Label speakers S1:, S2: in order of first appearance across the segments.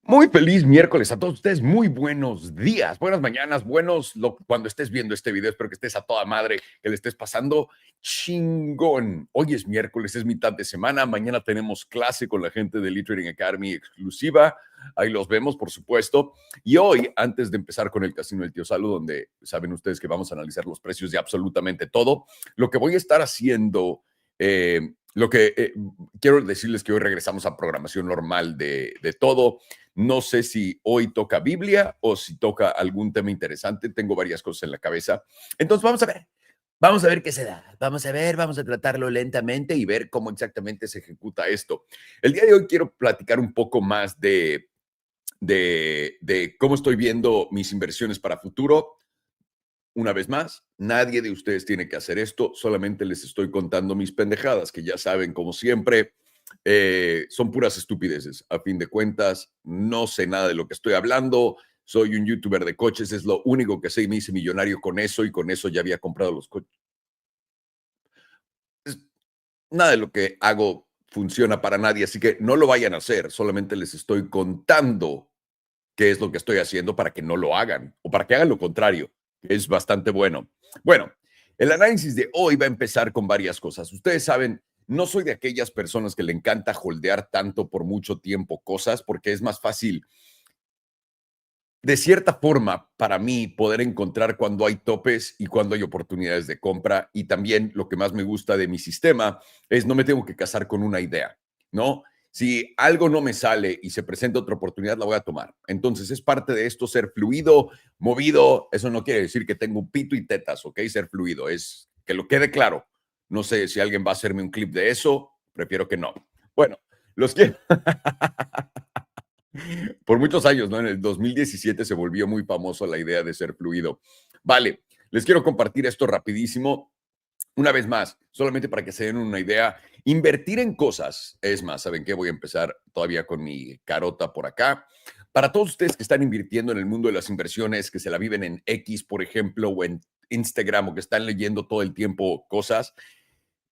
S1: Muy feliz miércoles a todos ustedes, muy buenos días, buenas mañanas, cuando estés viendo este video, espero que estés a toda madre, que le estés pasando chingón. Hoy es miércoles, es mitad de semana, mañana tenemos clase con la gente de Trading Academy exclusiva, ahí los vemos por supuesto, y hoy, antes de empezar con el Casino del Tío Salo, donde saben ustedes que vamos a analizar los precios de absolutamente todo, lo que voy a estar haciendo... quiero decirles que hoy regresamos a programación normal de todo. No sé si hoy toca Biblia o si toca algún tema interesante. Tengo varias cosas en la cabeza. Entonces vamos a ver qué se da. Vamos a tratarlo lentamente y ver cómo exactamente se ejecuta esto. El día de hoy quiero platicar un poco más de cómo estoy viendo mis inversiones para futuro. Una vez más, nadie de ustedes tiene que hacer esto, solamente les estoy contando mis pendejadas, que ya saben, como siempre, son puras estupideces. A fin de cuentas, no sé nada de lo que estoy hablando, soy un youtuber de coches, es lo único que sé y me hice millonario con eso y con eso ya había comprado los coches. Nada de lo que hago funciona para nadie, así que no lo vayan a hacer, solamente les estoy contando qué es lo que estoy haciendo para que no lo hagan o para que hagan lo contrario, que es bastante bueno. Bueno, el análisis de hoy va a empezar con varias cosas. Ustedes saben, no soy de aquellas personas que le encanta holdear tanto por mucho tiempo cosas porque es más fácil, de cierta forma, para mí, poder encontrar cuando hay topes y cuando hay oportunidades de compra. Y también lo que más me gusta de mi sistema es no me tengo que casar con una idea, ¿no? Si algo no me sale y se presenta otra oportunidad, la voy a tomar. Entonces, es parte de esto ser fluido, movido. Eso no quiere decir que tengo un pito y tetas, ¿ok? Ser fluido es que lo quede claro. No sé si alguien va a hacerme un clip de eso. Prefiero que no. Bueno, los que... Por muchos años, ¿no? En el 2017 se volvió muy famoso la idea de ser fluido. Vale, les quiero compartir esto rapidísimo. Una vez más, solamente para que se den una idea, invertir en cosas, es más, ¿saben qué? Voy a empezar todavía con mi carota por acá. Para todos ustedes que están invirtiendo en el mundo de las inversiones, que se la viven en X, por ejemplo, o en Instagram, o que están leyendo todo el tiempo cosas,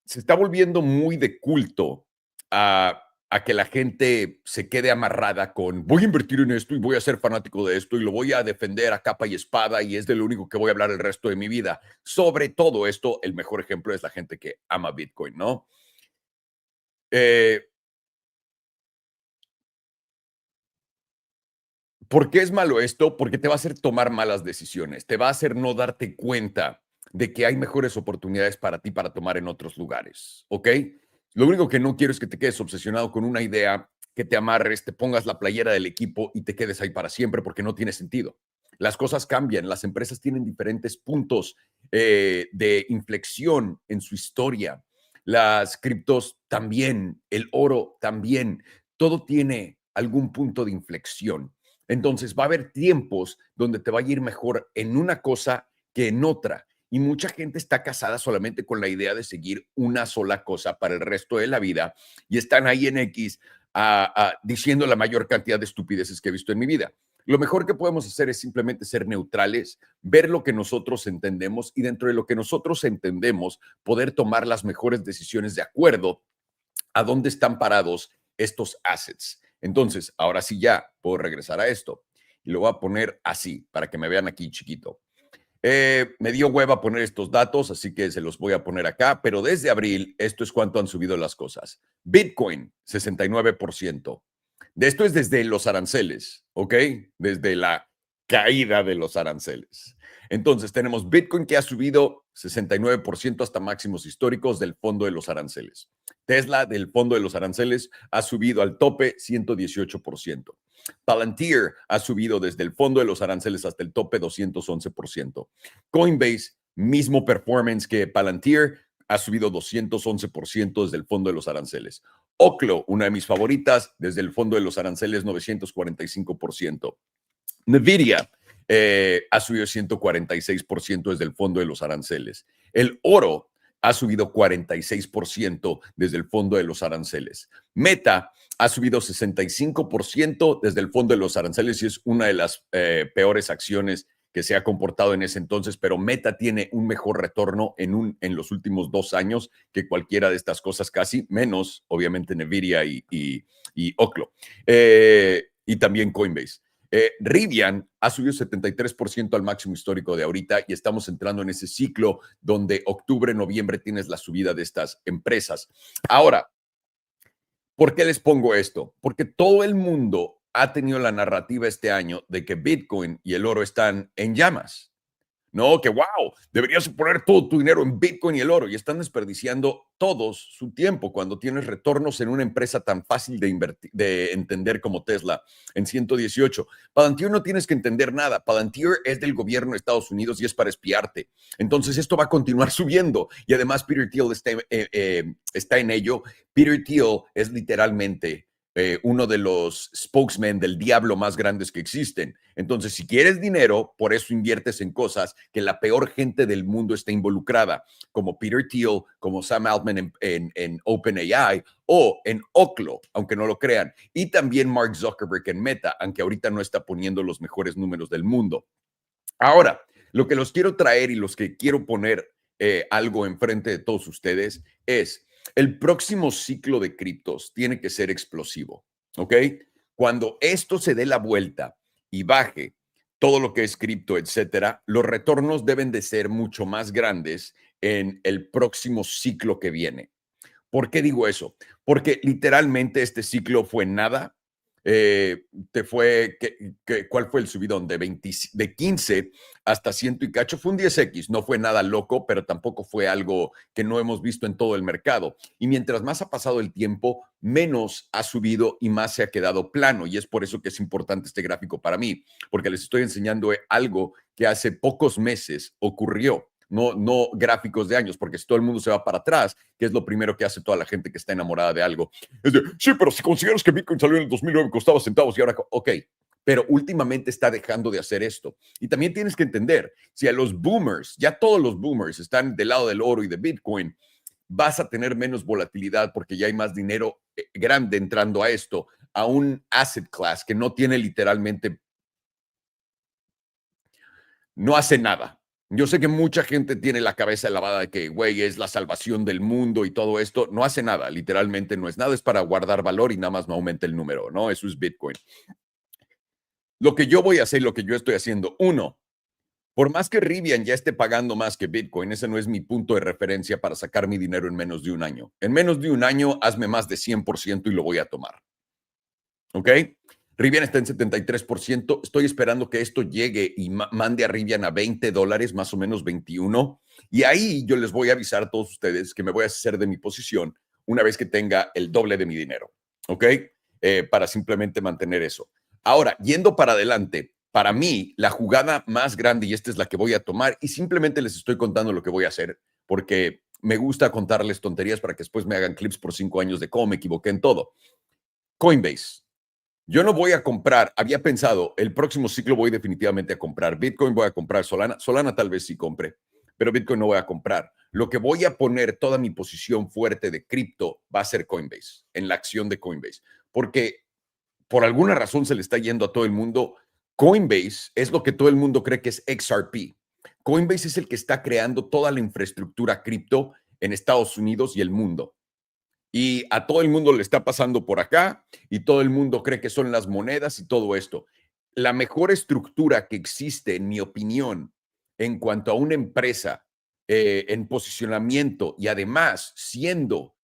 S1: se está volviendo muy de culto a que la gente se quede amarrada con voy a invertir en esto y voy a ser fanático de esto y lo voy a defender a capa y espada y es de lo único que voy a hablar el resto de mi vida. Sobre todo esto, el mejor ejemplo es la gente que ama Bitcoin, ¿no? ¿Por qué es malo esto? Porque te va a hacer tomar malas decisiones, te va a hacer no darte cuenta de que hay mejores oportunidades para ti para tomar en otros lugares, ¿ok? Lo único que no quiero es que te quedes obsesionado con una idea, que te amarres, te pongas la playera del equipo y te quedes ahí para siempre porque no tiene sentido. Las cosas cambian, las empresas tienen diferentes puntos de inflexión en su historia. Las criptos también, el oro también, todo tiene algún punto de inflexión. Entonces va a haber tiempos donde te va a ir mejor en una cosa que en otra. Y mucha gente está casada solamente con la idea de seguir una sola cosa para el resto de la vida y están ahí en X diciendo la mayor cantidad de estupideces que he visto en mi vida. Lo mejor que podemos hacer es simplemente ser neutrales, ver lo que nosotros entendemos y dentro de lo que nosotros entendemos poder tomar las mejores decisiones de acuerdo a dónde están parados estos assets. Entonces, ahora sí ya puedo regresar a esto y lo voy a poner así para que me vean aquí chiquito. Me dio hueva poner estos datos, así que se los voy a poner acá, pero desde abril esto es cuánto han subido las cosas. Bitcoin, 69%. De esto es desde los aranceles, ¿ok? Desde la caída de los aranceles. Entonces tenemos Bitcoin que ha subido 69% hasta máximos históricos del fondo de los aranceles. Tesla del fondo de los aranceles ha subido al tope 118%. Palantir ha subido desde el fondo de los aranceles hasta el tope 211%. Coinbase, mismo performance que Palantir, ha subido 211% desde el fondo de los aranceles. Oclo, una de mis favoritas, desde el fondo de los aranceles 945%. Nvidia ha subido 146% desde el fondo de los aranceles. El oro ha subido 46% desde el fondo de los aranceles. Meta ha subido 65% desde el fondo de los aranceles y es una de las peores acciones que se ha comportado en ese entonces, pero Meta tiene un mejor retorno en los últimos 2 años que cualquiera de estas cosas casi, menos obviamente Nvidia y Oclo. y también Coinbase. Rivian ha subido 73% al máximo histórico de ahorita y estamos entrando en ese ciclo donde octubre, noviembre tienes la subida de estas empresas. Ahora, ¿por qué les pongo esto? Porque todo el mundo ha tenido la narrativa este año de que Bitcoin y el oro están en llamas. No, que wow, deberías poner todo tu dinero en Bitcoin y el oro y están desperdiciando todos su tiempo cuando tienes retornos en una empresa tan fácil de invertir, de entender como Tesla en 118. Palantir no tienes que entender nada. Palantir es del gobierno de Estados Unidos y es para espiarte. Entonces esto va a continuar subiendo y además Peter Thiel está en ello. Peter Thiel es literalmente uno de los spokesmen del diablo más grandes que existen. Entonces, si quieres dinero, por eso inviertes en cosas que la peor gente del mundo está involucrada, como Peter Thiel, como Sam Altman en OpenAI o en Oklo, aunque no lo crean. Y también Mark Zuckerberg en Meta, aunque ahorita no está poniendo los mejores números del mundo. Ahora, lo que los quiero traer y los que quiero poner algo enfrente de todos ustedes es el próximo ciclo de criptos tiene que ser explosivo, ¿ok? Cuando esto se dé la vuelta y baje todo lo que es cripto, etcétera, los retornos deben de ser mucho más grandes en el próximo ciclo que viene. ¿Por qué digo eso? Porque literalmente este ciclo fue nada. ¿Cuál fue el subidón? De 15 hasta 100 y cacho. Fue un 10X, no fue nada loco, pero tampoco fue algo que no hemos visto en todo el mercado. Y mientras más ha pasado el tiempo, menos ha subido y más se ha quedado plano. Y es por eso que es importante este gráfico para mí, porque les estoy enseñando algo que hace pocos meses ocurrió. No gráficos de años, porque si todo el mundo se va para atrás, que es lo primero que hace toda la gente que está enamorada de algo, es de, sí, pero si consideras que Bitcoin salió en el 2009, costaba centavos y ahora, ok, pero últimamente está dejando de hacer esto. Y también tienes que entender, si a los boomers, ya todos los boomers están del lado del oro y de Bitcoin, vas a tener menos volatilidad porque ya hay más dinero grande entrando a esto, a un asset class que no tiene literalmente, no hace nada. Yo sé que mucha gente tiene la cabeza lavada de que, güey, es la salvación del mundo y todo esto. No hace nada, literalmente no es nada, es para guardar valor y nada más no aumenta el número, ¿no? Eso es Bitcoin. Lo que yo voy a hacer, lo que yo estoy haciendo, uno, por más que Rivian ya esté pagando más que Bitcoin, ese no es mi punto de referencia para sacar mi dinero en menos de un año. En menos de un año, hazme más de 100% y lo voy a tomar. ¿Ok? Rivian está en 73%. Estoy esperando que esto llegue y mande a Rivian a $20, más o menos 21. Y ahí yo les voy a avisar a todos ustedes que me voy a hacer de mi posición una vez que tenga el doble de mi dinero. ¿Ok? Para simplemente mantener eso. Ahora, yendo para adelante, para mí, la jugada más grande, y esta es la que voy a tomar, y simplemente les estoy contando lo que voy a hacer, porque me gusta contarles tonterías para que después me hagan clips por 5 años de cómo me equivoqué en todo. Coinbase. Yo no voy a comprar, había pensado, el próximo ciclo voy definitivamente a comprar Bitcoin, voy a comprar Solana. Solana tal vez sí compre, pero Bitcoin no voy a comprar. Lo que voy a poner toda mi posición fuerte de cripto va a ser Coinbase, en la acción de Coinbase, porque por alguna razón se le está yendo a todo el mundo. Coinbase es lo que todo el mundo cree que es XRP. Coinbase es el que está creando toda la infraestructura cripto en Estados Unidos y el mundo. Y a todo el mundo le está pasando por acá y todo el mundo cree que son las monedas y todo esto. La mejor estructura que existe, en mi opinión, en cuanto a una empresa en posicionamiento y además siendo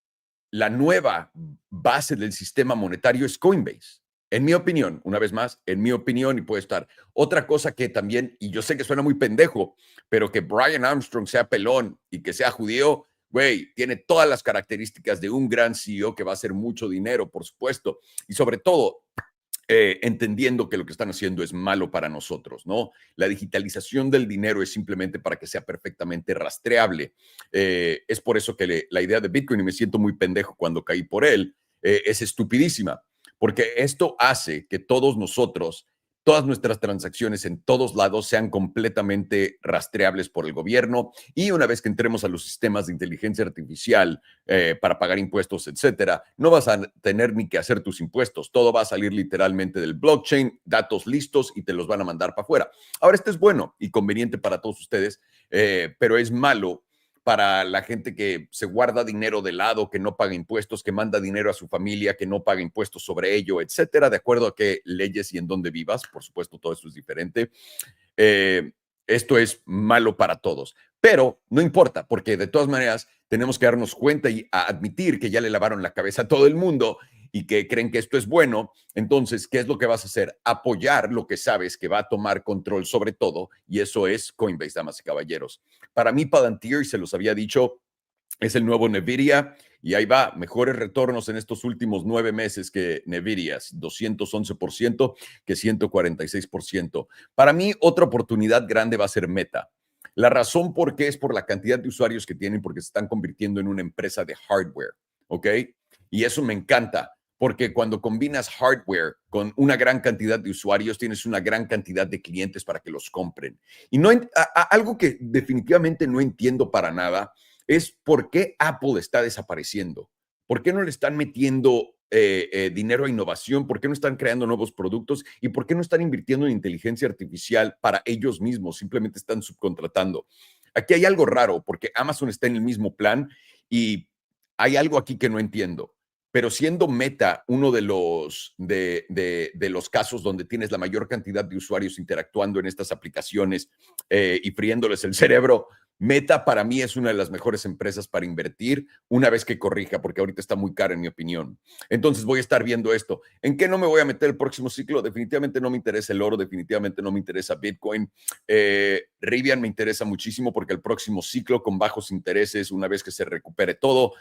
S1: la nueva base del sistema monetario es Coinbase. En mi opinión, una vez más, en mi opinión, y puede estar. Otra cosa que también, y yo sé que suena muy pendejo, pero que Brian Armstrong sea pelón y que sea judío, güey, tiene todas las características de un gran CEO que va a hacer mucho dinero, por supuesto, y sobre todo entendiendo que lo que están haciendo es malo para nosotros, ¿no? La digitalización del dinero es simplemente para que sea perfectamente rastreable. Es por eso que la idea de Bitcoin, y me siento muy pendejo cuando caí por él, es estupidísima, porque esto hace que todos nosotros, todas nuestras transacciones en todos lados sean completamente rastreables por el gobierno y una vez que entremos a los sistemas de inteligencia artificial para pagar impuestos, etcétera, no vas a tener ni que hacer tus impuestos. Todo va a salir literalmente del blockchain, datos listos y te los van a mandar para afuera. Ahora, esto es bueno y conveniente para todos ustedes, pero es malo para la gente que se guarda dinero de lado, que no paga impuestos, que manda dinero a su familia, que no paga impuestos sobre ello, etcétera, de acuerdo a qué leyes y en dónde vivas. Por supuesto, todo eso es diferente. Eh, Esto es malo para todos, pero no importa, porque de todas maneras tenemos que darnos cuenta y admitir que ya le lavaron la cabeza a todo el mundo y que creen que esto es bueno. Entonces, ¿qué es lo que vas a hacer? Apoyar lo que sabes que va a tomar control sobre todo, y eso es Coinbase, damas y caballeros. Para mí, Palantir, se los había dicho, es el nuevo Nvidia y ahí va, mejores retornos en estos últimos 9 meses que Nvidia, 211% que 146%. Para mí, otra oportunidad grande va a ser Meta. La razón por qué es por la cantidad de usuarios que tienen, porque se están convirtiendo en una empresa de hardware, ¿ok? Y eso me encanta, porque cuando combinas hardware con una gran cantidad de usuarios, tienes una gran cantidad de clientes para que los compren. Y no, algo que definitivamente no entiendo para nada es por qué Apple está desapareciendo. ¿Por qué no le están metiendo dinero a innovación? ¿Por qué no están creando nuevos productos? ¿Y por qué no están invirtiendo en inteligencia artificial para ellos mismos? Simplemente están subcontratando. Aquí hay algo raro porque Amazon está en el mismo plan y hay algo aquí que no entiendo. Pero siendo Meta uno de los casos donde tienes la mayor cantidad de usuarios interactuando en estas aplicaciones y friéndoles el cerebro, Meta para mí es una de las mejores empresas para invertir una vez que corrija, porque ahorita está muy cara en mi opinión. Entonces voy a estar viendo esto. ¿En qué no me voy a meter el próximo ciclo? Definitivamente no me interesa el oro, definitivamente no me interesa Bitcoin. Rivian me interesa muchísimo porque el próximo ciclo con bajos intereses, una vez que se recupere todo,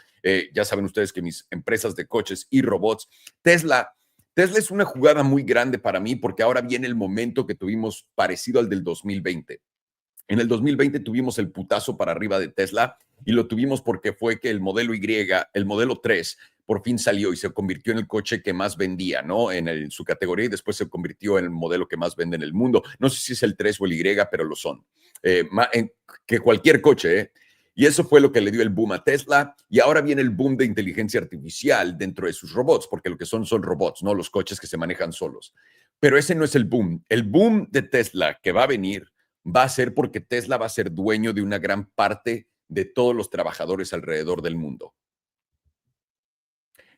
S1: ya saben ustedes que mis empresas de coches y robots, Tesla es una jugada muy grande para mí porque ahora viene el momento que tuvimos parecido al del 2020. En el 2020 tuvimos el putazo para arriba de Tesla y lo tuvimos porque fue que el modelo Y, el modelo 3, por fin salió y se convirtió en el coche que más vendía, ¿no? En su categoría y después se convirtió en el modelo que más vende en el mundo. No sé si es el 3 o el Y, pero lo son. Que cualquier coche, ¿eh? Y eso fue lo que le dio el boom a Tesla. Y ahora viene el boom de inteligencia artificial dentro de sus robots, porque lo que son robots, ¿no? Los coches que se manejan solos. Pero ese no es el boom. El boom de Tesla que va a venir va a ser porque Tesla va a ser dueño de una gran parte de todos los trabajadores alrededor del mundo.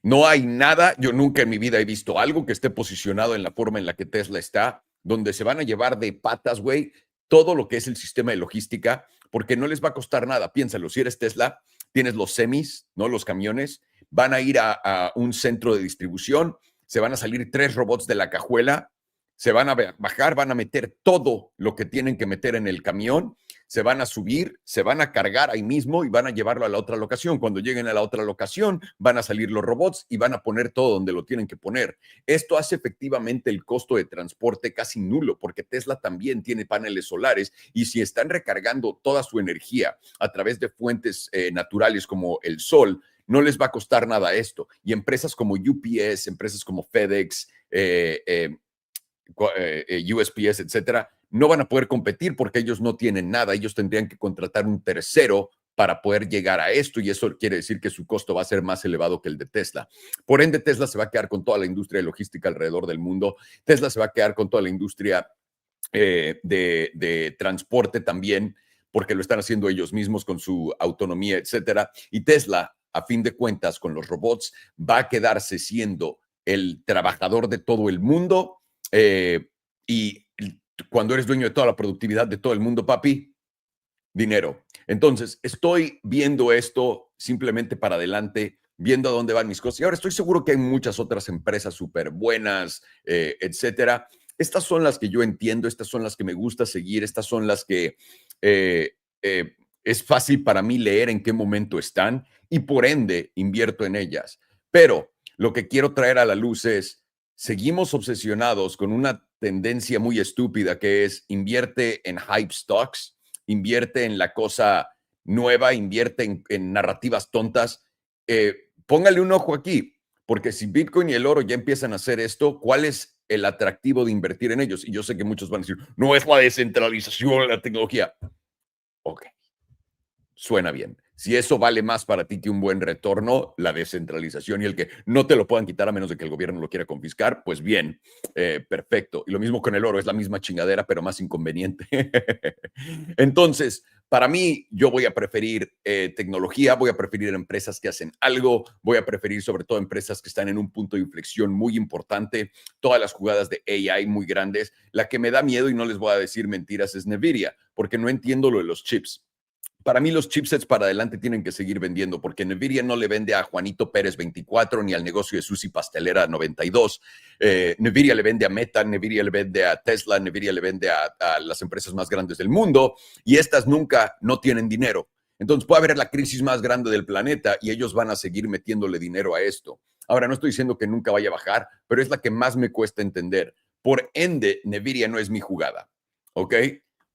S1: No hay nada, yo nunca en mi vida he visto algo que esté posicionado en la forma en la que Tesla está, donde se van a llevar de patas, güey, todo lo que es el sistema de logística, porque no les va a costar nada. Piénsalo, si eres Tesla, tienes los semis, ¿no? Los camiones, van a ir a un centro de distribución, se van a salir 3 robots de la cajuela, se van a bajar, van a meter todo lo que tienen que meter en el camión, se van a subir, se van a cargar ahí mismo y van a llevarlo a la otra locación. Cuando lleguen a la otra locación, van a salir los robots y van a poner todo donde lo tienen que poner. Esto hace efectivamente el costo de transporte casi nulo, porque Tesla también tiene paneles solares y si están recargando toda su energía a través de fuentes naturales como el sol, no les va a costar nada esto. Y empresas como UPS, empresas como FedEx, USPS, etcétera, no van a poder competir porque ellos no tienen nada. Ellos tendrían que contratar un tercero para poder llegar a esto y eso quiere decir que su costo va a ser más elevado que el de Tesla. Por ende, Tesla se va a quedar con toda la industria de logística alrededor del mundo. Tesla se va a quedar con toda la industria de transporte también, porque lo están haciendo ellos mismos con su autonomía, etcétera. Y Tesla, a fin de cuentas, con los robots, va a quedarse siendo el trabajador de todo el mundo. Y cuando eres dueño de toda la productividad de todo el mundo, papi, dinero. Entonces, estoy viendo esto simplemente para adelante, viendo a dónde van mis cosas. Y ahora estoy seguro que hay muchas otras empresas súper buenas, etcétera. Estas son las que yo entiendo, estas son las que me gusta seguir, estas son las que es fácil para mí leer en qué momento están y por ende invierto en ellas. Pero lo que quiero traer a la luz es, seguimos obsesionados con una tendencia muy estúpida que es invierte en hype stocks, invierte en la cosa nueva, invierte en narrativas tontas. Póngale un ojo aquí, porque si Bitcoin y el oro ya empiezan a hacer esto, ¿cuál es el atractivo de invertir en ellos? Y yo sé que muchos van a decir, no es la descentralización de la tecnología. Ok, suena bien. Si eso vale más para ti que un buen retorno, la descentralización y el que no te lo puedan quitar a menos de que el gobierno lo quiera confiscar, pues bien, perfecto. Y lo mismo con el oro, es la misma chingadera, pero más inconveniente. Entonces, para mí, yo voy a preferir tecnología, voy a preferir empresas que hacen algo, voy a preferir sobre todo empresas que están en un punto de inflexión muy importante, todas las jugadas de AI muy grandes. La que me da miedo, y no les voy a decir mentiras, es Nvidia, porque no entiendo lo de los chips. Para mí los chipsets para adelante tienen que seguir vendiendo, porque Nvidia no le vende a Juanito Pérez 24 ni al negocio de Susi Pastelera 92. Nvidia le vende a Meta, Nvidia le vende a Tesla, Nvidia le vende a las empresas más grandes del mundo, y estas nunca no tienen dinero. Entonces puede haber la crisis más grande del planeta y ellos van a seguir metiéndole dinero a esto. Ahora, no estoy diciendo que nunca vaya a bajar, pero es la que más me cuesta entender. Por ende, Nvidia no es mi jugada, ¿ok?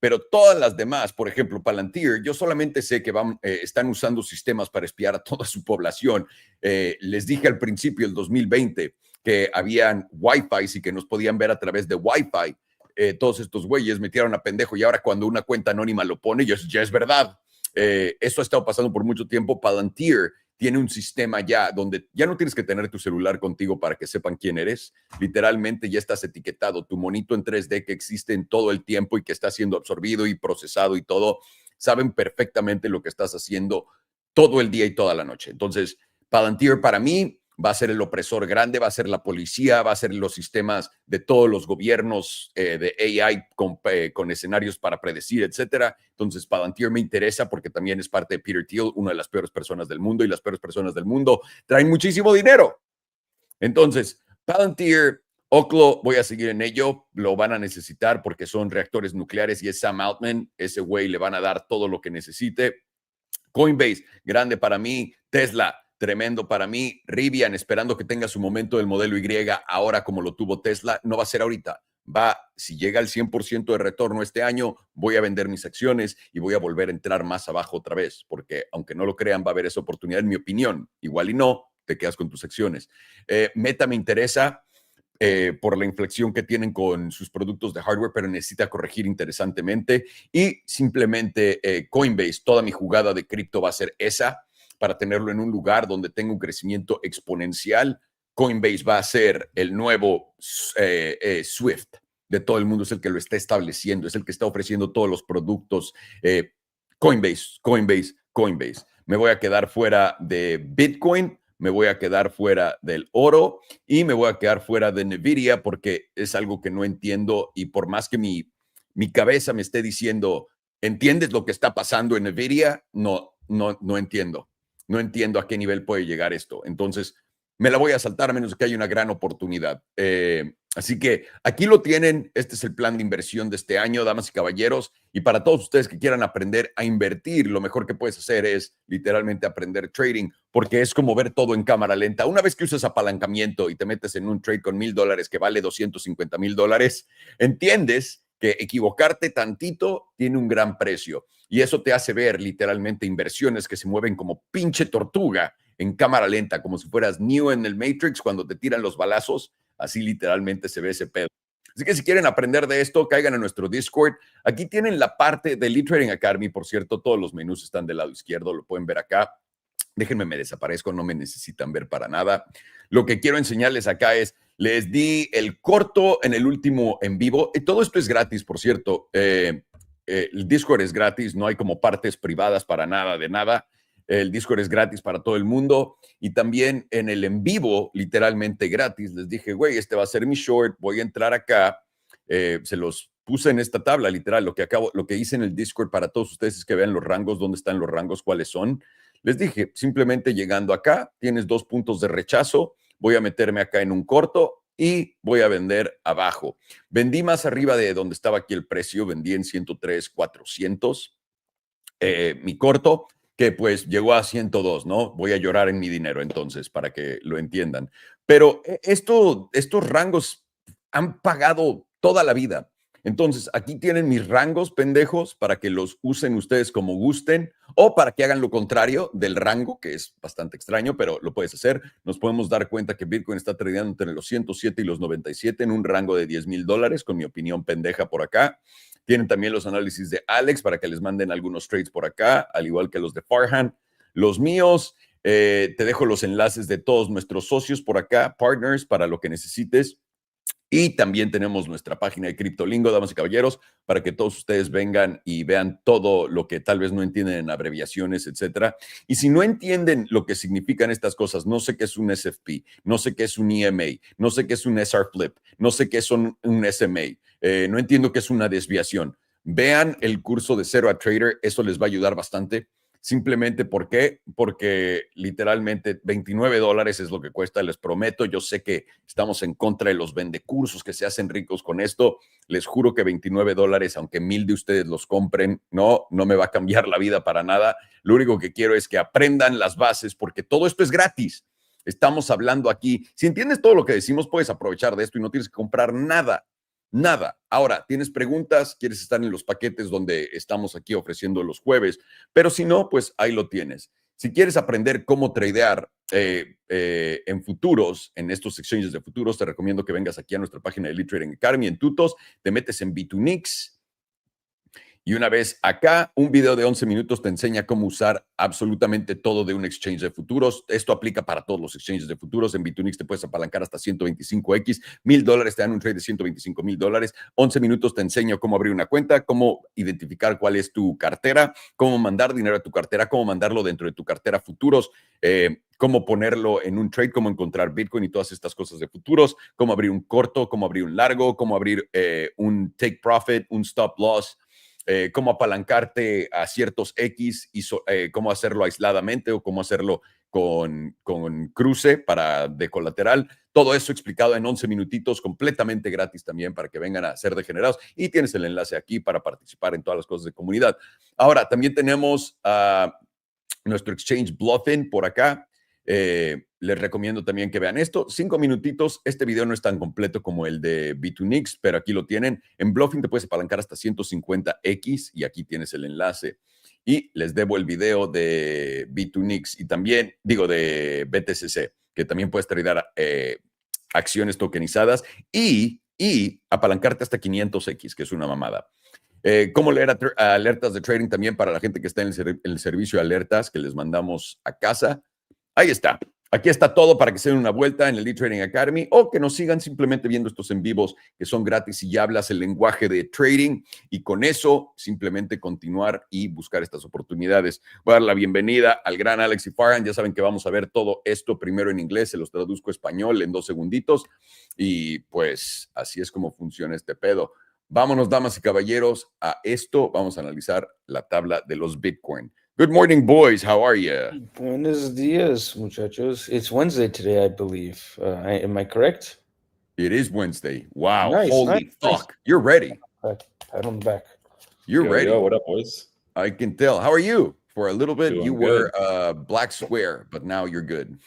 S1: Pero todas las demás, por ejemplo, Palantir, yo solamente sé que están usando sistemas para espiar a toda su población. Les dije al principio del 2020 que habían Wi-Fi y que nos podían ver a través de Wi-Fi. Todos estos güeyes metieron a pendejo y ahora cuando una cuenta anónima lo pone, ya es verdad. Eso ha estado pasando por mucho tiempo. Palantir tiene un sistema ya donde ya no tienes que tener tu celular contigo para que sepan quién eres. Literalmente ya estás etiquetado. Tu monito en 3D que existe en todo el tiempo y que está siendo absorbido y procesado y todo, saben perfectamente lo que estás haciendo todo el día y toda la noche. Entonces, Palantir para mí va a ser el opresor grande, va a ser la policía, va a ser los sistemas de todos los gobiernos de AI con escenarios para predecir, etcétera. Entonces, Palantir me interesa porque también es parte de Peter Thiel, una de las peores personas del mundo, y las peores personas del mundo traen muchísimo dinero. Entonces, Palantir, Oklo, voy a seguir en ello, lo van a necesitar porque son reactores nucleares y es Sam Altman, ese güey le van a dar todo lo que necesite. Coinbase, grande para mí. Tesla, tremendo para mí. Rivian, esperando que tenga su momento del modelo Y, ahora como lo tuvo Tesla, no va a ser ahorita. Si llega al 100% de retorno este año, voy a vender mis acciones y voy a volver a entrar más abajo otra vez, porque aunque no lo crean, va a haber esa oportunidad, en mi opinión. Igual y no, te quedas con tus acciones. Meta me interesa. Por la inflexión que tienen con sus productos de hardware, pero necesita corregir interesantemente. Y simplemente Coinbase, toda mi jugada de cripto va a ser esa, para tenerlo en un lugar donde tenga un crecimiento exponencial. Coinbase va a ser el nuevo Swift de todo el mundo, es el que lo está estableciendo, es el que está ofreciendo todos los productos. Coinbase, Coinbase, Coinbase. Me voy a quedar fuera de Bitcoin, me voy a quedar fuera del oro y me voy a quedar fuera de Nvidia porque es algo que no entiendo, y por más que mi cabeza me esté diciendo, ¿entiendes lo que está pasando en Nvidia? No entiendo. No entiendo a qué nivel puede llegar esto. Entonces, me la voy a saltar a menos que haya una gran oportunidad. Así que aquí lo tienen. Este es el plan de inversión de este año, damas y caballeros. Y para todos ustedes que quieran aprender a invertir, lo mejor que puedes hacer es literalmente aprender trading, porque es como ver todo en cámara lenta. Una vez que usas apalancamiento y te metes en un trade con $1,000 que vale $250,000, entiendes que equivocarte tantito tiene un gran precio. Y eso te hace ver literalmente inversiones que se mueven como pinche tortuga en cámara lenta, como si fueras Neo en el Matrix cuando te tiran los balazos. Así literalmente se ve ese pedo. Así que si quieren aprender de esto, caigan a nuestro Discord. Aquí tienen la parte de Lead Trading Academy. Por cierto, todos los menús están del lado izquierdo, lo pueden ver acá. Déjenme, me desaparezco, no me necesitan ver para nada. Lo que quiero enseñarles acá es, les di el corto en el último en vivo. Todo esto es gratis, por cierto. El Discord es gratis, no hay como partes privadas para nada de nada. El Discord es gratis para todo el mundo. Y también en el en vivo, literalmente gratis, les dije, güey, este va a ser mi short, voy a entrar acá. Se los puse en esta tabla, literal. Lo que hice en el Discord para todos ustedes es que vean los rangos, dónde están los rangos, cuáles son. Les dije, simplemente llegando acá, tienes 2 puntos de rechazo. Voy a meterme acá en un corto y voy a vender abajo. Vendí más arriba de donde estaba aquí el precio, vendí en 103,400 mi corto, que pues llegó a 102, ¿no? Voy a llorar en mi dinero entonces, para que lo entiendan. Pero estos rangos han pagado toda la vida. Entonces, aquí tienen mis rangos, pendejos, para que los usen ustedes como gusten, o para que hagan lo contrario del rango, que es bastante extraño, pero lo puedes hacer. Nos podemos dar cuenta que Bitcoin está tradeando entre los 107 y los 97 en un rango de $10,000, con mi opinión pendeja por acá. Tienen también los análisis de Alex para que les manden algunos trades por acá, al igual que los de Farhan. Los míos, te dejo los enlaces de todos nuestros socios por acá, partners, para lo que necesites. Y también tenemos nuestra página de Criptolingo, damas y caballeros, para que todos ustedes vengan y vean todo lo que tal vez no entienden en abreviaciones, etcétera. Y si no entienden lo que significan estas cosas, no sé qué es un SFP, no sé qué es un EMA, no sé qué es un SR Flip, no sé qué es un SMA, no entiendo qué es una desviación. Vean el curso de Cero a Trader, eso les va a ayudar bastante. Simplemente, ¿por qué? Porque literalmente $29 es lo que cuesta, les prometo. Yo sé que estamos en contra de los vendecursos que se hacen ricos con esto. Les juro que $29, aunque 1,000 de ustedes los compren, no me va a cambiar la vida para nada. Lo único que quiero es que aprendan las bases, porque todo esto es gratis. Estamos hablando aquí. Si entiendes todo lo que decimos, puedes aprovechar de esto y no tienes que comprar nada. Nada. Ahora, ¿tienes preguntas? ¿Quieres estar en los paquetes donde estamos aquí ofreciendo los jueves? Pero si no, pues ahí lo tienes. Si quieres aprender cómo tradear en futuros, en estos exchanges de futuros, te recomiendo que vengas aquí a nuestra página de Elite Trading Academy en Tutos, te metes en B2Nix. Y una vez acá, un video de 11 minutos te enseña cómo usar absolutamente todo de un exchange de futuros. Esto aplica para todos los exchanges de futuros. En B2Nix te puedes apalancar hasta 125x. $1,000 te dan un trade de $125,000. 11 minutos te enseño cómo abrir una cuenta, cómo identificar cuál es tu cartera, cómo mandar dinero a tu cartera, cómo mandarlo dentro de tu cartera futuros, cómo ponerlo en un trade, cómo encontrar Bitcoin y todas estas cosas de futuros, cómo abrir un corto, cómo abrir un largo, cómo abrir un take profit, un stop loss. Cómo apalancarte a ciertos X y cómo hacerlo aisladamente o cómo hacerlo con cruce de colateral. Todo eso explicado en 11 minutitos, completamente gratis también para que vengan a ser degenerados. Y tienes el enlace aquí para participar en todas las cosas de comunidad. Ahora, también tenemos nuestro exchange Bluffin por acá. Les recomiendo también que vean esto. 5 minutitos. Este video no es tan completo como el de B2Nix, pero aquí lo tienen. En Bluffin te puedes apalancar hasta 150x y aquí tienes el enlace. Y les debo el video de B2Nix y también, digo, de BTCC, que también puedes tradear acciones tokenizadas y apalancarte hasta 500x, que es una mamada. Cómo leer alertas de trading también para la gente que está en el servicio de alertas que les mandamos a casa. Ahí está. Aquí está todo para que se den una vuelta en el Elite Trading Academy o que nos sigan simplemente viendo estos en vivos que son gratis y ya hablas el lenguaje de trading y con eso simplemente continuar y buscar estas oportunidades. Voy a dar la bienvenida al gran Alex y Farhan. Ya saben que vamos a ver todo esto primero en inglés, se los traduzco a español en 2 segunditos y pues así es como funciona este pedo. Vámonos, damas y caballeros, a esto. Vamos a analizar la tabla de los Bitcoin. Good morning, boys. How are you?
S2: Buenos dias, muchachos. It's Wednesday today, I believe. Am I correct?
S1: It is Wednesday. Wow.
S2: Nice,
S1: Holy
S2: nice.
S1: fuck. You're ready.
S2: Pat on the back.
S1: You're ready.
S3: Yo, what up, boys?
S1: I can tell. How are you? For a little bit,
S3: Doing
S1: you were black square, but now you're good.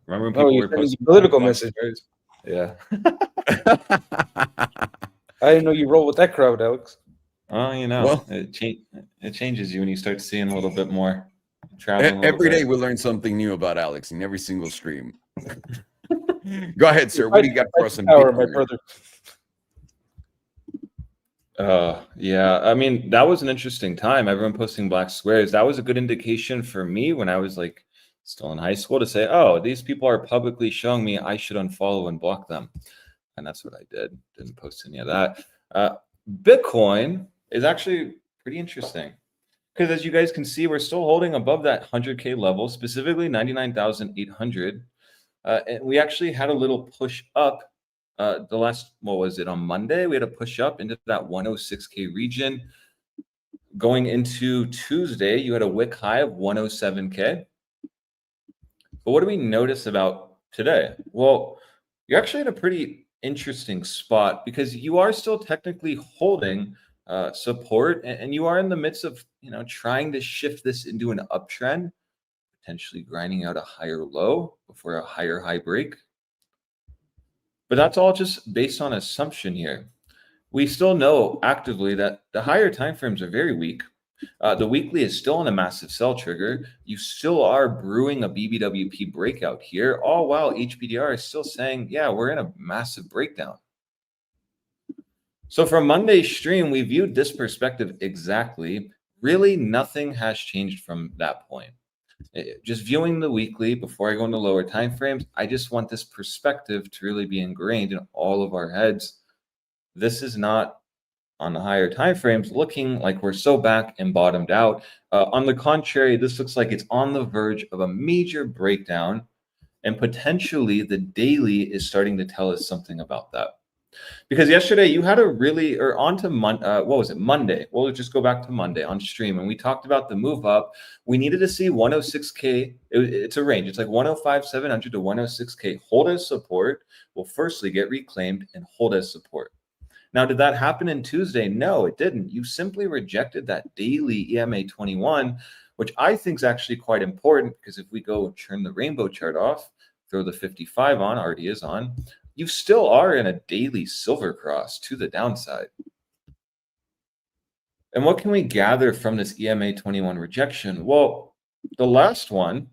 S3: Remember when people were
S2: sending
S3: posting
S2: a political
S3: black
S2: message.
S3: squares? Yeah.
S2: I didn't know you roll with that crowd, Alex.
S3: Oh, you know,
S1: Well,
S3: it changes you when you start seeing a little bit more. Traveling
S1: every day we learn something new about Alex in every single stream. Go ahead, sir. What do you got for us in
S2: Power, my
S1: Bitcoin?
S2: brother.
S3: Yeah, I mean, that was an interesting time. Everyone posting black squares. That was a good indication for me when I was like still in high school to say, oh, these people are publicly showing me I should unfollow and block them. And that's what I did. Didn't post any of that. Bitcoin is actually pretty interesting because as you guys can see, we're still holding above that 100K level, specifically 99,800. And we actually had a little push up the last, what was it, on Monday? We had a push up into that 106K region. Going into Tuesday, you had a wick high of 107K. But what do we notice about today? Well, you're actually in a pretty interesting spot because you are still technically holding support and you are in the midst of, trying to shift this into an uptrend, potentially grinding out a higher low before a higher high break. But that's all just based on assumption here. We still know actively that the higher timeframes are very weak. The weekly is still on a massive sell trigger. You still are brewing a BBWP breakout here, all while HPDR is still saying, yeah, we're in a massive breakdown. So from Monday's stream, we viewed this perspective exactly. Really, nothing has changed from that point. Just viewing the weekly before I go into lower time frames, I just want this perspective to really be ingrained in all of our heads. This is not on the higher time frames looking like we're so back and bottomed out. On the contrary, this looks like it's on the verge of a major breakdown, and potentially the daily is starting to tell us something about that. Because yesterday you had a really, or on to what was it, Monday? We'll just go back to Monday on stream, and we talked about the move up. We needed to see 106K. It's a range. It's like 105,700 to 106K. Hold as support. Will firstly get reclaimed and hold as support. Now, did that happen in Tuesday? No, it didn't. You simply rejected that daily EMA 21, which I think is actually quite important, because if we go turn the rainbow chart off, throw the 55 on, already is on, you still are in a daily silver cross to the downside. And what can we gather from this EMA 21 rejection? Well, the last one,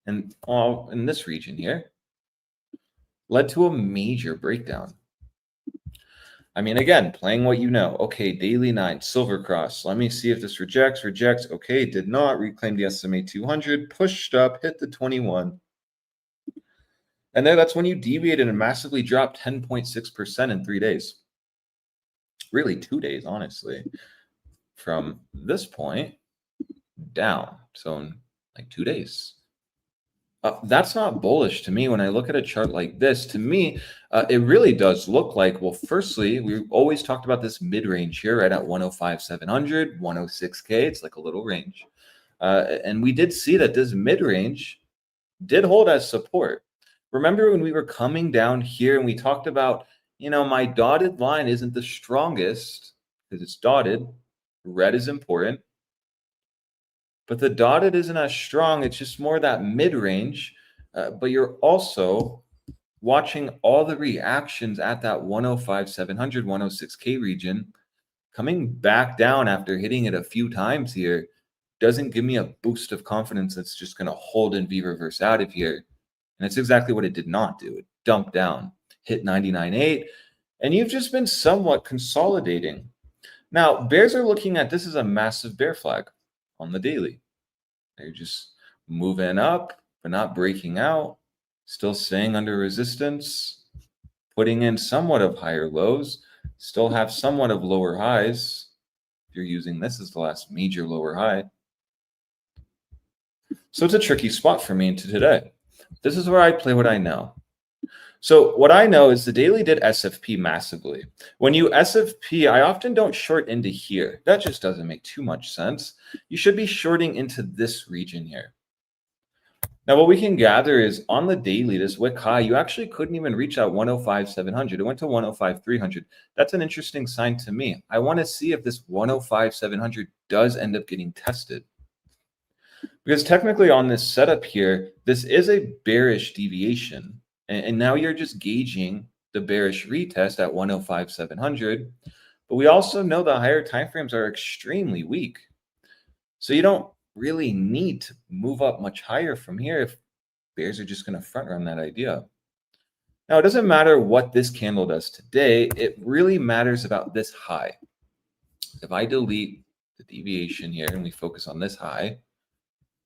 S3: and in this region here, led to a major breakdown. I mean, again, playing what you know. Okay, daily 9, silver cross. Let me see if this rejects. Okay, did not. Reclaim the SMA 200, pushed up, hit the 21. And there, that's when you deviated and massively dropped 10.6% in 3 days. Really 2 days, honestly, from this point down. So in like 2 days. That's not bullish to me. When I look at a chart like this, to me, it really does look like, well, firstly, we always talked about this mid-range here, right at 105,700, 106K. It's like a little range. And we did see that this mid-range did hold as support. Remember when we were coming down here and we talked about, my dotted line isn't the strongest because it's dotted. Red is important. But the dotted isn't as strong. It's just more that mid-range. But you're also watching all the reactions at that 105,700, 106K region. Coming back down after hitting it a few times here doesn't give me a boost of confidence that's just going to hold and be reverse out of here. And it's exactly what it did not do. It dumped down, hit 99.8, and you've just been somewhat consolidating. Now, bears are looking at this as a massive bear flag on the daily. They're just moving up, but not breaking out, still staying under resistance, putting in somewhat of higher lows, still have somewhat of lower highs. If you're using this as the last major lower high. So it's a tricky spot for me into today. This is where I play what I know. So what I know is the daily did SFP massively. When you SFP, I often don't short into here. That just doesn't make too much sense. You should be shorting into this region here. Now, what we can gather is on the daily, this wick high, you actually couldn't even reach out 105,700. It went to 105,300. That's an interesting sign to me. I want to see if this 105,700 does end up getting tested. Because technically on this setup here, this is a bearish deviation. And now you're just gauging the bearish retest at 105,700. But we also know the higher timeframes are extremely weak. So you don't really need to move up much higher from here if bears are just going to front run that idea. Now, it doesn't matter what this candle does today. It really matters about this high. If I delete the deviation here and we focus on this high,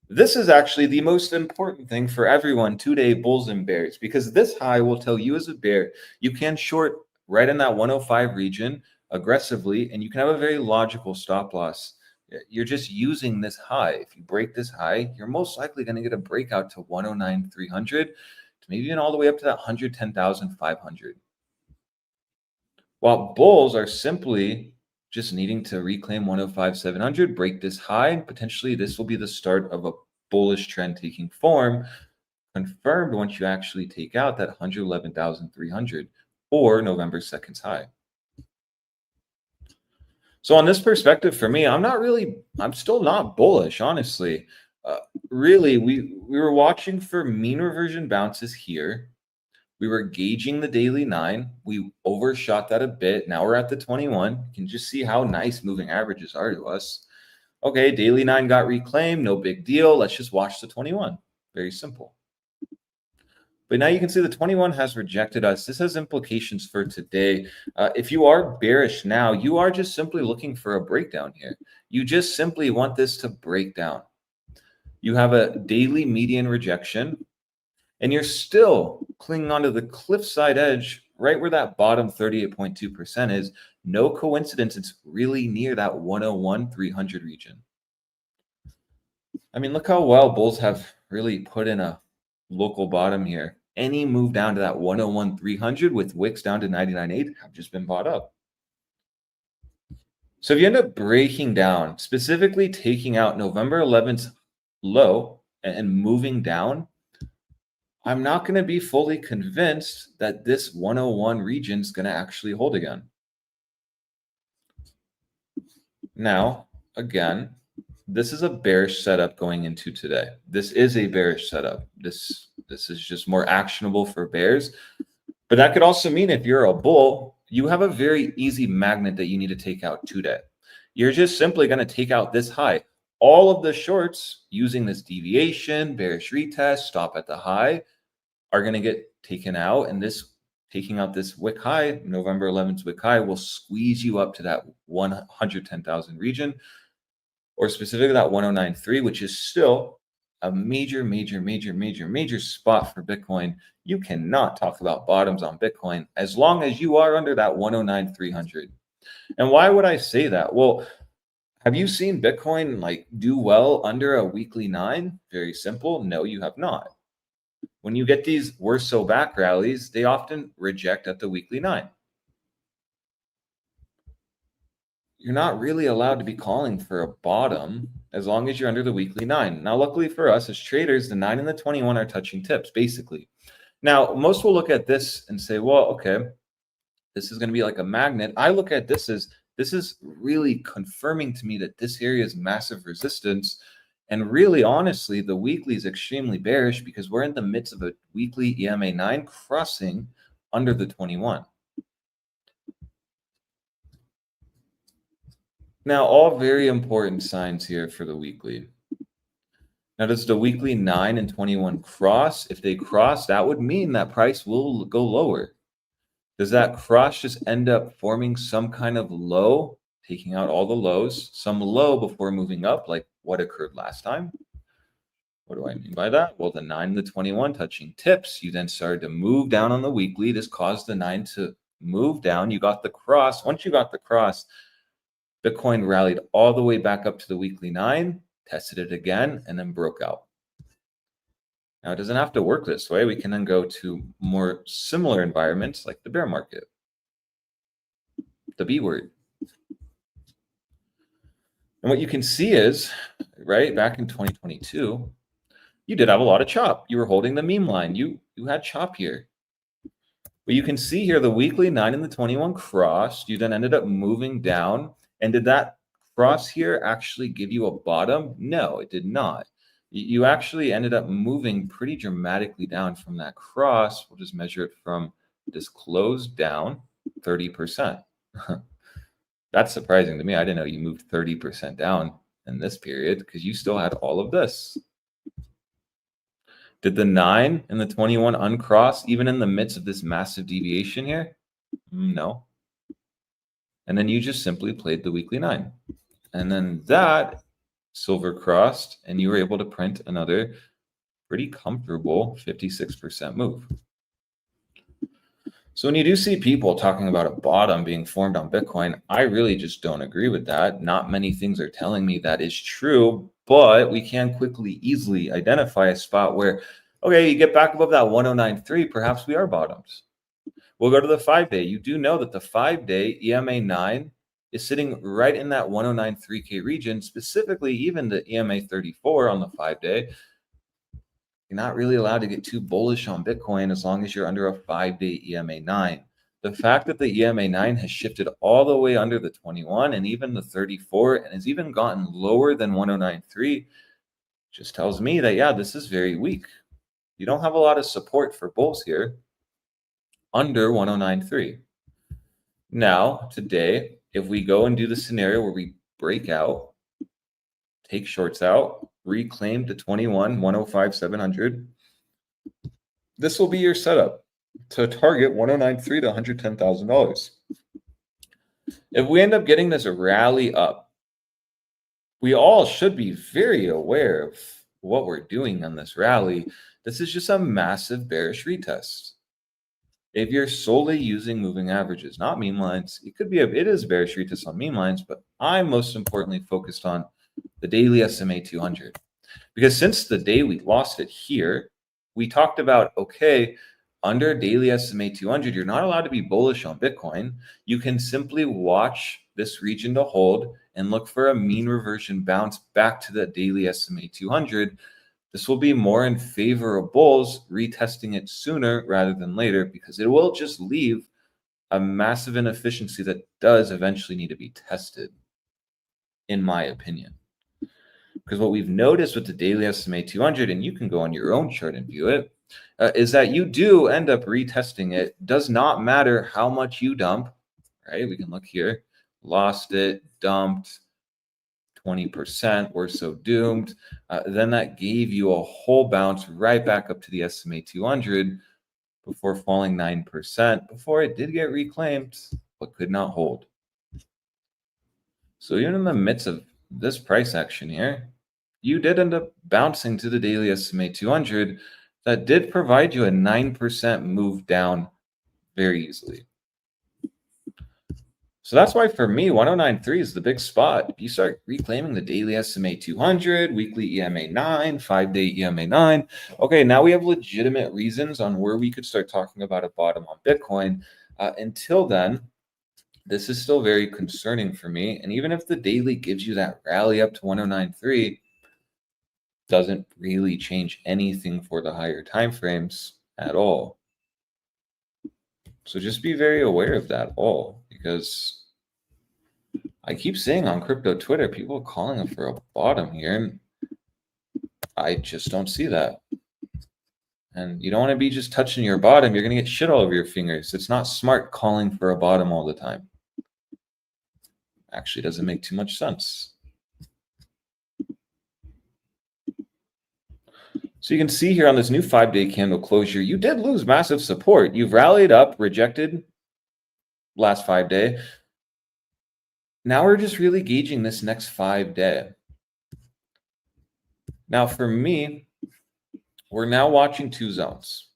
S3: this is actually the most important thing for everyone, 2-day bulls and bears, because this high will tell you as a bear, you can short right in that 105 region aggressively, and you can have a very logical stop loss. You're just using this high. If you break this high, you're most likely going to get a breakout to 109,300, to maybe even all the way up to that 110,500. While bulls are simply just needing to reclaim 105,700, break this high, and potentially this will be the start of a bullish trend taking form, confirmed once you actually take out that 111,300 or November 2nd's high. So on this perspective for me, I'm still not bullish, honestly. Really, we were watching for mean reversion bounces here. We were gauging the daily 9. We overshot that a bit. Now we're at the 21. You can just see how nice moving averages are to us. Okay, daily 9 got reclaimed. No big deal. Let's just watch the 21. Very simple. But now you can see the 21 has rejected us. This has implications for today. If you are bearish now, you are just simply looking for a breakdown here. You just simply want this to break down. You have a daily median rejection, and you're still clinging onto the cliffside edge right where that bottom 38.2% is. No coincidence, it's really near that 101,300 region. I mean, look how well bulls have really put in a local bottom here. Any move down to that 101,300 with wicks down to 99.8 have just been bought up. So if you end up breaking down, specifically taking out November 11th low and moving down, I'm not going to be fully convinced that this 101 region is going to actually hold again. Now, again, this is a bearish setup going into today. This is a bearish setup. This is just more actionable for bears. But that could also mean if you're a bull, you have a very easy magnet that you need to take out today. You're just simply going to take out this high. All of the shorts using this deviation, bearish retest, stop at the high, are going to get taken out. And this taking out this wick high, November 11th wick high, will squeeze you up to that 110,000 region, or specifically that 109.3, which is still a major spot for Bitcoin. You cannot talk about bottoms on Bitcoin as long as you are under that 109,300. And why would I say that? Well, have you seen Bitcoin like do well under a weekly 9? Very simple. No, you have not. When you get these worse so back rallies, they often reject at the weekly 9. You're not really allowed to be calling for a bottom as long as you're under the weekly 9. Now, luckily for us as traders, the 9 and the 21 are touching tips, basically. Now, most will look at this and say, well, okay, this is going to be like a magnet. I look at this as this is really confirming to me that this area is massive resistance. And really, honestly, the weekly is extremely bearish because we're in the midst of a weekly EMA 9 crossing under the 21. Now, all very important signs here for the weekly. Now, does the weekly 9 and 21 cross? If they cross, that would mean that price will go lower. Does that cross just end up forming some kind of low, taking out all the lows, some low before moving up, like what occurred last time? What do I mean by that? Well, the 9 and the 21 touching tips. You then started to move down on the weekly. This caused the 9 to move down. You got the cross. Once you got the cross, Bitcoin rallied all the way back up to the weekly 9, tested it again, and then broke out. Now, it doesn't have to work this way. We can then go to more similar environments like the bear market, the B word. And what you can see is, right, back in 2022, you did have a lot of chop. You were holding the meme line. You had chop here. But you can see here the weekly 9 and the 21 crossed. You then ended up moving down. And did that cross here actually give you a bottom? No, it did not. You actually ended up moving pretty dramatically down from that cross. We'll just measure it from this close down 30%. That's surprising to me. I didn't know you moved 30% down in this period because you still had all of this. Did the 9 and the 21 uncross even in the midst of this massive deviation here? No. And then you just simply played the weekly 9. And then that silver crossed, and you were able to print another pretty comfortable 56% move. So when you do see people talking about a bottom being formed on Bitcoin, I really just don't agree with that. Not many things are telling me that is true, but we can quickly, easily identify a spot where, okay, you get back above that 109.3, perhaps we are bottoms. We'll go to the 5-day. You do know that the 5-day EMA 9 is sitting right in that 109.3K region, specifically even the EMA 34 on the 5-day. You're not really allowed to get too bullish on Bitcoin as long as you're under a 5-day EMA 9. The fact that the EMA 9 has shifted all the way under the 21 and even the 34 and has even gotten lower than 109.3 just tells me that, yeah, this is very weak. You don't have a lot of support for bulls here under 109.3. Now, today, if we go and do the scenario where we break out, take shorts out, reclaim the 21, 105,700, this will be your setup to target 109.3 to $110,000. If we end up getting this rally up, we all should be very aware of what we're doing on this rally, this is just a massive bearish retest. If you're solely using moving averages, not meme lines, it is a bearish retest on meme lines, but I'm most importantly focused on the daily SMA 200. Because since the day we lost it here, we talked about, okay, under daily SMA 200, you're not allowed to be bullish on Bitcoin. You can simply watch this region to hold and look for a mean reversion bounce back to the daily SMA 200. This will be more in favor of bulls retesting it sooner rather than later, because it will just leave a massive inefficiency that does eventually need to be tested, in my opinion. Because what we've noticed with the daily SMA 200, and you can go on your own chart and view it, is that you do end up retesting it. Does not matter how much you dump, right? We can look here, lost it, dumped, 20%, we're so doomed. Then that gave you a whole bounce right back up to the SMA 200 before falling 9%, before it did get reclaimed, but could not hold. So even in the midst of this price action here, you did end up bouncing to the daily SMA 200 that did provide you a 9% move down very easily. So that's why for me, 1093 is the big spot. If you start reclaiming the daily SMA 200, weekly EMA 9, 5-day EMA 9, okay, now we have legitimate reasons on where we could start talking about a bottom on Bitcoin. Until then, this is still very concerning for me. And even if the daily gives you that rally up to 1093, doesn't really change anything for the higher time frames at all. So just be very aware of that all, because I keep saying on crypto Twitter, people are calling for a bottom here, and I just don't see that. And you don't want to be just touching your bottom. You're going to get shit all over your fingers. It's not smart calling for a bottom all the time. Actually, doesn't make too much sense. So you can see here on this new 5-day candle closure, you did lose massive support. You've rallied up, rejected last 5-day. Now we're just really gauging this next 5-day. Now for me, we're now watching two zones.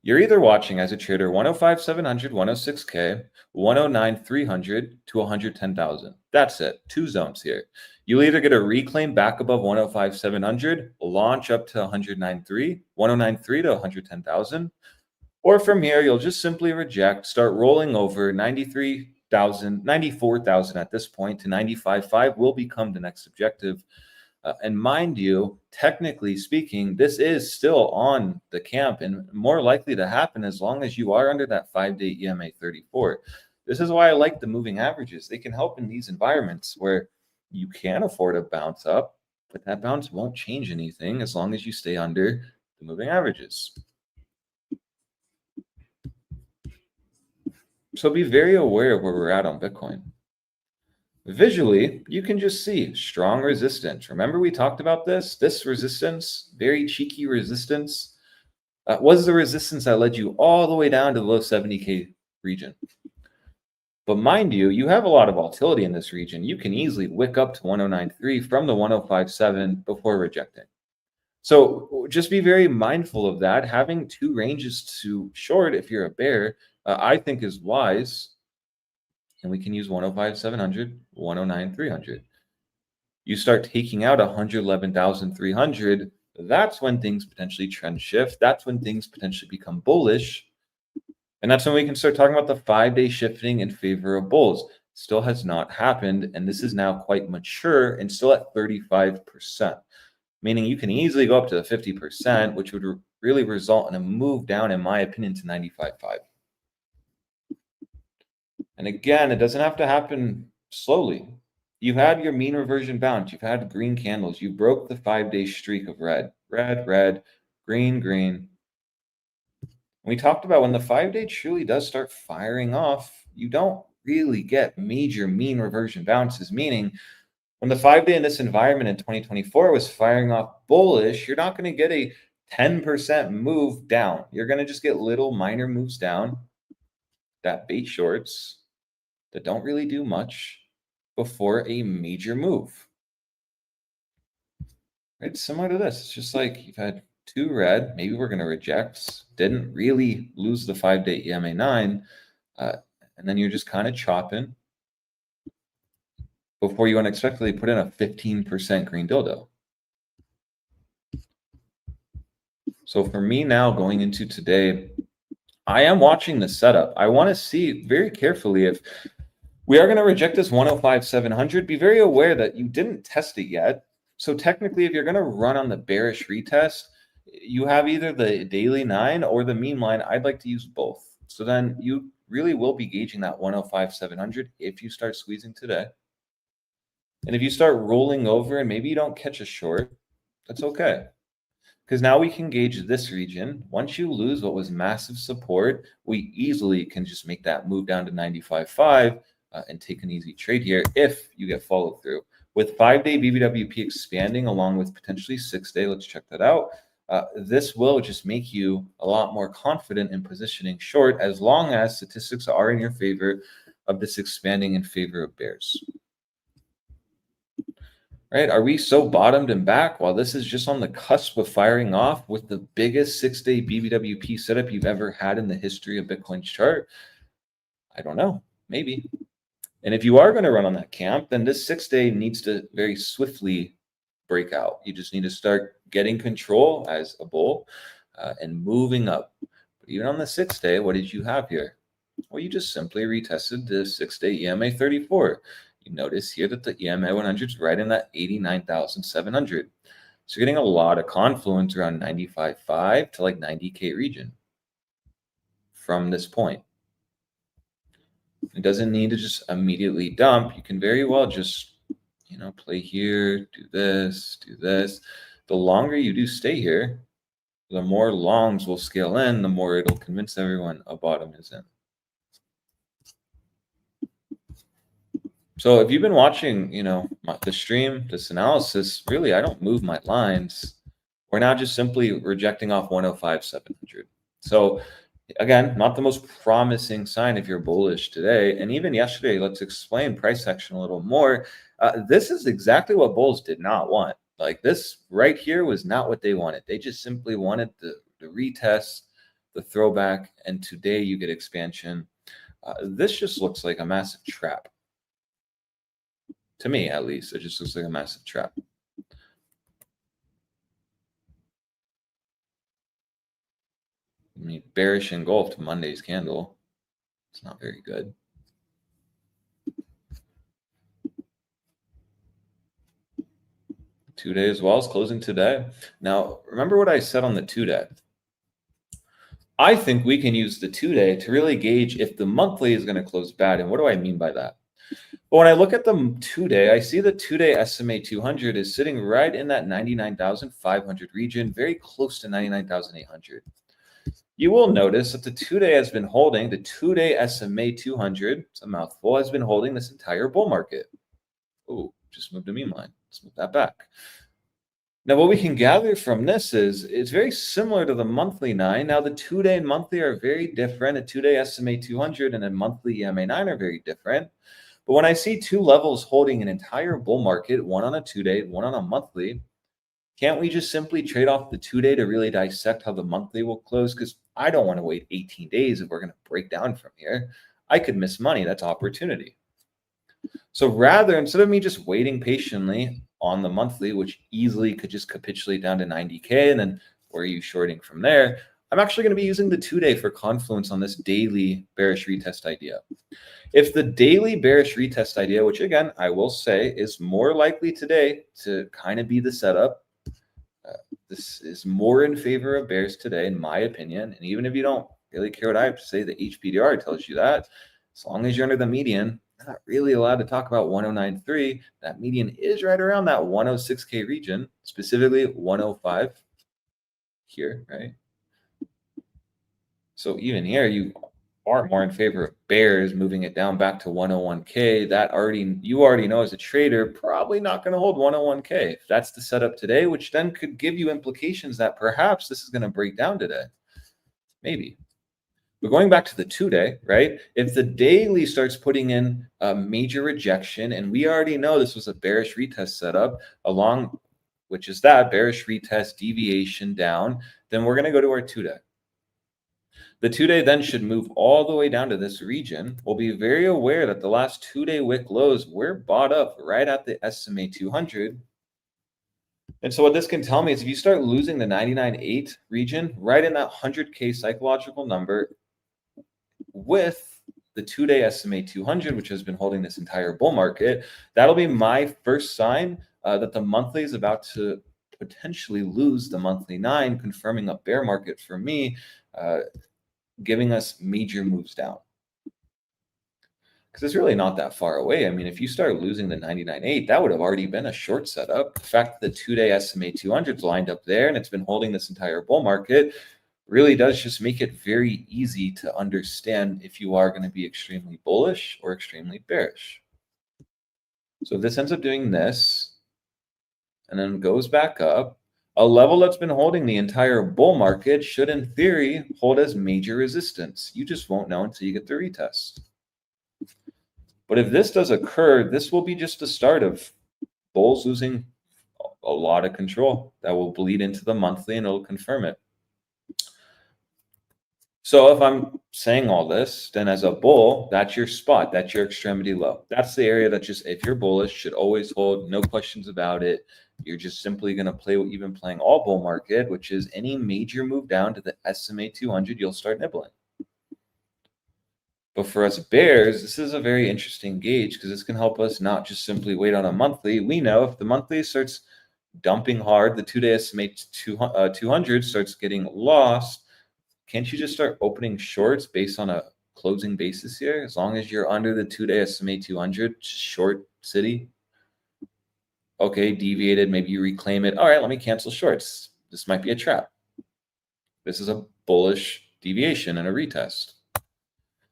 S3: You're either watching as a trader 105,700, 106K, 109,300 to 110,000. That's it. Two zones here. You'll either get a reclaim back above 105,700, launch up to 109,300 to 110,000, or from here you'll just simply reject, start rolling over 93,000, 94,000 at this point to 95.5 will become the next objective. And mind you, technically speaking, this is still on the camp and more likely to happen as long as you are under that 5-day EMA 34. This is why I like the moving averages. They can help in these environments where you can afford a bounce up, but that bounce won't change anything as long as you stay under the moving averages. So be very aware of where we're at on Bitcoin. Visually, you can just see strong resistance. Remember we talked about this? This resistance, very cheeky resistance, was the resistance that led you all the way down to the low 70K region. But mind you, you have a lot of volatility in this region. You can easily wick up to 1093 from the 1057 before rejecting. So just be very mindful of that. Having two ranges to short if you're a bear, I think is wise. And we can use 105,700, 109,300. You start taking out 111,300, that's when things potentially trend shift. That's when things potentially become bullish. And that's when we can start talking about the 5-day shifting in favor of bulls. Still has not happened, and this is now quite mature and still at 35%. Meaning you can easily go up to the 50%, which would really result in a move down, in my opinion, to 95.5. And again, it doesn't have to happen slowly. You've had your mean reversion bounce. You've had green candles. You broke the 5-day streak of red, red, red, green, green. We talked about when the 5-day truly does start firing off, you don't really get major mean reversion bounces, meaning when the 5-day in this environment in 2024 was firing off bullish, you're not going to get a 10% move down. You're going to just get little minor moves down, that bait shorts that don't really do much before a major move. Right? Similar to this. It's just like you've had two red. Maybe we're going to reject. Didn't really lose the 5-day EMA 9. And then you're just kind of chopping before you unexpectedly put in a 15% green dildo. So for me now going into today, I am watching the setup. I want to see very carefully if we are going to reject this 105,700. Be very aware that you didn't test it yet. So technically, if you're going to run on the bearish retest, you have either the daily 9 or the meme line. I'd like to use both. So then you really will be gauging that 105,700 if you start squeezing today. And if you start rolling over and maybe you don't catch a short, that's okay. Because now we can gauge this region. Once you lose what was massive support, we easily can just make that move down to 95.5 and take an easy trade here if you get follow through. With 5-day BBWP expanding along with potentially 6-day, let's check that out. This will just make you a lot more confident in positioning short as long as statistics are in your favor of this expanding in favor of bears. Right? Are we so bottomed and back while this is just on the cusp of firing off with the biggest 6-day BBWP setup you've ever had in the history of Bitcoin's chart? I don't know. Maybe. And if you are going to run on that camp, then this 6-day needs to very swiftly break out. You just need to start getting control as a bull and moving up. But even on the 6-day, what did you have here? Well, you just simply retested the 6-day EMA 34. You notice here that the EMA 100 is right in that 89,700. So you're getting a lot of confluence around 95.5 to like 90K region from this point. It doesn't need to just immediately dump. You can very well just, play here, do this, do this. The longer you do stay here, the more longs will scale in, the more it'll convince everyone a bottom is in. So if you've been watching, the stream, this analysis, really, I don't move my lines. We're now just simply rejecting off 105,700. So again, not the most promising sign if you're bullish today. And even yesterday, let's explain price action a little more. This is exactly what bulls did not want. Like this right here was not what they wanted. They just simply wanted the retest, the throwback, and today you get expansion. This just looks like a massive trap. To me, at least, it just looks like a massive trap. I mean, bearish engulfed Monday's candle. It's not very good. Two-day as well is closing today. Now, remember what I said on the 2-day. I think we can use the 2-day to really gauge if the monthly is going to close bad. And what do I mean by that? But when I look at the 2-day, I see the 2-day SMA 200 is sitting right in that 99,500 region, very close to 99,800. You will notice that the 2-day has been holding, the 2-day SMA 200, it's a mouthful, has been holding this entire bull market. Oh, just moved a meme line. Let's move that back. Now, what we can gather from this is it's very similar to the monthly 9. Now, the 2-day and monthly are very different. A 2-day SMA 200 and a monthly EMA 9 are very different. But when I see two levels holding an entire bull market, one on a 2-day, one on a monthly, can't we just simply trade off the 2-day to really dissect how the monthly will close? Because I don't want to wait 18 days if we're going to break down from here. I could miss money. That's opportunity. So rather, instead of me just waiting patiently on the monthly, which easily could just capitulate down to 90K, and then where are you shorting from there? I'm actually going to be using the 2-day for confluence on this daily bearish retest idea. If the daily bearish retest idea, which again, I will say is more likely today to kind of be the setup, this is more in favor of bears today, in my opinion. And even if you don't really care what I have to say, the HPDR tells you that. As long as you're under the median, you're not really allowed to talk about 109.3. That median is right around that 106K region, specifically 105 here, right? So even here, you are more in favor of bears, moving it down back to 101K. That you already know as a trader, probably not going to hold 101K. If that's the setup today, which then could give you implications that perhaps this is going to break down today. Maybe. But going back to the 2-day, right? If the daily starts putting in a major rejection, and we already know this was a bearish retest setup along which is that bearish retest deviation down, then we're going to go to our 2-day. The 2-day then should move all the way down to this region. We'll be very aware that the last 2-day wick lows were bought up right at the SMA 200. And so what this can tell me is if you start losing the 99.8 region, right in that 100K psychological number with the 2-day SMA 200, which has been holding this entire bull market, that'll be my first sign that the monthly is about to potentially lose the monthly 9, confirming a bear market for me, giving us major moves down. Because it's really not that far away. I mean, if you start losing the 99.8, that would have already been a short setup. The fact that the 2-day SMA 200's lined up there and it's been holding this entire bull market really does just make it very easy to understand if you are going to be extremely bullish or extremely bearish. So if this ends up doing this and then goes back up, a level that's been holding the entire bull market should, in theory, hold as major resistance. You just won't know until you get the retest. But if this does occur, this will be just the start of bulls losing a lot of control that will bleed into the monthly and it'll confirm it. So if I'm saying all this, then as a bull, that's your spot. That's your extremity low. That's the area that just, if you're bullish, should always hold. No questions about it. You're just simply going to play what you've been playing all bull market, which is any major move down to the SMA 200, you'll start nibbling. But for us bears, this is a very interesting gauge because this can help us not just simply wait on a monthly. We know if the monthly starts dumping hard, the 2-day SMA 200 starts getting lost, can't you just start opening shorts based on a closing basis here? As long as you're under the 2-day SMA 200, short city. Okay, deviated, maybe you reclaim it. All right, let me cancel shorts. This might be a trap. This is a bullish deviation and a retest.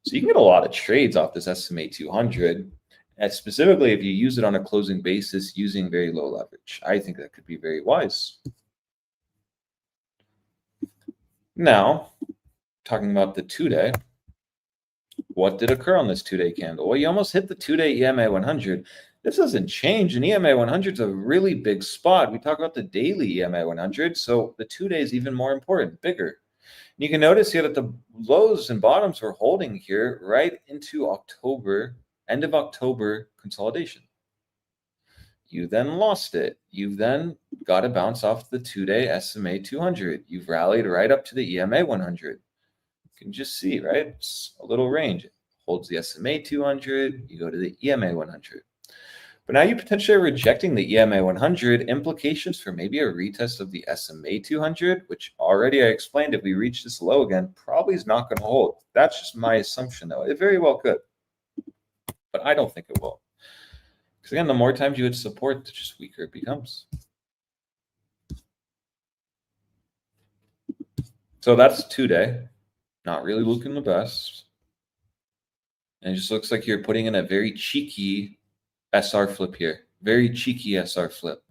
S3: So you can get a lot of trades off this SMA 200, and specifically if you use it on a closing basis using very low leverage. I think that could be very wise. Now, talking about the 2-day, what did occur on this 2-day candle? Well, you almost hit the 2-day EMA 100. This doesn't change, and EMA 100 is a really big spot. We talk about the daily EMA 100, so the 2-day is even more important, bigger. You can notice here that the lows and bottoms were holding here right into October, end of October consolidation. You then lost it. You then got a bounce off the 2-day SMA 200. You've rallied right up to the EMA 100. You can just see, right? It's a little range. It holds the SMA 200. You go to the EMA 100. But now you potentially are rejecting the EMA 100, implications for maybe a retest of the SMA 200, which already I explained if we reach this low again, probably is not going to hold. That's just my assumption, though. It very well could. But I don't think it will. Because again, the more times you hit support, the just weaker it becomes. So that's 2-day. Not really looking the best. And it just looks like you're putting in a very cheeky SR flip here. Very cheeky SR flip.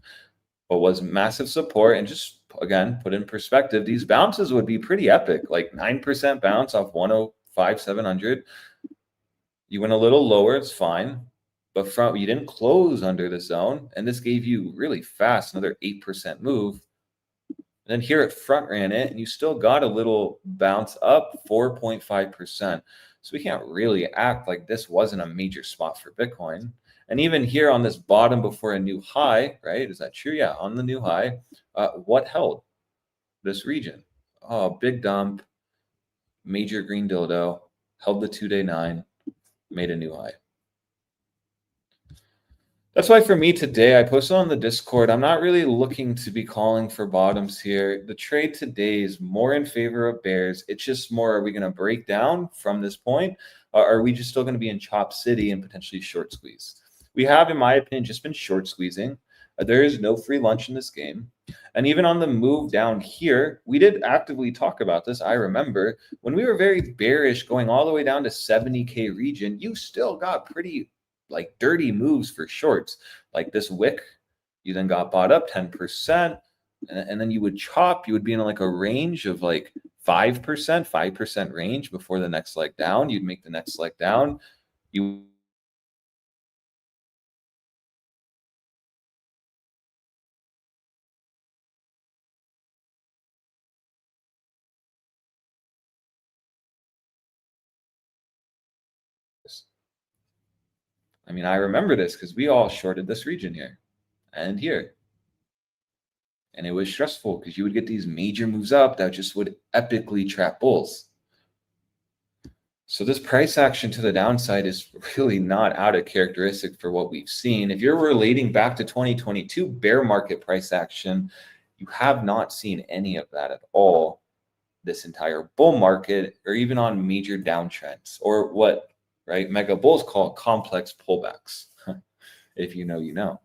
S3: What was massive support, and just, again, put in perspective, these bounces would be pretty epic. Like 9% bounce off 105,700. You went a little lower, it's fine. But you didn't close under the zone, and this gave you really fast another 8% move. And then here it front ran it, and you still got a little bounce up, 4.5%. So we can't really act like this wasn't a major spot for Bitcoin. And even here on this bottom before a new high, right? Is that true? Yeah, on the new high, what held this region? Oh, big dump, major green dildo, held the 2-day 9, made a new high. That's why for me today, I posted on the Discord, I'm not really looking to be calling for bottoms here. The trade today is more in favor of bears. It's just more, are we going to break down from this point? Or are we just still going to be in chop city and potentially short squeeze? We have, in my opinion, just been short squeezing. There is no free lunch in this game. And even on the move down here, we did actively talk about this. I remember when we were very bearish going all the way down to 70K region, you still got pretty like dirty moves for shorts. Like this wick, you then got bought up 10%. And then you would chop, you would be in like a range of like 5% range before the next leg down. You'd make the next leg down. You I mean, I remember this because we all shorted this region here and here. And it was stressful because you would get these major moves up that just would epically trap bulls. So this price action to the downside is really not out of characteristic for what we've seen. If you're relating back to 2022 bear market price action, you have not seen any of that at all this entire bull market, or even on major downtrends, or what, right, mega bulls call complex pullbacks. If you know, you know.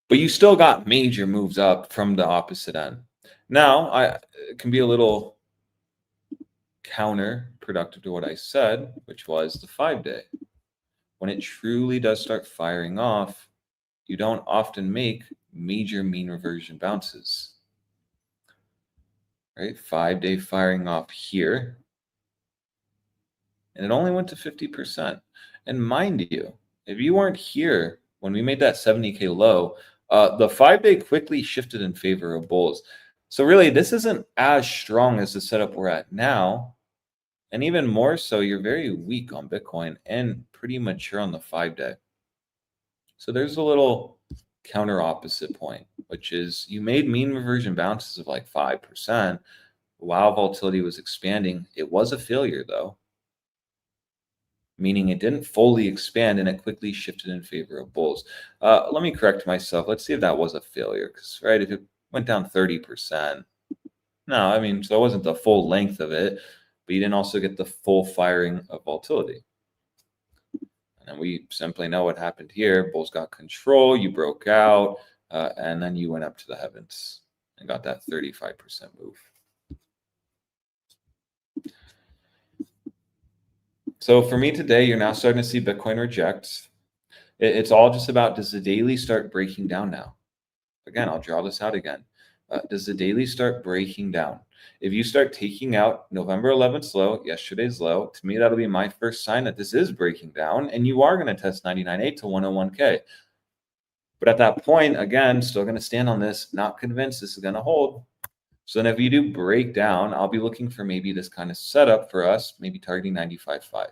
S3: But you still got major moves up from the opposite end. Now, it can be a little counterproductive to what I said, which was the 5-day. When it truly does start firing off, you don't often make major mean reversion bounces. Right? 5-day firing off here. And it only went to 50%. And mind you, if you weren't here when we made that 70K low, the 5-day quickly shifted in favor of bulls. So really, this isn't as strong as the setup we're at now. And even more so, you're very weak on Bitcoin and pretty mature on the 5-day. So there's a little counter opposite point, which is you made mean reversion bounces of like 5% while volatility was expanding. It was a failure though, meaning it didn't fully expand and it quickly shifted in favor of bulls. Let me correct myself. Let's see if that was a failure, because right, if it went down 30%, no, I mean, so it wasn't the full length of it, but you didn't also get the full firing of volatility. And we simply know what happened here. Bulls got control, you broke out, and then you went up to the heavens and got that 35% move. So for me today, you're now starting to see Bitcoin reject. It's all just about, does the daily start breaking down now? Again, I'll draw this out again. Does the daily start breaking down? If you start taking out November 11th low, yesterday's low, to me, that'll be my first sign that this is breaking down and you are going to test 99.8 to 101K. But at that point, again, still going to stand on this, not convinced this is going to hold. So then if you do break down, I'll be looking for maybe this kind of setup for us, maybe targeting 95.5.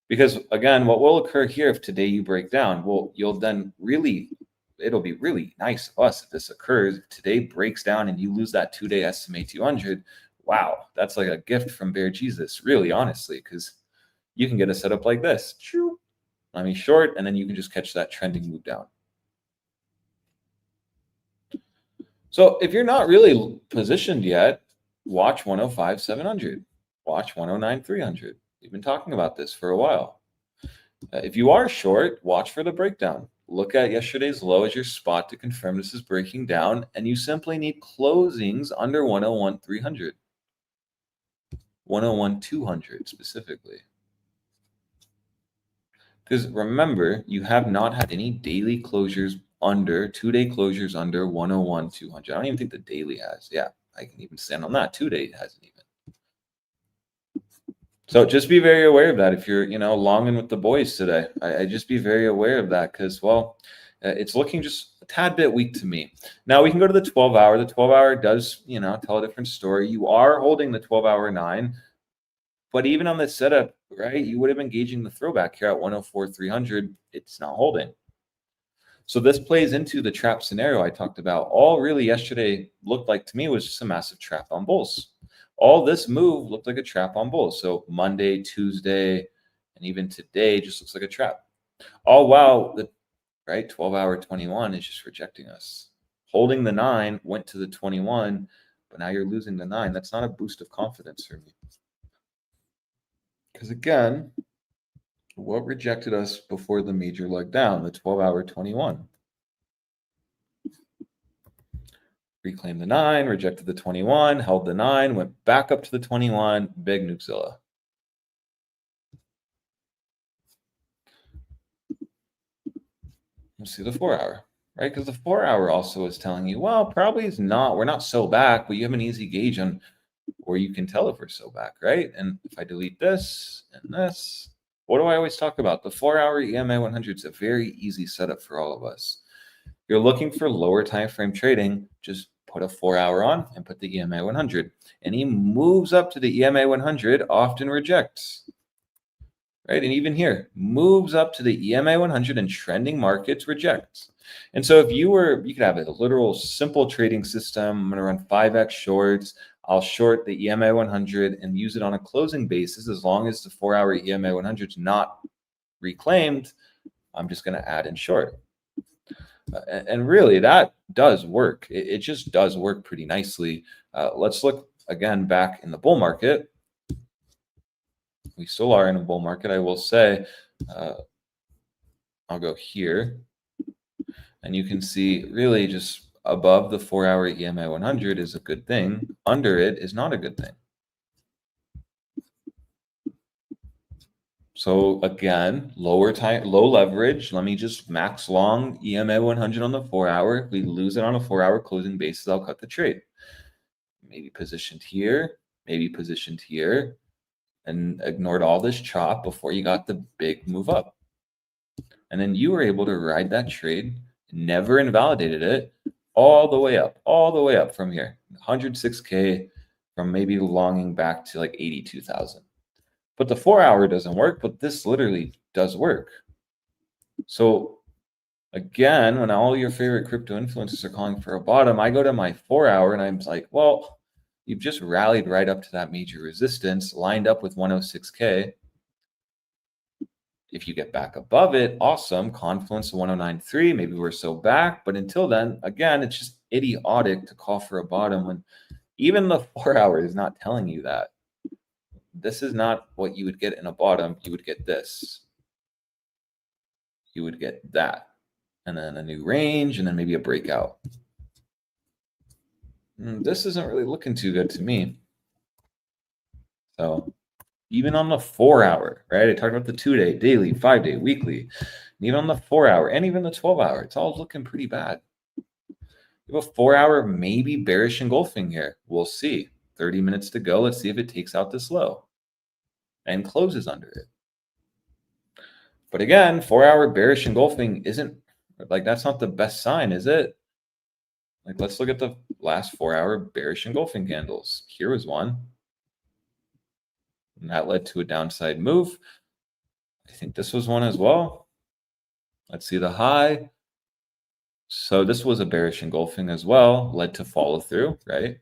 S3: Because again, what will occur here if today you break down? Well, you'll then really, it'll be really nice of us if this occurs. If today breaks down and you lose that 2-day SMA 200, wow, that's like a gift from Bear Jesus, really, honestly, because you can get a setup like this. Let me short, and then you can just catch that trending move down. So if you're not really positioned yet, watch 105.700, watch 109.300. We've been talking about this for a while. If you are short, watch for the breakdown. Look at yesterday's low as your spot to confirm this is breaking down, and you simply need closings under 101.300, 101.200 specifically. Because remember, you have not had any daily closures under, 2-day closures under 101.200. I don't even think the daily has. Yeah, I can even stand on that. 2-day hasn't even. So just be very aware of that if you're, longing with the boys today. I just be very aware of that because, well, it's looking just a tad bit weak to me. Now we can go to the 12-hour. The 12-hour does, tell a different story. You are holding the 12-hour 9, but even on this setup, right, you would have been gauging the throwback here at 104.300. It's not holding. So this plays into the trap scenario I talked about. All really yesterday looked like to me was just a massive trap on bulls. All this move looked like a trap on bulls. So Monday, Tuesday, and even today just looks like a trap. All while the 12-hour 21 is just rejecting us. Holding the 9 went to the 21, but now you're losing the 9. That's not a boost of confidence for me. Because again, what rejected us before the major leg down? The 12-hour 21. Reclaimed the 9, rejected the 21, held the 9, went back up to the 21, big Nukezilla. Let's see the 4-hour, right? Because the 4-hour also is telling you, well, probably is not, we're not so back, but you have an easy gauge on where you can tell if we're so back, right? And if I delete this and this, what do I always talk about? The 4-hour EMA 100 is a very easy setup for all of us. You're looking for lower time frame trading, just put a 4-hour on and put the EMA 100. Any moves up to the EMA 100 often rejects, right? And even here, moves up to the EMA 100 and trending markets rejects. And so if you could have a literal simple trading system. I'm going to run 5x shorts. I'll short the EMA 100 and use it on a closing basis. As long as the 4-hour EMA 100 is not reclaimed, I'm just going to add in short. And really, that does work. It just does work pretty nicely. Let's look again back in the bull market. We still are in a bull market, I will say. I'll go here. And you can see really just above the 4-hour EMA 100 is a good thing. Under it is not a good thing. So again, low leverage. Let me just max long EMA 100 on the 4-hour. If we lose it on a 4-hour closing basis, I'll cut the trade. Maybe positioned here, maybe positioned here, and ignored all this chop before you got the big move up. And then you were able to ride that trade, never invalidated it, all the way up from here. 106K from maybe longing back to like 82,000. But the 4-hour doesn't work, but this literally does work. So again, when all your favorite crypto influencers are calling for a bottom, I go to my 4-hour and I'm like, well, you've just rallied right up to that major resistance, lined up with 106K. If you get back above it, awesome. Confluence 109.3, maybe we're so back. But until then, again, it's just idiotic to call for a bottom when even the 4-hour is not telling you that. This is not what you would get in a bottom. You would get this. You would get that. And then a new range, and then maybe a breakout. This isn't really looking too good to me. So even on the 4-hour, right? I talked about the 2-day, daily, 5-day, weekly. And even on the 4-hour and even the 12-hour, it's all looking pretty bad. You have a 4-hour, maybe bearish engulfing here. We'll see. 30 minutes to go. Let's see if it takes out this low and closes under it. But again, 4-hour bearish engulfing isn't like, that's not the best sign, is it? Like, let's look at the last 4-hour bearish engulfing candles. Here was one. And that led to a downside move. I think this was one as well. Let's see the high. So this was a bearish engulfing as well, led to follow through, right?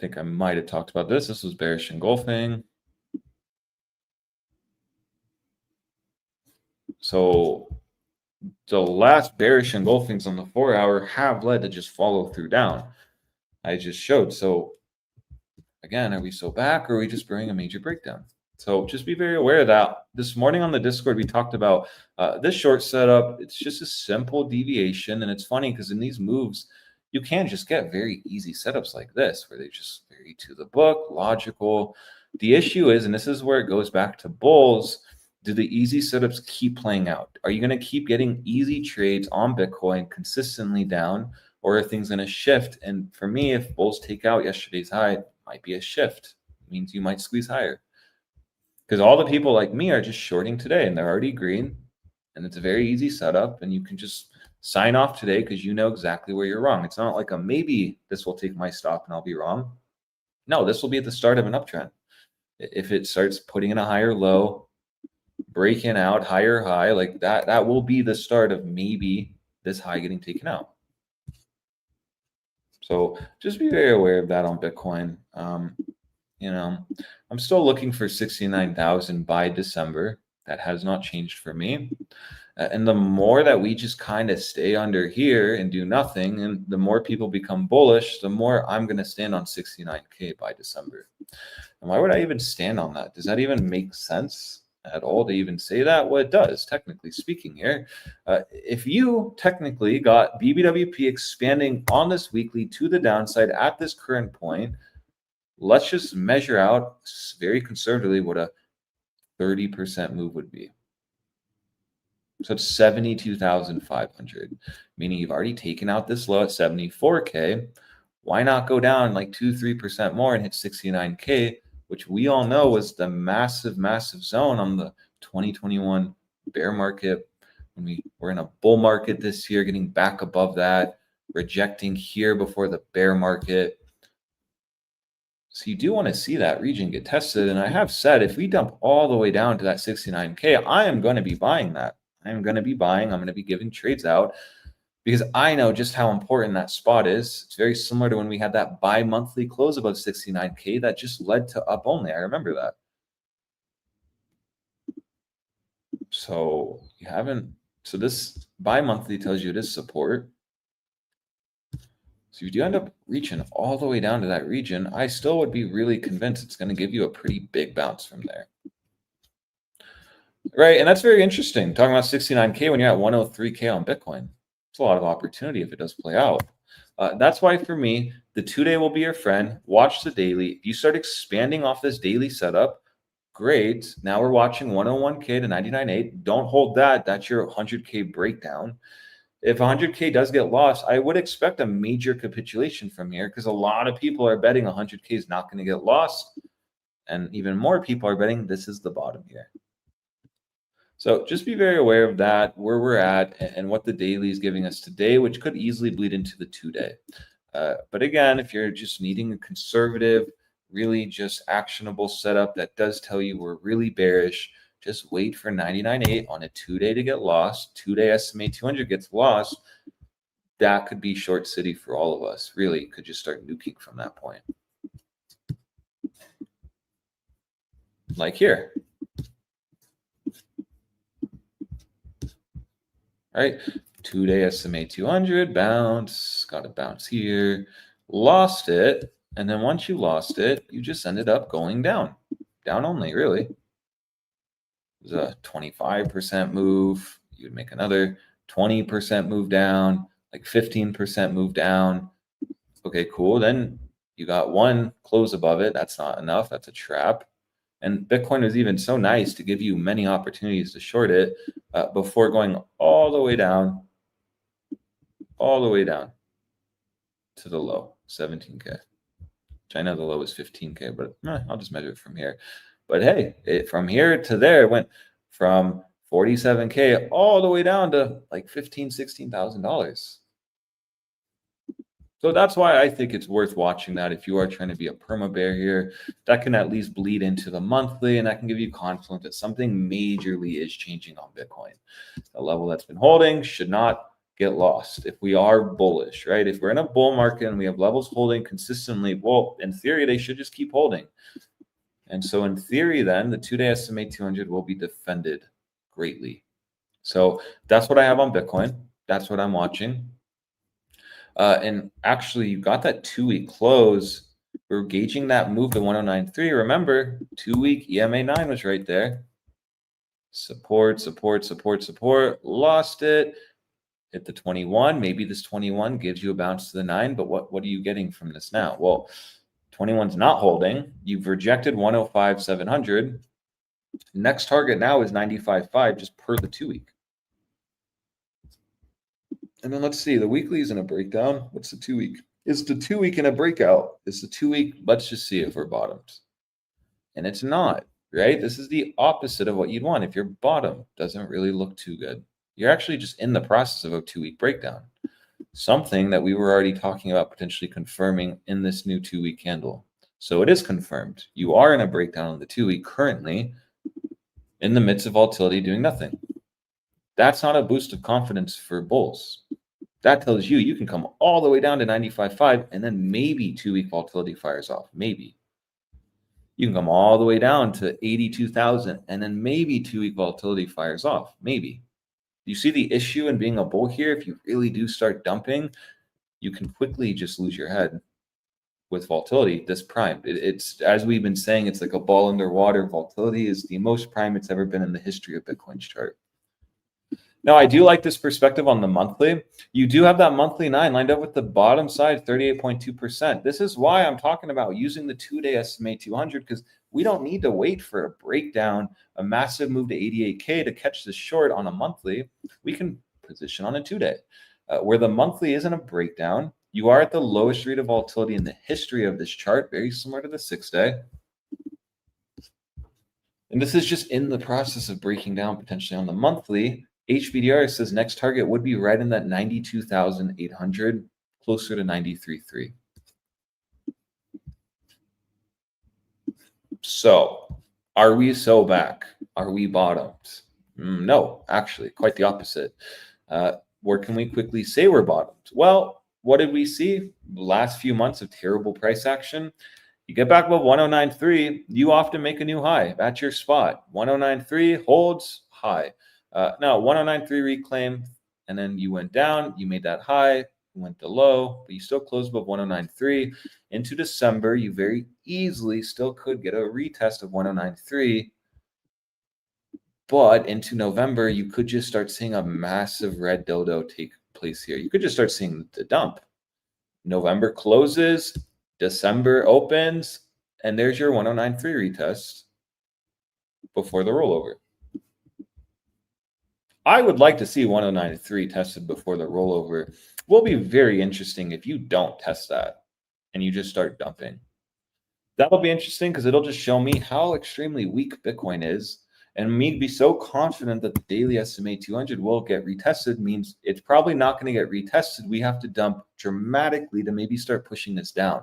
S3: I think I might have talked about this. This was bearish engulfing. So the last bearish engulfings on the 4-hour have led to just follow through down. I just showed. So again, are we so back or are we just bringing a major breakdown? So just be very aware of that. This morning on the Discord, we talked about this short setup. It's just a simple deviation. And it's funny because in these moves, you can just get very easy setups like this, where they just very to the book, logical. The issue is, and this is where it goes back to bulls, do the easy setups keep playing out? Are you going to keep getting easy trades on Bitcoin consistently down, or are things going to shift? And for me, if bulls take out yesterday's high, it might be a shift. It means you might squeeze higher. Because all the people like me are just shorting today, and they're already green, and it's a very easy setup, and you can just sign off today because you know exactly where you're wrong. It's not like a maybe this will take my stop and I'll be wrong. No, this will be at the start of an uptrend. If it starts putting in a higher low, breaking out higher high, like that will be the start of maybe this high getting taken out. So just be very aware of that on Bitcoin. You know, I'm still looking for 69,000 by December. That has not changed for me. And the more that we just kind of stay under here and do nothing, and the more people become bullish, the more I'm going to stand on 69K by December. And why would I even stand on that? Does that even make sense at all to even say that? Well, it does, technically speaking here. If you technically got BBWP expanding on this weekly to the downside at this current point, let's just measure out very conservatively what a 30% move would be. So it's 72,500, meaning you've already taken out this low at 74K. Why not go down like 2-3% more and hit 69K, which we all know was the massive, massive zone on the 2021 bear market. When we were in a bull market this year, getting back above that, rejecting here before the bear market. So you do want to see that region get tested. And I have said, if we dump all the way down to that 69K, I am going to be buying that. I am going to be buying. I'm going to be giving trades out because I know just how important that spot is. It's very similar to when we had that bi-monthly close above 69K that just led to up only. I remember that. So you haven't, so this bi-monthly tells you it is support. So if you do end up reaching all the way down to that region, I still would be really convinced it's going to give you a pretty big bounce from there. Right, and that's very interesting. Talking about 69K when you're at 103K on Bitcoin. It's a lot of opportunity if it does play out. That's why for me, the 2-day will be your friend. Watch the daily. If you start expanding off this daily setup, great. Now we're watching 101K to 99.8. Don't hold that. That's your 100K breakdown. If 100K does get lost, I would expect a major capitulation from here because a lot of people are betting 100K is not going to get lost. And even more people are betting this is the bottom here. So just be very aware of that, where we're at and what the daily is giving us today, which could easily bleed into the 2-day. But again, if you're just needing a conservative, really just actionable setup that does tell you we're really bearish, just wait for 99.8 on a 2-day to get lost. 2-day SMA 200 gets lost. That could be short city for all of us. Really could just start nuking from that point. Like here. All right, 2-day SMA 200, bounce, got a bounce here, lost it. And then once you lost it, you just ended up going down only, really. It was a 25% move. You'd make another 20% move down, like 15% move down. Okay, cool. Then you got one close above it. That's not enough. That's a trap. And Bitcoin was even so nice to give you many opportunities to short it before going all the way down to the low, 17K. Which I know the low is 15K, but I'll just measure it from here. But hey, from here to there, it went from 47K all the way down to like $15,000, $16,000. So that's why I think it's worth watching that if you are trying to be a perma bear here. That can at least bleed into the monthly, and that can give you confidence that something majorly is changing on Bitcoin. The level that's been holding should not get lost. If we are bullish, right? If we're in a bull market and we have levels holding consistently, well, in theory, they should just keep holding. And so in theory, then the 2-day SMA 200 will be defended greatly. So that's what I have on Bitcoin. That's what I'm watching. And actually, you got that 2-week close. We're gauging that move to 109.3. Remember, 2-week EMA 9 was right there. Support, support, support, support. Lost it. Hit the 21. Maybe this 21 gives you a bounce to the 9. But what are you getting from this now? Well, 21's not holding. You've rejected 105.700. Next target now is 95.5 just per the 2-week. And then let's see, the weekly is in a breakdown. What's the 2-week? Is the 2-week in a breakout? Is the 2-week, let's just see if we're bottomed. And it's not, right? This is the opposite of what you'd want. If your bottom doesn't really look too good, you're actually just in the process of a 2-week breakdown. Something that we were already talking about potentially confirming in this new 2-week candle. So it is confirmed. You are in a breakdown on the 2-week currently in the midst of volatility doing nothing. That's not a boost of confidence for bulls. That tells you you can come all the way down to 95.5 and then maybe 2-week volatility fires off. Maybe. You can come all the way down to 82,000 and then maybe 2-week volatility fires off. Maybe. You see the issue in being a bull here? If you really do start dumping, you can quickly just lose your head with volatility this prime. It's, as we've been saying, it's like a ball underwater. Volatility is the most prime it's ever been in the history of Bitcoin's chart. Now, I do like this perspective on the monthly. You do have that monthly 9 lined up with the bottom side, 38.2%. This is why I'm talking about using the 2-day SMA 200, because we don't need to wait for a breakdown, a massive move to 88K to catch this short on a monthly. We can position on a 2-day. Where the monthly isn't a breakdown, you are at the lowest rate of volatility in the history of this chart, very similar to the 6-day. And this is just in the process of breaking down potentially on the monthly. HBDR says next target would be right in that 92,800, closer to 93.3. So are we so back? Are we bottomed? No, actually, quite the opposite. Where can we quickly say we're bottomed? Well, what did we see? Last few months of terrible price action. You get back above 1093, you often make a new high. That's your spot. 1093 holds high. Now, 1093 reclaim, and then you went down, you made that high, went to low, but you still closed above 1093. Into December, you very easily still could get a retest of 1093. But into November, you could just start seeing a massive red dodo take place here. You could just start seeing the dump. November closes, December opens, and there's your 1093 retest before the rollover. I would like to see 1093 tested before the rollover. Will be very interesting if you don't test that and you just start dumping. That'll be interesting because it'll just show me how extremely weak Bitcoin is. And me be so confident that the daily SMA 200 will get retested means it's probably not going to get retested. We have to dump dramatically to maybe start pushing this down.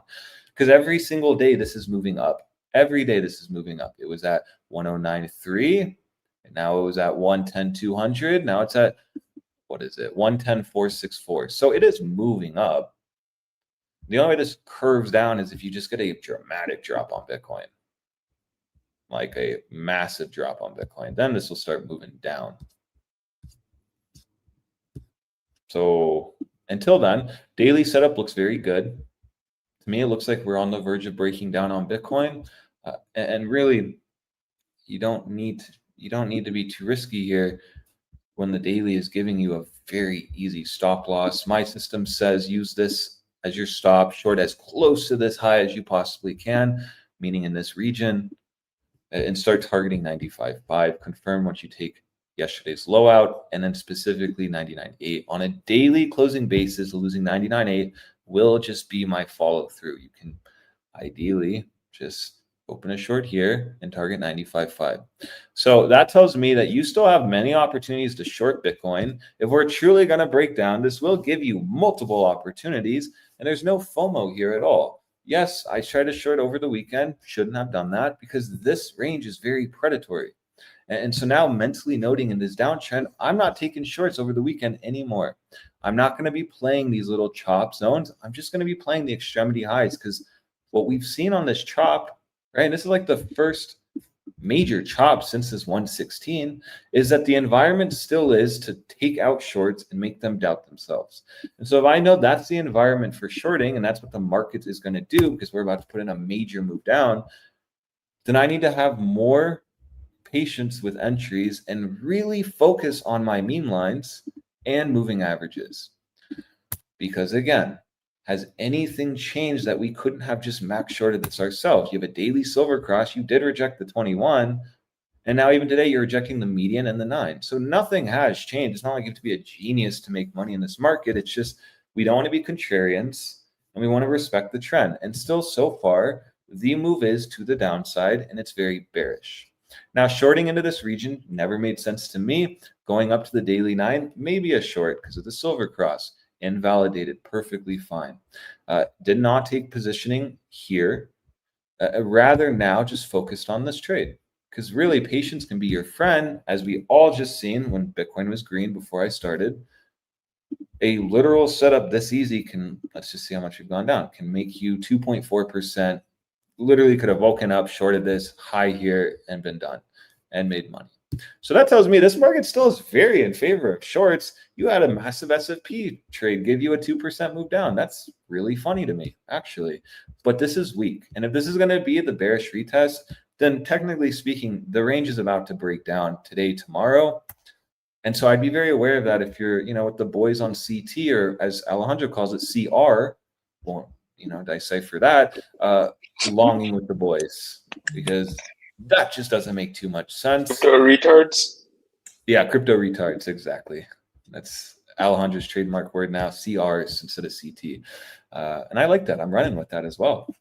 S3: Because every single day this is moving up. Every day this is moving up. It was at 1093, and now it was at 110,200. Now it's at, what is it? 110,464. So it is moving up. The only way this curves down is if you just get a dramatic drop on Bitcoin. Like a massive drop on Bitcoin. Then this will start moving down. So until then, daily setup looks very good. To me, it looks like we're on the verge of breaking down on Bitcoin. And really, you don't need to be too risky here when the daily is giving you a very easy stop loss. My system says use this as your stop, short as close to this high as you possibly can, meaning in this region, and start targeting 95.5. Confirm once you take yesterday's low out, and then specifically 99.8. On a daily closing basis, losing 99.8 will just be my follow through. You can ideally just open a short here and target 95.5. So that tells me that you still have many opportunities to short Bitcoin. If we're truly going to break down, this will give you multiple opportunities, and there's no FOMO here at all. Yes, I tried to short over the weekend. Shouldn't have done that because this range is very predatory. And so now mentally noting in this downtrend, I'm not taking shorts over the weekend anymore. I'm not going to be playing these little chop zones. I'm just going to be playing the extremity highs because what we've seen on this chop, right? This is like the first major chop since this 116, is that the environment still is to take out shorts and make them doubt themselves. And so if I know that's the environment for shorting and that's what the market is going to do because we're about to put in a major move down, then I need to have more patience with entries and really focus on my meme lines and moving averages. Because again, has anything changed that we couldn't have just max shorted this ourselves? You have a daily silver cross. You did reject the 21. And now even today, you're rejecting the median and the 9. So nothing has changed. It's not like you have to be a genius to make money in this market. It's just we don't want to be contrarians and we want to respect the trend. And still so far, the move is to the downside and it's very bearish. Now, shorting into this region never made sense to me. Going up to the daily 9, maybe a short because of the silver cross. Invalidated perfectly fine. Did not take positioning here. Rather now just focused on this trade because really patience can be your friend, as we all just seen when Bitcoin was green before I started. A literal setup this easy can, let's just see how much we've gone down, can make you 2.4%. Literally could have woken up, shorted this high here and been done and made money. So that tells me this market still is very in favor of shorts. You had a massive SFP trade, give you a 2% move down. That's really funny to me, actually. But this is weak. And if this is going to be the bearish retest, then technically speaking, the range is about to break down today, tomorrow. And so I'd be very aware of that if you're, with the boys on CT, or as Alejandro calls it, CR, well, decipher that, longing with the boys, because that just doesn't make too much sense.
S2: Crypto retards?
S3: Yeah, crypto retards, exactly. That's Alejandro's trademark word now, CRs instead of CT. And I like that. I'm running with that as well.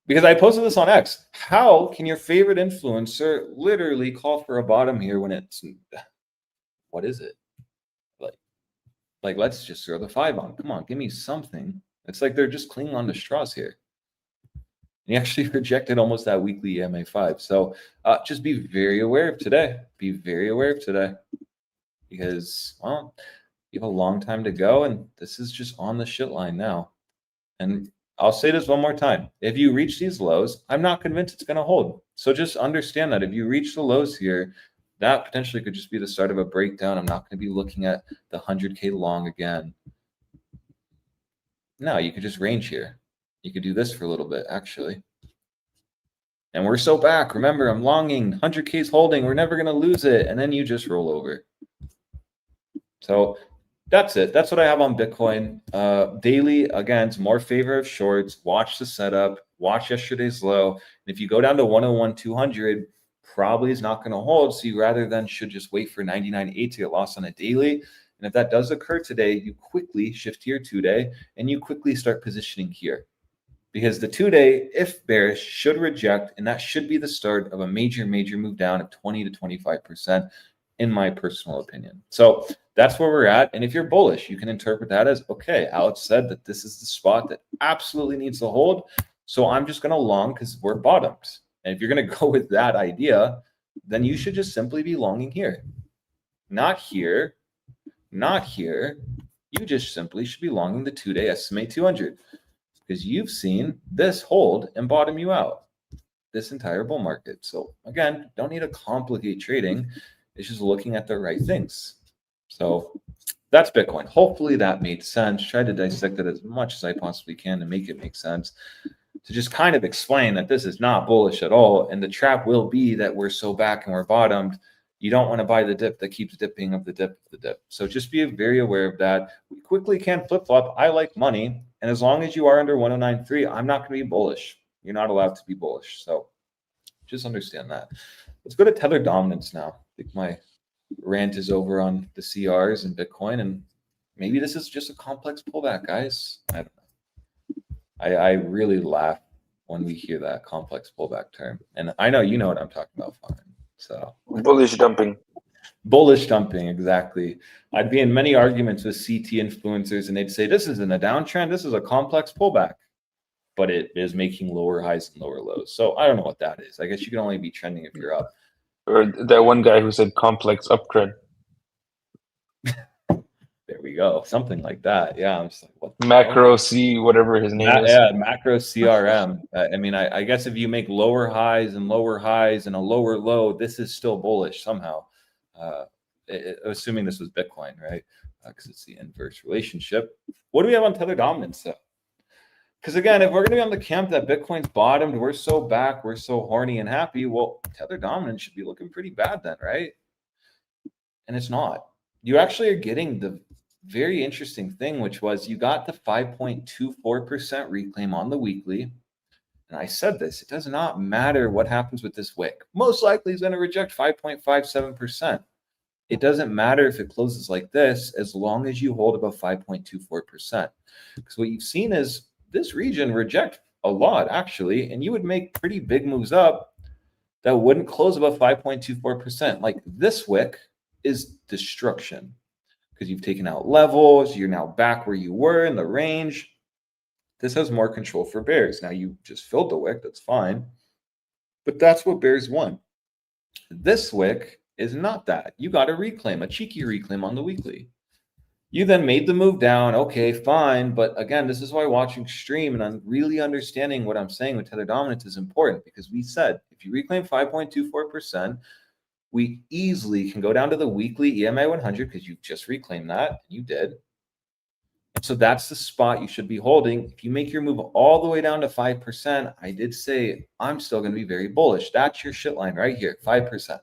S3: Because I posted this on X. How can your favorite influencer literally call for a bottom here when it's, what is it? Like let's just throw the 5 on. Come on, give me something. It's like they're just clinging on to straws here. And you actually rejected almost that weekly EMA 5. So just be very aware of today. Be very aware of today because, well, you have a long time to go, and this is just on the shit line now. And I'll say this one more time. If you reach these lows, I'm not convinced it's going to hold. So just understand that if you reach the lows here, that potentially could just be the start of a breakdown. I'm not going to be looking at the 100K long again. No, you could just range here. You could do this for a little bit, actually. And we're so back. Remember, I'm longing. 100K's holding. We're never going to lose it. And then you just roll over. So that's it. That's what I have on Bitcoin. Daily, again, it's more favor of shorts. Watch the setup. Watch yesterday's low. And if you go down to 101.200, probably is not going to hold. So you rather than should just wait for 99.8 to get lost on a daily. And if that does occur today, you quickly shift to your 2-day and you quickly start positioning here. Because the 2-day, if bearish, should reject, and that should be the start of a major move down of 20 to 25%, in my personal opinion. So that's where we're at. And if you're bullish, you can interpret that as, okay, Alex said that this is the spot that absolutely needs to hold. So I'm just going to long because we're bottomed. And if you're going to go with that idea, then you should just simply be longing here. Not here, not here. You just simply should be longing the 2-day SMA 200 because you've seen this hold and bottom you out this entire bull market. So again, don't need to complicate trading. It's just looking at the right things. So that's Bitcoin. Hopefully that made sense. Try to dissect it as much as I possibly can to make it make sense. To just kind of explain that this is not bullish at all. And the trap will be that we're so back and we're bottomed. You don't want to buy the dip that keeps dipping of the dip of the dip. So just be very aware of that. We quickly can flip-flop. I like money. And as long as you are under 109.3, I'm not going to be bullish. You're not allowed to be bullish. So just understand that. Let's go to Tether dominance now. I think my rant is over on the CRs and Bitcoin. And maybe this is just a complex pullback, guys. I don't know. I really laugh when we hear that complex pullback term. And I know you know what I'm talking about, Farin. So
S2: Bullish dumping.
S3: Bullish dumping, exactly. I'd be in many arguments with CT influencers, and they'd say, this isn't a downtrend, this is a complex pullback. But it is making lower highs and lower lows. So I don't know what that is. I guess you can only be trending if you're up.
S2: Or that one guy who said complex uptrend.
S3: There we go. Something like that. Yeah. I'm just like, what?
S2: Macro C, whatever his name is.
S3: Yeah, macro CRM. I mean, I guess if you make lower highs and a lower low, this is still bullish somehow. Assuming this was Bitcoin, right? Because it's the inverse relationship. What do we have on Tether dominance though? Because again, if we're going to be on the camp that Bitcoin's bottomed, we're so back, we're so horny and happy, well, Tether dominance should be looking pretty bad then, right? And it's not. You actually are getting the very interesting thing, which was you got the 5.24% reclaim on the weekly. And I said this, it does not matter what happens with this wick. Most likely it's going to reject 5.57%. It doesn't matter if it closes like this, as long as you hold above 5.24%. Because what you've seen is this region reject a lot, actually, and you would make pretty big moves up that wouldn't close above 5.24%. Like this wick is destruction because you've taken out levels. You're now back where you were in the range. This has more control for bears. Now you just filled the wick. That's fine. But that's what bears want. This wick is not that. You got a reclaim, a cheeky reclaim on the weekly. You then made the move down. Okay, fine. But again, this is why watching stream and I'm really understanding what I'm saying with Tether dominance is important because we said if you reclaim 5.24%, we easily can go down to the weekly EMA 100 because you just reclaimed that. And you did. So that's the spot you should be holding. If you make your move all the way down to 5%, I did say I'm still going to be very bullish. That's your shit line right here, 5%.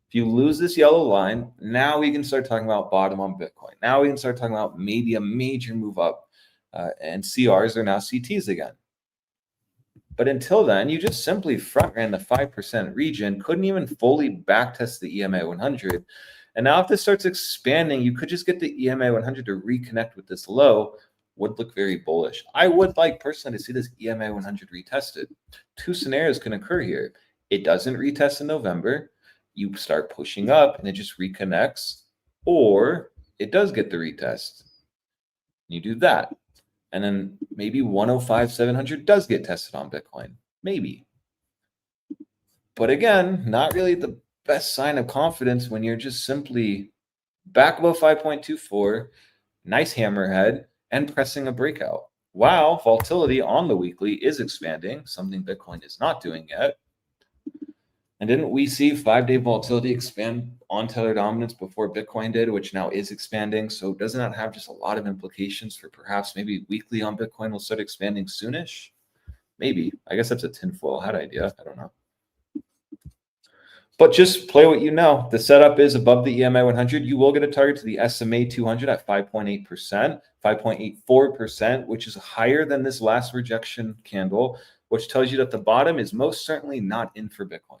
S3: If you lose this yellow line, now we can start talking about bottom on Bitcoin. Now we can start talking about maybe a major move up and CRs are now CTs again. But until then, you just simply front ran the 5% region, couldn't even fully backtest the EMA 100. And now if this starts expanding, you could just get the EMA 100 to reconnect with this low, would look very bullish. I would like personally to see this EMA 100 retested. Two scenarios can occur here. It doesn't retest in November. You start pushing up and it just reconnects, or it does get the retest. You do that. And then maybe 105,700 does get tested on Bitcoin. Maybe. But again, not really the best sign of confidence when you're just simply back above 5.24, nice hammerhead, and pressing a breakout. While volatility on the weekly is expanding, something Bitcoin is not doing yet. And didn't we see 5-day volatility expand on Tether dominance before Bitcoin did, which now is expanding? So doesn't that have just a lot of implications for perhaps maybe weekly on Bitcoin will start expanding soonish? Maybe. I guess that's a tinfoil hat idea. I don't know. But just play what you know. The setup is above the EMA 100. You will get a target to the SMA 200 at 5.8%, 5.84%, which is higher than this last rejection candle, which tells you that the bottom is most certainly not in for Bitcoin.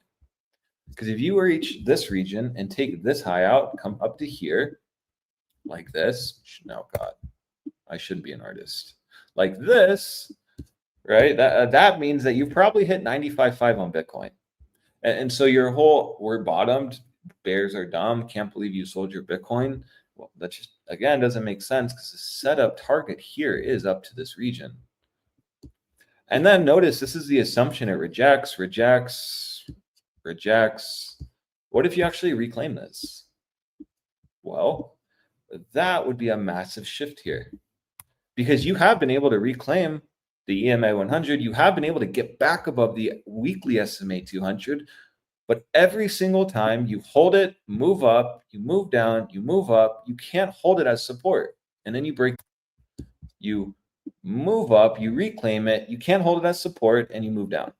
S3: Because if you reach this region and take this high out, come up to here, like this, no, God, I should be an artist. Like this, right? That means that you probably hit 95.5 on Bitcoin. And so your whole, we're bottomed, bears are dumb, can't believe you sold your Bitcoin. Well, that just, again, doesn't make sense because the setup target here is up to this region. And then notice this is the assumption it rejects. What if you actually reclaim this? Well, that would be a massive shift here because you have been able to reclaim the EMA 100. You have been able to get back above the weekly SMA 200, but every single time you hold it, move up, you move down, you move up, you can't hold it as support. And then you break, you move up, you reclaim it, you can't hold it as support, and you move down.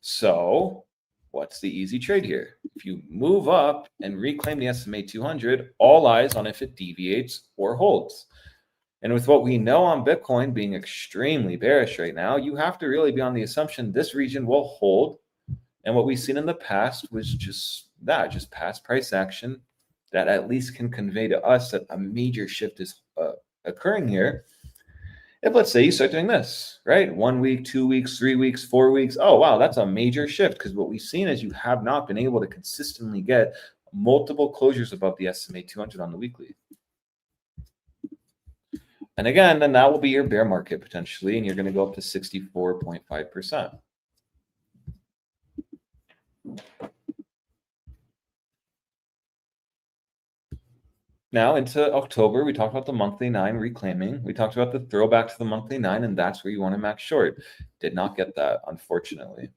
S3: So what's the easy trade here? If you move up and reclaim the SMA 200, all eyes on if it deviates or holds. And with what we know on Bitcoin being extremely bearish right now, you have to really be on the assumption this region will hold. And what we've seen in the past was just that, just past price action that at least can convey to us that a major shift is occurring here. If let's say you start doing this, right? 1 week, 2 weeks, 3 weeks, 4 weeks. Oh, wow, that's a major shift because what we've seen is you have not been able to consistently get multiple closures above the SMA 200 on the weekly. And again, then that will be your bear market potentially, and you're going to go up to 64.5%. Now into October, we talked about the monthly 9 reclaiming. We talked about the throwback to the monthly 9, and that's where you want to max short. Did not get that, unfortunately.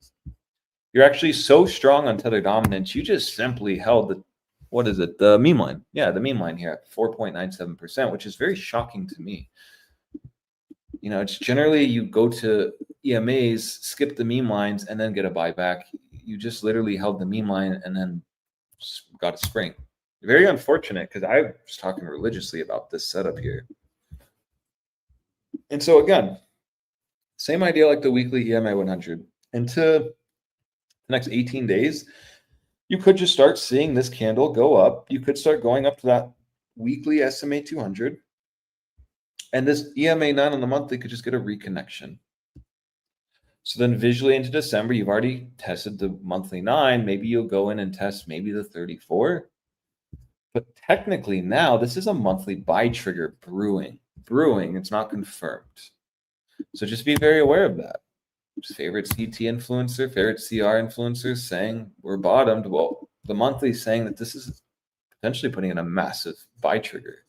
S3: You're actually so strong on Tether dominance, you just simply held the, what is it, the meme line. Yeah, the meme line here at 4.97%, which is very shocking to me. You know, it's generally you go to EMAs, skip the meme lines, and then get a buyback. You just literally held the meme line and then got a spring. Very unfortunate because I was talking religiously about this setup here. And so again, same idea like the weekly EMA 100. Into the next 18 days, you could just start seeing this candle go up. You could start going up to that weekly SMA 200. And this EMA 9 on the monthly could just get a reconnection. So then visually into December, you've already tested the monthly 9. Maybe you'll go in and test maybe the 34. But technically now, this is a monthly buy trigger brewing. It's not confirmed. So just be very aware of that. Favorite CT influencer, favorite CR influencer saying we're bottomed. Well, the monthly is saying that this is potentially putting in a massive buy trigger.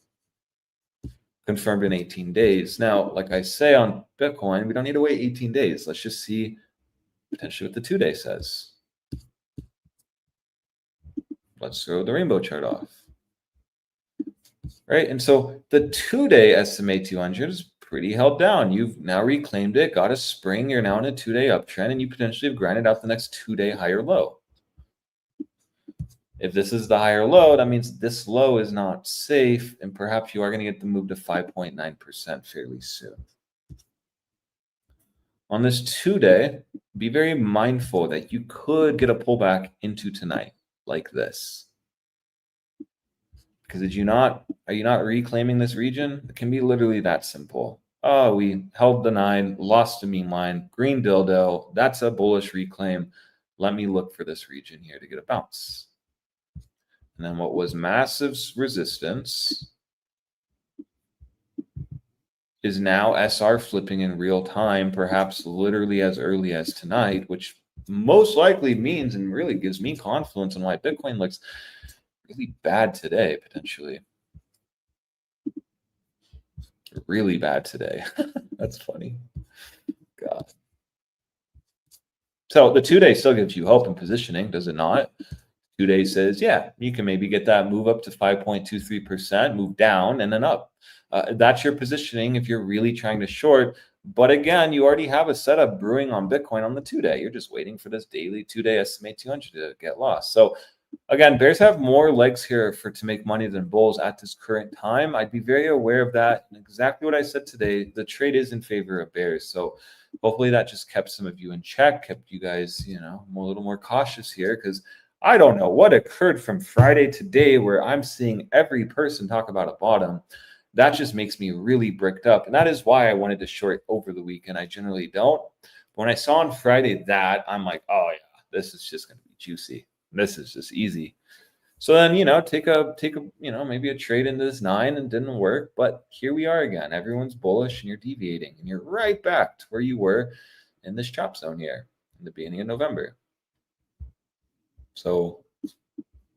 S3: Confirmed in 18 days. Now, like I say on Bitcoin, we don't need to wait 18 days. Let's just see potentially what the 2-day says. Let's throw the rainbow chart off. Right, and so the 2-day SMA 200 is pretty held down. You've now reclaimed it, got a spring. You're now in a 2-day uptrend, and you potentially have grinded out the next 2-day higher low. If this is the higher low, that means this low is not safe, and perhaps you are going to get the move to 5.9% fairly soon. On this 2-day, be very mindful that you could get a pullback into tonight like this. Because are you not reclaiming this region? It can be literally that simple. Oh, we held the 9, lost the meme line, green dildo. That's a bullish reclaim. Let me look for this region here to get a bounce. And then what was massive resistance is now SR flipping in real time, perhaps literally as early as tonight, which most likely means and really gives me confidence on why Bitcoin looks really bad today, potentially. Really bad today. That's funny. God. So the 2-day still gives you hope in positioning, does it not? 2-day says, yeah, you can maybe get that move up to 5.23%, move down, and then up. That's your positioning if you're really trying to short. But again, you already have a setup brewing on Bitcoin on the 2-day. You're just waiting for this daily 2-day SMA 200 to get lost. So again, bears have more legs here to make money than bulls at this current time. I'd be very aware of that. And exactly what I said today, the trade is in favor of bears. So hopefully that just kept some of you in check, kept you guys, a little more cautious here, because I don't know what occurred from Friday to today where I'm seeing every person talk about a bottom. That just makes me really bricked up. And that is why I wanted to short over the weekend. I generally don't. When I saw on Friday that, I'm like, oh yeah, this is just going to be juicy. This is just easy. So then, take a maybe a trade into this 9 and didn't work. But here we are again. Everyone's bullish and you're deviating and you're right back to where you were in this chop zone here in the beginning of November. So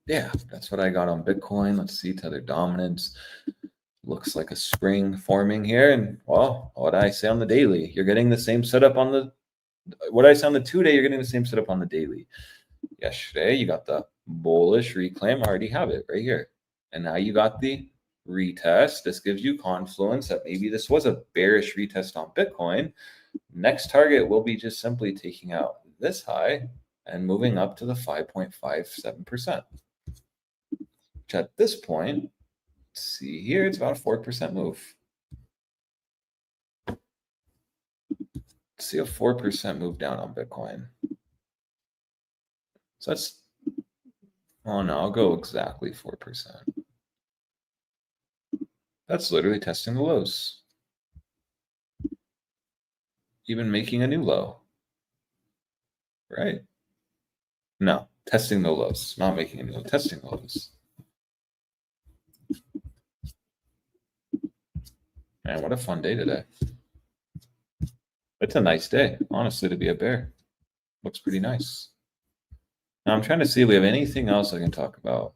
S3: yeah, that's what I got on Bitcoin. Let's see, Tether dominance. Looks like a spring forming here. And well, what I say on the daily, you're getting the same setup on the, what I say on the 2-day, you're getting the same setup on the daily. Yesterday, you got the bullish reclaim. I already have it right here. And now you got the retest. This gives you confluence that maybe this was a bearish retest on Bitcoin. Next target will be just simply taking out this high and moving up to the 5.57%. Which at this point, let's see here, it's about a 4% move. Let's see a 4% move down on Bitcoin. So that's, oh no, I'll go exactly 4%. That's literally testing the lows. Even making a new low. Right? No, testing the lows, not making a new low, testing the lows. Man, what a fun day today. It's a nice day, honestly, to be a bear. Looks pretty nice. Now I'm trying to see if we have anything else I can talk about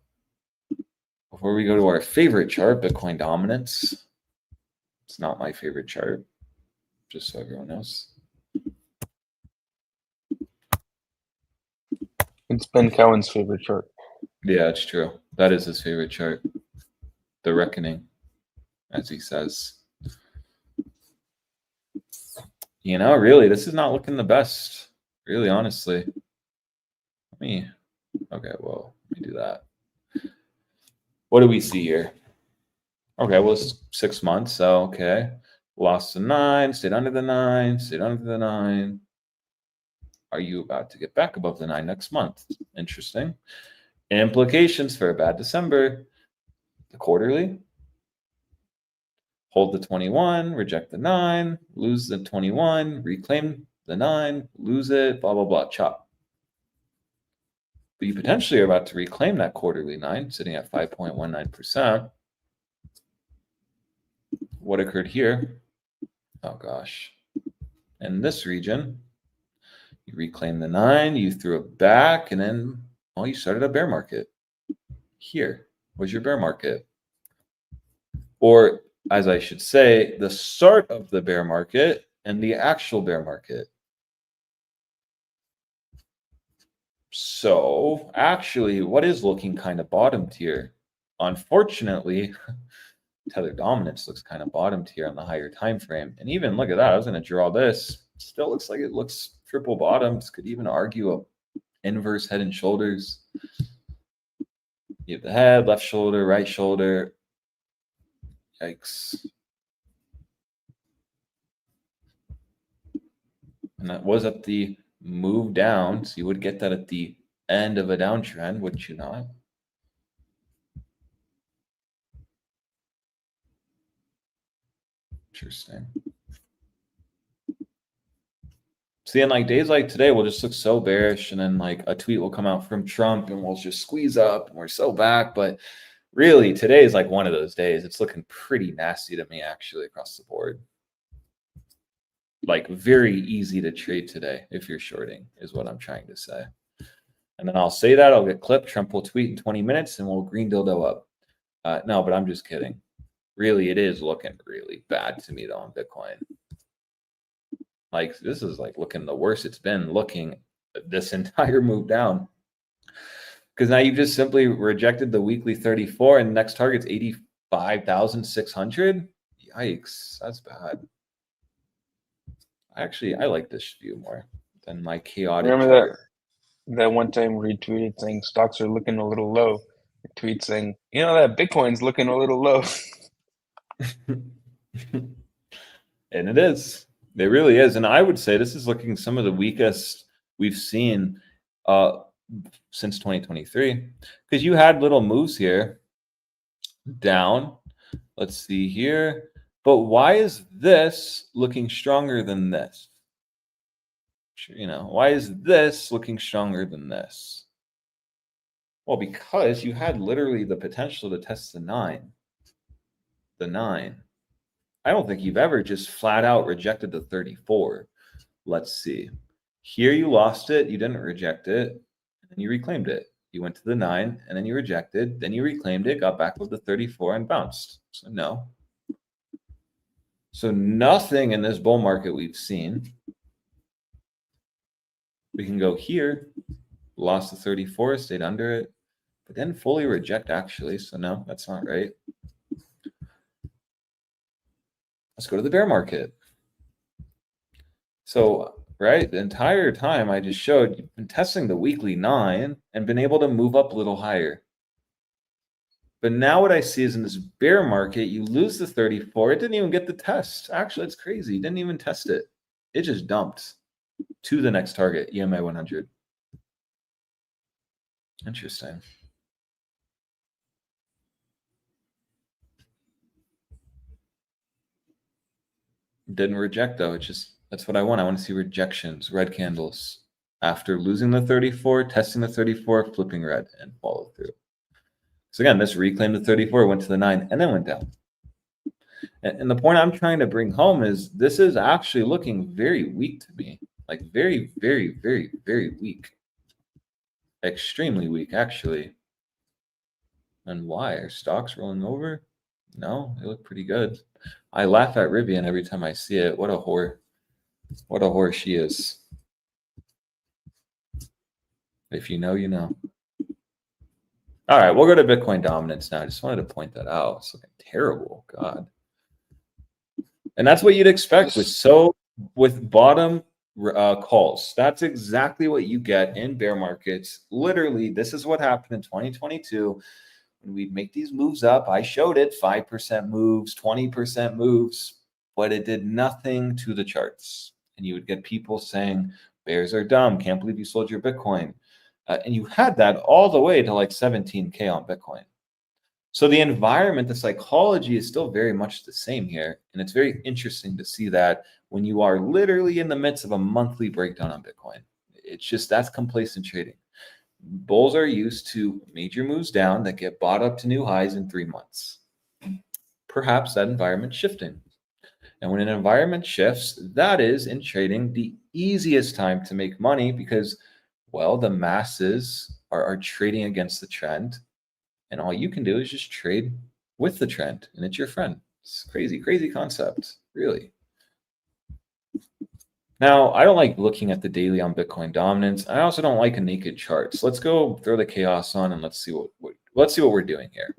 S3: before we go to our favorite chart, Bitcoin dominance. It's not my favorite chart, just so everyone knows.
S2: It's Ben Cowan's favorite chart.
S3: Yeah, it's true. That is his favorite chart. The reckoning, as he says. Really, this is not looking the best. Really, honestly. Okay, well, let me do that. What do we see here? Okay, well, it's 6 months, so okay. Lost the 9, stayed under the 9, stayed under the 9. Are you about to get back above the 9 next month? Interesting. Implications for a bad December. The quarterly. Hold the 21, reject the 9, lose the 21, reclaim the 9, lose it, blah, blah, blah, chop. But you potentially are about to reclaim that quarterly 9, sitting at 5.19%. What occurred here? Oh, gosh. In this region, you reclaim the 9, you threw it back, and then, well, you started a bear market. Here was your bear market. Or, as I should say, the start of the bear market and the actual bear market. So actually, what is looking kind of bottomed here? Unfortunately, Tether dominance looks kind of bottomed here on the higher time frame. And even look at that. I was going to draw this. Still looks like it looks triple bottoms. Could even argue a inverse head and shoulders. You have the head, left shoulder, right shoulder. Yikes. And that was at the move down. So you would get that at the end of a downtrend, would you not? Interesting. See, and like days like today will just look so bearish, and then like a tweet will come out from Trump and we'll just squeeze up and we're so back. But really, today is like one of those days. It's looking pretty nasty to me, actually, across the board. like very easy to trade today if you're shorting, is what I'm trying to say. And then I'll say that, I'll get clipped, Trump will tweet in 20 minutes, and we'll green dildo up. No, but I'm just kidding. Really, it is looking really bad to me though on Bitcoin. Like this is like looking the worst it's been looking this entire move down. Because now you've just simply rejected the weekly 34 and the next target's 85,600. Yikes, that's bad. Actually, I like this view more than my chaotic.
S2: Remember that one time we retweeted saying stocks are looking a little low. A tweet saying, you know, that Bitcoin's looking a little low.
S3: And it is. It really is. And I would say this is looking some of the weakest we've seen since 2023. Because you had little moves here down. Let's see here. But why is this looking stronger than this? You know, why is this looking stronger than this? Well, because you had literally the potential to test the 9. The 9. I don't think you've ever just flat out rejected the 34. Let's see. Here you lost it. You didn't reject it. And then you reclaimed it. You went to the 9 and then you rejected. Then you reclaimed it, got back with the 34 and bounced. So no. So nothing in this bull market we've seen. We can go here. Lost the 34, stayed under it. But then fully reject actually. So no, that's not right. Let's go to the bear market. So, right, the entire time I just showed you've been testing the weekly 9 and been able to move up a little higher. But now what I see is in this bear market, you lose the 34. It didn't even get the test. Actually, it's crazy. It didn't even test it. It just dumped to the next target, EMA 100. Interesting. Didn't reject though. It's just, that's what I want. I want to see rejections, red candles. After losing the 34, testing the 34, flipping red and follow through. So again, this reclaimed the 34, went to the 9, and then went down. And the point I'm trying to bring home is this is actually looking very weak to me. Like very, very, very, very weak. Extremely weak, actually. And why? Are stocks rolling over? No, they look pretty good. I laugh at Rivian every time I see it. What a whore. What a whore she is. If you know, you know. All right, we'll go to Bitcoin dominance now. I just wanted to point that out. It's looking terrible. God. And that's what you'd expect with bottom calls. That's exactly what you get in bear markets. Literally, this is what happened in 2022 when we'd make these moves up. I showed it, 5% moves, 20% moves, but it did nothing to the charts. And you would get people saying, bears are dumb, can't believe you sold your Bitcoin. And you had that all the way to like 17K on Bitcoin. So the environment, the psychology is still very much the same here. And it's very interesting to see that when you are literally in the midst of a monthly breakdown on Bitcoin. It's just, that's complacent trading. Bulls are used to major moves down that get bought up to new highs in 3 months. Perhaps that environment's shifting. And when an environment shifts, that is in trading the easiest time to make money because, well, the masses are trading against the trend. And all you can do is just trade with the trend. And it's your friend. It's crazy, crazy concept, really. Now, I don't like looking at the daily on Bitcoin dominance. I also don't like a naked chart. So let's go throw the chaos on and let's see what we're doing here.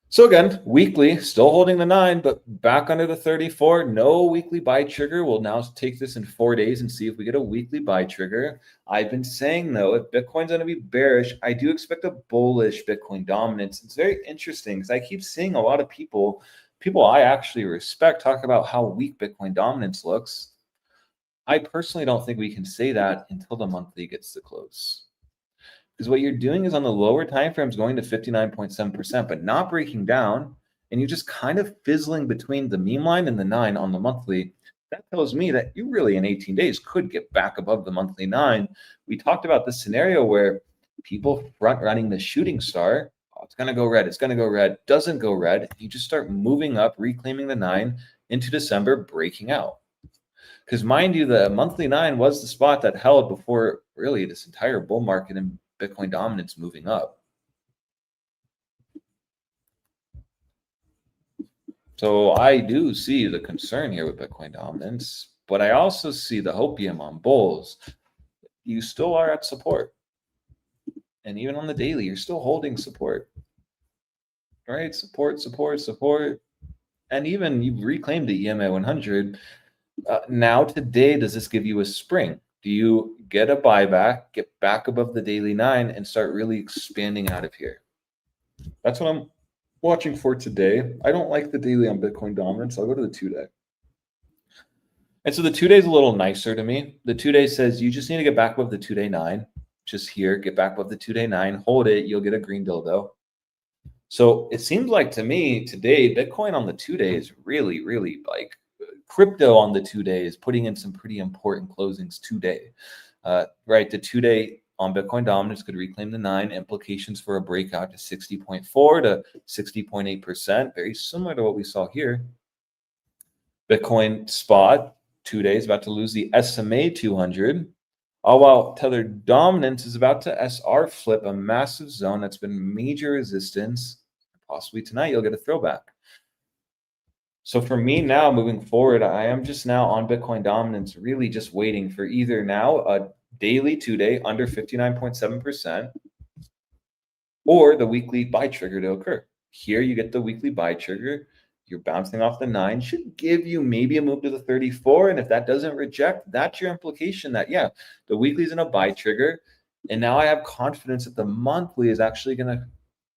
S3: So again, weekly, still holding the 9, but back under the 34. No weekly buy trigger. We'll now take this in 4 days and see if we get a weekly buy trigger. I've been saying, though, if Bitcoin's going to be bearish, I do expect a bullish Bitcoin dominance. It's very interesting because I keep seeing a lot of people I actually respect talk about how weak Bitcoin dominance looks. I personally don't think we can say that until the monthly gets to close. Because what you're doing is on the lower time frames going to 59.7%, but not breaking down, and you're just kind of fizzling between the meme line and the 9 on the monthly. That tells me that you really in 18 days could get back above the monthly 9. We talked about this scenario where people front running the shooting star. I'll It's going to go red. It's going to go red. Doesn't go red. You just start moving up, reclaiming the 9 into December, breaking out. Because mind you, the monthly 9 was the spot that held before really this entire bull market and Bitcoin dominance moving up. So I do see the concern here with Bitcoin dominance, but I also see the hopium on bulls. You still are at support. And even on the daily, you're still holding support. Right? Support, support, support. And even you've reclaimed the EMA 100. Now today, does this give you a spring? Do you get a buyback, get back above the daily 9, and start really expanding out of here? That's what I'm watching for today. I don't like the daily on Bitcoin dominance. I'll go to the 2-day. And so the 2-day is a little nicer to me. The 2-day says you just need to get back above the 2-day 9. Just here, get back above the 2-day 9, hold it, you'll get a green dildo. So it seems like to me today, Bitcoin on the 2-day is really, really like crypto on the 2-day is putting in some pretty important closings today. Right, the 2-day on Bitcoin dominance could reclaim the 9, implications for a breakout to 60.4 to 60.8%, very similar to what we saw here. Bitcoin spot 2-day is about to lose the SMA 200. All while Tether dominance is about to SR flip a massive zone that's been major resistance. Possibly tonight you'll get a throwback. So for me now, moving forward, I am just now on Bitcoin dominance, really just waiting for either now a daily 2-day under 59.7% or the weekly buy trigger to occur. Here you get the weekly buy trigger. You're bouncing off the 9, should give you maybe a move to the 34. And if that doesn't reject, that's your implication that, yeah, the weekly is in a buy trigger. And now I have confidence that the monthly is actually going to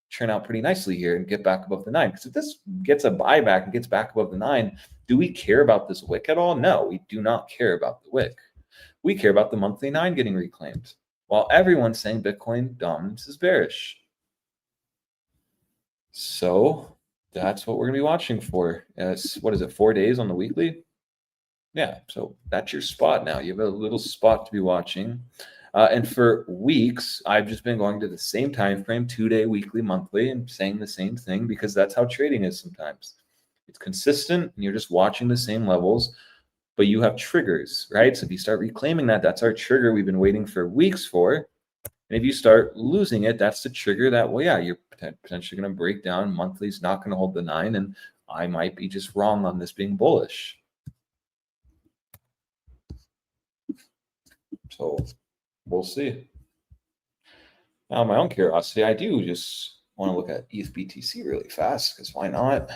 S3: turn out pretty nicely here and get back above the 9. Because if this gets a buyback and gets back above the 9, do we care about this wick at all? No, we do not care about the wick. We care about the monthly 9 getting reclaimed. While everyone's saying Bitcoin dominance is bearish. So that's what we're going to be watching for. What is it, 4 days on the weekly? Yeah, so that's your spot now. You have a little spot to be watching. And for weeks, I've just been going to the same time frame, 2-day, weekly, monthly, and saying the same thing because that's how trading is sometimes. It's consistent, and you're just watching the same levels, but you have triggers, right? So if you start reclaiming that, that's our trigger we've been waiting for weeks for. And if you start losing it, that's the trigger that, well, yeah, you're potentially going to break down. Monthly is not going to hold the 9, and I might be just wrong on this being bullish. So we'll see. Now, my own curiosity, I do just want to look at ETH BTC really fast because why not?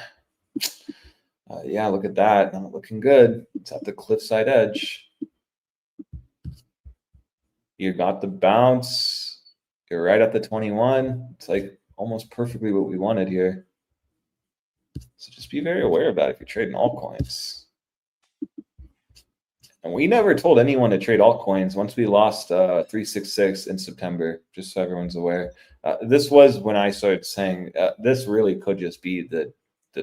S3: Yeah, look at that. Not looking good. It's at the cliffside edge. You got the bounce. You're right at the 21. It's like almost perfectly what we wanted here. So just be very aware of that if you're trading altcoins. And we never told anyone to trade altcoins once we lost 366 in September, just so everyone's aware. This was when I started saying this really could just be the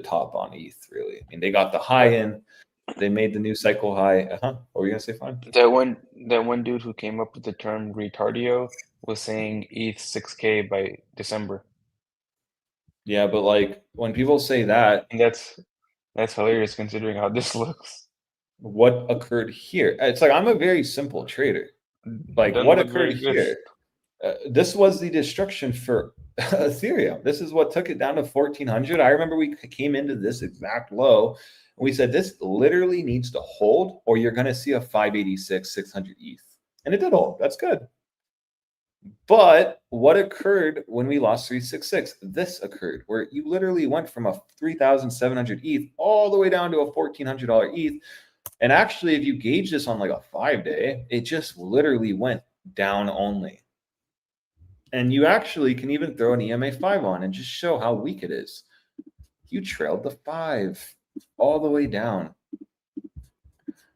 S3: top on ETH, really. I mean, they got the high in. They made the new cycle high. What were you going to say, Fine?
S2: That one dude who came up with the term retardio was saying ETH 6K by December.
S3: Yeah, but like when people say that,
S2: and that's hilarious considering how this looks.
S3: What occurred here? It's like I'm a very simple trader. Like what occurred here? This was the destruction for Ethereum. This is what took it down to 1400. I remember we came into this exact low and we said this literally needs to hold or you're going to see a 586, 600 ETH. And it did hold. That's good. But what occurred when we lost 366? This occurred where you literally went from a 3,700 ETH all the way down to a $1,400 ETH. And actually, if you gauge this on like a 5-day, it just literally went down only. And you actually can even throw an EMA 5 on and just show how weak it is. You trailed the 5 all the way down.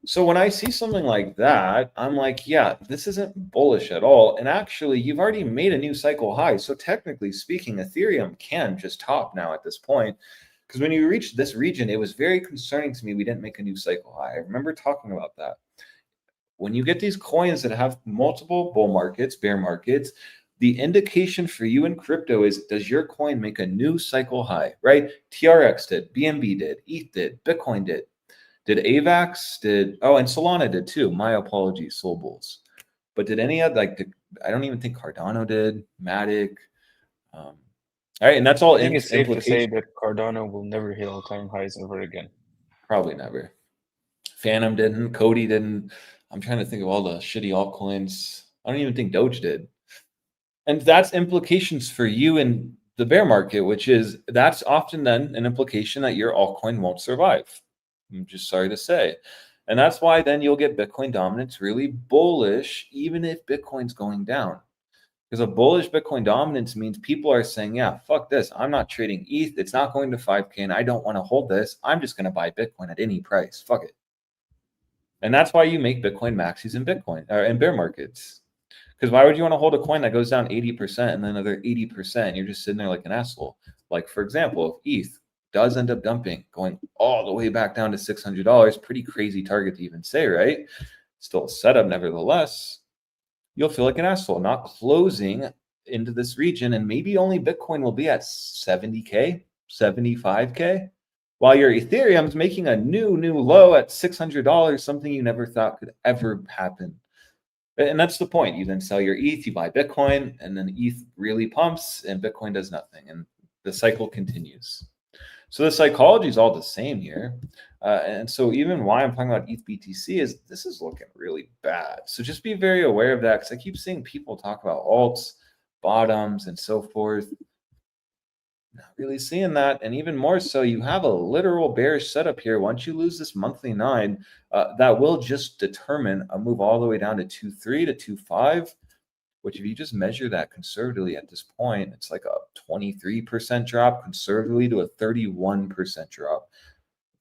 S3: So when I see something like that, I'm like, yeah, this isn't bullish at all. And actually, you've already made a new cycle high. So technically speaking, Ethereum can just top now at this point. Because when you reach this region, it was very concerning to me we didn't make a new cycle high. I remember talking about that. When you get these coins that have multiple bull markets, bear markets, The indication for you in crypto is, does your coin make a new cycle high, right? TRX did, BNB did, ETH did, Bitcoin did AVAX did, oh, and Solana did too. My apologies, Soul Bulls. But did any of I don't even think Cardano did, Matic. All right, and that's all.
S2: I think it's safe to say that Cardano will never hit all-time highs ever again.
S3: Probably never. Phantom didn't. Cody didn't. I'm trying to think of all the shitty altcoins. I don't even think Doge did. And that's implications for you in the bear market, which is that's often then an implication that your altcoin won't survive. I'm just sorry to say. And that's why then you'll get Bitcoin dominance really bullish, even if Bitcoin's going down. Because a bullish Bitcoin dominance means people are saying, yeah, fuck this. I'm not trading ETH. It's not going to 5K and I don't want to hold this. I'm just going to buy Bitcoin at any price. Fuck it. And that's why you make Bitcoin maxis in Bitcoin or in bear markets. Because why would you want to hold a coin that goes down 80% and then another 80%? You're just sitting there like an asshole. Like, for example, if ETH does end up dumping, going all the way back down to $600, pretty crazy target to even say, right? Still a setup nevertheless. You'll feel like an asshole not closing into this region, and maybe only Bitcoin will be at 70K, 75K, while your Ethereum's making a new low at $600, something you never thought could ever happen. And that's the point. You then sell your ETH, you buy Bitcoin, and then ETH really pumps and Bitcoin does nothing. And the cycle continues. So the psychology is all the same here. And so even why I'm talking about ETH BTC is this is looking really bad. So just be very aware of that, because I keep seeing people talk about alts, bottoms, and so forth. Not really seeing that. And even more so, you have a literal bearish setup here. Once you lose this monthly 9, that will just determine a move all the way down to 2.3 to 2.5, which if you just measure that conservatively at this point, it's like a 23% drop conservatively to a 31% drop.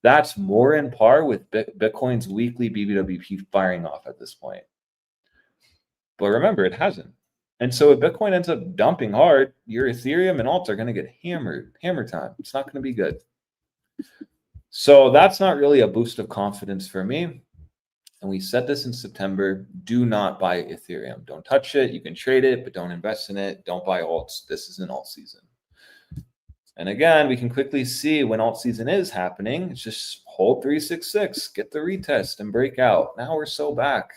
S3: That's more in par with Bitcoin's weekly BBWP firing off at this point. But remember, it hasn't. And so if Bitcoin ends up dumping hard, your Ethereum and alts are going to get hammered. Hammer time. It's not going to be good. So that's not really a boost of confidence for me. And we said this in September. Do not buy Ethereum. Don't touch it. You can trade it, but don't invest in it. Don't buy alts. This is an alt season. And again, we can quickly see when alt season is happening. It's just hold 366, get the retest and break out. Now we're so back.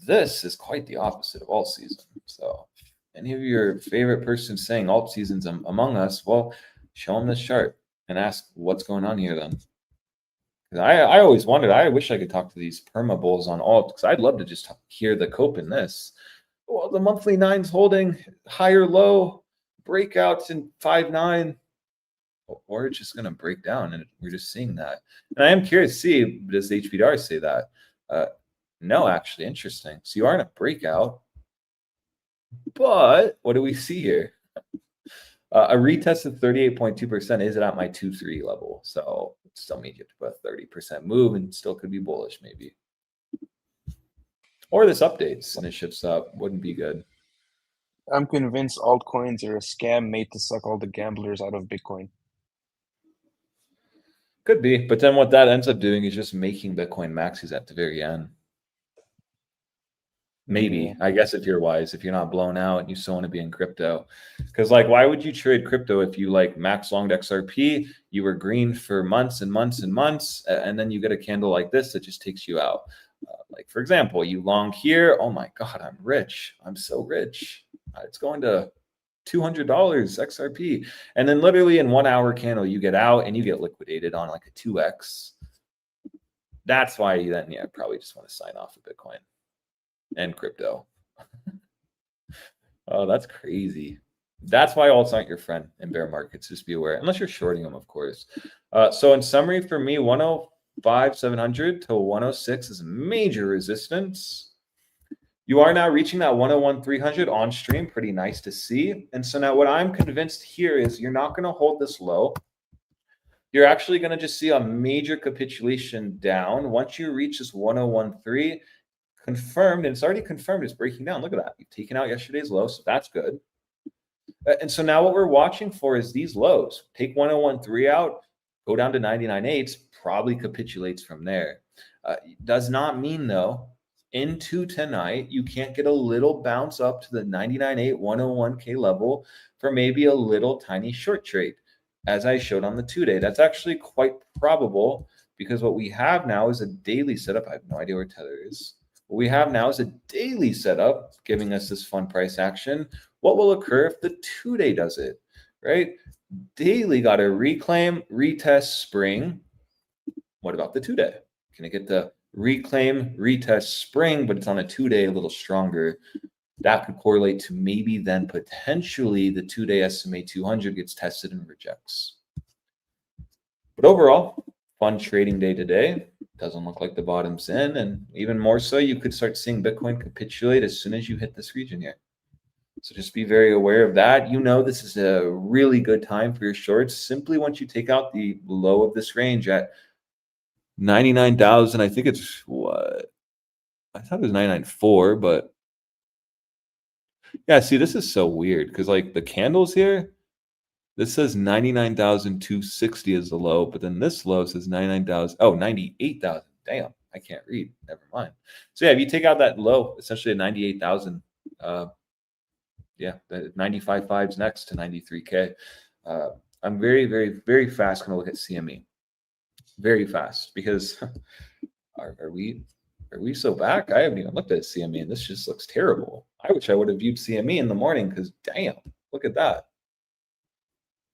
S3: This is quite the opposite of alt season. So any of your favorite persons saying alt season's among us, well, show them this chart and ask what's going on here then. I always wondered, I wish I could talk to these perma bulls on alt, because I'd love to just hear the cope in this. Well, the monthly 9's holding higher low, breakouts in 5.9, or it's just going to break down, and we're just seeing that. And I am curious to see, does the HBR say that? No, actually, interesting. So you are in a breakout, but what do we see here? A retest of 38.2% is at my 2.3 level, so it still means you have to put a 30% move, and still could be bullish maybe. Or this updates and it shifts up, wouldn't be good.
S2: I'm convinced altcoins are a scam made to suck all the gamblers out of Bitcoin.
S3: Could be, but then what that ends up doing is just making Bitcoin maxis at the very end. Maybe, I guess, if you're wise, if you're not blown out and you still want to be in crypto. Because like, why would you trade crypto if you like max longed XRP, you were green for months and months and months, and then you get a candle like this that just takes you out? Like, for example, you long here. Oh my God, I'm rich. I'm so rich. It's going to $200 XRP. And then literally in 1 hour candle, you get out and you get liquidated on like a 2X. That's why you then, probably just want to sign off of Bitcoin and crypto. Oh, that's crazy. That's why alts aren't your friend in bear markets. Just be aware, unless you're shorting them, of course. So in summary, for me, 105,700 to 106 is major resistance. You are now reaching that 101,300 on stream. Pretty nice to see. And so now what I'm convinced here is you're not going to hold this low. You're actually going to just see a major capitulation down. Once you reach this 101.3, confirmed, and it's already confirmed, it's breaking down. Look at that. You've taken out yesterday's low, so that's good. And so now what we're watching for is these lows. Take 101.3 out, go down to 99.8, probably capitulates from there. Does not mean, though, into tonight, you can't get a little bounce up to the 99.8 101K level for maybe a little tiny short trade, as I showed on the 2-day. That's actually quite probable, because what we have now is a daily setup. I have no idea where Tether is. What we have now is a daily setup giving us this fun price action. What will occur if the 2-day does it, right? Daily got a reclaim, retest, spring. What about the 2-day? Can it get the reclaim, retest, spring, but it's on a 2-day a little stronger? That could correlate to maybe then potentially the 2-day SMA 200 gets tested and rejects. But overall, fun trading day today. Doesn't look like the bottom's in, and even more so, you could start seeing Bitcoin capitulate as soon as you hit this region here. So just be very aware of that. You know, this is a really good time for your shorts. Simply once you take out the low of this range at 99,000, I think it's what? I thought it was 99.4, but yeah, see, this is so weird because like the candles here, this says 99,260 is the low, but then this low says 99,000. Oh, 98,000. Damn, I can't read. Never mind. So yeah, if you take out that low, essentially at 98,000, yeah, the 95.5's next to 93K. I'm very, very, very fast going to look at CME. Very fast, because are we so back? I haven't even looked at CME, and this just looks terrible. I wish I would have viewed CME in the morning, because damn, look at that.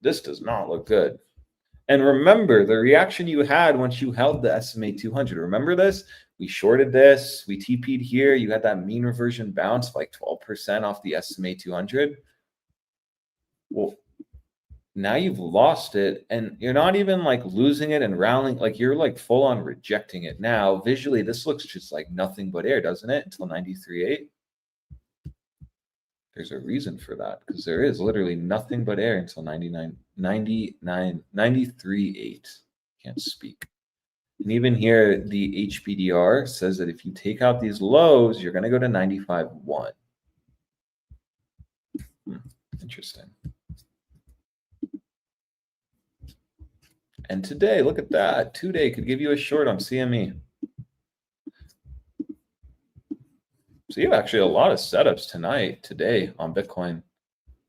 S3: This does not look good. And remember the reaction you had once you held the SMA 200. Remember this? We shorted this. We TP'd here. You had that mean reversion bounce of like 12% off the SMA 200. Well, now you've lost it, and you're not even like losing it and rallying. Like you're like full on rejecting it now. Visually, this looks just like nothing but air, doesn't it? Until 93.8. There's a reason for that, because there is literally nothing but air until 93.8. Can't speak. And even here, the HBDR says that if you take out these lows, you're going to go to 95.1. Interesting. And today, look at that. 2-day could give you a short on CME. So you have actually a lot of setups today on Bitcoin.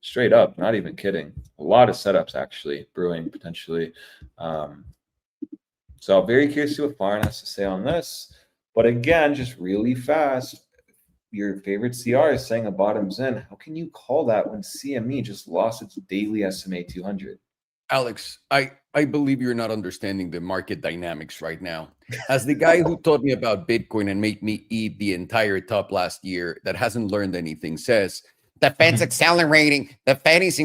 S3: Straight up, not even kidding. A lot of setups actually brewing potentially. So I'm very curious to see what Farn has to say on this. But again, just really fast, your favorite CR is saying a bottom's in. How can you call that when CME just lost its daily SMA 200?
S1: Alex, I believe you're not understanding the market dynamics right now. As the guy who taught me about Bitcoin and made me eat the entire top last year that hasn't learned anything says, the Fed's accelerating. The Fed is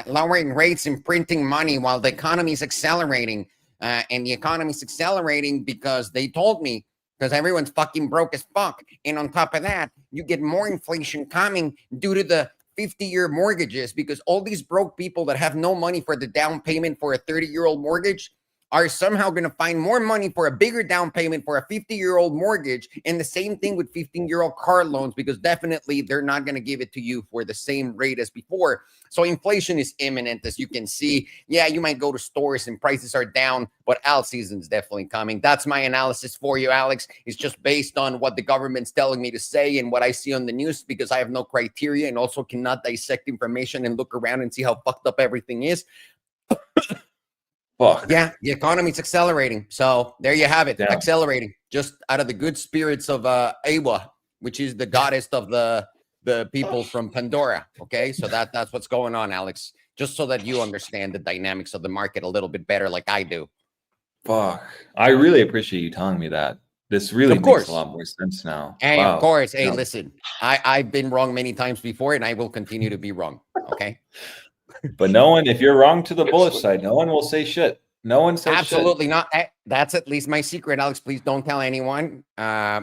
S1: lowering rates and printing money while the economy is accelerating. And the economy is accelerating because they told me, because everyone's fucking broke as fuck. And on top of that, you get more inflation coming due to the 50-year mortgages, because all these broke people that have no money for the down payment for a 30-year-old mortgage are somehow going to find more money for a bigger down payment for a 50-year-old mortgage. And the same thing with 15-year-old car loans, because definitely they're not going to give it to you for the same rate as before. So inflation is imminent, as you can see. Yeah, you might go to stores and prices are down, but alt season is definitely coming. That's my analysis for you, Alex. It's just based on what the government's telling me to say and what I see on the news, because I have no criteria and also cannot dissect information and look around and see how fucked up everything is.
S3: Fuck.
S1: Yeah, the economy's accelerating. So there you have it,
S3: Yeah.
S1: accelerating. Just out of the good spirits of Awa, which is the goddess of the people from Pandora. Okay, so that's what's going on, Alex. Just so that you understand the dynamics of the market a little bit better, like I do.
S3: Fuck. I really appreciate you telling me that. This really makes a lot more sense now.
S1: Hey,
S3: Wow.
S1: of course. Hey,
S3: No.
S1: listen, I've been wrong many times before, and I will continue to be wrong. Okay.
S3: But no one, if you're wrong to the bullish side, no one will say shit. No one says
S1: Absolutely not. That's at least my secret, Alex. Please don't tell anyone,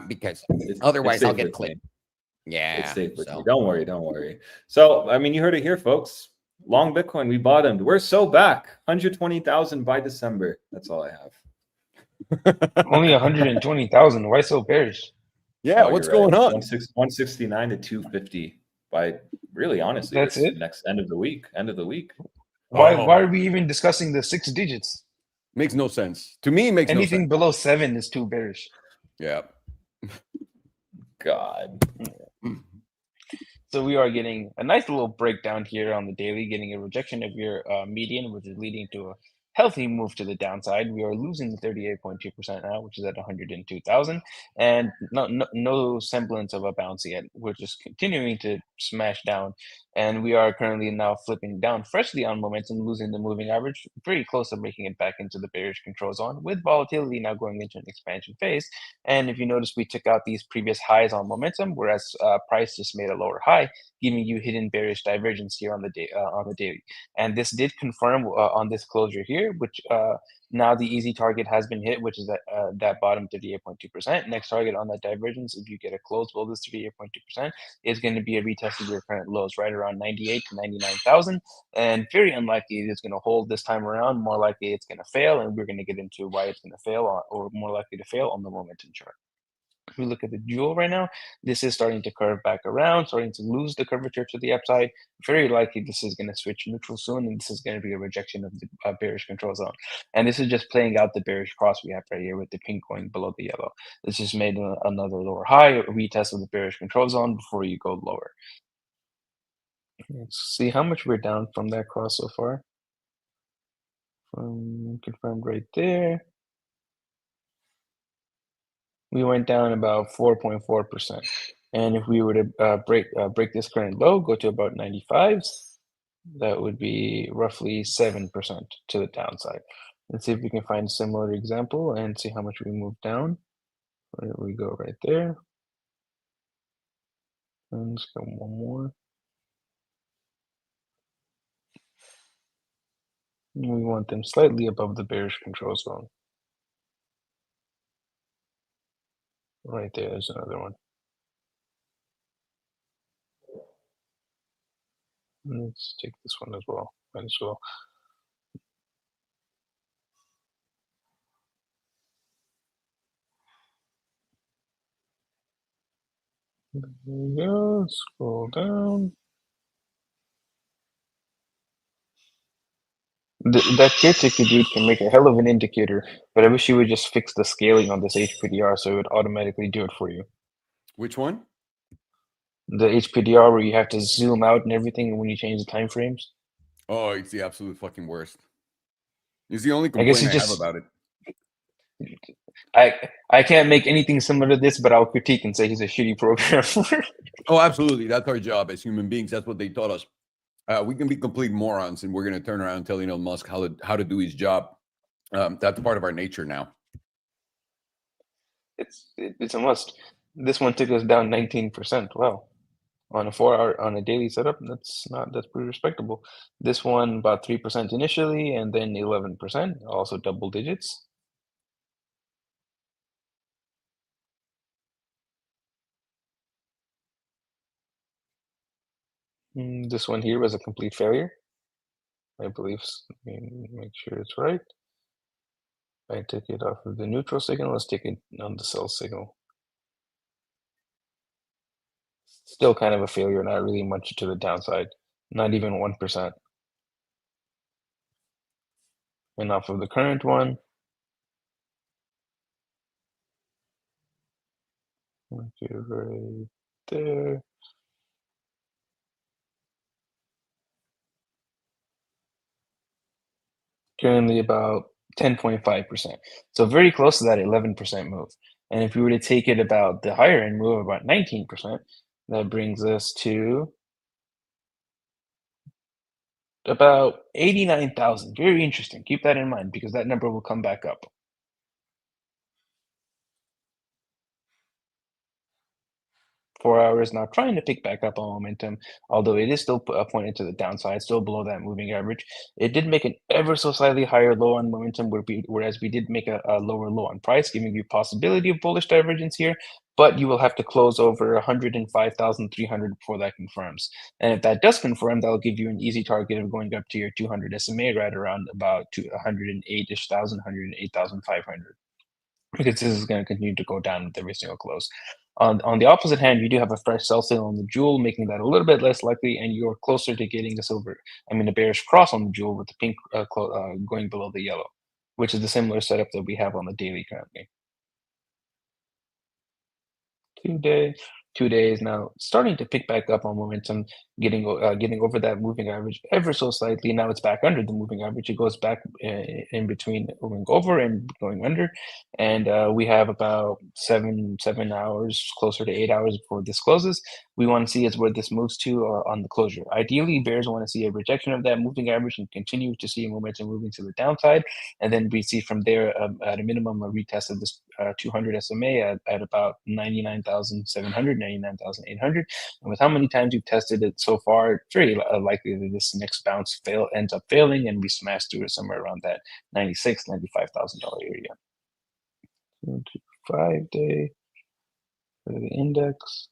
S1: because otherwise I'll get clipped. Yeah,
S3: it's safe with me. Don't worry, don't worry. So, I mean, you heard it here, folks. Long Bitcoin, we bottomed. We're so back. 120,000 by December. That's all I have.
S2: Only 120,000. Why so bearish?
S1: Yeah,
S3: Oh,
S1: what's
S3: you're right.
S1: going on?
S3: 169 to 250 by really, honestly,
S2: That's it?
S3: next end of the week.
S2: Why are we even discussing the 6 digits?
S1: Makes no sense. To me, it makes
S2: Anything
S1: no sense.
S2: below 7 is too bearish.
S1: Yeah.
S3: God.
S2: So we are getting a nice little breakdown here on the daily, getting a rejection of your median, which is leading to a healthy move to the downside. We are losing 38.2% now, which is at 102,000, and no semblance of a bounce yet. We're just continuing to smash down, and we are currently now flipping down freshly on momentum, losing the moving average, pretty close to making it back into the bearish control zone, with volatility now going into an expansion phase. And if you notice, we took out these previous highs on momentum, whereas price just made a lower high, giving you hidden bearish divergence here on the day on the daily. And this did confirm on this closure here, which now the easy target has been hit, which is that bottom 38.2%. Next target on that divergence, if you get a close below this 38.2%, is going to be a retest of your current lows, right around 98 to 99,000. And very unlikely it's going to hold this time around. More likely it's going to fail, and we're going to get into why it's going to fail, or more likely to fail on the momentum chart. If we look at the jewel right now, this is starting to curve back around, starting to lose the curvature to the upside. Very likely this is going to switch neutral soon, and this is going to be a rejection of the bearish control zone. And this is just playing out the bearish cross we have right here with the pink going below the yellow. This just made another lower high, a retest of the bearish control zone before you go lower. Let's see how much we're down from that cross so far. Confirmed right there. We went down about 4.4%. And if we were to break this current low, go to about 95s, that would be roughly 7% to the downside. Let's see if we can find a similar example and see how much we move down. There we go, right there. And let's go one more. We want them slightly above the bearish control zone. Right there's another one. Let's take this one as well. Might as well. There we go. Scroll down. That caretaker dude can make a hell of an indicator, but I wish you would just fix the scaling on this HPDR so it would automatically do it for you.
S1: Which one?
S2: The HPDR where you have to zoom out and everything when you change the time frames.
S1: Oh, it's the absolute fucking worst. It's the only
S2: I guess
S1: complaint
S2: you
S1: I have
S2: just
S1: about it.
S2: I can't make anything similar to this, but I'll critique and say he's a shitty programmer.
S1: Oh, absolutely. That's our job as human beings. That's what they taught us. We can be complete morons, and we're going to turn around and tell Elon Musk how to do his job. That's part of our nature now.
S2: It's a must. This one took us down 19%. Wow. On a 4-hour on a daily setup, that's pretty respectable. This one about 3% initially, and then 11%, also double digits. This one here was a complete failure, I believe. Let me make sure it's right. I took it off of the neutral signal. Let's take it on the sell signal. Still kind of a failure, not really much to the downside, not even 1%. And off of the current one, okay, right there. Currently about 10.5%. So very close to that 11% move. And if we were to take it about the higher end move, about 19%, that brings us to about 89,000. Very interesting. Keep that in mind because that number will come back up. 4 hours now trying to pick back up on momentum, although it is still pointed to the downside, still below that moving average. It did make an ever so slightly higher low on momentum, whereas we did make a lower low on price, giving you possibility of bullish divergence here, but you will have to close over 105,300 before that confirms. And if that does confirm, that'll give you an easy target of going up to your 200 SMA right around about 108-ish thousand, 108,500. Because this is going to continue to go down with every single close. On the opposite hand, you do have a fresh sell signal on the jewel, making that a little bit less likely, and you're closer to getting a bearish cross on the jewel with the pink going below the yellow, which is the similar setup that we have on the daily currently. 2 days now, starting to pick back up on momentum, getting over that moving average ever so slightly. Now it's back under the moving average. It goes back in between going over and going under, and we have about 7 hours, closer to 8 hours before this closes. We want to see is where this moves to on the closure. Ideally, bears want to see a rejection of that moving average and continue to see momentum moving to the downside, and then we see from there at a minimum a retest of this 200 SMA at about 99,700, 99,800. And with how many times you've tested it so far, it's very likely that this next bounce ends up failing and we smash through it somewhere around that $95,000 area. 5-day for the index.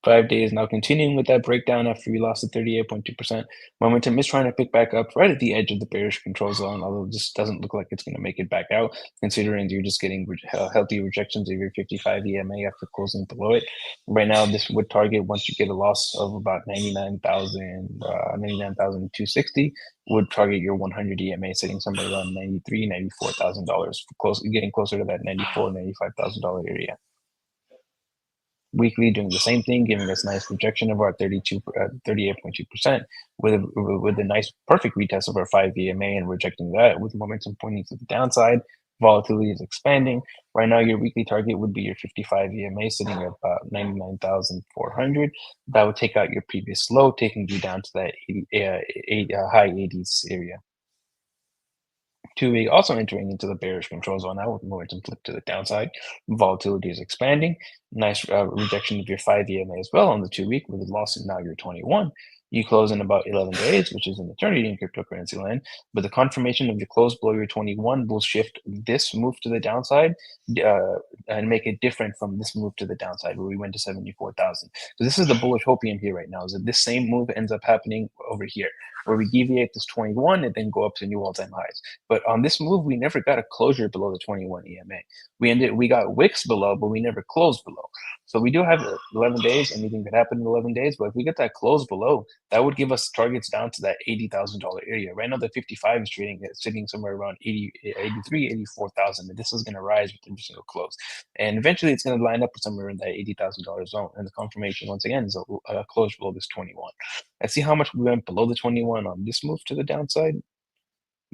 S2: 5 days now, continuing with that breakdown after we lost the 38.2%. Momentum is trying to pick back up right at the edge of the bearish control zone, although this doesn't look like it's going to make it back out, considering you're just getting healthy rejections of your 55 EMA after closing below it. Right now, this would target, once you get a loss of about 99,260, would target your 100 EMA sitting somewhere around $93,000, $94,000, getting closer to that $94,000, $95,000 area. Weekly doing the same thing, giving us nice rejection of our 38.2% with a nice perfect retest of our 5 EMA and rejecting that with momentum pointing to the downside. Volatility is expanding. Right now, your weekly target would be your 55 EMA sitting at about 99,400. That would take out your previous low, taking you down to that high 80s area. 2-week also entering into the bearish control zone now with momentum flip to the downside. Volatility is expanding. Nice rejection of your 5 EMA as well on the 2-week with a loss in now your 21. You close in about 11 days, which is an eternity in cryptocurrency land. But the confirmation of your close below your 21 will shift this move to the downside and make it different from this move to the downside where we went to 74,000. So this is the bullish hopium here right now, is that this same move ends up happening over here, where we deviate this 21 and then go up to new all-time highs. But on this move, we never got a closure below the 21 EMA. We got wicks below, but we never closed below. So we do have 11 days. Anything could happen in 11 days. But if we get that close below, that would give us targets down to that $80,000 area. Right now, the 55 is sitting somewhere around 83, 84,000. And this is going to rise with every single close. And eventually, it's going to line up somewhere in that $80,000 zone. And the confirmation, once again, is a close below this 21. Let's see how much we went below the 21 on this move to the downside.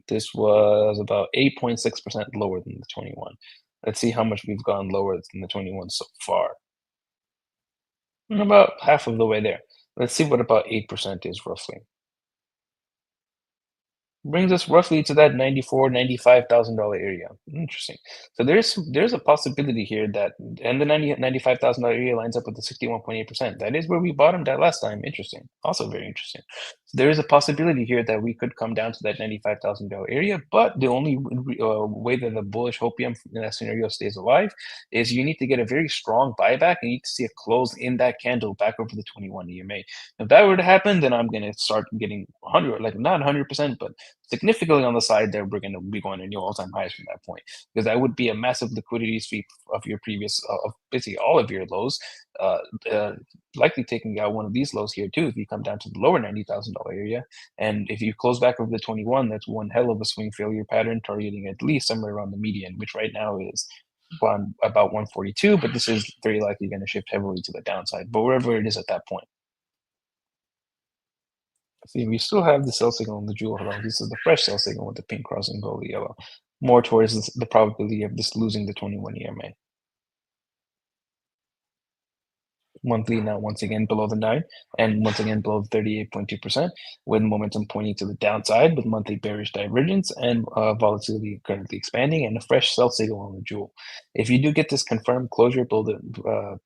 S2: This was about 8.6% lower than the 21. Let's see how much we've gone lower than the 21 so far. And about half of the way there. Let's see what about 8% is roughly. Brings us roughly to that $94,000, $95,000 area. Interesting. So there's a possibility here that, and the $95,000 area lines up with the 61.8%. That is where we bottomed at last time. Interesting. Also very interesting. So there is a possibility here that we could come down to that $95,000 area, but the only way that the bullish hopium in that scenario stays alive is you need to get a very strong buyback and you need to see a close in that candle back over the 21 EMA. If that were to happen, then I'm going to start getting 100, like not 100%, but significantly on the side there, we're going to be going to new all-time highs from that point, because that would be a massive liquidity sweep of your previous, of basically all of your lows, likely taking out one of these lows here too if you come down to the lower $90,000 area. And if you close back over the 21, that's one hell of a swing failure pattern, targeting at least somewhere around the median, which right now is about 142, but this is very likely going to shift heavily to the downside, but wherever it is at that point. See, we still have the sell signal in the jewel. Hold on. This is the fresh sell signal with the pink crossing below the yellow. More towards the probability of this losing the 21 EMA. Monthly now once again below the 9 and once again below the 38.2%, with momentum pointing to the downside with monthly bearish divergence and volatility currently expanding and a fresh sell signal on the jewel. If you do get this confirmed closure below the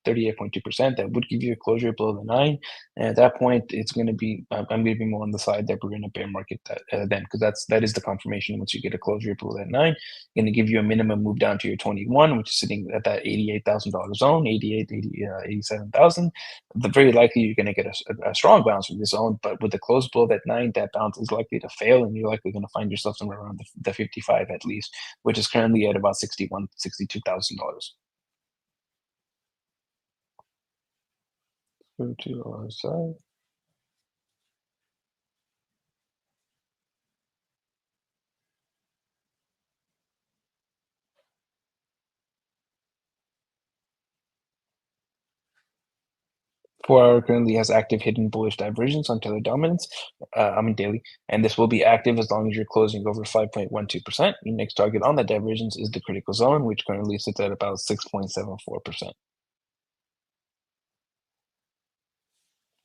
S2: 38.2%, that would give you a closure below the 9. And at that point, it's going to be, I'm going to be more on the side that we're in a bear market then, because that is the confirmation. Once you get a closure below that 9, going to give you a minimum move down to your 21, which is sitting at that $88,000 zone, 87,000. Very likely you're going to get a strong bounce from this zone, but with the close below that 9, that bounce is likely to fail, and you're likely going to find yourself somewhere around the 55 at least, which is currently at about $62,000. Go to our side. 4-hour currently has active hidden bullish divergence on Tether dominance, daily, and this will be active as long as you're closing over 5.12%. Your next target on that divergence is the critical zone, which currently sits at about 6.74%.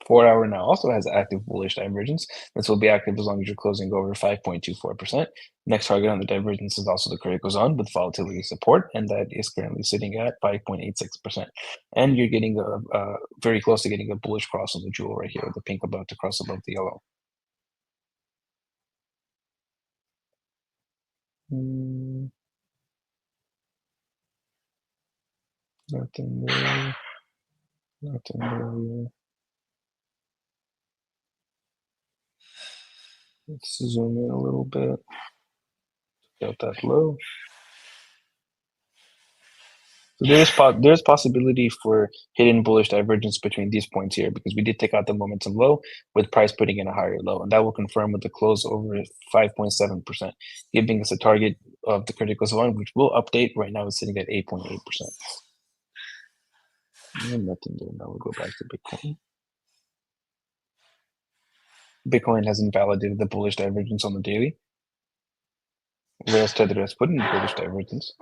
S2: 4-hour now also has active bullish divergence. This will be active as long as you're closing over 5.24%. Next target on the divergence is also the critical zone with volatility support, and that is currently sitting at 5.86%. And you're getting very close to getting a bullish cross on the jewel right here, the pink about to cross above the yellow. Nothing there. Nothing there. Let's zoom in a little bit. Got that low. So there's possibility for hidden bullish divergence between these points here because we did take out the momentum low with price putting in a higher low, and that will confirm with the close over 5.7%, giving us a target of the critical zone, which will update. Right now it's sitting at 8.8%. Nothing there. Now we'll go back to Bitcoin. Bitcoin has invalidated the bullish divergence on the daily, whereas Tether has put in bullish divergence.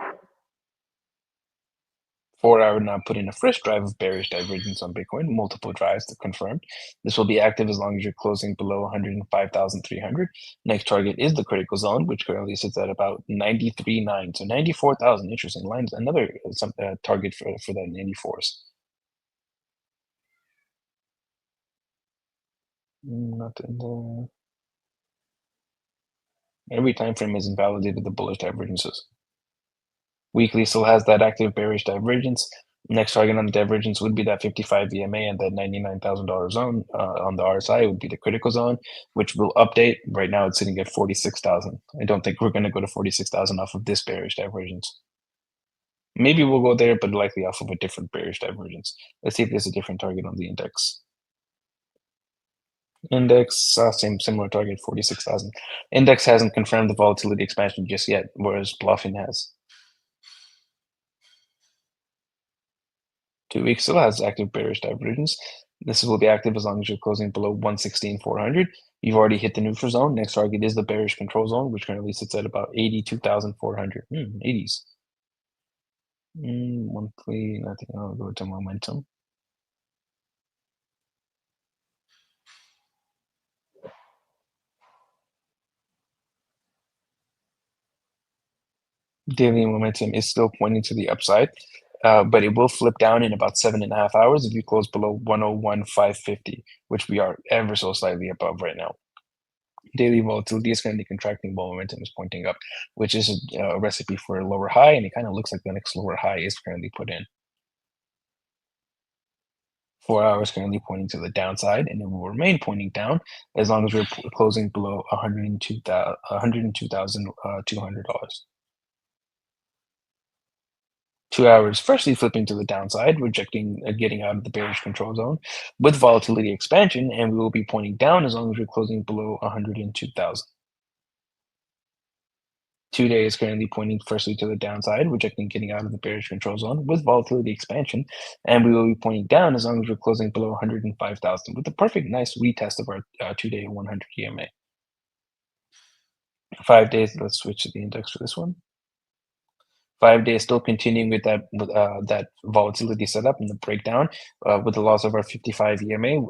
S2: 4-hour now put in a fresh drive of bearish divergence on Bitcoin, multiple drives to confirm. This will be active as long as you're closing below 105,300. Next target is the critical zone, which currently sits at about 93.9, so 94,000. Interesting lines. Another target for that 94s. Nothing there. Every time frame has invalidated the bullish divergences. Weekly still has that active bearish divergence. Next target on the divergence would be that 55 EMA and that $99,000 zone. On the RSI would be the critical zone, which will update. Right now it's sitting at 46,000. I don't think we're going to go to 46,000 off of this bearish divergence. Maybe we'll go there, but likely off of a different bearish divergence. Let's see if there's a different target on the index. Index, similar target, 46,000. Index hasn't confirmed the volatility expansion just yet, whereas Bluffin has. 2 weeks still has active bearish divergence. This will be active as long as you're closing below 116,400. You've already hit the neutral zone. Next target is the bearish control zone, which currently sits at about 82,400. 80s. Monthly, nothing. I'll go to momentum. Daily momentum is still pointing to the upside, but it will flip down in about 7.5 hours if you close below 101,550, which we are ever so slightly above right now. Daily volatility is currently contracting while momentum is pointing up, which is a recipe for a lower high, and it kind of looks like the next lower high is currently put in. 4 hours currently pointing to the downside, and it will remain pointing down as long as we're closing below $102,200. 2 hours freshly flipping to the downside, rejecting getting out of the bearish control zone with volatility expansion, and we will be pointing down as long as we're closing below 102,000. 2 days currently pointing firstly to the downside, rejecting getting out of the bearish control zone with volatility expansion, and we will be pointing down as long as we're closing below 105,000 with a perfect nice retest of our 2-day 100 EMA. 5 days, let's switch to the index for this one. 5 days still continuing with that volatility setup and the breakdown with the loss of our 55 EMA.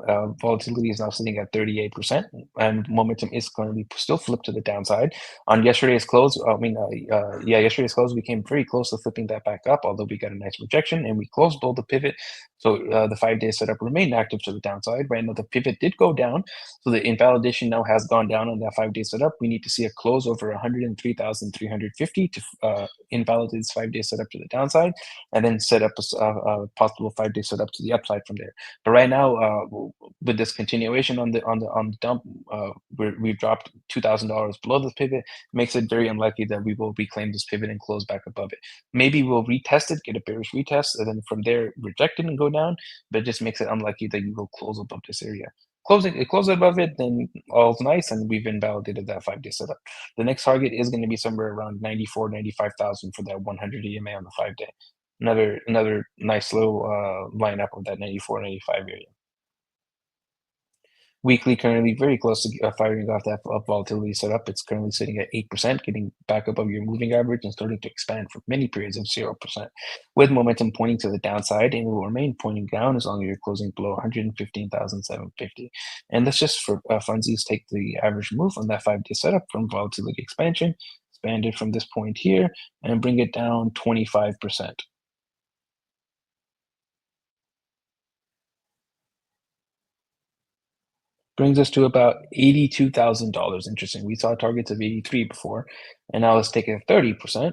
S2: Volatility is now sitting at 38%, and momentum is currently still flipped to the downside. On yesterday's close, yesterday's close, we came very close to flipping that back up, although we got a nice rejection and we closed below the pivot. So the 5-day setup remained active to the downside. Right now, the pivot did go down, so the invalidation now has gone down on that 5-day setup. We need to see a close over 103,350 to invalidate this 5-day setup to the downside, and then set up a possible 5-day setup to the upside from there. But right now, with this continuation on the dump, we've dropped $2,000 below this pivot. Makes it very unlikely that we will reclaim this pivot and close back above it. Maybe we'll retest it, get a bearish retest, and then from there reject it and go down. But it just makes it unlikely that you will close above this area. Close above it, then all's nice, and we've invalidated that 5-day setup. The next target is going to be somewhere around 95,000 for that 100 EMA on the 5-day. Another nice little lineup of that 94, 95 area. Weekly currently very close to firing off that volatility setup. It's currently sitting at 8%, getting back above your moving average and starting to expand for many periods of 0%, with momentum pointing to the downside, and will remain pointing down as long as you're closing below 115,750. And that's just for funsies. Take the average move on that 5-day setup from volatility expansion, expand it from this point here, and bring it down 25%. Brings us to about $82,000. Interesting. We saw targets of 83 before, and now let's take it 30%.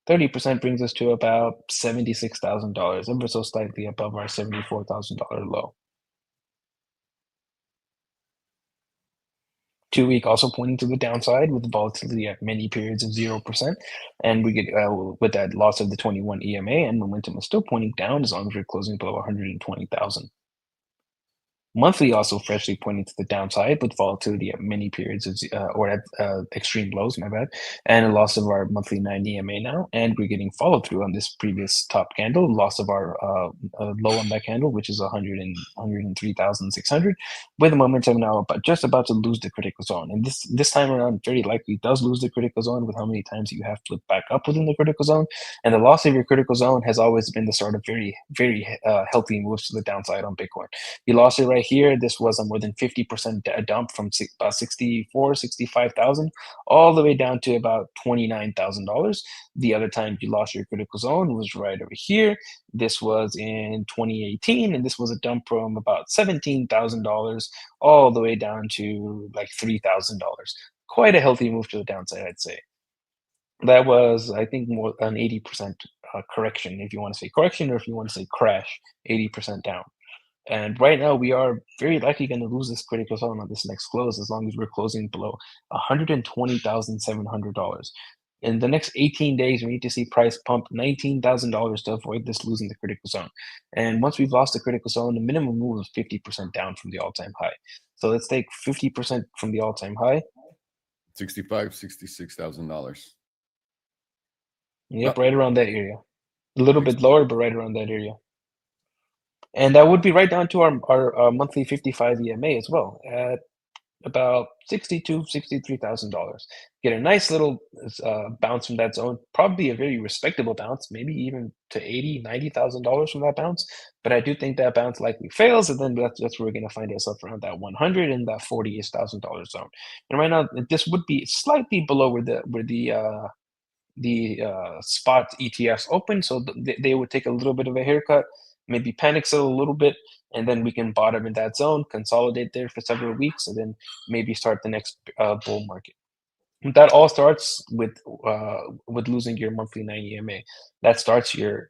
S2: 30% brings us to about $76,000, ever so slightly above our $74,000 low. 2-week also pointing to the downside with volatility at many periods of 0%. And we get with that loss of the 21 EMA, and momentum is still pointing down as long as we're closing below 120,000. Monthly also freshly pointing to the downside with volatility at many periods of or at extreme lows, my bad, and a loss of our monthly 9 EMA now, and we're getting follow through on this previous top candle, loss of our low on that candle, which is 103,600, with momentum now just about to lose the critical zone. And this time around, very likely does lose the critical zone with how many times you have flipped back up within the critical zone. And the loss of your critical zone has always been the start of very, very healthy moves to the downside on Bitcoin. You lost it right here. This was a more than 50% dump from about 65,000 all the way down to about $29,000. The other time you lost your critical zone was right over here. This was in 2018, and this was a dump from about $17,000 all the way down to like $3,000. Quite a healthy move to the downside, I'd say. That was, I think, more than 80% correction, if you want to say correction, or if you want to say crash, 80% down. And right now, we are very likely going to lose this critical zone on this next close as long as we're closing below $120,700. In the next 18 days, we need to see price pump $19,000 to avoid this losing the critical zone. And once we've lost the critical zone, the minimum move is 50% down from the all-time high. So let's take 50% from the all-time high.
S1: $66,000.
S2: Yep, right around that area. A little bit lower, but right around that area. And that would be right down to our monthly 55 EMA as well, at about $63,000. Get a nice little bounce from that zone, probably a very respectable bounce, maybe even to $90,000 from that bounce. But I do think that bounce likely fails, and then that's where we're going to find ourselves around that 100 and that $40,000 zone. And right now, this would be slightly below where the spot ETFs open, so they would take a little bit of a haircut, maybe panic sell a little bit, and then we can bottom in that zone, consolidate there for several weeks, and then maybe start the next bull market. That all starts with losing your monthly 9 EMA. That starts your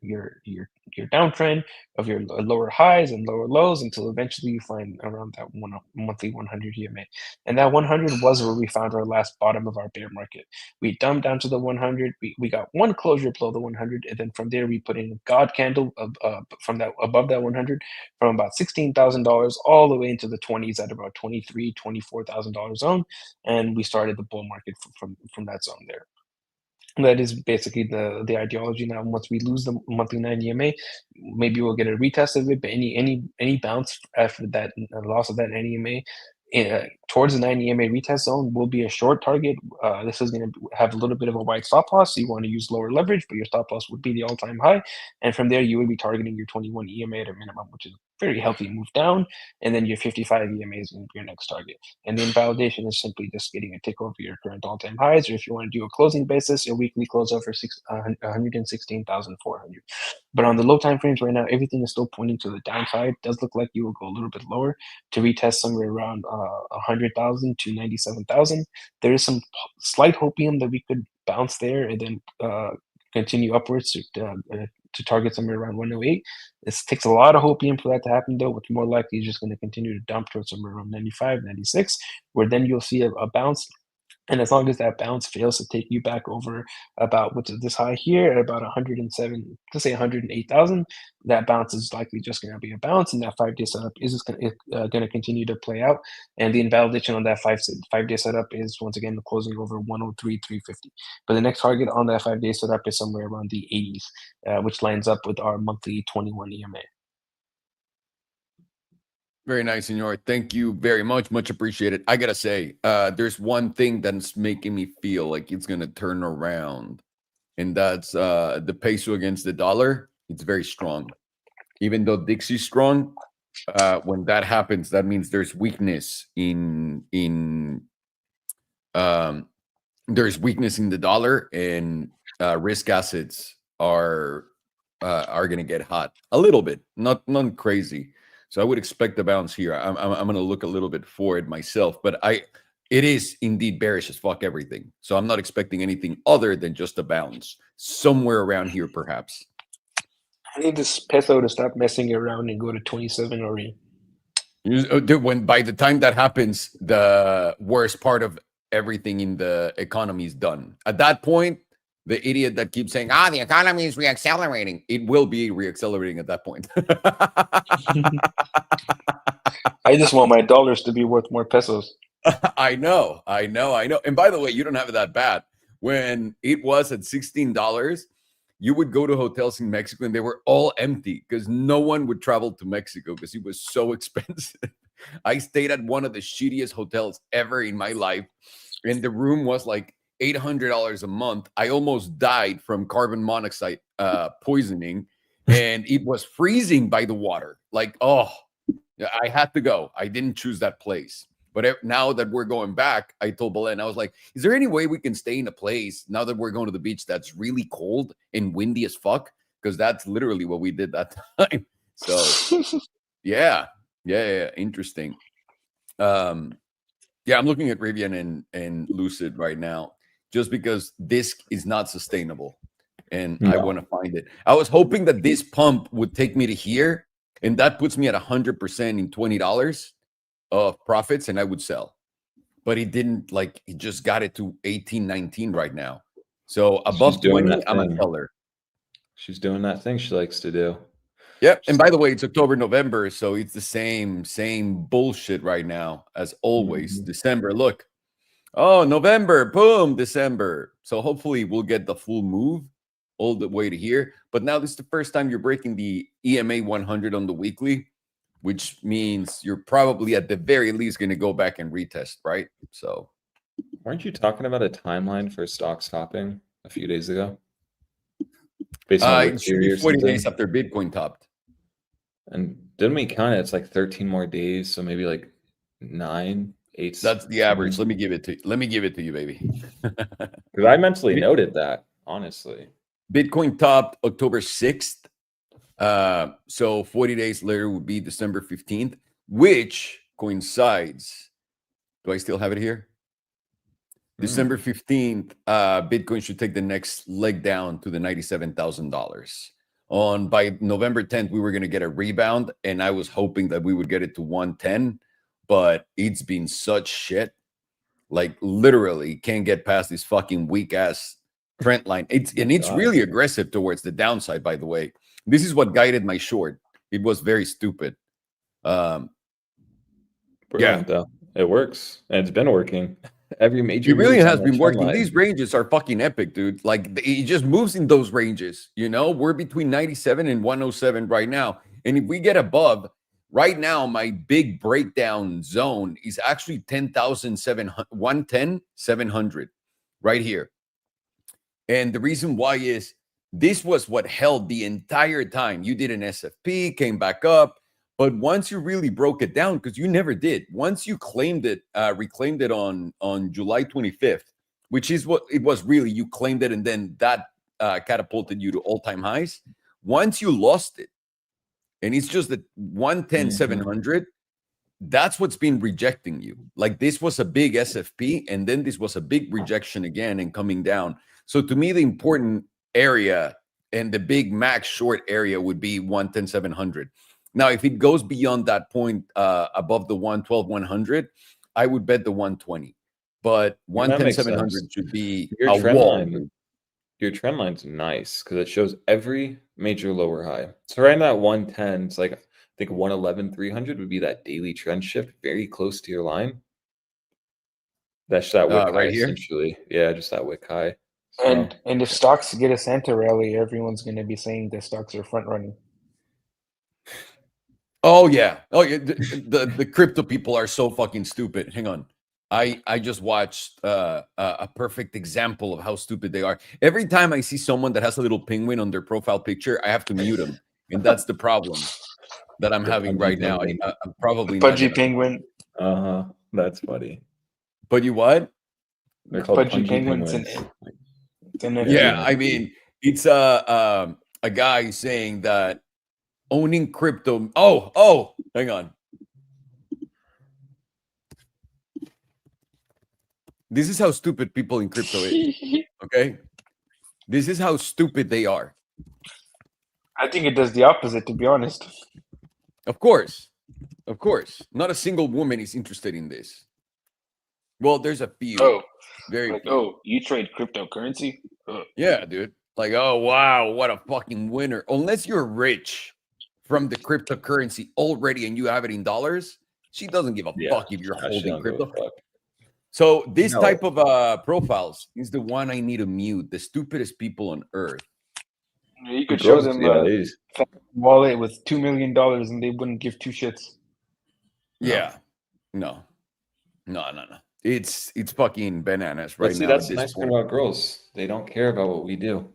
S2: downtrend of your lower highs and lower lows until eventually you find around that monthly 100 EMA. And that 100 was where we found our last bottom of our bear market. We dumped down to the 100. We got one closure below the 100, and then from there we put in a God candle from that above that 100 from about $16,000 all the way into the 20s at about $24,000 zone, and we started the bull market from that zone there. That is basically the ideology. Now, once we lose the monthly 9 EMA, maybe we'll get a retest of it. But any bounce after that loss of that 9 EMA towards the 9 EMA retest zone will be a short target. This is going to have a little bit of a wide stop loss, so you want to use lower leverage, but your stop loss would be the all-time high. And from there, you would be targeting your 21 EMA at a minimum, which is a very healthy move down, and then your 55 EMA is going to be your next target. And the invalidation is simply just getting a tick over your current all-time highs, or if you want to do a closing basis, your weekly close over 116,400. But on the low time frames right now, everything is still pointing to the downside. It does look like you will go a little bit lower to retest somewhere around 100,000 to 97,000. There is some slight hopium that we could bounce there and then continue upwards to target somewhere around 108. This takes a lot of hopium for that to happen, though. What's more likely is just going to continue to dump towards somewhere around 95, 96, where then you'll see a bounce. And as long as that bounce fails to take you back over about what's this high here at about 107, let's say 108,000, that bounce is likely just going to be a bounce, and that 5-day setup is just going to continue to play out. And the invalidation on that 5-day setup is once again closing over 103,350. But the next target on that 5-day setup is somewhere around the 80s, which lines up with our monthly 21 EMA.
S1: Very nice, senor. Thank you very much. Much appreciated. I gotta say, there's one thing that's making me feel like it's gonna turn around, and that's the peso against the dollar. It's very strong. Even though Dixie's strong, when that happens, that means there's weakness there's weakness in the dollar, and risk assets are going to get hot a little bit, not crazy. So I would expect a bounce here. I'm going to look a little bit forward myself, but it is indeed bearish as fuck everything. So I'm not expecting anything other than just a bounce somewhere around here, perhaps.
S2: I need this peso to stop messing around and go to 27 already.
S1: Dude, when by the time that happens, the worst part of everything in the economy is done. At that point, the idiot that keeps saying, the economy is reaccelerating, it will be reaccelerating at that point.
S2: I just want my dollars to be worth more pesos.
S1: I know. And by the way, you don't have it that bad. When it was at $16, you would go to hotels in Mexico and they were all empty because no one would travel to Mexico because it was so expensive. I stayed at one of the shittiest hotels ever in my life, and the room was like $800 a month. I almost died from carbon monoxide poisoning, and it was freezing by the water. Like, I had to go. I didn't choose that place. But now that we're going back, I told Belen, I was like, is there any way we can stay in a place now that we're going to the beach that's really cold and windy as fuck? Because that's literally what we did that time. So, yeah. Interesting. I'm looking at Rivian and Lucid right now just because this is not sustainable. And I want to find it. I was hoping that this pump would take me to here, and that puts me at 100% in $20 of profits, and I would sell. But it didn't. Like, he just got it to 18, 19 right now. So above 20, I'm a seller.
S3: She's doing that thing she likes to do.
S1: Yep. And by the way, it's October, November, so it's the same bullshit right now as always.
S3: Mm-hmm.
S1: December, look. Oh, November, boom, December. So hopefully we'll get the full move all the way to here. But now this is the first time you're breaking the EMA 100 on the weekly, which means you're probably at the very least going to go back and retest, right? So,
S3: weren't you talking about a timeline for stock stopping a few days ago? Based on
S1: it should be 40 days after Bitcoin topped.
S3: And didn't we count it? It's like 13 more days, so maybe like 9, 8.
S1: That's the average. Let me give it to you, baby.
S3: Because I mentally noted that, honestly.
S1: Bitcoin topped October 6th. So 40 days later would be December 15th, which coincides. Do I still have it here? December 15th, Bitcoin should take the next leg down to the $97,000. By November 10th, we were going to get a rebound, and I was hoping that we would get it to 110, but it's been such shit. Like, literally can't get past this fucking weak ass trend line. It's really aggressive towards the downside, by the way. This is what guided my short. It was very stupid.
S3: Brilliant, though. It works, and it's been working. Every major.
S1: It really has been working. Line. These ranges are fucking epic, dude. Like, it just moves in those ranges. You know, we're between 97 and 107 right now. And if we get above, right now, my big breakdown zone is actually 110,700 right here. And the reason why is this was what held the entire time. You did an SFP, came back up. But once you really broke it down, because you never did, once you claimed it, reclaimed it on July 25th, which is what it was really, you claimed it, and then that catapulted you to all-time highs. Once you lost it, and it's just that 110,700, that's what's been rejecting you. Like, this was a big SFP, and then this was a big rejection again and coming down. So to me, the important area and the big max short area would be 110,700. Now, if it goes beyond that point, above the 112,100, I would bet the 120. But 110,700 should be
S3: your
S1: a wall.
S3: Your trend line's nice because it shows every major lower high. So right now at 110, it's like, I think 111,300 would be that daily trend shift, very close to your line. That's that wick
S1: right
S3: high,
S1: here?
S3: essentially. Yeah, just that wick high. So,
S2: and if stocks get a Santa rally, everyone's going to be saying that stocks are front running.
S1: Oh yeah. The crypto people are so fucking stupid. Hang on. I just watched a perfect example of how stupid they are. Every time I see someone that has a little penguin on their profile picture, I have to mute them, and that's the problem that I'm
S3: The
S1: having
S3: pudgy
S1: right now.
S3: penguin.
S1: I'm probably not
S2: Pudgy
S1: gonna.
S2: penguin.
S3: That's funny.
S1: But you what?
S3: They're called
S2: Pudgy
S3: pudgy
S2: penguins
S3: penguins.
S2: and
S1: Yeah,
S3: Yeah.
S1: I mean, it's a guy saying that owning crypto. Oh, hang on. This is how stupid people in crypto is. Okay, this is how stupid they are.
S2: I think it does the opposite, to be honest.
S1: Of course, not a single woman is interested in this. Well, there's a few,
S2: Oh,
S1: very
S2: like,
S1: few.
S2: oh, you trade cryptocurrency? Ugh.
S1: Yeah, dude. Like, oh wow, what a fucking winner. Unless you're rich from the cryptocurrency already and you have it in dollars, she doesn't give a
S3: Yeah.
S1: fuck if you're
S3: I
S1: holding
S3: don't give a
S1: crypto.
S3: fuck.
S1: So this
S3: No.
S1: type of profiles is the one I need to mute. The stupidest people on earth.
S2: You could show
S3: Girls,
S2: them
S3: yeah,
S2: a
S3: these.
S2: wallet with $2 million and they wouldn't give two shits.
S3: No.
S1: Yeah. No. It's fucking bananas right
S3: But see,
S1: now
S3: that's
S1: at
S3: the
S1: this
S3: nice part
S1: point.
S3: about girls. They don't care about what we do.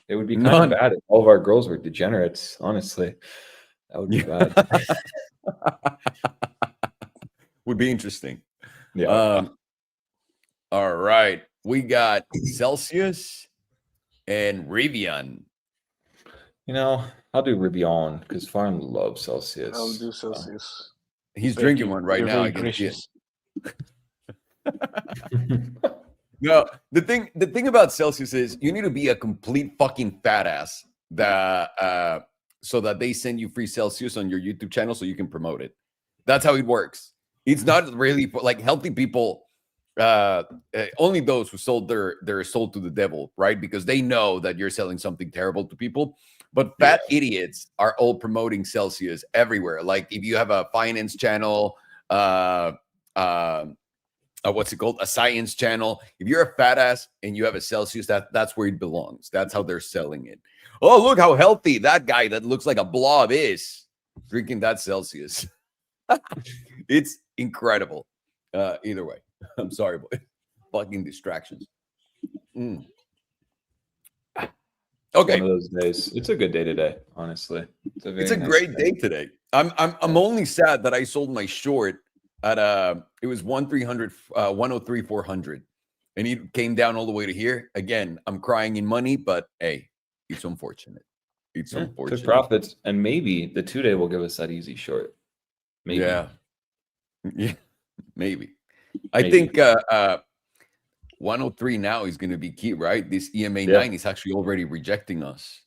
S3: It would be kind
S1: None.
S3: of bad if all of our girls were degenerates, honestly. That would be bad.
S1: Would be interesting.
S3: Yeah.
S1: All right. We got Celsius and Rivian.
S3: You know, I'll do Rivian because Farm loves Celsius.
S2: I'll do Celsius.
S1: He's
S2: Thank
S1: drinking
S2: you.
S1: one right
S2: You're
S1: now.
S2: very
S1: I can see it.
S2: gracious.
S1: No, the thing about Celsius is you need to be a complete fucking fat ass that so that they send you free Celsius on your YouTube channel so you can promote it. That's how it works. It's not really for, like, healthy people. Only those who sold their soul to the devil, right? Because they know that you're selling something terrible to people. But fat idiots are all promoting Celsius everywhere. Like if you have a finance channel, what's it called? A science channel. If you're a fat ass and you have a Celsius, that's where it belongs. That's how they're selling it. Oh, look how healthy that guy that looks like a blob is drinking that Celsius. It's incredible. Either way, I'm sorry, boy. Fucking distractions. Okay.
S3: One of those days. It's a good day today, honestly.
S1: It's a great day today. I'm only sad that I sold my short at it was 103,400, and it came down all the way to here. Again, I'm crying in money, but hey, it's unfortunate. It's unfortunate.
S3: Good profits, and maybe the 2-day will give us that easy short. Maybe.
S1: Yeah, maybe. I think 103 now is going to be key, right? This EMA 9 is actually already rejecting us.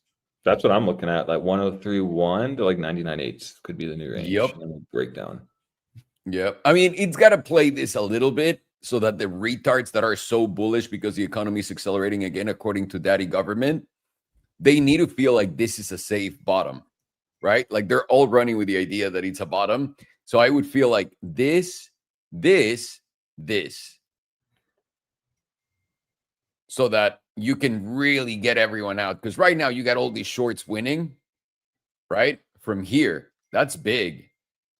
S3: That's what I'm looking at. Like 103.1 to like 99.8 could be the new range.
S1: Yep.
S3: And then we'll break down.
S1: Yep. I mean, it's got to play this a little bit so that the retards that are so bullish because the economy is accelerating again, according to daddy government, they need to feel like this is a safe bottom, right? Like they're all running with the idea that it's a bottom. So I would feel like this, so that you can really get everyone out. Because right now you got all these shorts winning, right? From here, that's big.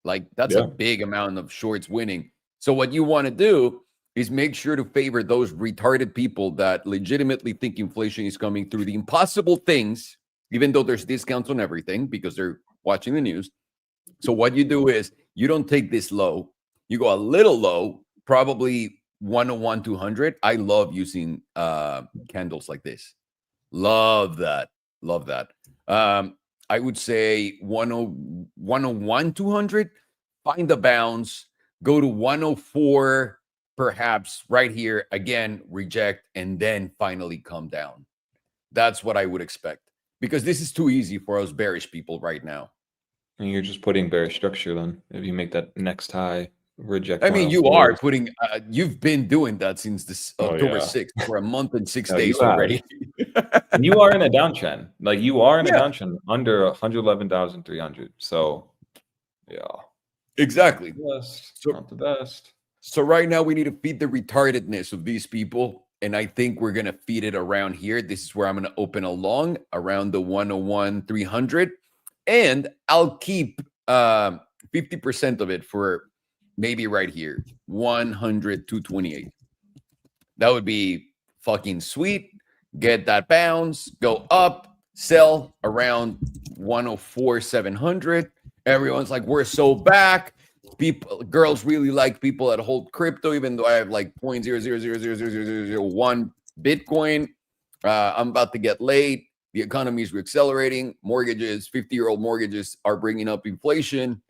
S1: Like that's a big amount of shorts winning. So what you want to do is make sure to favor those retarded people that legitimately think inflation is coming through the impossible things, even though there's discounts on everything because they're watching the news. So what you do is you don't take this low. You go a little low, probably 101, 200. I love using candles like this. Love that. Love that. I would say 101, 200. Find the bounce. Go to 104, perhaps right here. Again, reject, and then finally come down. That's what I would expect. Because this is too easy for us bearish people right now.
S3: And you're just putting bearish structure then. If you make that next high, reject.
S1: I mean, you are putting, you've been doing that since this October 6th for a month and 6 days already.
S3: And you are in a downtrend. Like you are in a downtrend under 111,300. So, yeah.
S1: Exactly.
S3: Not the best.
S1: So right now we need to feed the retardedness of these people. And I think we're going to feed it around here. This is where I'm going to open a long around the 101, 300. And I'll keep 50% of it for maybe right here, 100, 228. That would be fucking sweet. Get that bounce, go up, sell around 104, 700. Everyone's like, we're so back. People, girls really like people that hold crypto, even though I have like 0.0000001 Bitcoin. I'm about to get laid. The economy is reaccelerating. Mortgages, 50-year-old mortgages are bringing up inflation.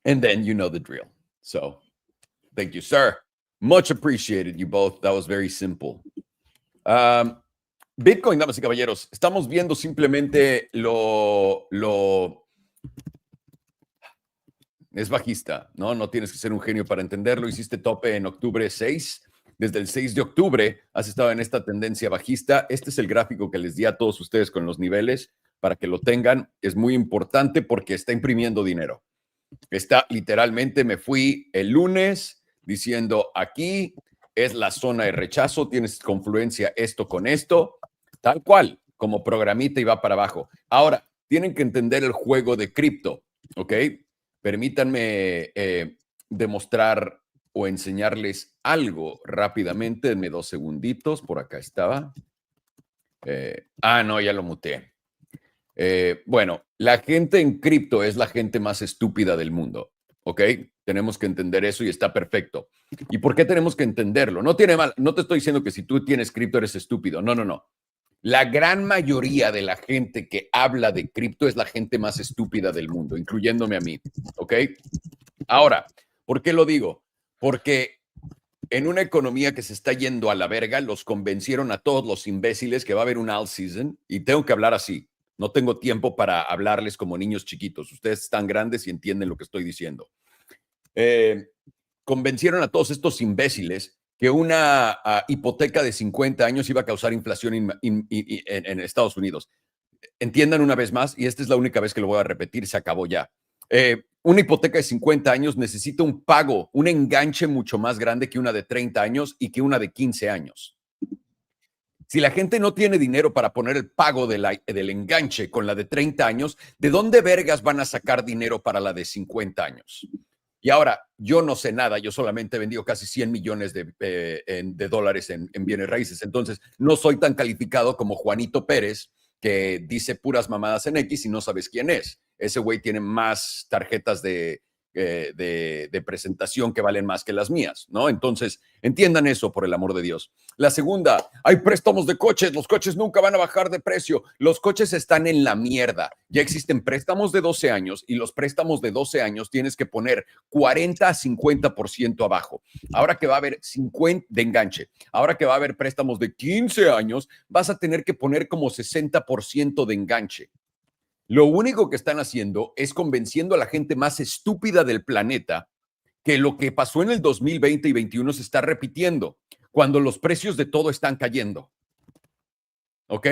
S1: And then you know the drill. So thank you, sir. Much appreciated, you both. That was very simple. Bitcoin, damas y caballeros, estamos viendo simplemente lo es bajista, ¿no? No tienes que ser un genio para entenderlo. Hiciste tope en octubre 6. Desde el 6 de octubre has estado en esta tendencia bajista. Este es el gráfico que les di a todos ustedes con los niveles para que lo tengan. Es muy importante porque está imprimiendo dinero. Está literalmente, me fui el lunes diciendo aquí es la zona de rechazo, tienes confluencia esto con esto, tal cual, como programita y va para abajo. Ahora, tienen que entender el juego de cripto, ¿ok? Permítanme demostrar o enseñarles algo rápidamente. Denme 2 segunditos, por acá estaba. No, ya lo muteé. Bueno, la gente en cripto es la gente más estúpida del mundo, ¿ok? Tenemos que entender eso y está perfecto. ¿Y por qué tenemos que entenderlo? No tiene mal, no te estoy diciendo que si tú tienes cripto eres estúpido, no, no, no. La gran mayoría de la gente que habla de cripto es la gente más estúpida del mundo, incluyéndome a mí, ¿ok? Ahora, ¿por qué lo digo? Porque en una economía que se está yendo a la verga, los convencieron a todos los imbéciles que va a haber un alt season y tengo que hablar así. No tengo tiempo para hablarles como niños chiquitos. Ustedes están grandes y entienden lo que estoy diciendo. Convencieron a todos estos imbéciles que una hipoteca de 50 años iba a causar inflación en Estados Unidos. Entiendan una vez más, y esta es la única vez que lo voy a repetir, se acabó ya. Una hipoteca de 50 años necesita un pago, un enganche mucho más grande que una de 30 años y que una de 15 años. Si la gente no tiene dinero para poner el pago del enganche con la de 30 años, ¿de dónde vergas van a sacar dinero para la de 50 años? Y ahora, yo no sé nada, yo solamente he vendido casi 100 millones de dólares en bienes raíces, entonces no soy tan calificado como Juanito Pérez, que dice puras mamadas en X y no sabes quién es. Ese güey tiene más tarjetas de presentación que valen más que las mías, ¿no? Entonces, entiendan eso, por el amor de Dios. La segunda, hay préstamos de coches, los coches nunca van a bajar de precio, los coches están en la mierda. Ya existen préstamos de 12 años y los préstamos de 12 años tienes que poner 40 a 50% abajo. Ahora que va a haber 50 de enganche, ahora que va a haber préstamos de 15 años, vas a tener que poner como 60% de enganche. Lo único que están haciendo es convenciendo a la gente más estúpida del planeta que lo que pasó en el 2020 y 2021 se está repitiendo cuando los precios de todo están cayendo. ¿Ok?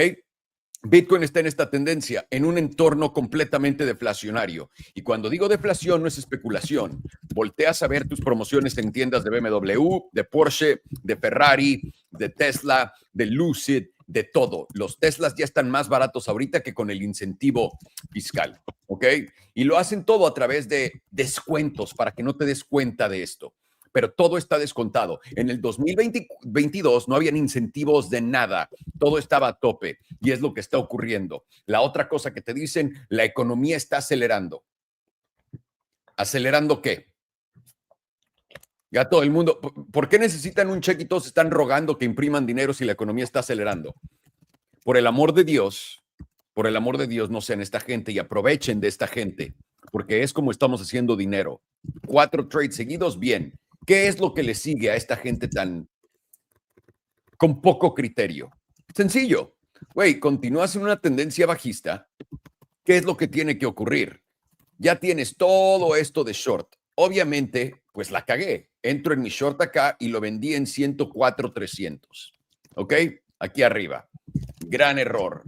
S1: Bitcoin está en esta tendencia, en un entorno completamente deflacionario. Y cuando digo deflación, no es especulación. Volteas a ver tus promociones en tiendas de BMW, de Porsche, de Ferrari, de Tesla, de Lucid, de todo. Los Teslas ya están más baratos ahorita que con el incentivo fiscal, ¿ok? Y lo hacen todo a través de descuentos para que no te des cuenta de esto. Pero todo está descontado. En el 2022 no habían incentivos de nada. Todo estaba a tope y es lo que está ocurriendo. La otra cosa que te dicen, la economía está acelerando. ¿Acelerando qué? Ya todo el mundo, ¿por qué necesitan un cheque y todos están rogando que impriman dinero si la economía está acelerando? Por el amor de Dios, no sean esta gente y aprovechen de esta gente, porque es como estamos haciendo dinero. 4 trades seguidos, bien. ¿Qué es lo que le sigue a esta gente tan con poco criterio? Sencillo. Güey, continúas en una tendencia bajista. ¿Qué es lo que tiene que ocurrir? Ya tienes todo esto de short. Obviamente, pues la cagué. Entro en mi short acá y lo vendí en 104,300. ¿Ok? Aquí arriba. Gran error.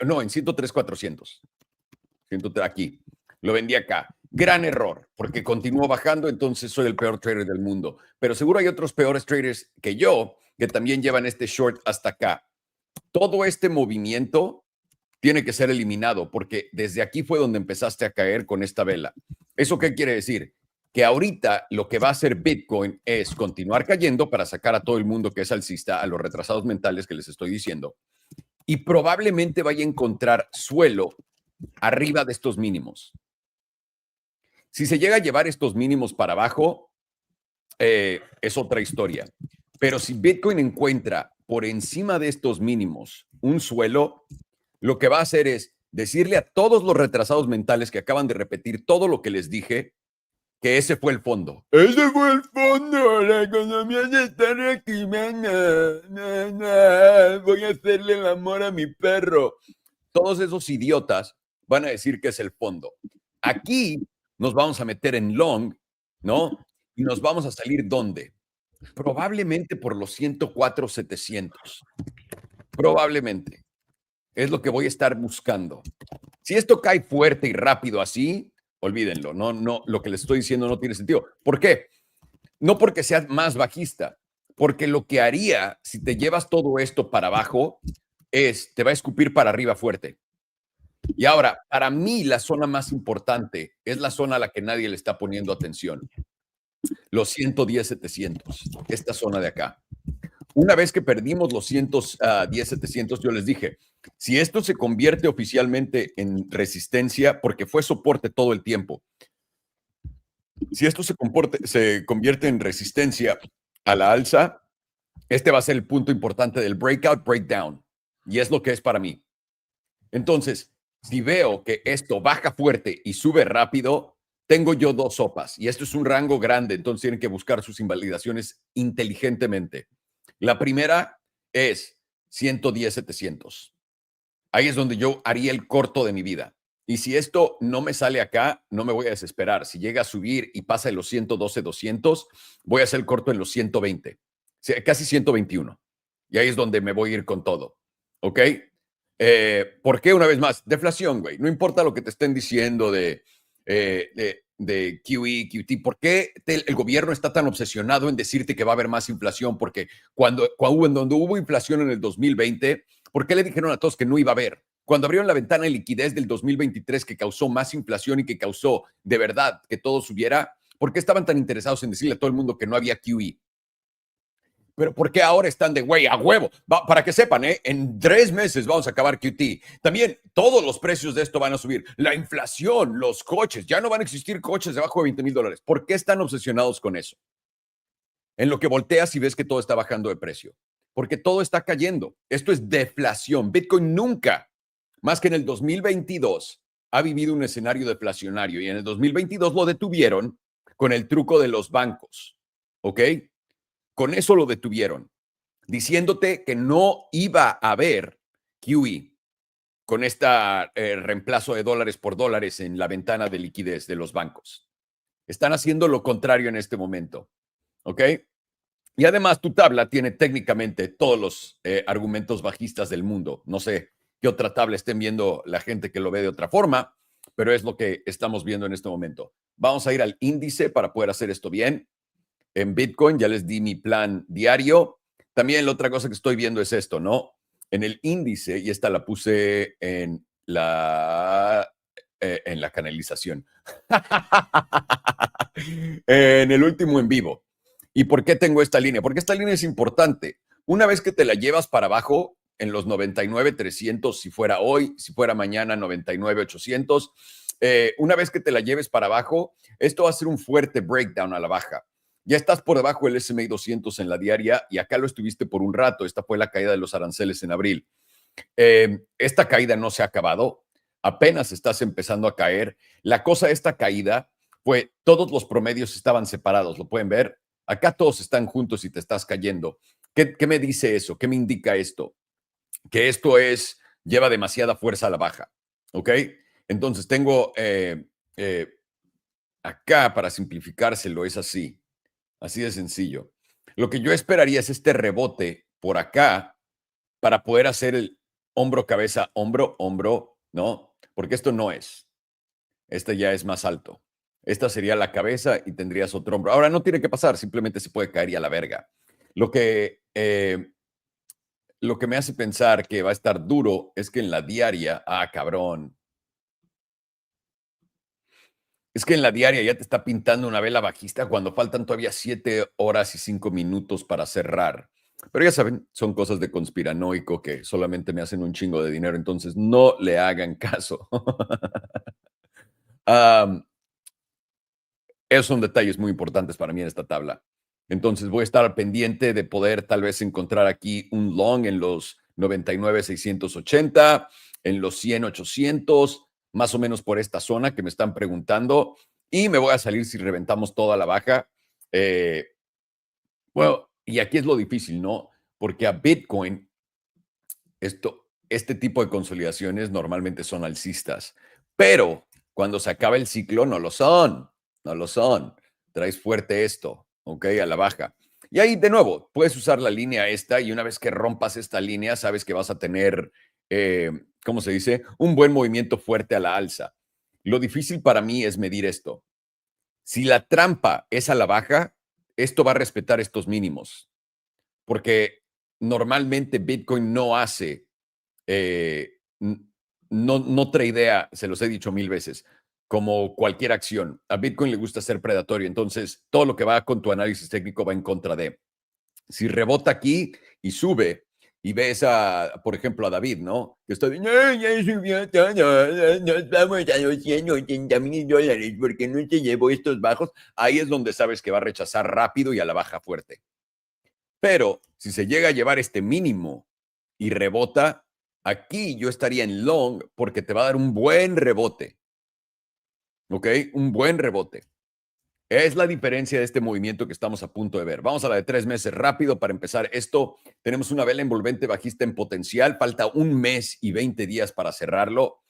S1: No, en 103,400. Aquí. Lo vendí acá. Gran error, porque continuó bajando, entonces soy el peor trader del mundo. Pero seguro hay otros peores traders que yo que también llevan este short hasta acá. Todo este movimiento tiene que ser eliminado porque desde aquí fue donde empezaste a caer con esta vela. ¿Eso qué quiere decir? Que ahorita lo que va a hacer Bitcoin es continuar cayendo para sacar a todo el mundo que es alcista, a los retrasados mentales que les estoy diciendo, y probablemente vaya a encontrar suelo arriba de estos mínimos. Si se llega a llevar estos mínimos para abajo, es otra historia. Pero si Bitcoin encuentra por encima de estos mínimos un suelo, lo que va a hacer es decirle a todos los retrasados mentales que acaban de repetir todo lo que les dije, que ese fue el fondo. Ese fue el fondo, la economía se está reactivando. Voy a hacerle el amor a mi perro. Todos esos idiotas van a decir que es el fondo. Aquí nos vamos a meter en long, ¿no? Y nos vamos a salir ¿dónde? Probablemente por los 104,700. Probablemente. Es lo que voy a estar buscando. Si esto cae fuerte y rápido así, olvídenlo. No, lo que les estoy diciendo no tiene sentido. ¿Por qué? No porque sea más bajista, porque lo que haría si te llevas todo esto para abajo es, te va a escupir para arriba fuerte. Y ahora, para mí, la zona más importante es la zona a la que nadie le está poniendo atención. Los 110,700, esta zona de acá. Una vez que perdimos los 110,700, yo les dije, si esto se convierte oficialmente en resistencia, porque fue soporte todo el tiempo, si esto se convierte en resistencia a la alza, este va a ser el punto importante del breakout, breakdown. Y es lo que es para mí. Entonces, si veo que esto baja fuerte y sube rápido, tengo yo dos sopas. Y esto es un rango grande, entonces tienen que buscar sus invalidaciones inteligentemente. La primera es 110,700. Ahí es donde yo haría el corto de mi vida. Y si esto no me sale acá, no me voy a desesperar. Si llega a subir y pasa de los 112,200, voy a hacer el corto en los 120, casi 121. Y ahí es donde me voy a ir con todo. ¿Ok? ¿Por qué? Una vez más, deflación, güey. No importa lo que te estén diciendo de QE, QT. ¿Por qué el gobierno está tan obsesionado en decirte que va a haber más inflación? Porque cuando hubo inflación en el 2020, ¿por qué le dijeron a todos que no iba a haber? Cuando abrieron la ventana de liquidez del 2023 que causó más inflación y que causó de verdad que todo subiera, ¿por qué estaban tan interesados en decirle a todo el mundo que no había QE? Pero ¿por qué ahora están de güey a huevo? Para que sepan, en 3 meses vamos a acabar QT. También todos los precios de esto van a subir. La inflación, los coches, ya no van a existir coches debajo de $20,000. ¿Por qué están obsesionados con eso? En lo que volteas y ves que todo está bajando de precio. Porque todo está cayendo. Esto es deflación. Bitcoin nunca, más que en el 2022, ha vivido un escenario deflacionario. Y en el 2022 lo detuvieron con el truco de los bancos. ¿Ok? Con eso lo detuvieron, diciéndote que no iba a haber QE con este reemplazo de dólares por dólares en la ventana de liquidez de los bancos. Están haciendo lo contrario en este momento. ¿Ok? Y además tu tabla tiene técnicamente todos los argumentos bajistas del mundo. No sé qué otra tabla estén viendo la gente que lo ve de otra forma, pero es lo que estamos viendo en este momento. Vamos a ir al índice para poder hacer esto bien. En Bitcoin ya les di mi plan diario. También la otra cosa que estoy viendo es esto, ¿no? En el índice, y esta la puse en la canalización. En el último en vivo. ¿Y por qué tengo esta línea? Porque esta línea es importante. Una vez que te la llevas para abajo, en los 99,300, si fuera hoy, si fuera mañana, 99,800, una vez que te la lleves para abajo, esto va a ser un fuerte breakdown a la baja. Ya estás por debajo del S&P 200 en la diaria y acá lo estuviste por un rato. Esta fue la caída de los aranceles en abril. Esta caída no se ha acabado. Apenas estás empezando a caer. La cosa de esta caída fue todos los promedios estaban separados. ¿Lo pueden ver? Acá todos están juntos y te estás cayendo. ¿Qué me dice eso? ¿Qué me indica esto? Que esto lleva demasiada fuerza a la baja. ¿Ok? Entonces tengo acá, para simplificárselo, es así. Así de sencillo. Lo que yo esperaría es este rebote por acá para poder hacer el hombro, cabeza, hombro, hombro, ¿no? Porque esto no es. Este ya es más alto. Esta sería la cabeza y tendrías otro hombro. Ahora no tiene que pasar, simplemente se puede caer y a la verga. Lo que lo que me hace pensar que va a estar duro es que en la diaria, cabrón. Es que en la diaria ya te está pintando una vela bajista cuando faltan todavía 7 horas y 5 minutos para cerrar. Pero ya saben, son cosas de conspiranoico que solamente me hacen un chingo de dinero, entonces no le hagan caso. Am, Esos son detalles muy importantes para mí en esta tabla. Entonces voy a estar al pendiente de poder tal vez encontrar aquí un long en los 99,680, en los 100,800, más o menos por esta zona que me están preguntando. Y me voy a salir si reventamos toda la baja. Bueno, y aquí es lo difícil, ¿no? Porque a Bitcoin este tipo de consolidaciones normalmente son alcistas, pero cuando se acaba el ciclo no lo son, no lo son. Traes fuerte esto, ¿ok? A la baja. Y ahí, de nuevo, puedes usar la línea esta y una vez que rompas esta línea, sabes que vas a tener, ¿cómo se dice? Un buen movimiento fuerte a la alza. Lo difícil para mí es medir esto. Si la trampa es a la baja, esto va a respetar estos mínimos, porque normalmente Bitcoin no hace no tradea, se los he dicho 1000 veces, como cualquier acción. A Bitcoin le gusta ser predatorio, entonces todo lo que va con tu análisis técnico va en contra de. Si rebota aquí y sube, y ves por ejemplo, a David, ¿no? Que está diciendo, ya subió todo, nos vamos a los $180,000, porque no se llevó estos bajos. Ahí es donde sabes que va a rechazar rápido y a la baja fuerte. Pero si se llega a llevar este mínimo y rebota, aquí yo estaría en long porque te va a dar un buen rebote. ¿Ok? Un buen rebote. Es la diferencia de este movimiento que estamos a punto de ver. Vamos a la de 3 meses rápido para empezar esto. Tenemos una vela envolvente bajista en potencial. Falta 1 mes y 20 días para cerrarlo.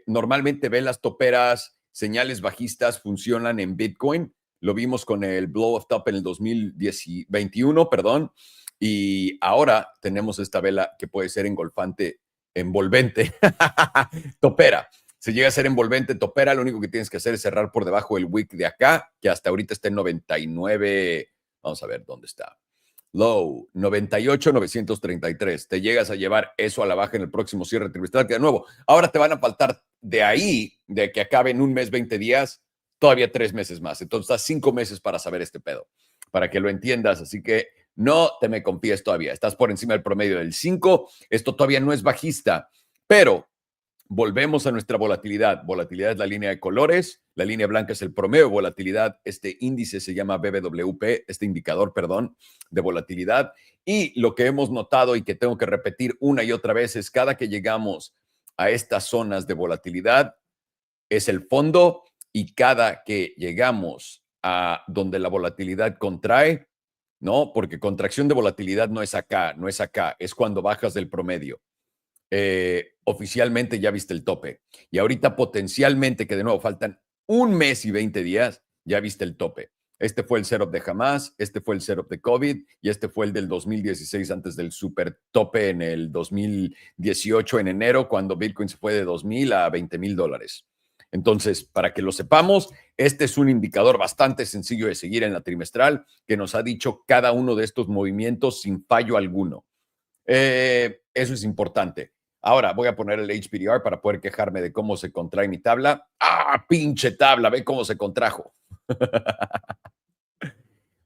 S1: Normalmente velas toperas, señales bajistas funcionan en Bitcoin. Lo vimos con el blow of top en el 2021, perdón. Y ahora tenemos esta vela que puede ser envolvente, topera. Si llega a ser envolvente, topera, lo único que tienes que hacer es cerrar por debajo del wick de acá, que hasta ahorita está en 99. Vamos a ver dónde está. Low, 98,933. Te llegas a llevar eso a la baja en el próximo cierre trimestral, que de nuevo, ahora te van a faltar de ahí, de que acabe en 1 mes, 20 días, todavía 3 meses más. Entonces, estás 5 meses para saber este pedo, para que lo entiendas. Así que no te me confíes todavía. Estás por encima del promedio del 5. Esto todavía no es bajista, pero volvemos a nuestra volatilidad. Volatilidad es la línea de colores, la línea blanca es el promedio de volatilidad. Este índice se llama BBWP, este indicador, perdón, de volatilidad. Y lo que hemos notado y que tengo que repetir una y otra vez es cada que llegamos a estas zonas de volatilidad es el fondo, y cada que llegamos a donde la volatilidad contrae, ¿no? Porque contracción de volatilidad no es acá, no es acá, es cuando bajas del promedio. Oficialmente ya viste el tope. Y ahorita potencialmente, que de nuevo faltan 1 mes y 20 días, ya viste el tope. Este fue el setup de Hamas, este fue el setup de COVID y este fue el del 2016 antes del super tope en el 2018 en enero, cuando Bitcoin se fue de 2,000 a 20,000 dólares. Entonces, para que lo sepamos, este es un indicador bastante sencillo de seguir en la trimestral que nos ha dicho cada uno de estos movimientos sin fallo alguno. Eso es importante. Ahora voy a poner el HPDR para poder quejarme de cómo se contrae mi tabla. Pinche tabla! Ve cómo se contrajo.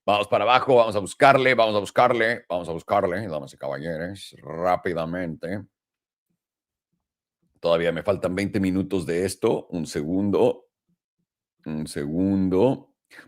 S1: Vamos para abajo, vamos a buscarle, damas y caballeros, rápidamente. Todavía me faltan 20 minutos de esto. Un segundo.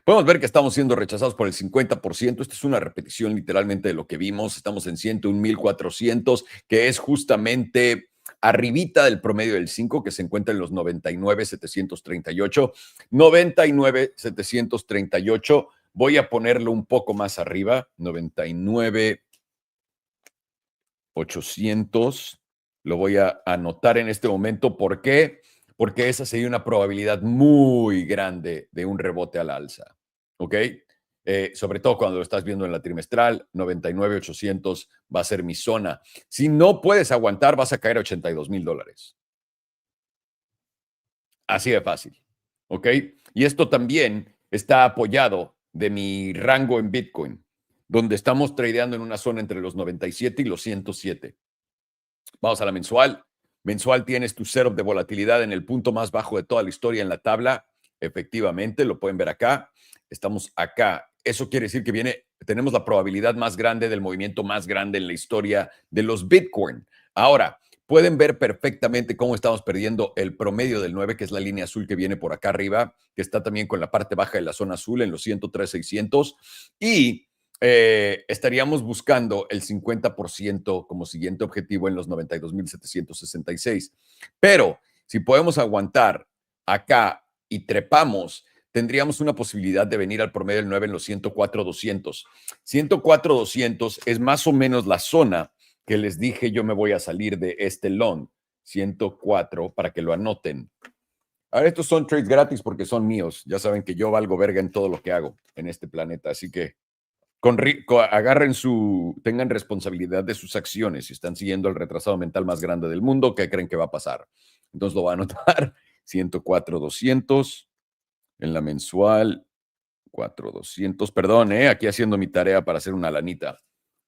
S1: Podemos ver que estamos siendo rechazados por el 50%. Esta es una repetición literalmente de lo que vimos. Estamos en 101,400, que es justamente arribita del promedio del 5, que se encuentra en los 99,738. 99,738. Voy a ponerlo un poco más arriba. 99,800. Lo voy a anotar en este momento. ¿Por qué? Porque esa sería una probabilidad muy grande de un rebote al alza. ¿Ok? Sobre todo cuando lo estás viendo en la trimestral, 99,800 va a ser mi zona. Si no puedes aguantar, vas a caer a 82,000 dólares. Así de fácil. ¿Ok? Y esto también está apoyado de mi rango en Bitcoin. donde estamos tradeando en una zona entre los 97 y los 107. Vamos a la mensual. Mensual tienes tu setup de volatilidad en el punto más bajo de toda la historia en la tabla. Efectivamente, lo pueden ver acá. Estamos acá. Eso quiere decir que tenemos la probabilidad más grande del movimiento más grande en la historia de los Bitcoin. Ahora, pueden ver perfectamente cómo estamos perdiendo el promedio del 9, que es la línea azul que viene por acá arriba, que está también con la parte baja de la zona azul en los 103,600. Y estaríamos buscando el 50% como siguiente objetivo en los 92,766. Pero si podemos aguantar acá y trepamos, tendríamos una posibilidad de venir al promedio del 9 en los 104,200. 104,200 es más o menos la zona que les dije yo me voy a salir de este long. 104 para que lo anoten. Ahora, estos son trades gratis porque son míos. Ya saben que yo valgo verga en todo lo que hago en este planeta, así que tengan responsabilidad de sus acciones. Si están siguiendo el retrasado mental más grande del mundo, ¿qué creen que va a pasar? Entonces lo va a anotar. 104,200 en la mensual. 4,200. Perdón, aquí haciendo mi tarea para hacer una lanita.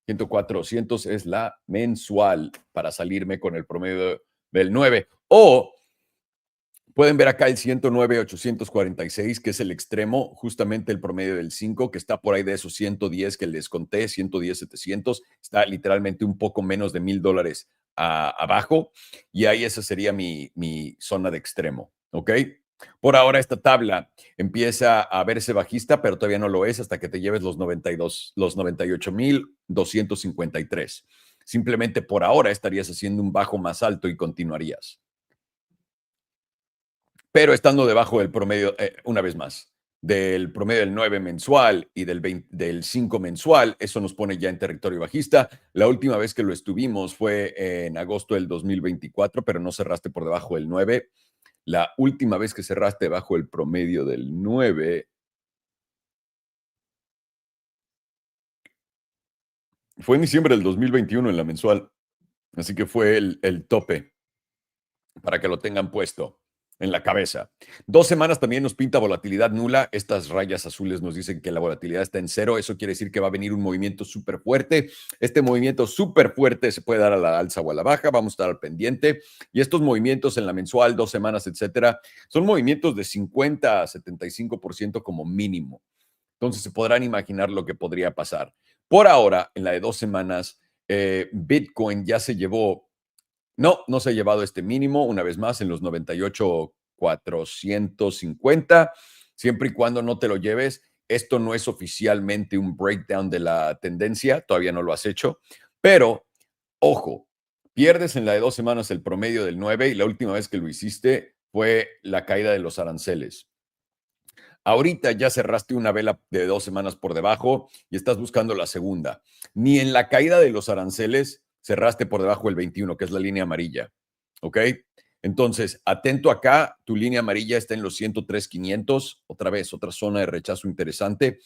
S1: 104,200 es la mensual para salirme con el promedio del 9. O pueden ver acá el 109,846, que es el extremo, justamente el promedio del 5, que está por ahí de esos 110 que les conté, 110,700. Está literalmente un poco menos de $1,000 abajo. Y ahí esa sería mi zona de extremo. ¿Ok? Por ahora esta tabla empieza a verse bajista, pero todavía no lo es hasta que te lleves los 98,253. Simplemente por ahora estarías haciendo un bajo más alto y continuarías. Pero estando debajo del promedio, una vez más, del promedio del 9 mensual y del 5 mensual, eso nos pone ya en territorio bajista. La última vez que lo estuvimos fue en agosto del 2024, pero no cerraste por debajo del 9. La última vez que cerraste bajo el promedio del 9 fue en diciembre del 2021 en la mensual. Así que fue el tope para que lo tengan puesto en la cabeza. 2 semanas también nos pinta volatilidad nula. Estas rayas azules nos dicen que la volatilidad está en 0. Eso quiere decir que va a venir un movimiento súper fuerte. Este movimiento súper fuerte se puede dar a la alza o a la baja. Vamos a estar al pendiente. Y estos movimientos en la mensual, 2 semanas, etcétera, son movimientos de 50 a 75% como mínimo. Entonces se podrán imaginar lo que podría pasar. Por ahora, en la de 2 semanas, Bitcoin ya se llevó. No se ha llevado este mínimo, una vez más, en los 98,450. Siempre y cuando no te lo lleves, esto no es oficialmente un breakdown de la tendencia, todavía no lo has hecho, pero ojo, pierdes en la de 2 semanas el promedio del 9 y la última vez que lo hiciste fue la caída de los aranceles. Ahorita ya cerraste una vela de 2 semanas por debajo y estás buscando la segunda. Ni en la caída de los aranceles cerraste por debajo del 21, que es la línea amarilla. ¿Ok? Entonces, atento acá, tu línea amarilla está en los 103,500, otra vez, otra zona de rechazo interesante,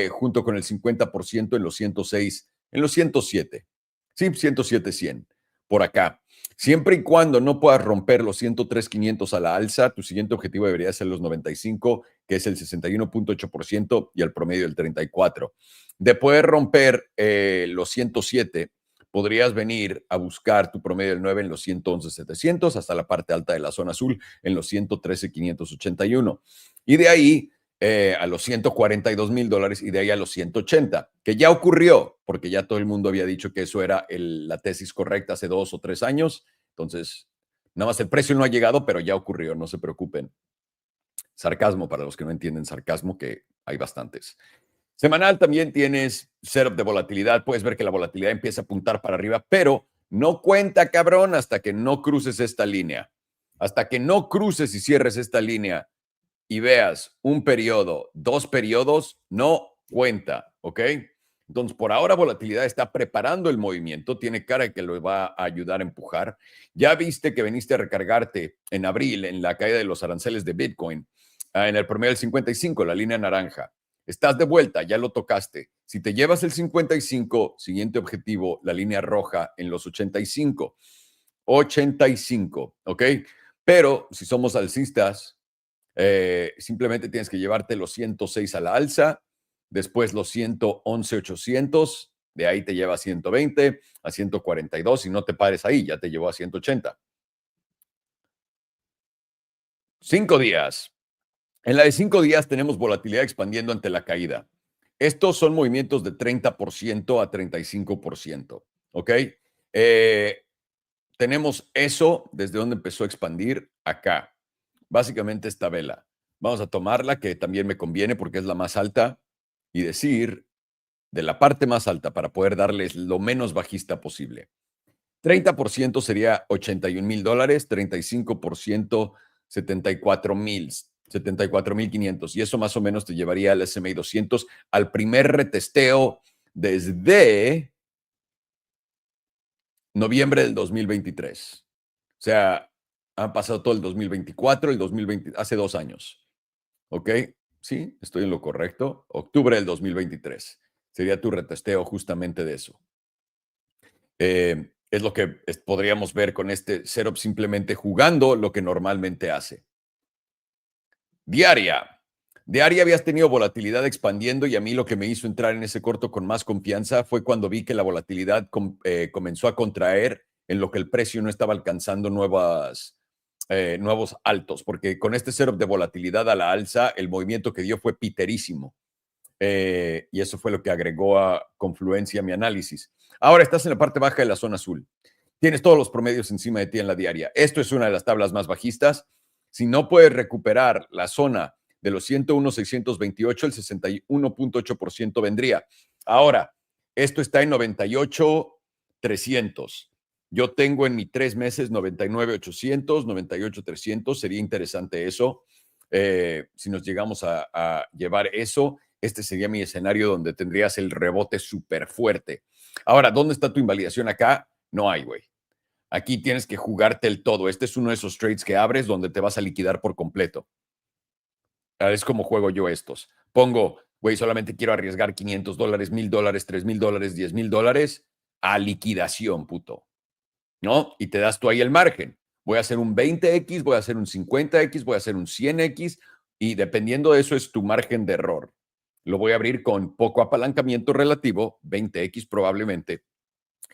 S1: junto con el 50% en los 106, en los 107. Sí, 107,100, por acá. Siempre y cuando no puedas romper los 103,500 a la alza, tu siguiente objetivo debería ser los 95, que es el 61,8% y el promedio del 34. De poder romper los 107, podrías venir a buscar tu promedio del 9 en los 111,700 hasta la parte alta de la zona azul en los 113,581. Y de ahí a los $142,000 y de ahí a los 180, que ya ocurrió, porque ya todo el mundo había dicho que eso era la tesis correcta hace 2 o 3 años. Entonces, nada más el precio no ha llegado, pero ya ocurrió, no se preocupen. Sarcasmo para los que no entienden sarcasmo, que hay bastantes. Semanal también tienes setup de volatilidad. Puedes ver que la volatilidad empieza a apuntar para arriba, pero no cuenta, cabrón, hasta que no cruces esta línea. Hasta que no cruces y cierres esta línea y veas un periodo, 2 periodos, no cuenta, ¿ok? Entonces, por ahora, volatilidad está preparando el movimiento, tiene cara de que lo va a ayudar a empujar. Ya viste que veniste a recargarte en abril en la caída de los aranceles de Bitcoin, en el promedio del 55, la línea naranja. Estás de vuelta, ya lo tocaste. Si te llevas el 55, siguiente objetivo, la línea roja en los 85. 85, ¿ok? Pero si somos alcistas, simplemente tienes que llevarte los 106 a la alza después los 111,800, de ahí te lleva a 120, a 142, y no te pares ahí, ya te llevó a 180. 5 días. En la de 5 días tenemos volatilidad expandiendo ante la caída. Estos son movimientos de 30% a 35%, ¿ok? Tenemos eso desde donde empezó a expandir acá. Básicamente esta vela. Vamos a tomarla, que también me conviene porque es la más alta, y decir de la parte más alta para poder darles lo menos bajista posible. 30% sería $81,000, 35% 74,500. Y eso más o menos te llevaría al S&P 200 al primer retesteo desde noviembre del 2023. O sea, han pasado todo el 2024, el 2020, hace 2 años. ¿Ok? Sí, estoy en lo correcto. Octubre del 2023. Sería tu retesteo justamente de eso. Es lo que podríamos ver con este setup, simplemente jugando lo que normalmente hace. Diaria. Diaria habías tenido volatilidad expandiendo, y a mí lo que me hizo entrar en ese corto con más confianza fue cuando vi que la volatilidad comenzó a contraer en lo que el precio no estaba alcanzando nuevos altos, porque con este setup de volatilidad a la alza, el movimiento que dio fue piterísimo. Y eso fue lo que agregó a confluencia a mi análisis. Ahora estás en la parte baja de la zona azul. Tienes todos los promedios encima de ti en la diaria. Esto es una de las tablas más bajistas. Si no puedes recuperar la zona de los 101,628, el 61,8% vendría. Ahora, esto está en 98,300. Yo tengo en mi 3 meses 99,800, 98,300. Sería interesante eso. Si nos llegamos a llevar eso, este sería mi escenario donde tendrías el rebote súper fuerte. Ahora, ¿dónde está tu invalidación acá? No hay, güey. Aquí tienes que jugarte el todo. Este es uno de esos trades que abres donde te vas a liquidar por completo. Es como juego yo estos. Pongo, güey, solamente quiero arriesgar $500, $1,000, $3,000, $10,000 a liquidación, puto. ¿No? Y te das tú ahí el margen. Voy a hacer un 20X, voy a hacer un 50X, voy a hacer un 100X, y dependiendo de eso es tu margen de error. Lo voy a abrir con poco apalancamiento relativo, 20X probablemente,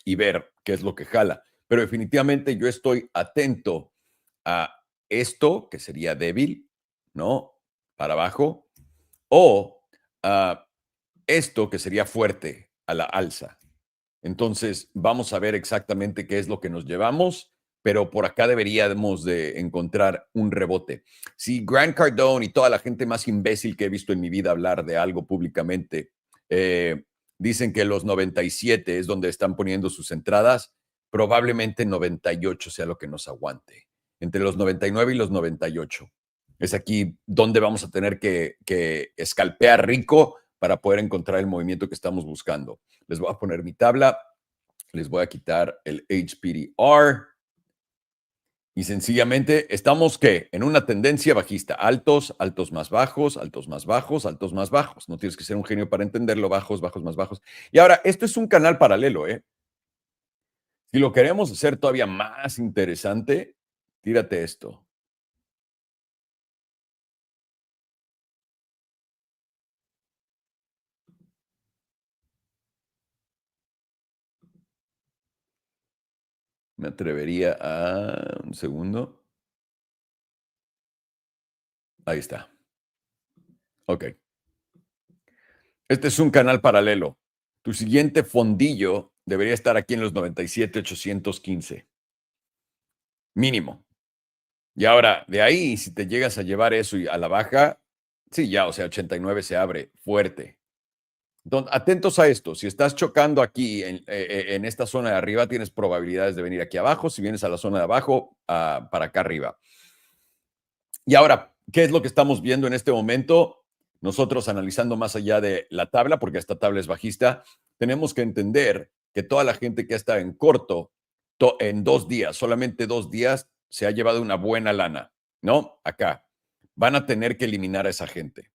S1: y ver qué es lo que jala. Pero definitivamente yo estoy atento a esto, que sería débil, ¿no? Para abajo, o a esto, que sería fuerte, a la alza. Entonces, vamos a ver exactamente qué es lo que nos llevamos, pero por acá deberíamos de encontrar un rebote. Si Grant Cardone y toda la gente más imbécil que he visto en mi vida hablar de algo públicamente dicen que los 97 es donde están poniendo sus entradas, probablemente 98 sea lo que nos aguante. Entre los 99 y los 98. Es aquí donde vamos a tener que escalpear rico para poder encontrar el movimiento que estamos buscando. Les voy a poner mi tabla, les voy a quitar el HPDR y sencillamente estamos, ¿qué? En una tendencia bajista. Altos, altos más bajos, altos más bajos, altos más bajos. No tienes que ser un genio para entenderlo. Bajos, bajos más bajos. Y ahora, esto es un canal paralelo, ¿eh? Si lo queremos hacer todavía más interesante, tírate esto. Me atrevería a... Un segundo. Ahí está. Ok. Este es un canal paralelo. Tu siguiente fondillo debería estar aquí en los 97,815. Mínimo. Y ahora, de ahí, si te llegas a llevar eso a la baja, sí, ya, o sea, 89 se abre fuerte. Entonces, atentos a esto. Si estás chocando aquí en esta zona de arriba, tienes probabilidades de venir aquí abajo. Si vienes a la zona de abajo, para acá arriba. Y ahora, ¿qué es lo que estamos viendo en este momento? Nosotros analizando más allá de la tabla, porque esta tabla es bajista, tenemos que entender que toda la gente que está en corto, en 2 días, solamente 2 días, se ha llevado una buena lana, ¿no? Acá. Van a tener que eliminar a esa gente.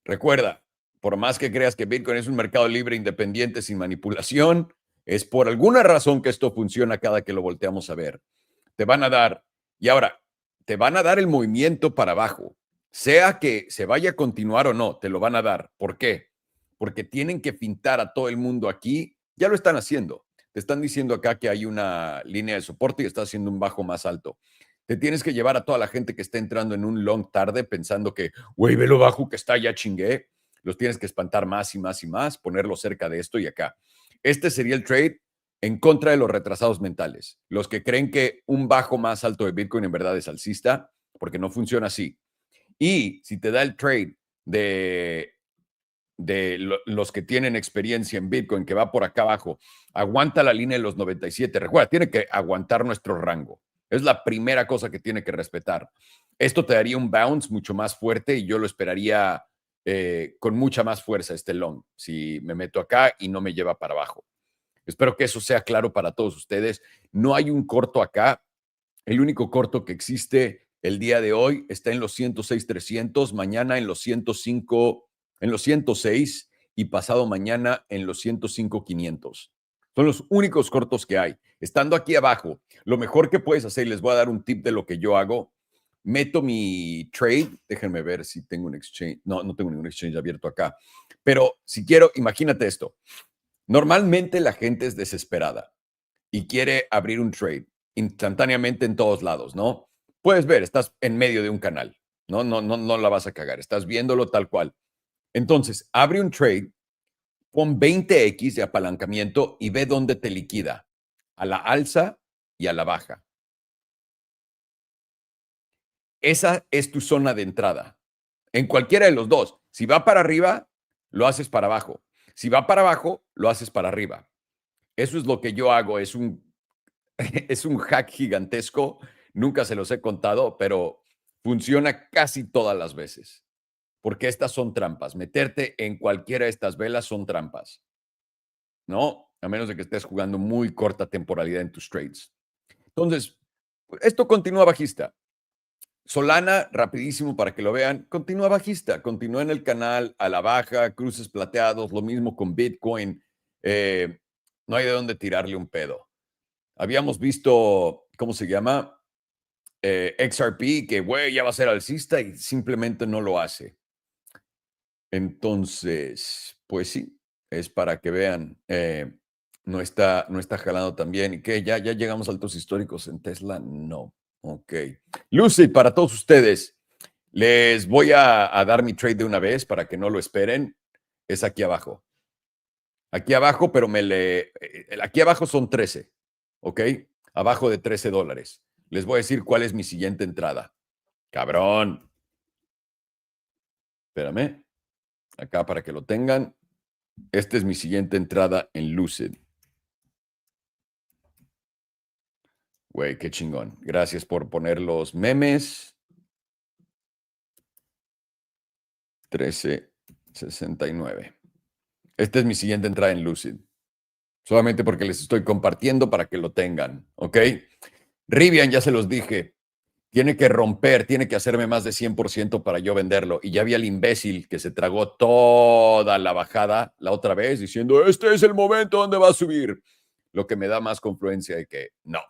S1: Recuerda, por más que creas que Bitcoin es un mercado libre, independiente, sin manipulación, es por alguna razón que esto funciona cada que lo volteamos a ver. Te van a dar, y ahora, te van a dar el movimiento para abajo. Sea que se vaya a continuar o no, te lo van a dar. ¿Por qué? porque tienen que fintar a todo el mundo aquí. Ya lo están haciendo. Te están diciendo acá que hay una línea de soporte y está haciendo un bajo más alto. Te tienes que llevar a toda la gente que está entrando en un long tarde pensando que, güey, ve lo bajo que está, ya chingué. Los tienes que espantar más y más y más, ponerlo cerca de esto y acá. Este sería el trade en contra de los retrasados mentales. Los que creen que un bajo más alto de Bitcoin en verdad es alcista, porque no funciona así. Y si te da el trade de los que tienen experiencia en Bitcoin, que va por acá abajo, aguanta la línea de los 97. Recuerda, tiene que aguantar nuestro rango. Es la primera cosa que tiene que respetar. Esto te daría un bounce mucho más fuerte y yo lo esperaría con mucha más fuerza este long, si me meto acá y no me lleva para abajo. Espero que eso sea claro para todos ustedes. No hay un corto acá. El único corto que existe el día de hoy está en los 106,300, mañana en los 105, en los 106 y pasado mañana en los 105,500. Son los únicos cortos que hay. Estando aquí abajo, lo mejor que puedes hacer, les voy a dar un tip de lo que yo hago. Meto mi trade, déjenme ver si tengo un exchange. No, no tengo ningún exchange abierto acá. Pero si quiero, imagínate esto. Normalmente la gente es desesperada y quiere abrir un trade instantáneamente en todos lados, ¿no? Puedes ver, estás en medio de un canal, no la vas a cagar, estás viéndolo tal cual. Entonces, abre un trade, pon 20x de apalancamiento y ve dónde te liquida, a la alza y a la baja. Esa es tu zona de entrada. En cualquiera de los dos. Si va para arriba, lo haces para abajo. Si va para abajo, lo haces para arriba. Eso es lo que yo hago. Es un hack gigantesco. Nunca se los he contado, pero funciona casi todas las veces. Porque estas son trampas. Meterte en cualquiera de estas velas son trampas. ¿No? A menos de que estés jugando muy corta temporalidad en tus trades. Entonces, esto continúa bajista. Solana, rapidísimo para que lo vean, continúa bajista, continúa en el canal a la baja, cruces plateados, lo mismo con Bitcoin. No hay de dónde tirarle un pedo. Habíamos visto, ¿cómo se llama? XRP, que güey, ya va a ser alcista y simplemente no lo hace. Entonces, pues sí, es para que vean, no está jalando tan bien. ¿Y qué? ¿Ya llegamos a altos históricos en Tesla? No. Ok. Lucy, para todos ustedes, les voy a dar mi trade de una vez para que no lo esperen. Es aquí abajo. Aquí abajo, pero aquí abajo son 13, ¿ok? Abajo de $13. Les voy a decir cuál es mi siguiente entrada. Cabrón. Espérame. Acá para que lo tengan. Esta es mi siguiente entrada en Lucid. Güey, qué chingón. Gracias por poner los memes. 13.69. Esta es mi siguiente entrada en Lucid. Solamente porque les estoy compartiendo para que lo tengan, ¿ok? Rivian, ya se los dije, tiene que romper, tiene que hacerme más de 100% para yo venderlo. Y ya vi al imbécil que se tragó toda la bajada la otra vez diciendo, este es el momento donde va a subir. Lo que me da más confluencia de que no.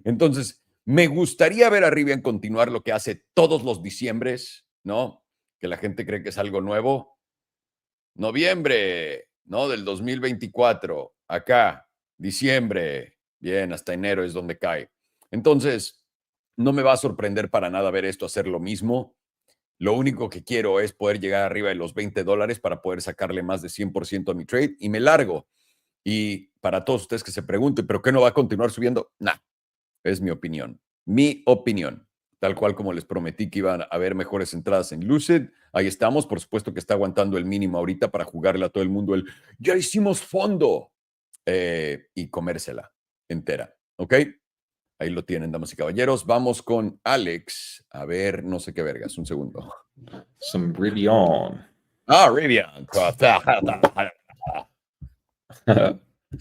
S1: Entonces, me gustaría ver a Rivian continuar lo que hace todos los diciembres, ¿no? Que la gente cree que es algo nuevo. Noviembre, ¿no? Del 2024, acá, diciembre, bien, hasta enero es donde cae. Entonces, no me va a sorprender para nada ver esto hacer lo mismo. Lo único que quiero es poder llegar arriba de los $20 para poder sacarle más de 100% a mi trade y me largo. Y para todos ustedes que se pregunten, ¿pero qué no va a continuar subiendo? Nah, es mi opinión. Mi opinión. Tal cual como les prometí que iban a haber mejores entradas en Lucid. Ahí estamos. Por supuesto que está aguantando el mínimo ahorita para jugarle a todo el mundo ya hicimos fondo y comérsela entera. ¿Ok? Ahí lo tienen, damas y caballeros. Vamos con Alex. A ver, no sé qué vergas. Un segundo.
S3: Some Rivian.
S1: Ah, Rivian.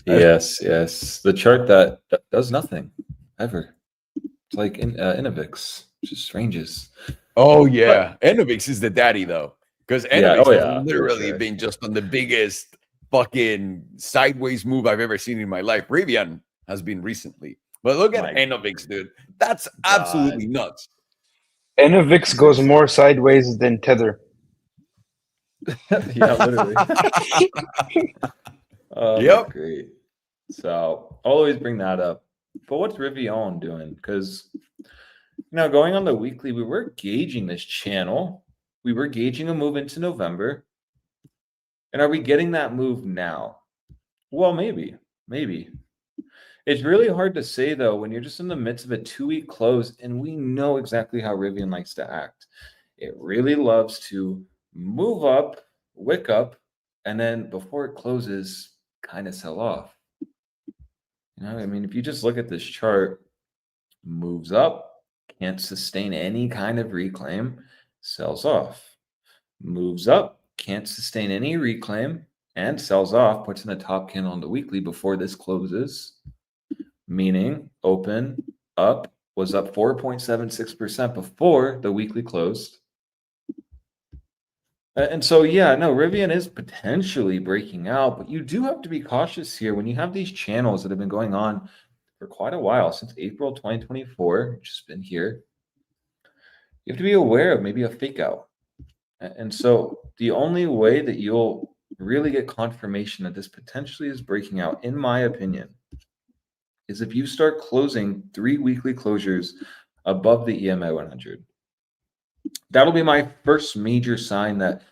S3: Yes. The chart that does nothing ever. It's like Innovix, just stranges.
S1: Oh, yeah. Enovix is the daddy, though. Because Enovix has literally been just on the biggest fucking sideways move I've ever seen in my life. Rivian has been recently. But look at Enovix, dude. That's absolutely nuts.
S2: Enovix goes more sideways than Tether.
S3: Yeah, literally. Oh,
S1: Yep.
S3: that's great. So I'll always bring that up. But what's Rivian doing? Because going on the weekly, we were gauging this channel. We were gauging a move into November. And are we getting that move now? Well, maybe. It's really hard to say, though, when you're just in the midst of a 2-week close, and we know exactly how Rivian likes to act. It really loves to move up, wick up, and then before it closes, kind of sell off. I mean, if you just look at this chart, moves up, can't sustain any kind of reclaim, sells off. Moves up, can't sustain any reclaim, and sells off, puts in the top candle on the weekly before this closes, meaning open, up, was up 4.76% before the weekly closed. And so, yeah, no, Rivian is potentially breaking out, but you do have to be cautious here when you have these channels that have been going on for quite a while, since April 2024, which has been here. You have to be aware of maybe a fake out. And so the only way that you'll really get confirmation that this potentially is breaking out, in my opinion, is if you start closing 3 weekly closures above the EMA 100. That'll be my first major sign that,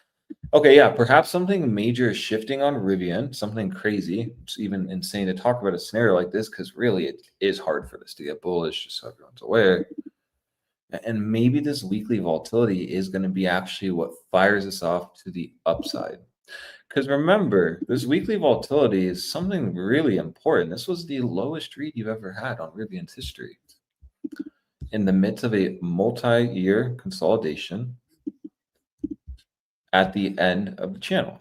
S3: okay, yeah, perhaps something major is shifting on Rivian, something crazy. It's even insane to talk about a scenario like this because really it is hard for this to get bullish, just so everyone's aware. And maybe this weekly volatility is going to be actually what fires us off to the upside. Because remember, this weekly volatility is something really important. This was the lowest read you've ever had on Rivian's history. In the midst of a multi-year consolidation at the end of the channel.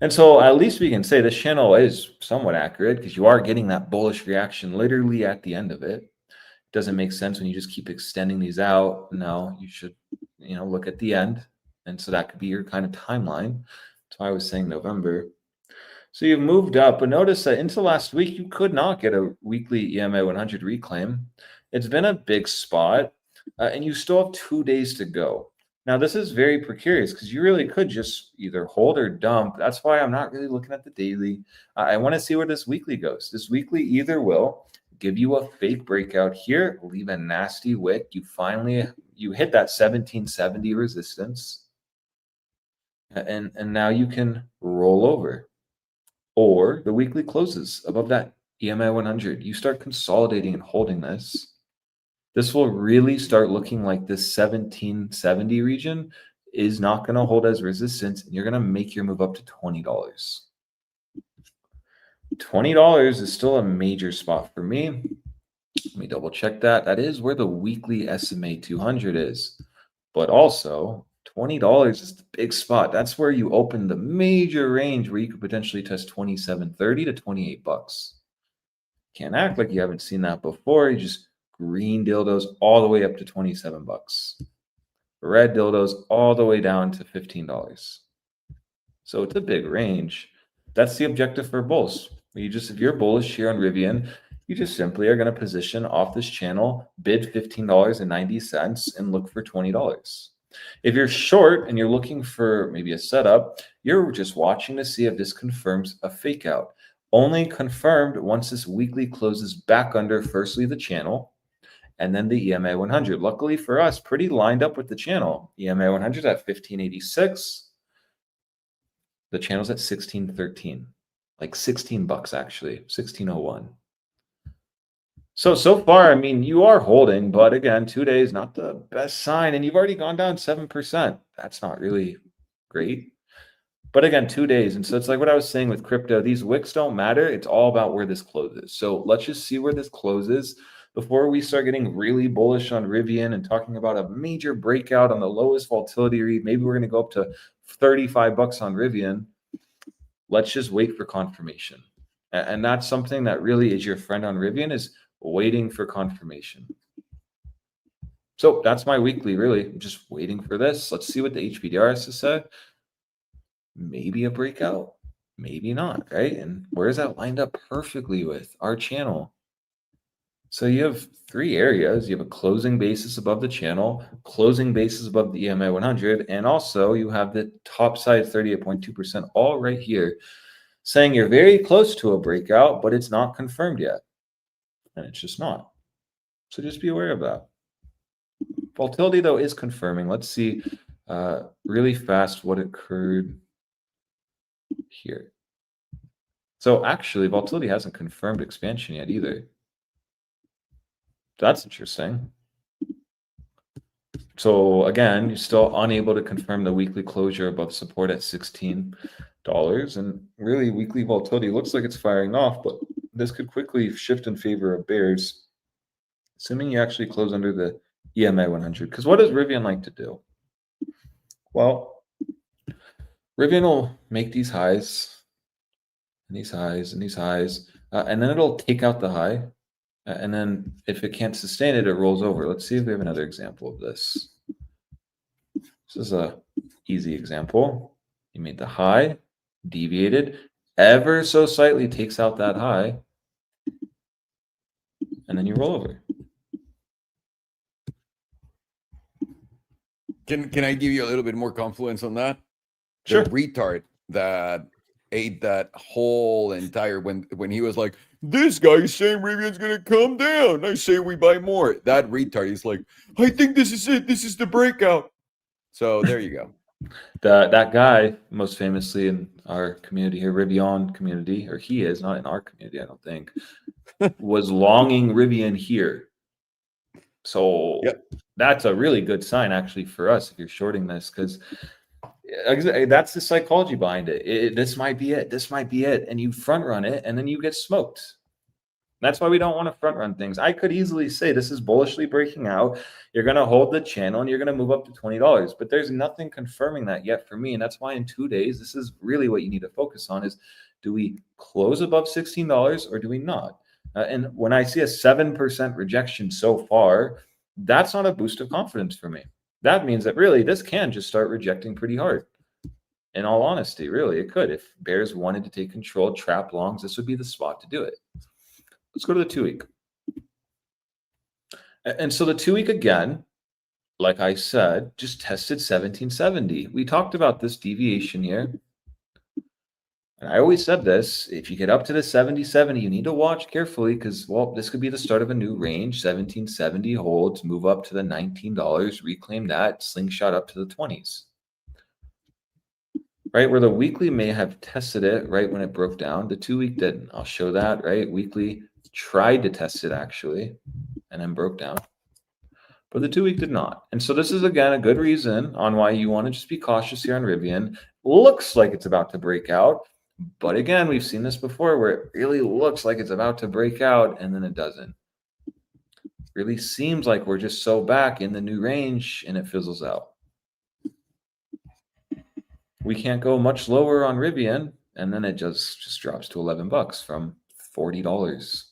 S3: And so at least we can say this channel is somewhat accurate because you are getting that bullish reaction literally at the end of it. Doesn't make sense when you just keep extending these out. No, you should, look at the end. And so that could be your kind of timeline. That's why I was saying November. So you've moved up, but notice that into last week, you could not get a weekly EMA 100 reclaim. It's been a big spot, and you still have 2 days to go. Now, this is very precarious because you really could just either hold or dump. That's why I'm not really looking at the daily. I want to see where this weekly goes. This weekly either will give you a fake breakout here, leave a nasty wick. You hit that 1770 resistance, and now you can roll over. Or the weekly closes above that EMA 100. You start consolidating and holding this. This will really start looking like this 1770 region is not going to hold as resistance, and you're going to make your move up to $20. $20 is still a major spot for me. Let me double check that. That is where the weekly SMA 200 is. But also, $20 is the big spot. That's where you open the major range where you could potentially test $27.30 to $28. Can't act like you haven't seen that before. You just green dildos all the way up to $27. Red dildos all the way down to $15. So it's a big range. That's the objective for bulls. If you're bullish here on Rivian, you just simply are going to position off this channel, bid $15.90 and look for $20. If you're short and you're looking for maybe a setup, you're just watching to see if this confirms a fake out. Only confirmed once this weekly closes back under, firstly, the channel, and then the EMA 100. Luckily for us, pretty lined up with the channel. EMA 100 at 1586. The channel's at 1613, like $16 actually, 1601. So far, I mean, you are holding, but again, 2 days, not the best sign, and you've already gone down 7%. That's not really great. But again, 2 days. And so it's like what I was saying with crypto, these wicks don't matter. It's all about where this closes. So let's just see where this closes before we start getting really bullish on Rivian and talking about a major breakout on the lowest volatility read. Maybe we're going to go up to $35 on Rivian. Let's just wait for confirmation. And that's something that really is your friend on Rivian, is waiting for confirmation. So that's my weekly, really. I'm just waiting for this. Let's see what the HBDR has to say. Maybe a breakout, maybe not, right? And where is that lined up perfectly with our channel? So you have three areas. You have a closing basis above the channel, closing basis above the EMA 100, and also you have the top side 38.2% all right here, saying you're very close to a breakout, but it's not confirmed yet. And it's just not. So just be aware of that. Volatility, though, is confirming. Let's see really fast what occurred here. So actually, volatility hasn't confirmed expansion yet either. That's interesting. So again, you're still unable to confirm the weekly closure above support at $16. And really, weekly volatility looks like it's firing off, but this could quickly shift in favor of bears, assuming you actually close under the EMA 100. Because what does Rivian like to do? Well, Rivian will make these highs, and these highs, and these highs, and then it'll take out the high. And then if it can't sustain it, it rolls over. Let's see if we have another example of this. This is a easy example. You made the high, deviated, ever so slightly takes out that high, and then you roll over.
S1: Can I give you a little bit more confluence on that?
S3: Sure.
S1: The retard that ate that whole entire when he was like, this guy's saying Rivian's gonna come down. I say we buy more. That retard is like, I think this is it. This is the breakout. So there you go.
S3: That guy, most famously in our community here, Rivian community, or he is not in our community, I don't think, was longing Rivian here. So
S1: yep.
S3: That's a really good sign actually for us if you're shorting this, because that's the psychology behind it. This might be it. This might be it. And you front run it and then you get smoked. That's why we don't want to front run things. I could easily say this is bullishly breaking out. You're going to hold the channel and you're going to move up to $20. But there's nothing confirming that yet for me. And that's why in 2 days, this is really what you need to focus on is, do we close above $16 or do we not? And when I see a 7% rejection so far, that's not a boost of confidence for me. That means that really this can just start rejecting pretty hard. In all honesty, really, it could. If bears wanted to take control, trap longs, this would be the spot to do it. Let's go to the 2 week. And so the 2 week, again, like I said, just tested 1770. We talked about this deviation here. And I always said this, if you get up to the 7070, you need to watch carefully because, well, this could be the start of a new range. 1770 holds, move up to the $19, reclaim that, slingshot up to the 20s. Right, where the weekly may have tested it right when it broke down. The 2 week didn't. I'll show that, right? Weekly tried to test it actually and then broke down. But the 2 week did not. And so this is, again, a good reason on why you want to just be cautious here on Rivian. Looks like it's about to break out. But again, we've seen this before where it really looks like it's about to break out and then it doesn't. Really seems like we're just so back in the new range and it fizzles out. We can't go much lower on Rivian and then it just drops to $11 from $40.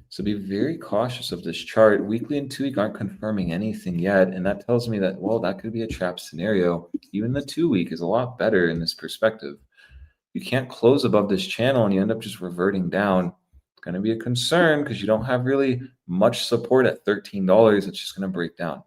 S3: So be very cautious of this chart. Weekly and 2 week aren't confirming anything yet. And that tells me that, well, that could be a trap scenario. Even the 2 week is a lot better in this perspective. You can't close above this channel and you end up just reverting down. It's going to be a concern because you don't have really much support at $13. It's just going to break down.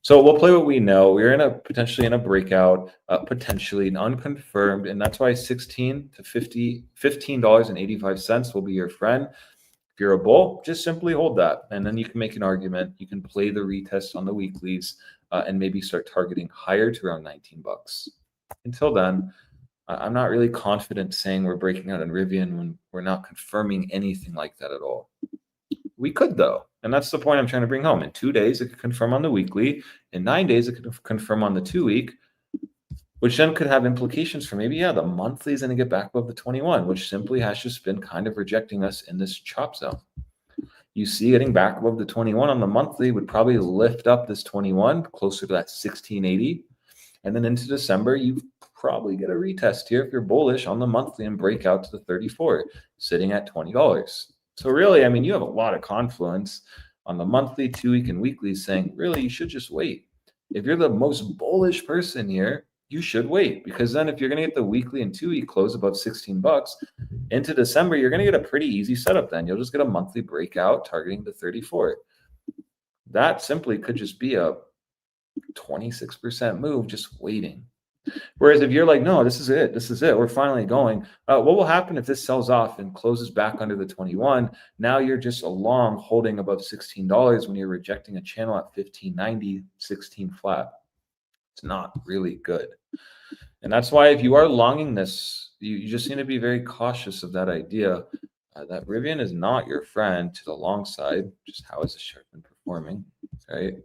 S3: So we'll play what we know. We're potentially in a breakout, potentially unconfirmed, and that's why $16 to $15.85 will be your friend. If you're a bull, just simply hold that, and then you can make an argument. You can play the retest on the weeklies and maybe start targeting higher to around $19. Until then, I'm not really confident saying we're breaking out on Rivian when we're not confirming anything like that at all. We could, though, and that's the point I'm trying to bring home. In 2 days, it could confirm on the weekly. In 9 days, it could confirm on the 2 week, which then could have implications for maybe, the monthly is going to get back above the 21, which simply has just been kind of rejecting us in this chop zone. You see getting back above the 21 on the monthly would probably lift up this 21 closer to that 1680. And then into December, you probably get a retest here if you're bullish on the monthly and break out to the 34, sitting at $20. So really, I mean, you have a lot of confluence on the monthly, 2 week, and weekly saying, really, you should just wait. If you're the most bullish person here, you should wait, because then if you're going to get the weekly and 2-week close above $16 into December, you're going to get a pretty easy setup. Then you'll just get a monthly breakout targeting the 34. That simply could just be a 26% move just waiting. Whereas if you're like, no, this is it, we're finally going, what will happen if this sells off and closes back under the 21? Now you're just a long holding above $16 when you're rejecting a channel at 15.90, 16 flat. It's not really good. And that's why if you are longing this, you just need to be very cautious of that idea that Rivian is not your friend to the long side. Just how has the chart been performing, right?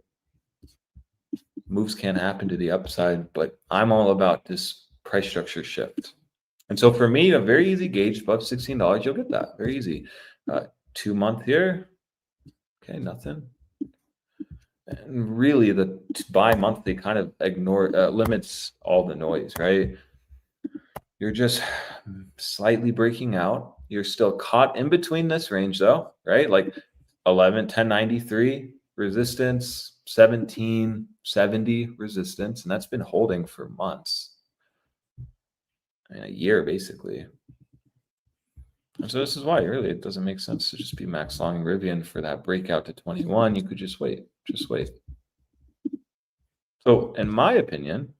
S3: Moves can happen to the upside, but I'm all about this price structure shift. And so for me, a very easy gauge above $16, you'll get that very easy. 2 month here, okay, nothing. And really, the bi-monthly kind of limits all the noise, right? You're just slightly breaking out. You're still caught in between this range, though, right? Like 1093 resistance, 1770 resistance, and that's been holding for months. I mean, a year, basically. And so this is why really it doesn't make sense to just be max long Rivian for that breakout to 21. You could just wait. Just wait. So in my opinion,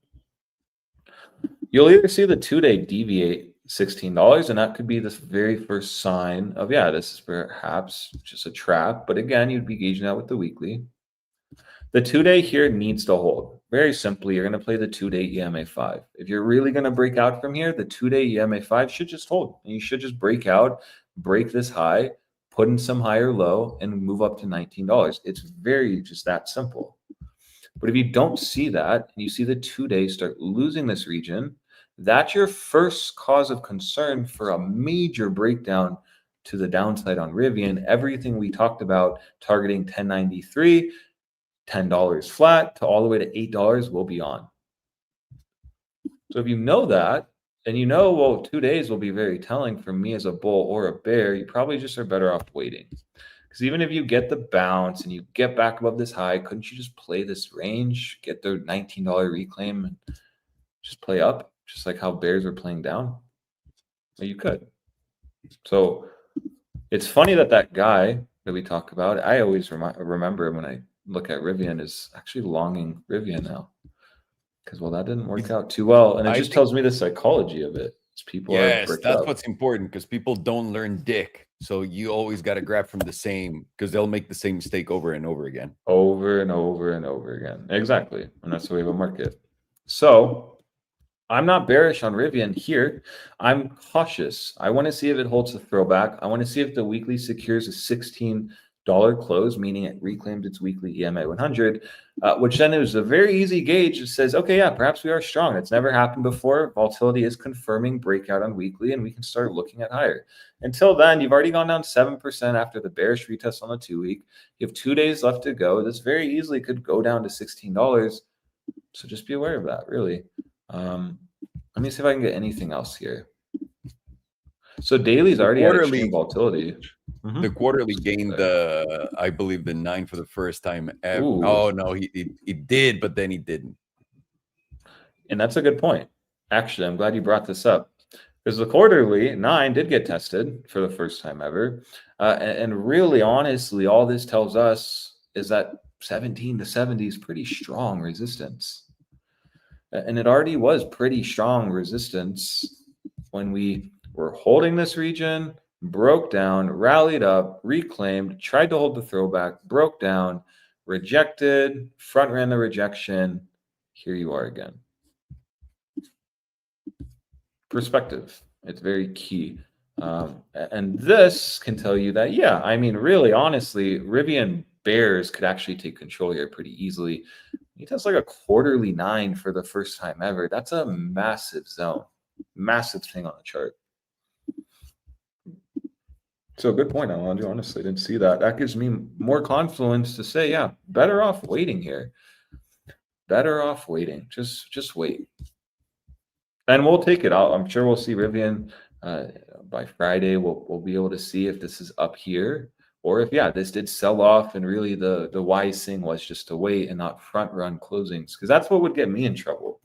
S3: you'll either see the 2-day deviate $16, and that could be this very first sign of, yeah, this is perhaps just a trap. But again, you'd be gauging that with the weekly. The 2-day here needs to hold. Very simply, you're going to play the 2-day EMA 5. If you're really going to break out from here, the 2-day EMA 5 should just hold. And you should just break out, break this high, put in some higher low, and move up to $19. It's very just that simple. But if you don't see that, and you see the 2-day start losing this region, that's your first cause of concern for a major breakdown to the downside on Rivian. Everything we talked about targeting 1093, $10 flat to all the way to $8 will be on. So if you know that, and you know, well, 2 days will be very telling for me as a bull or a bear, you probably just are better off waiting. Because even if you get the bounce and you get back above this high, couldn't you just play this range, get the $19 reclaim, and just play up, just like how bears are playing down? Well, you could. So it's funny that guy that we talk about, I always remember when I look at Rivian, is actually longing Rivian now. Because, well, that didn't work out too well. And it just tells me the psychology of it. It's people are bricked
S1: that's
S3: up.
S1: what's important, because people don't learn dick. So you always got to grab from the same, because they'll make the same mistake over and over again.
S3: Over and over and over again. Exactly. And that's the way of a market. So I'm not bearish on Rivian here. I'm cautious. I want to see if it holds the throwback. I want to see if the weekly secures a $16 close, meaning it reclaimed its weekly EMA 100, which then is a very easy gauge. It says, okay, yeah, perhaps we are strong. It's never happened before. Volatility is confirming breakout on weekly, and we can start looking at higher. Until then, you've already gone down 7% after the bearish retest on the 2-week. You have 2 days left to go. This very easily could go down to $16. So just be aware of that, really. Let me see if I can get anything else here. So daily's already at extreme volatility.
S1: The quarterly gained I believe the 9 for the first time ever.
S3: Ooh.
S1: Oh no, he did, but then he didn't.
S3: And that's a good point. Actually, I'm glad you brought this up, because the quarterly 9 did get tested for the first time ever. And really, honestly, all this tells us is that 17 to 70 is pretty strong resistance. And it already was pretty strong resistance when we were holding this region, broke down, rallied up, reclaimed, tried to hold the throwback, broke down, rejected, front ran the rejection. Here you are again. Perspective. It's very key. And this can tell you that, yeah, I mean, really, honestly, Rivian bears could actually take control here pretty easily. He does like a quarterly 9 for the first time ever. That's a massive zone, massive thing on the chart. So good point, Alonso. Honestly, didn't see that. That gives me more confidence to say, yeah, better off waiting here. Better off waiting. Just wait. And we'll take it out. I'm sure we'll see Rivian by Friday. We'll be able to see if this is up here, or if, yeah, this did sell off and really the wise thing was just to wait and not front run closings, because that's what would get me in trouble.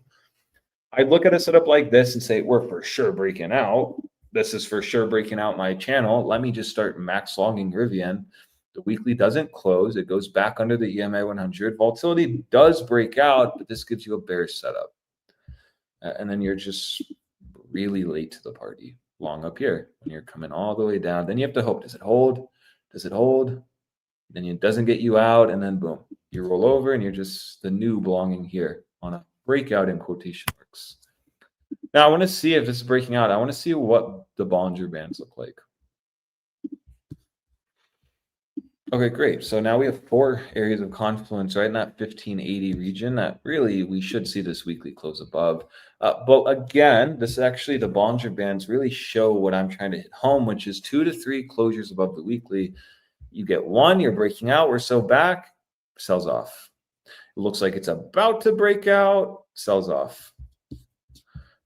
S3: I'd look at a setup like this and say, we're for sure breaking out. This is for sure breaking out my channel. Let me just start max longing Rivian. The weekly doesn't close. It goes back under the EMA 100. Volatility does break out, but this gives you a bearish setup. And then you're just really late to the party, long up here. When you're coming all the way down, then you have to hope. Does it hold? Does it hold? Then it doesn't get you out, and then boom, you roll over, and you're just the new belonging here on a breakout in quotation marks. Now, I want to see if this is breaking out. I want to see what the Bollinger Bands look like. Okay, great. So now we have 4 areas of confluence right in that 1580 region that really we should see this weekly close above. But again, this is actually the Bollinger Bands really show what I'm trying to hit home, which is 2 to 3 closures above the weekly. You get 1, you're breaking out, we're so back, sells off. It looks like it's about to break out, sells off.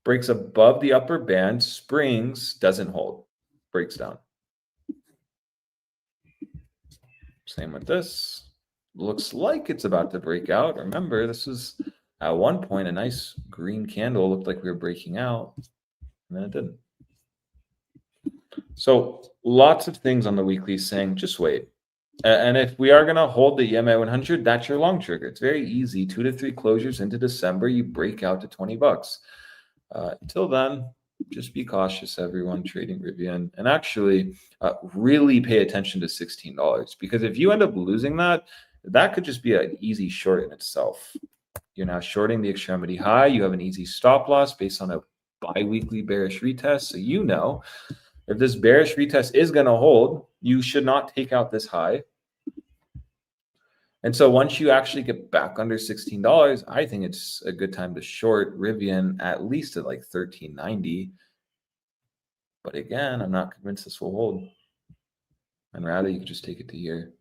S3: Breaks above the upper band, springs, doesn't hold, breaks down. Same with this. Looks like it's about to break out. Remember, this was at one point a nice green candle. Looked like we were breaking out, and then it didn't. So lots of things on the weekly saying, just wait. And if we are going to hold the EMA 100, that's your long trigger. It's very easy. 2 to 3 closures into December, you break out to 20 bucks. Until then, just be cautious, everyone trading Rivian. And actually, really pay attention to $16. Because if you end up losing that, that could just be an easy short in itself. You're now shorting the extremity high. You have an easy stop loss based on a bi-weekly bearish retest. So you know, if this bearish retest is going to hold, you should not take out this high. And so once you actually get back under $16, I think it's a good time to short Rivian at least at like $13.90. But again, I'm not convinced this will hold. And rather, you could just take it to here.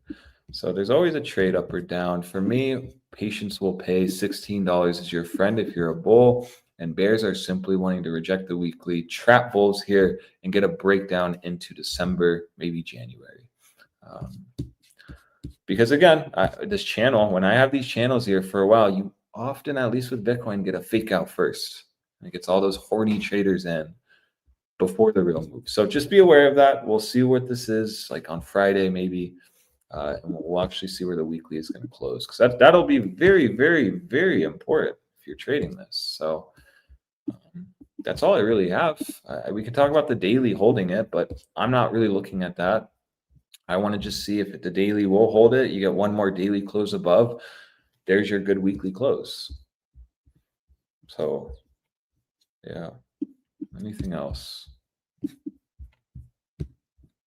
S3: So there's always a trade up or down. For me, patience will pay. $16 is your friend if you're a bull. And bears are simply wanting to reject the weekly, trap bulls here, and get a breakdown into December, maybe January. Because again, this channel, when I have these channels here for a while, you often, at least with Bitcoin, get a fake out first. And it gets all those horny traders in before the real move. So just be aware of that. We'll see what this is like on Friday, maybe. And we'll actually see where the weekly is going to close. Because that'll be very, very, very important if you're trading this. So that's all I really have. We can talk about the daily holding it, but I'm not really looking at that. I want to just see if the daily will hold it. You get one more daily close above. There's your good weekly close. So, yeah. Anything else?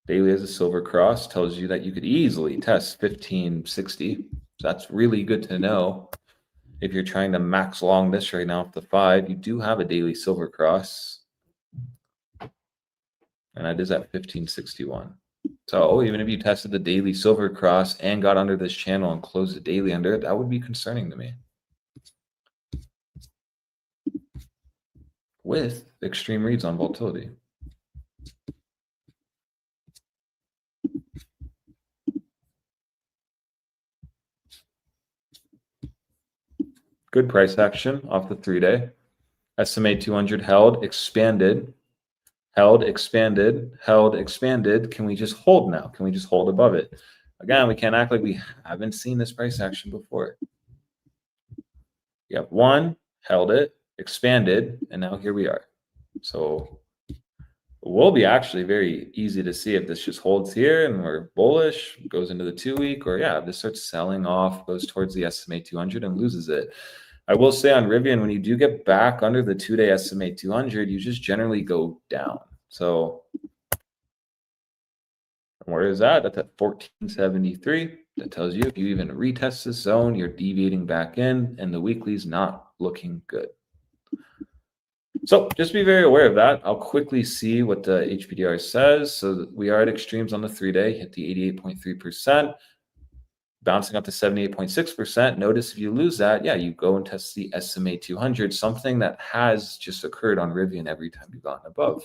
S3: Daily as a silver cross tells you that you could easily test 1560. So that's really good to know. If you're trying to max long this right now off the 5, you do have a daily silver cross. And that is at 1561. So even if you tested the daily silver cross and got under this channel and closed the daily under it, that would be concerning to me. With extreme reads on volatility. Good price action off the 3-day. SMA 200 held, expanded. Held, expanded, held, expanded. Can we just hold now? Can we just hold above it? Again, we can't act like we haven't seen this price action before. You have 1, held it, expanded, and now here we are. So it will be actually very easy to see if this just holds here and we're bullish, goes into the 2-week, or yeah, if this starts selling off, goes towards the SMA 200 and loses it. I will say on Rivian, when you do get back under the 2-day SMA 200, you just generally go down. So where is that? That's at 1473. That tells you if you even retest this zone, you're deviating back in, and the weekly's not looking good. So just be very aware of that. I'll quickly see what the HPDR says. So we are at extremes on the 3-day, hit the 88.3%. Bouncing up to 78.6%. Notice if you lose that, yeah, you go and test the SMA 200, something that has just occurred on Rivian every time you've gotten above.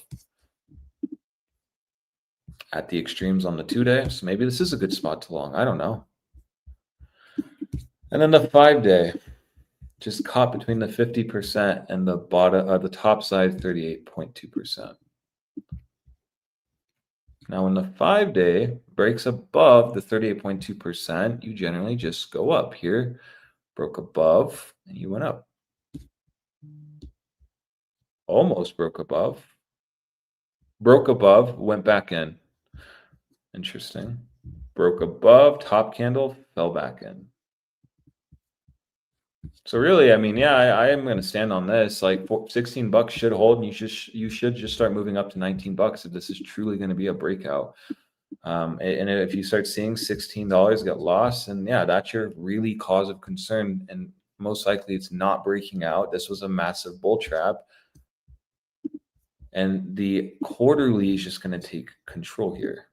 S3: At the extremes on the 2-day, so maybe this is a good spot to long. I don't know. And then the 5-day. just caught between the 50% and the bottom, the top side 38.2%. Now, when the 5-day breaks above the 38.2%, you generally just go up. Here, broke above, and you went up. Almost broke above. Broke above, went back in. Interesting. Broke above, top candle, fell back in. So really, I mean, yeah, I am going to stand on this. Like $16 should hold, and you should just start moving up to $19 if this is truly going to be a breakout. And if you start seeing $16 get lost, and yeah, that's your really cause of concern. And most likely, it's not breaking out. This was a massive bull trap, and the quarterly is just going to take control here,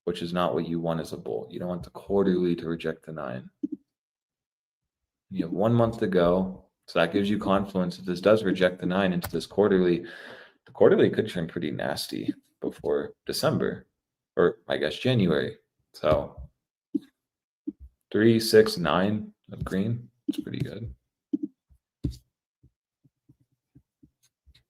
S3: which is not what you want as a bull. You don't want the quarterly to reject the 9. You have 1 month to go. So that gives you confluence. If this does reject the 9 into this quarterly, the quarterly could turn pretty nasty before December, or I guess January. So 3, 6, 9 of green. It's pretty good.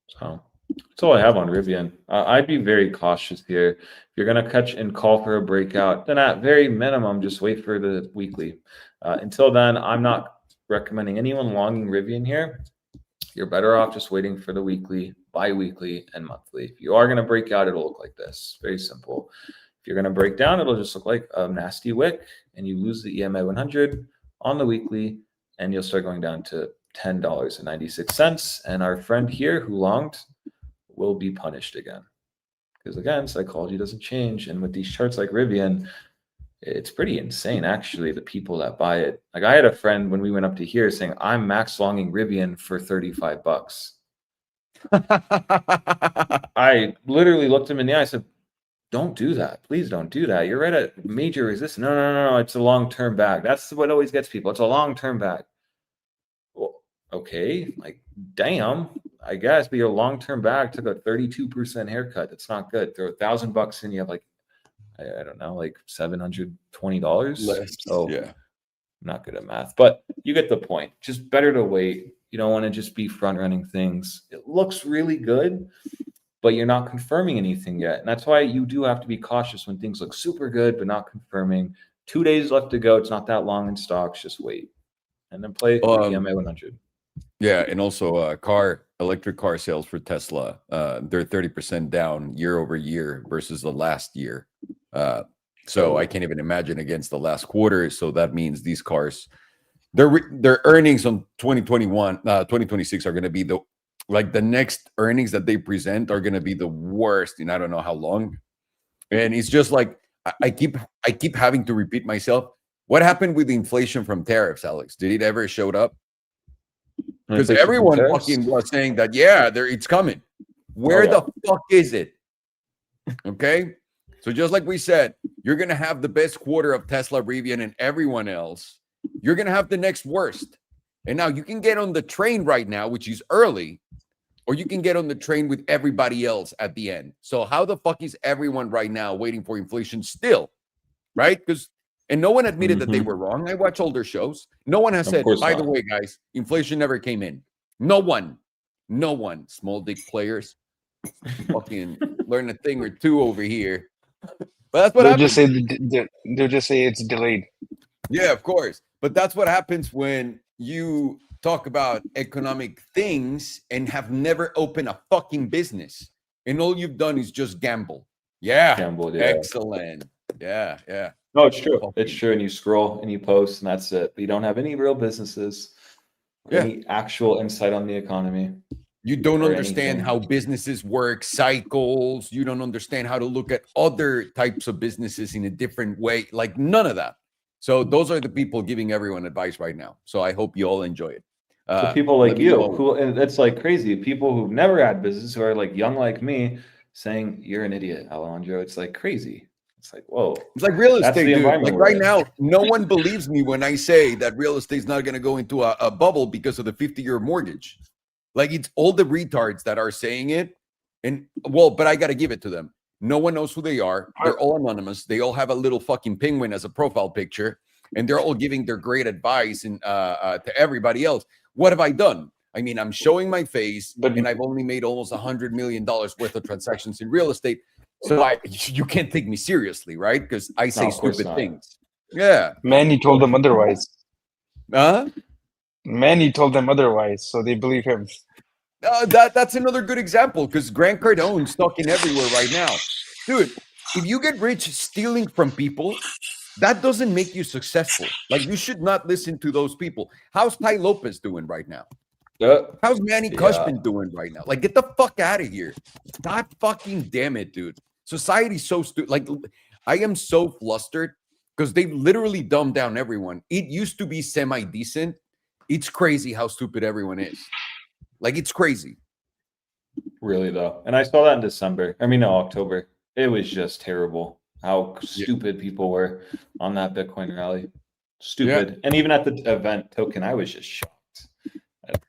S3: So that's all I have on Rivian. I'd be very cautious here. If you're going to catch and call for a breakout, then at very minimum, just wait for the weekly. Until then, I'm not recommending anyone longing Rivian here. You're better off just waiting for the weekly, bi-weekly, and monthly. If you are going to break out, it'll look like this. Very simple. If you're going to break down, it'll just look like a nasty wick, and you lose the EMA 100 on the weekly, and you'll start going down to $10.96. And our friend here who longed will be punished again. Because again, psychology doesn't change. And with these charts like Rivian, it's pretty insane, actually, the people that buy it. Like I had a friend when we went up to here saying, I'm max longing Rivian for $35. I literally looked him in the eye. I said, don't do that. Please don't do that. You're right at major resistance. No. It's a long-term bag. That's what always gets people. It's a long-term bag. Well, okay. Like, damn, I guess. But your long-term bag took a 32% haircut. That's not good. Throw $1,000 in, you have like, I don't know, like $720.
S1: Less.
S3: So
S1: Yeah.
S3: I'm not good at math, but you get the point. Just better to wait. You don't want to just be front running things. It looks really good, but you're not confirming anything yet. And that's why you do have to be cautious when things look super good, but not confirming. 2 days left to go. It's not that long in stocks. Just wait. And then play the EMA 100. Yeah.
S1: And also electric car sales for Tesla, they're 30% down year over year versus the last year. So I can't even imagine against the last quarter. So that means these cars, their earnings on 2026 are going to be the next earnings that they present are going to be the worst in I don't know how long. And it's just like I keep having to repeat myself. What happened with the inflation from tariffs, Alex? Did it ever showed up? Because everyone fucking was saying that, yeah, it's coming. Where the fuck is it? Okay. So just like we said, you're going to have the best quarter of Tesla, Rivian, and everyone else. You're going to have the next worst. And now you can get on the train right now, which is early, or you can get on the train with everybody else at the end. So how the fuck is everyone right now waiting for inflation still? Right? And no one admitted that they were wrong. I watch older shows. No one has said, by the way, guys, inflation never came in. No one. Small dick players fucking learn a thing or two over here. But that's what happens.
S2: They'll just say it's delayed.
S1: Yeah, of course. But that's what happens when you talk about economic things and have never opened a fucking business. And all you've done is just gamble. Yeah. Excellent. Yeah.
S3: No, it's true. It's true. And you scroll and you post and that's it. But you don't have any real businesses, any actual insight on the economy.
S1: You don't understand how businesses work, cycles. You don't understand how to look at other types of businesses in a different way. Like none of that. So those are the people giving everyone advice right now. So I hope you all enjoy it.
S3: So people like you, and it's like crazy. People who've never had business, who are like young like me, saying you're an idiot, Alejandro. It's like crazy. It's like, whoa.
S1: It's like real estate, dude. Like right now, no one believes me when I say that real estate's not going to go into a bubble because of the 50-year mortgage. Like it's all the retards that are saying it. And but I got to give it to them. No one knows who they are. They're all anonymous. They all have a little fucking penguin as a profile picture. and they're all giving their great advice and to everybody else. What have I done? I mean, I'm showing my face,
S2: But
S1: and I've only made almost $100 million worth of transactions in real estate. So you can't take me seriously, right? Because I say stupid things. Yeah.
S2: Manny told them otherwise.
S1: Huh?
S2: Manny told them otherwise, so they believe him.
S1: That's another good example, because Grant Cardone's talking everywhere right now. Dude, if you get rich stealing from people, that doesn't make you successful. Like, you should not listen to those people. How's Ty Lopez doing right now? How's Manny Cushman doing right now? Like, get the fuck out of here. God fucking damn it, dude. Society's so stupid. Like, I am so flustered because they've literally dumbed down everyone. It used to be semi-decent. It's crazy how stupid everyone is. Like, it's crazy.
S3: Really, though. And I saw that in October. It was just terrible how stupid people were on that Bitcoin rally. Stupid. Yeah. And even at the event token, I was just shocked at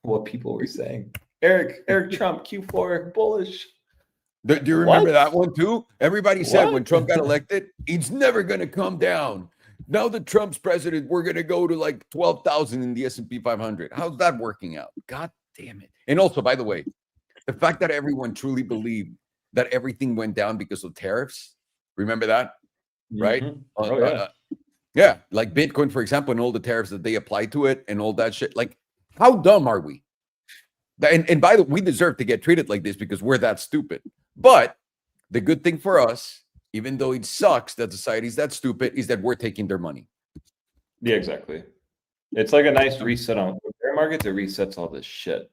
S3: what people were saying. Eric Trump, Q4, bullish.
S1: Do you remember that one too? Everybody said when Trump got elected, it's never going to come down. Now that Trump's president, we're going to go to like 12,000 in the S&P 500. How's that working out? God damn it. And also, by the way, the fact that everyone truly believed that everything went down because of tariffs. Remember that? Right?
S3: Mm-hmm.
S1: Yeah. Like Bitcoin, for example, and all the tariffs that they apply to it and all that shit. Like, how dumb are we? And by the way, we deserve to get treated like this because we're that stupid. But the good thing for us, even though it sucks that society's that stupid, is that we're taking their money.
S3: Yeah, exactly. It's like a nice reset on the bear market. It resets all this shit,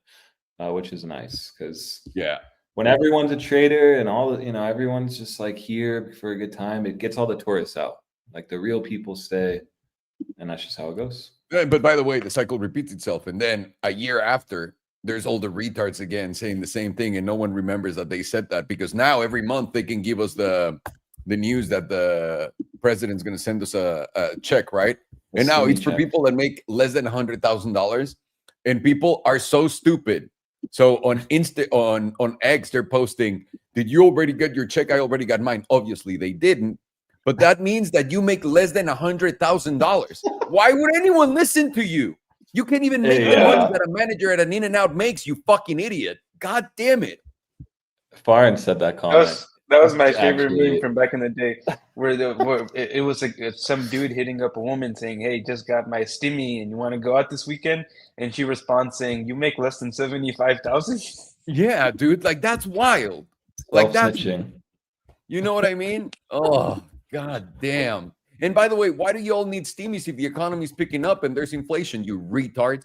S3: which is nice because when everyone's a trader and all the, everyone's just like here for a good time, it gets all the tourists out. Like the real people stay, and that's just how it goes.
S1: But by the way, the cycle repeats itself, and then a year after, there's all the retards again saying the same thing, and no one remembers that they said that because now every month they can give us the news that the president's going to send us a check, right? And now it's for people that make less than $100,000, and people are so stupid. So on on X, they're posting, "Did you already get your check? I already got mine." Obviously, they didn't, but that means that you make less than $100,000. Why would anyone listen to you? You can't even make the money that a manager at an In-N-Out makes, you fucking idiot. God damn it.
S3: Farron said that comment.
S2: That was my favorite meme from back in the day, where it was like some dude hitting up a woman saying, "Hey, just got my stimmy, and you want to go out this weekend?" And she responds saying, "You make less than 75,000."
S1: Yeah, dude, like that's wild. Like that's, you know what I mean? Oh, god damn. And by the way, why do you all need stimmies if the economy's picking up and there's inflation, you retard?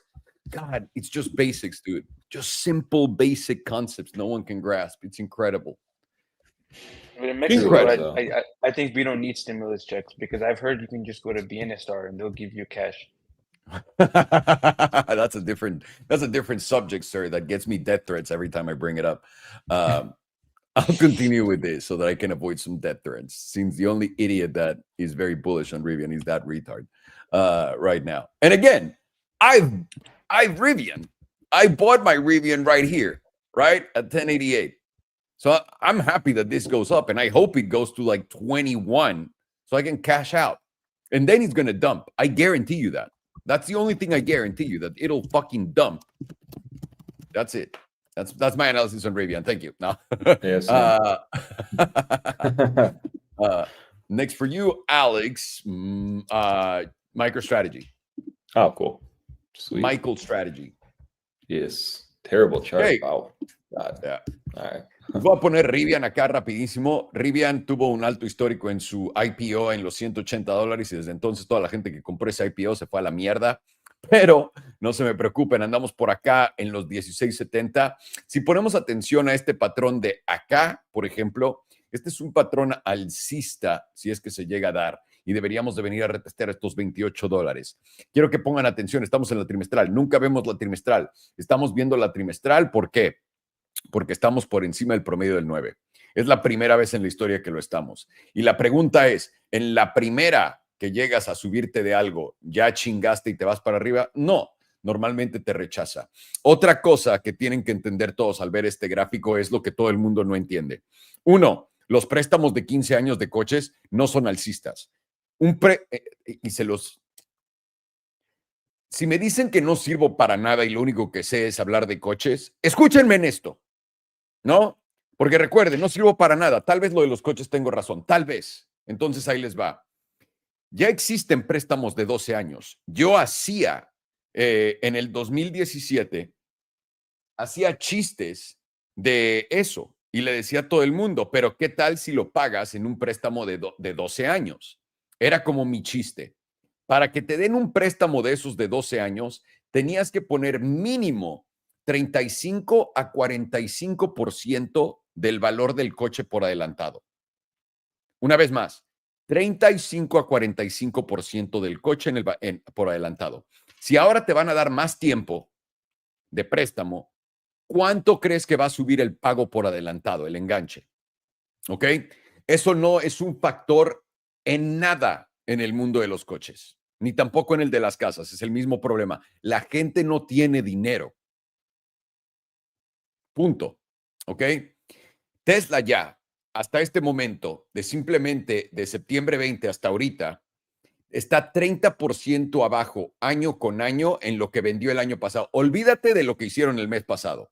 S1: God, it's just basics, dude. Just simple, basic concepts no one can grasp. It's incredible.
S2: But in Mexico, I think we don't need stimulus checks because I've heard you can just go to Bienestar and they'll give you cash.
S1: That's a different subject, sir. That gets me death threats every time I bring it up. I'll continue with this so that I can avoid some death threats. Seems the only idiot that is very bullish on Rivian is that retard right now. And again, I've Rivian. I bought my Rivian right here, right at 1088. So I'm happy that this goes up, and I hope it goes to like 21 so I can cash out. And then it's going to dump. I guarantee you that. That's the only thing I guarantee you, that it'll fucking dump. That's it. That's my analysis on Rivian. Thank you. No.
S3: Yes.
S1: Next for you, Alex, MicroStrategy.
S3: Oh, cool. Sweet.
S1: MicroStrategy.
S3: Yes. Terrible chart.
S1: Hey.
S3: Wow. God.
S1: Yeah.
S3: All right.
S1: Voy a poner Rivian acá rapidísimo. Rivian tuvo un alto histórico en su IPO en los $180 y desde entonces toda la gente que compró ese IPO se fue a la mierda. Pero no se me preocupen, andamos por acá en los 16.70. Si ponemos atención a este patrón de acá, por ejemplo, este es un patrón alcista, si es que se llega a dar, y deberíamos de venir a retestear estos $28. Quiero que pongan atención, estamos en la trimestral, nunca vemos la trimestral, estamos viendo la trimestral, ¿por qué? Porque estamos por encima del promedio del 9. Es la primera vez en la historia que lo estamos. Y la pregunta es, ¿en la primera que llegas a subirte de algo, ya chingaste y te vas para arriba? No, normalmente te rechaza. Otra cosa que tienen que entender todos al ver este gráfico es lo que todo el mundo no entiende. Uno, los préstamos de 15 años de coches no son alcistas. y se los... Si me dicen que no sirvo para nada y lo único que sé es hablar de coches, escúchenme en esto, ¿no? Porque recuerden, no sirvo para nada. Tal vez lo de los coches tengo razón, tal vez. Entonces ahí les va. Ya existen préstamos de 12 años. Yo hacía, en el 2017, hacía chistes de eso y le decía a todo el mundo, pero ¿qué tal si lo pagas en un préstamo de 12 años? Era como mi chiste. Para que te den un préstamo de esos de 12 años, tenías que poner mínimo 35 a 45% del valor del coche por adelantado. Una vez más, 35 a 45% del coche por adelantado. Si ahora te van a dar más tiempo de préstamo, ¿cuánto crees que va a subir el pago por adelantado, el enganche? ¿Ok? Eso no es un factor en nada en el mundo de los coches, ni tampoco en el de las casas. Es el mismo problema. La gente no tiene dinero. Punto. ¿Ok? Tesla ya, hasta este momento, de simplemente de septiembre 20 hasta ahorita, está 30% abajo año con año en lo que vendió el año pasado. Olvídate de lo que hicieron el mes pasado.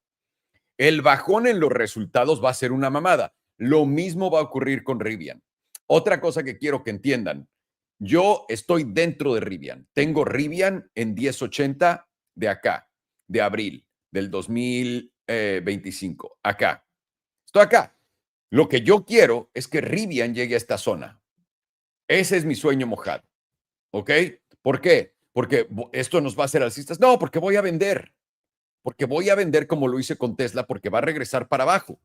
S1: El bajón en los resultados va a ser una mamada. Lo mismo va a ocurrir con Rivian. Otra cosa que quiero que entiendan. Yo estoy dentro de Rivian. Tengo Rivian en 1080 de acá, de abril del 2025. Acá. Estoy acá. Lo que yo quiero es que Rivian llegue a esta zona. Ese es mi sueño mojado. ¿Ok? ¿Por qué? Porque esto nos va a hacer alcistas. No, porque voy a vender. Porque voy a vender como lo hice con Tesla, porque va a regresar para abajo.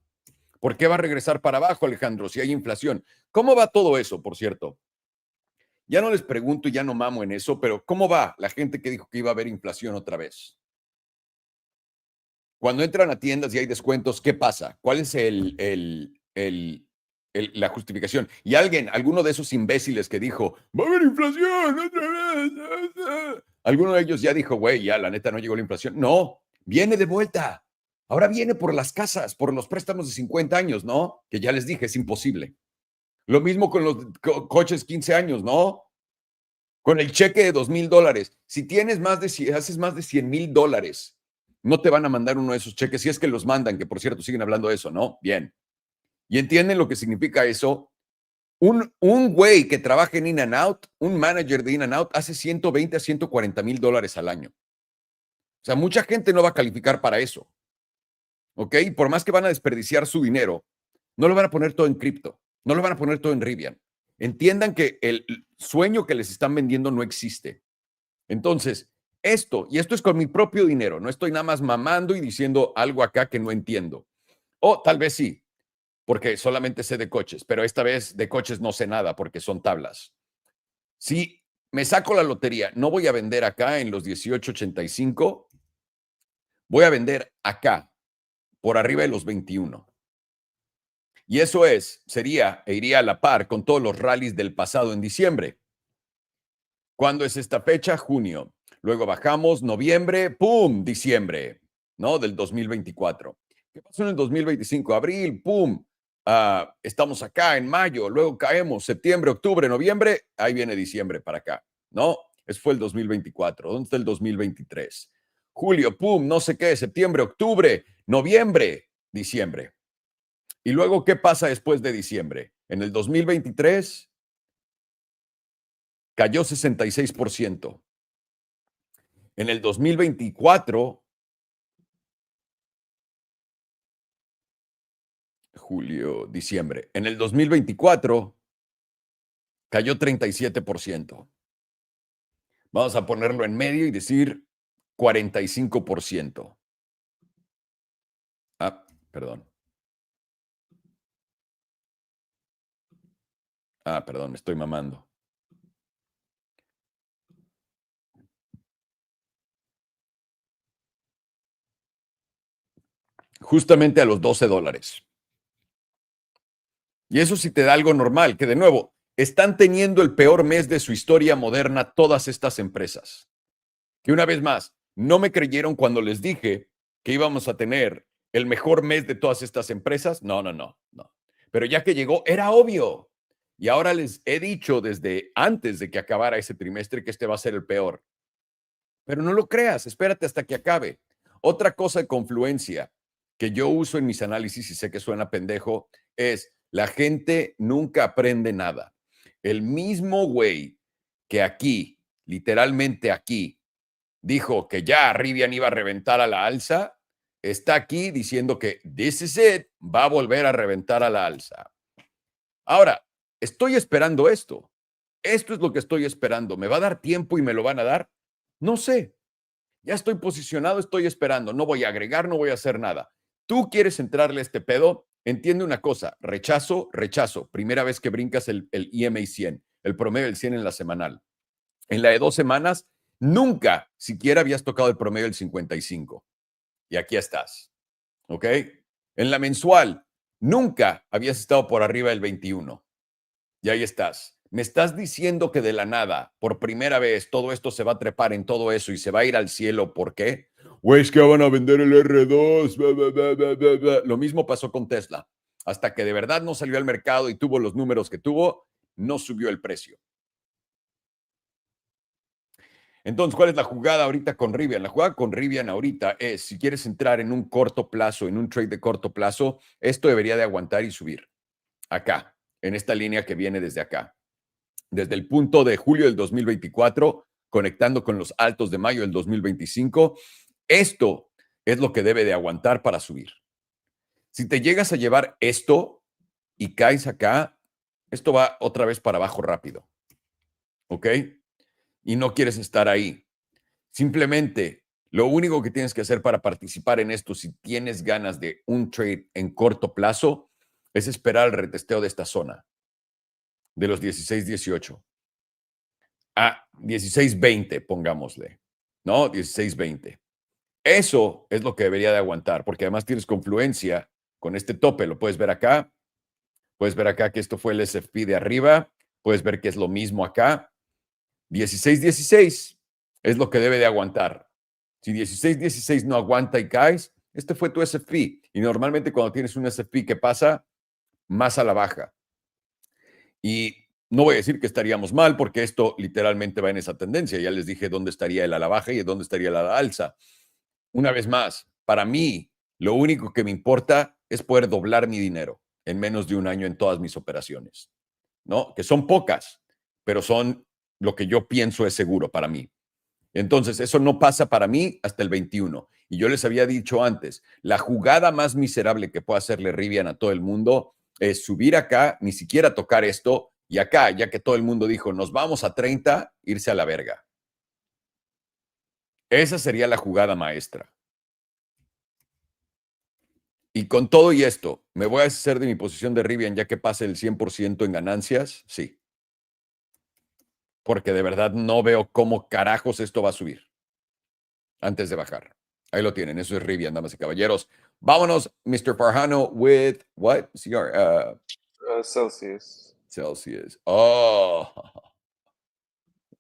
S1: ¿Por qué va a regresar para abajo, Alejandro, si hay inflación? ¿Cómo va todo eso, por cierto? Ya no les pregunto y ya no mamo en eso, pero ¿cómo va la gente que dijo que iba a haber inflación otra vez? Cuando entran a tiendas y hay descuentos, ¿qué pasa? ¿Cuál es la justificación? Y alguno de esos imbéciles que dijo, va a haber inflación otra vez. Alguno de ellos ya dijo, güey, ya la neta no llegó la inflación. No, viene de vuelta. Ahora viene por las casas, por los préstamos de 50 años, ¿no? Que ya les dije, es imposible. Lo mismo con los coches 15 años, ¿no? Con el cheque de $2,000. Si haces más de $100,000, no te van a mandar uno de esos cheques, si es que los mandan, que por cierto siguen hablando de eso, ¿no? Bien. ¿Y entienden lo que significa eso? Un güey que trabaja en In-N-Out, un manager de In-N-Out, hace 120 a $140,000 al año. O sea, mucha gente no va a calificar para eso. ¿Ok? Por más que van a desperdiciar su dinero, no lo van a poner todo en cripto, no lo van a poner todo en Rivian. Entiendan que el sueño que les están vendiendo no existe. Entonces, esto es con mi propio dinero, no estoy nada más mamando y diciendo algo acá que no entiendo. O tal vez sí, porque solamente sé de coches, pero esta vez de coches no sé nada porque son tablas. Si me saco la lotería, no voy a vender acá en los 18.85, voy a vender acá por arriba de los 21. Y eso iría a la par con todos los rallies del pasado en diciembre. ¿Cuándo es esta fecha? Junio. Luego bajamos, noviembre, ¡pum! Diciembre, ¿no? Del 2024. ¿Qué pasó en el 2025? Abril, ¡pum! Estamos acá en mayo, luego caemos, septiembre, octubre, noviembre, ahí viene diciembre para acá, ¿no? Eso fue el 2024. ¿Dónde está el 2023? Julio, ¡pum! No sé qué, septiembre, octubre, noviembre, diciembre. Y luego, ¿qué pasa después de diciembre? En el 2023 cayó 66%. En el 2024, julio, diciembre. En el 2024 cayó 37%. Vamos a ponerlo en medio y decir 45%. Perdón. Perdón, me estoy mamando. Justamente a los $12. Y eso sí te da algo normal, que de nuevo, están teniendo el peor mes de su historia moderna todas estas empresas. Que una vez más, no me creyeron cuando les dije que íbamos a tener el mejor mes de todas estas empresas. No. Pero ya que llegó, era obvio. Y ahora les he dicho desde antes de que acabara ese trimestre que este va a ser el peor. Pero no lo creas, espérate hasta que acabe. Otra cosa de confluencia que yo uso en mis análisis, y sé que suena pendejo, es la gente nunca aprende nada. El mismo güey que aquí, literalmente aquí, dijo que ya Rivian iba a reventar a la alza, está aquí diciendo que this is it, va a volver a reventar a la alza. Ahora, estoy esperando esto. Esto es lo que estoy esperando. ¿Me va a dar tiempo y me lo van a dar? No sé. Ya estoy posicionado, estoy esperando. No voy a agregar, no voy a hacer nada. Tú quieres entrarle a este pedo, entiende una cosa, rechazo, rechazo. Primera vez que brincas el EMA 100, el promedio del 100 en la semanal. En la de 2 semanas, nunca siquiera habías tocado el promedio del 55. Y aquí estás. ¿Ok? En la mensual, nunca habías estado por arriba del 21. Y ahí estás. Me estás diciendo que de la nada, por primera vez, todo esto se va a trepar en todo eso y se va a ir al cielo. ¿Por qué? Güey, es que van a vender el R2. Bla, bla, bla, bla, bla, bla. Lo mismo pasó con Tesla. Hasta que de verdad no salió al mercado y tuvo los números que tuvo, no subió el precio. Entonces, ¿cuál es la jugada ahorita con Rivian? La jugada con Rivian ahorita es, si quieres entrar en un corto plazo, en un trade de corto plazo, esto debería de aguantar y subir. Acá, en esta línea que viene desde acá. Desde el punto de julio del 2024, conectando con los altos de mayo del 2025, esto es lo que debe de aguantar para subir. Si te llegas a llevar esto y caes acá, esto va otra vez para abajo rápido. ¿Ok? Y no quieres estar ahí. Simplemente, lo único que tienes que hacer para participar en esto, si tienes ganas de un trade en corto plazo, es esperar el retesteo de esta zona, de los 16-18. A 16-20, pongámosle, ¿no? 16-20. Eso es lo que debería de aguantar, porque además tienes confluencia con este tope. Lo puedes ver acá. Puedes ver acá que esto fue el SFP de arriba. Puedes ver que es lo mismo acá. 16-16 es lo que debe de aguantar. Si 16-16 no aguanta y caes, este fue tu SFP. Y normalmente cuando tienes un SFP, ¿qué pasa? Más a la baja. Y no voy a decir que estaríamos mal, porque esto literalmente va en esa tendencia. Ya les dije dónde estaría el a la baja y dónde estaría el a la alza. Una vez más, para mí, lo único que me importa es poder doblar mi dinero en menos de un año en todas mis operaciones, ¿no? Que son pocas, pero son lo que yo pienso es seguro para mí. Entonces, eso no pasa para mí hasta el 21. Y yo les había dicho antes, la jugada más miserable que puede hacerle Rivian a todo el mundo es subir acá, ni siquiera tocar esto, y acá, ya que todo el mundo dijo, nos vamos a 30, irse a la verga. Esa sería la jugada maestra. Y con todo y esto, ¿me voy a deshacer de mi posición de Rivian ya que pase el 100% en ganancias? Sí. Porque de verdad no veo cómo carajos esto va a subir antes de bajar. Ahí lo tienen, eso es Rivian, damas y caballeros. Vámonos, Mr. Farhano, with what? CR,
S2: Celsius.
S1: Celsius. Oh,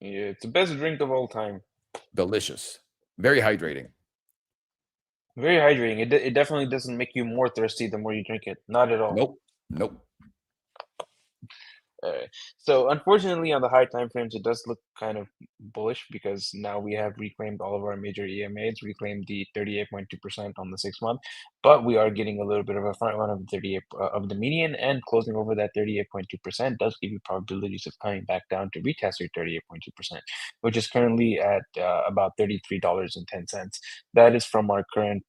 S2: Yeah, it's the best drink of all time.
S1: delicious. Very hydrating.
S2: Very hydrating. It definitely doesn't make you more thirsty the more you drink it. Not at all.
S1: Nope, nope.
S2: So unfortunately, on the high time frames, it does look kind of bullish because now we have reclaimed all of our major EMAs, reclaimed the 38.2% on the 6 month, but we are getting a little bit of a front run of the 38 of the median, and closing over that 38.2% does give you probabilities of coming back down to retest your 38.2%, which is currently at about $33.10. That is from our current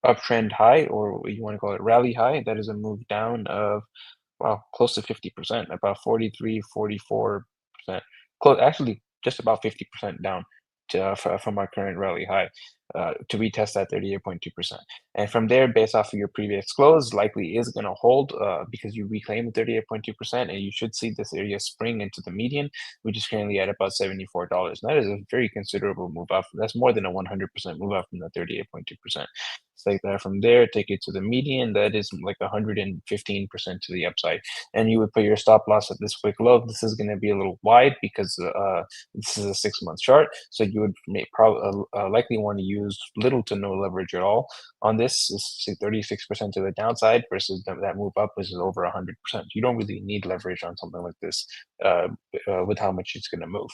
S2: uptrend high, or you want to call it rally high. That is a move down of, well, close to 50%, about 43, 44%. Close, actually, just about 50% down to, from our current rally high to retest that 38.2%. And from there, based off of your previous close, likely is going to hold because you reclaimed 38.2%, and you should see this area spring into the median, which is currently at about $74. And that is a very considerable move up. That's more than a 100% move up from the 38.2%. Take that from there, take it to the median. That is like 115% to the upside. And you would put your stop loss at this quick low. This is going to be a little wide because this is a 6 month chart. So you would likely want to use use little to no leverage at all on this. Is 36% to the downside versus that move up, which is over 100%. You don't really need leverage on something like this with how much it's going to move.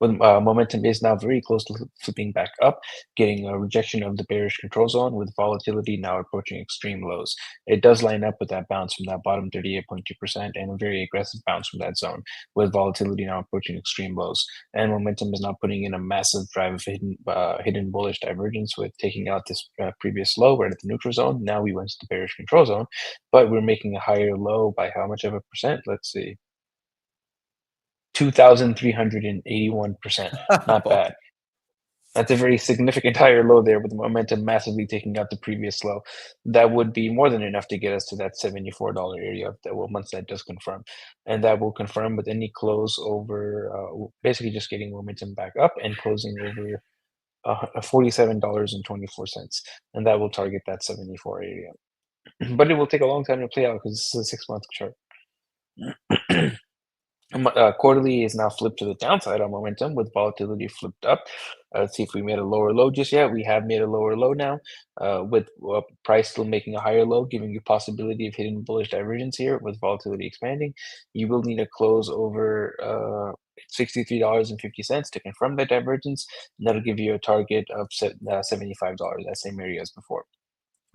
S2: With momentum is now very close to flipping back up, getting a rejection of the bearish control zone with volatility now approaching extreme lows. It does line up with that bounce from that bottom 38.2% and a very aggressive bounce from that zone with volatility now approaching extreme lows. And momentum is now putting in a massive drive of hidden bullish divergence with taking out this previous low right at the neutral zone. Now we went to the bearish control zone, but we're making a higher low by how much of a percent? Let's see. 2,381%. Not bad. That's a very significant higher low there with the momentum massively taking out the previous low. That would be more than enough to get us to that $74 area that will, once that does confirm. And that will confirm with any close over, basically just getting momentum back up and closing over $47.24. And that will target that 74 area. But it will take a long time to play out because this is a 6-month chart. Quarterly is now flipped to the downside on momentum with volatility flipped up. Let's see if we made a lower low just yet. We have made a lower low now with price still making a higher low, giving you possibility of hitting bullish divergence here with volatility expanding. You will need a close over $63.50 to confirm that divergence. And that'll give you a target of $75, that same area as before.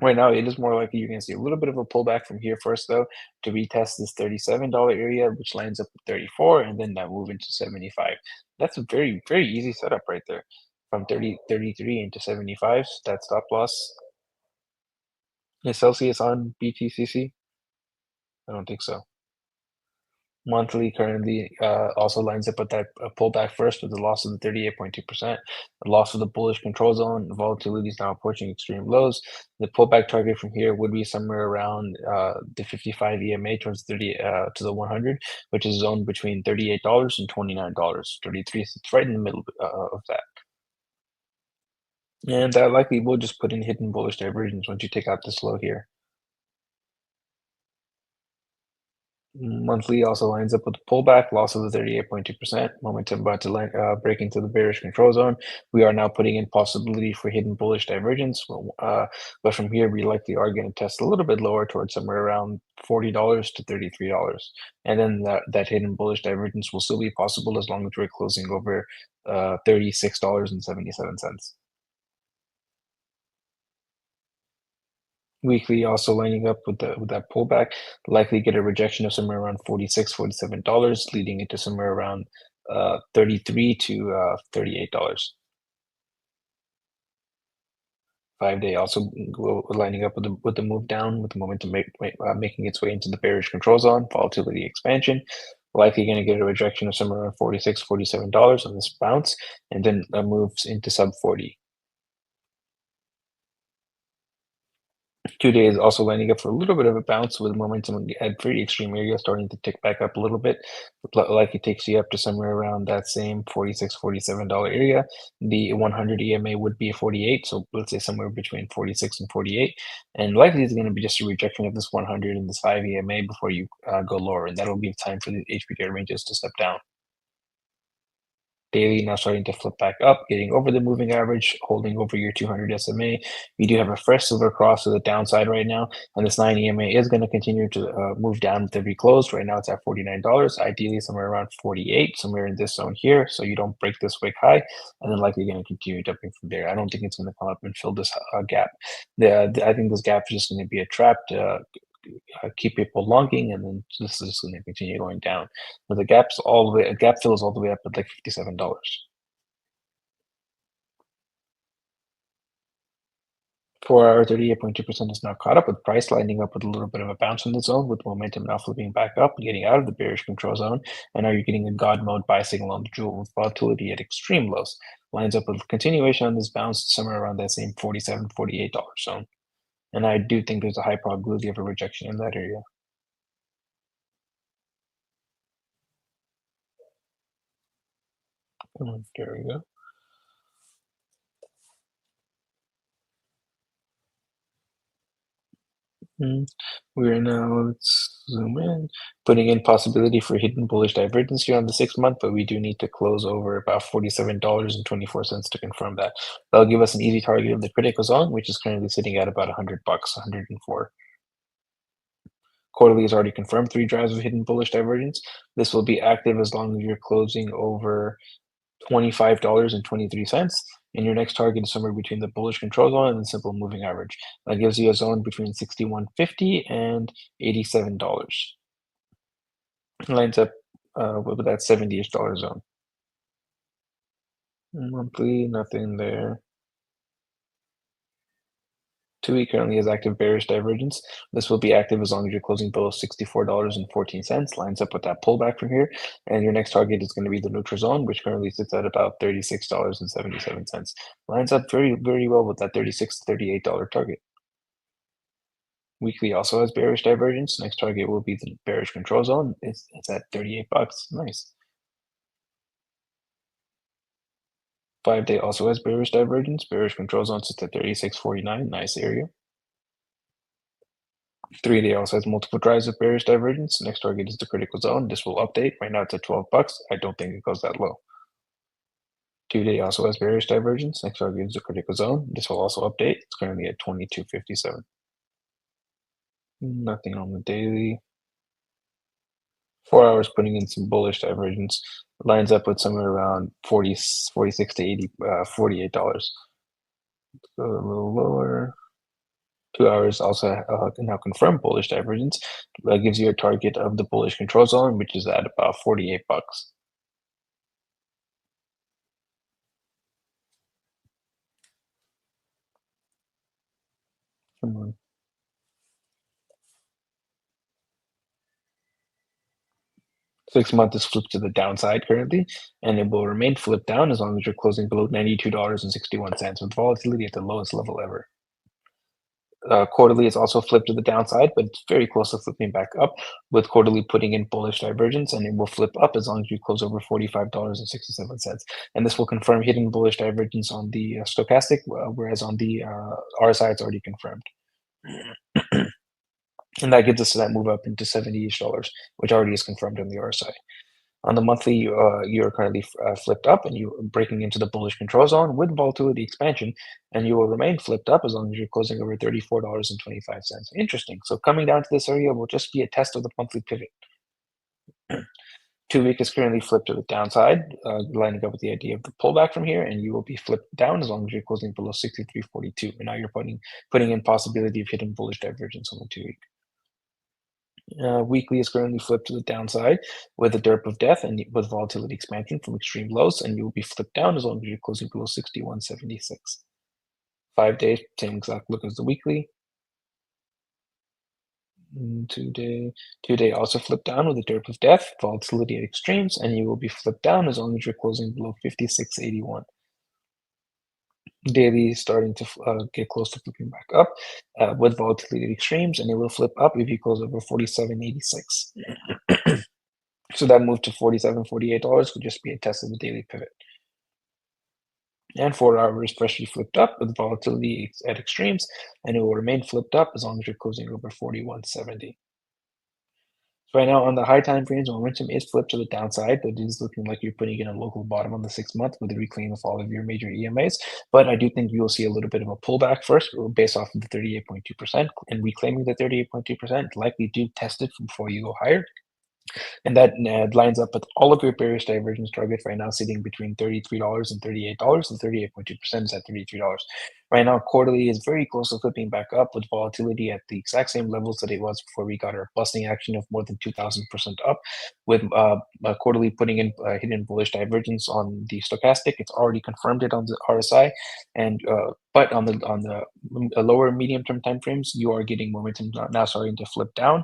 S2: Right now, it is more likely you're going to see a little bit of a pullback from here first, though, to retest this $37 area, which lines up with 34, and then that move into 75. That's a very, very easy setup right there. From 33 into 75, that stop loss. Is Celsius on BTCC? I don't think so. Monthly currently also lines up with that pullback first with the loss of the 38.2%, the loss of the bullish control zone. Volatility is now approaching extreme lows. The pullback target from here would be somewhere around the 55 EMA towards 30 to the 100, which is zoned between $38 and $29. 33 sits right in the middle of that. And that likely will just put in hidden bullish divergence once you take out this low here. Monthly also lines up with the pullback, loss of the 38.2%, momentum about to break into the bearish control zone. We are now putting in possibility for hidden bullish divergence, but from here we likely are going to test a little bit lower towards somewhere around $40 to $33. And then that hidden bullish divergence will still be possible as long as we're closing over $36.77. Weekly also lining up with that pullback, likely get a rejection of somewhere around $46, $47, leading into somewhere around $33 to $38. 5-day also lining up with the move down, with the momentum making its way into the bearish control zone, volatility expansion. Likely going to get a rejection of somewhere around $46, $47 on this bounce, and then moves into sub 40. 2 days also lining up for a little bit of a bounce with momentum at pretty extreme area starting to tick back up a little bit. Like it takes you up to somewhere around that same $46, $47 area. The 100 EMA would be 48, so let's say somewhere between 46 and 48. And likely it's going to be just a rejection of this 100 and this 5 EMA before you go lower, and that'll give time for the HPD ranges to step down. Daily now starting to flip back up, getting over the moving average, holding over your 200 SMA. We do have a fresh silver cross to the downside right now, and this 9 EMA is going to continue to move down with every close. Right now it's at $49, ideally somewhere around 48, somewhere in this zone here, so you don't break this wick high, and then likely going to continue jumping from there. I don't think it's going to come up and fill this gap. I think this gap is just going to be a trap to keep people longing, and then this is going to continue going down. But the gap fills all the way up at like $57. For our 38.2% is now caught up with price lining up with a little bit of a bounce in the zone, with momentum now flipping back up, getting out of the bearish control zone, and now you're getting a God mode buy signal on the jewel with volatility at extreme lows. Lines up with continuation on this bounce somewhere around that same $47, $48 zone. And I do think there's a high probability of a rejection in that area. There we go. We're now, let's Zoom in, putting in possibility for hidden bullish divergence here on the 6 month, but we do need to close over about $47.24 to confirm that. That'll give us an easy target of the critical zone, which is currently sitting at about $100, 104. Quarterly is already confirmed 3 drives of hidden bullish divergence. This will be active as long as you're closing over $25.23, and your next target is somewhere between the bullish control zone and the simple moving average. That gives you a zone between $61.50 and $87. Lines up with that $70-ish zone. Monthly, nothing there. 2-week currently has active bearish divergence. This will be active as long as you're closing below $64.14. Lines up with that pullback from here. And your next target is going to be the neutral zone, which currently sits at about $36.77. Lines up very, very well with that $36 to $38 target. Weekly also has bearish divergence. Next target will be the bearish control zone. It's at $38. Nice. 5-day also has bearish divergence. Bearish control zone sits at $36.49. Nice area. 3-day also has multiple drives of bearish divergence. Next target is the critical zone. This will update. Right now it's at $12. I don't think it goes that low. 2-day also has bearish divergence. Next target is the critical zone. This will also update. It's currently at $22.57. Nothing on the daily. 4 hours putting in some bullish divergence. Lines up with somewhere around $46 to $48. Go a little lower. 2 hours also now confirmed bullish divergence. That gives you a target of the bullish control zone, which is at about $48. Come on. 6 month is flipped to the downside currently, and it will remain flipped down as long as you're closing below $92.61 with volatility at the lowest level ever. Quarterly is also flipped to the downside, but it's very close to flipping back up, with quarterly putting in bullish divergence, and it will flip up as long as you close over $45.67. And this will confirm hidden bullish divergence on the stochastic, whereas on the RSI it's already confirmed. And that gives us that move up into $70-ish, which already is confirmed on the RSI. On the monthly, you're currently flipped up and you're breaking into the bullish control zone with volatility expansion, and you will remain flipped up as long as you're closing over $34.25. Interesting. So coming down to this area will just be a test of the monthly pivot. 2-week is currently flipped to the downside, lining up with the idea of the pullback from here, and you will be flipped down as long as you're closing below 63.42. And now you're putting in possibility of hitting bullish divergence on the 2-week. Weekly is currently flipped to the downside with a derp of death and with volatility expansion from extreme lows, and you will be flipped down as long as you're closing below 61.76. 5-day, same exact look as the weekly. 2-day also flipped down with a derp of death, volatility at extremes, and you will be flipped down as long as you're closing below 56.81. Daily is starting to get close to flipping back up with volatility at extremes, and it will flip up if you close over 47.86. So that move to $47, $48 would just be a test of the daily pivot. And 4 hours freshly flipped up with volatility at extremes, and it will remain flipped up as long as you're closing over 41.70. Right now on the high time frames, momentum is flipped to the downside, but it is looking like you're putting in a local bottom on the 6 month with a reclaim of all of your major EMAs. But I do think you will see a little bit of a pullback first based off of the 38.2%, and reclaiming the 38.2%, likely do test it before you go higher. And that lines up with all of your bearish divergence targets right now sitting between $33 and $38. The 38.2% is at $33. Right now, quarterly is very close to flipping back up with volatility at the exact same levels that it was before we got our busting action of more than 2,000% up. With quarterly putting in hidden bullish divergence on the stochastic, it's already confirmed it on the RSI, and but on the lower medium term time frames, you are getting momentum now starting to flip down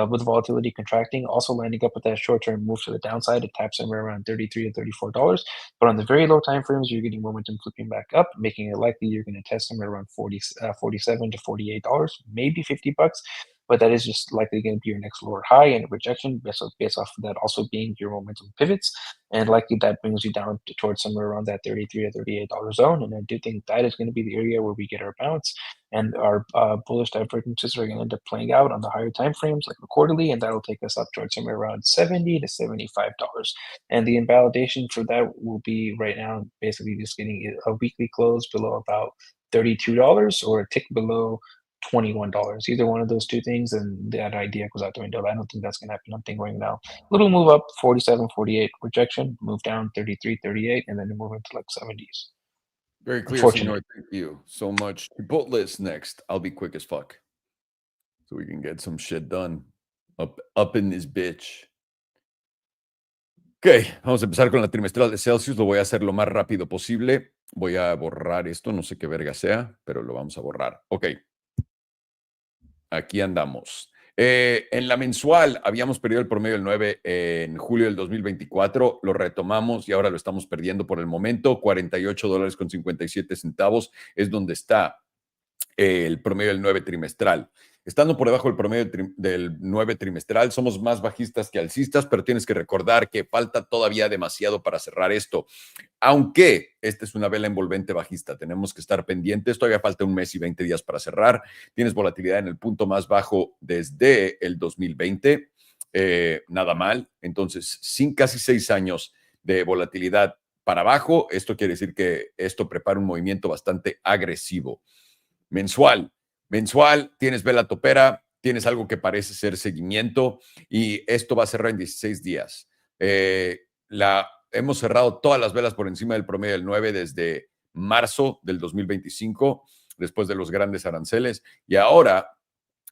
S2: with volatility contracting, also lining up with that short term move to the downside. It taps somewhere around $33 to $34. But on the very low time frames, you're getting momentum flipping back up, making it likely you're going to test somewhere around $47 to $48, maybe $50. but that is just likely going to be your next lower high and a rejection based off of that also being your momentum pivots. And likely that brings you down towards somewhere around that $33 to $38 zone. And I do think that is going to be the area where we get our bounce, and our bullish divergences are going to end up playing out on the higher time frames, like quarterly, and that'll take us up towards somewhere around $70 to $75. And the invalidation for that will be right now basically just getting a weekly close below about $32 or a tick below $21. Either one of those two things, and that idea goes out the window. I don't think that's going to happen. I'm thinking right now, little move up, 47, 48 rejection, move down 33, 38, and then move into like 70s.
S1: Very clear, senor. Thank you so much. Chipotle is next. I'll be quick as fuck, so we can get some shit done. Up in this bitch. Ok, vamos a empezar con la trimestral de Celsius. Lo voy a hacer lo más rápido posible. Voy a borrar esto, no sé qué verga sea, pero lo vamos a borrar. Ok. Aquí andamos. En la mensual habíamos perdido el promedio del 9 en julio del 2024, lo retomamos y ahora lo estamos perdiendo por el momento. $48.57 es donde está el promedio del 9 trimestral. Estando por debajo del promedio del 9 trimestral, somos más bajistas que alcistas, pero tienes que recordar que falta todavía demasiado para cerrar esto. Aunque esta es una vela envolvente bajista, tenemos que estar pendientes. Todavía falta un mes y 20 días para cerrar. Tienes volatilidad en el punto más bajo desde el 2020. Nada mal. Entonces, sin casi 6 años de volatilidad para abajo, esto quiere decir que esto prepara un movimiento bastante agresivo. Mensual, tienes vela topera, tienes algo que parece ser seguimiento y esto va a cerrar en 16 días. Hemos cerrado todas las velas por encima del promedio del 9 desde marzo del 2025, después de los grandes aranceles, y ahora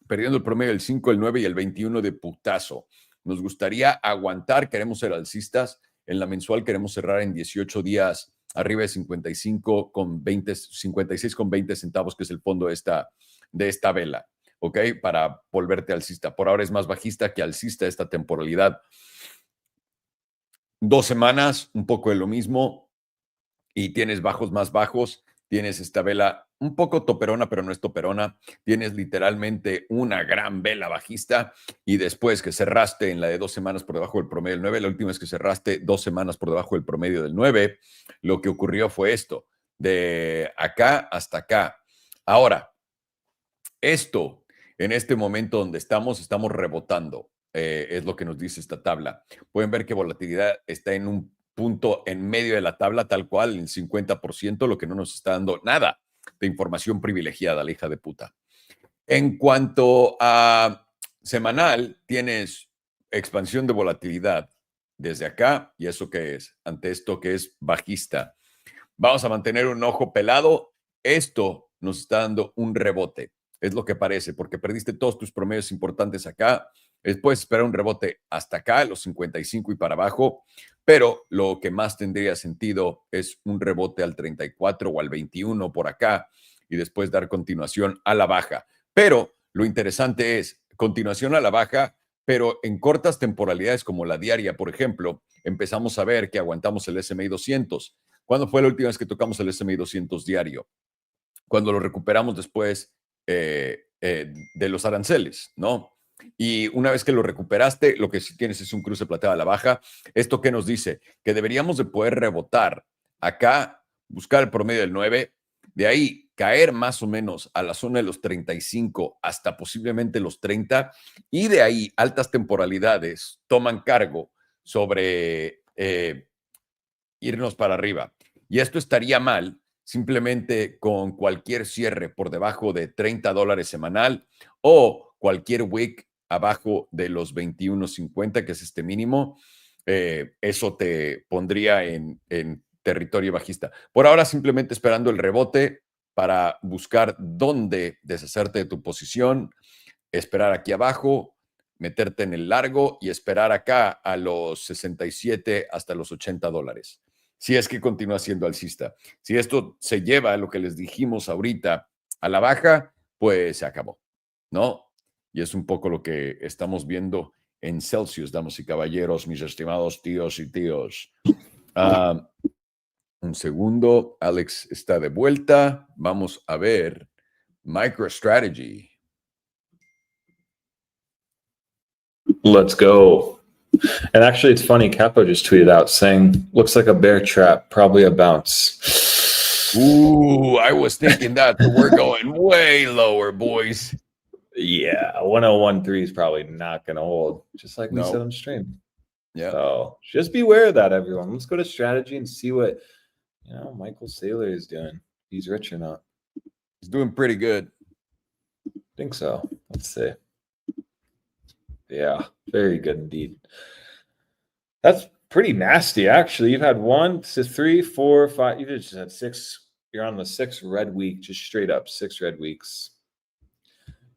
S1: perdiendo el promedio del 5, el 9 y el 21 de putazo. Nos gustaría aguantar, queremos ser alcistas. En la mensual queremos cerrar en 18 días arriba de 56,20 centavos, que es el fondo de esta vela, ¿ok? Para volverte alcista. Por ahora es más bajista que alcista esta temporalidad. 2 semanas, un poco de lo mismo, y tienes bajos más bajos. Tienes esta vela un poco toperona, pero no es toperona. Tienes literalmente una gran vela bajista y después que cerraste en la de 2 semanas por debajo del promedio del 9, la última vez que cerraste 2 semanas por debajo del promedio del 9, lo que ocurrió fue esto, de acá hasta acá. Ahora, esto, en este momento donde estamos rebotando, es lo que nos dice esta tabla. Pueden ver que volatilidad está en un punto en medio de la tabla, tal cual, en 50%, lo que no nos está dando nada de información privilegiada, la hija de puta. En cuanto a semanal, tienes expansión de volatilidad desde acá, ¿y eso qué es? Ante esto que es bajista. Vamos a mantener un ojo pelado. Esto nos está dando un rebote. Es lo que parece, porque perdiste todos tus promedios importantes acá. Puedes esperar un rebote hasta acá, los 55 y para abajo, pero lo que más tendría sentido es un rebote al 34 o al 21 por acá y después dar continuación a la baja. Pero lo interesante es continuación a la baja, pero en cortas temporalidades como la diaria, por ejemplo, empezamos a ver que aguantamos el S&P 200. ¿Cuándo fue la última vez que tocamos el S&P 200 diario? Cuando lo recuperamos después de los aranceles, ¿no? Y una vez que lo recuperaste, lo que sí tienes es un cruce plateado a la baja. ¿Esto qué nos dice? Que deberíamos de poder rebotar acá, buscar el promedio del 9, de ahí caer más o menos a la zona de los 35 hasta posiblemente los 30, y de ahí altas temporalidades toman cargo sobre irnos para arriba. Y esto estaría mal simplemente con cualquier cierre por debajo de $30 semanal o cualquier wick abajo de los 21.50, que es este mínimo. Eso te pondría en territorio bajista. Por ahora simplemente esperando el rebote para buscar dónde deshacerte de tu posición, esperar aquí abajo, meterte en el largo y esperar acá a los 67 hasta los $80. Si es que continúa siendo alcista. Si esto se lleva a lo que les dijimos ahorita a la baja, pues se acabó, ¿no? Y es un poco lo que estamos viendo en Celsius, damas y caballeros, mis estimados tíos y tíos. Un segundo, Alex está de vuelta. Vamos a ver MicroStrategy.
S3: Let's go. And actually, it's funny. Capo just tweeted out saying, "Looks like a bear trap, probably a bounce."
S1: Ooh, I was thinking that. So we're going way lower, boys.
S3: Yeah, 1013 is probably not going to hold, just like we said
S1: No.
S3: on stream.
S1: Yeah.
S3: So just beware of that, everyone. Let's go to strategy and see what Michael Saylor is doing. He's rich or not?
S1: He's doing pretty good.
S3: I think so. Let's see. Yeah, very good indeed. That's pretty nasty, actually. You've had 1 to 3, 4, 5. You just had 6. You're on the 6th red week, just straight up 6 red weeks.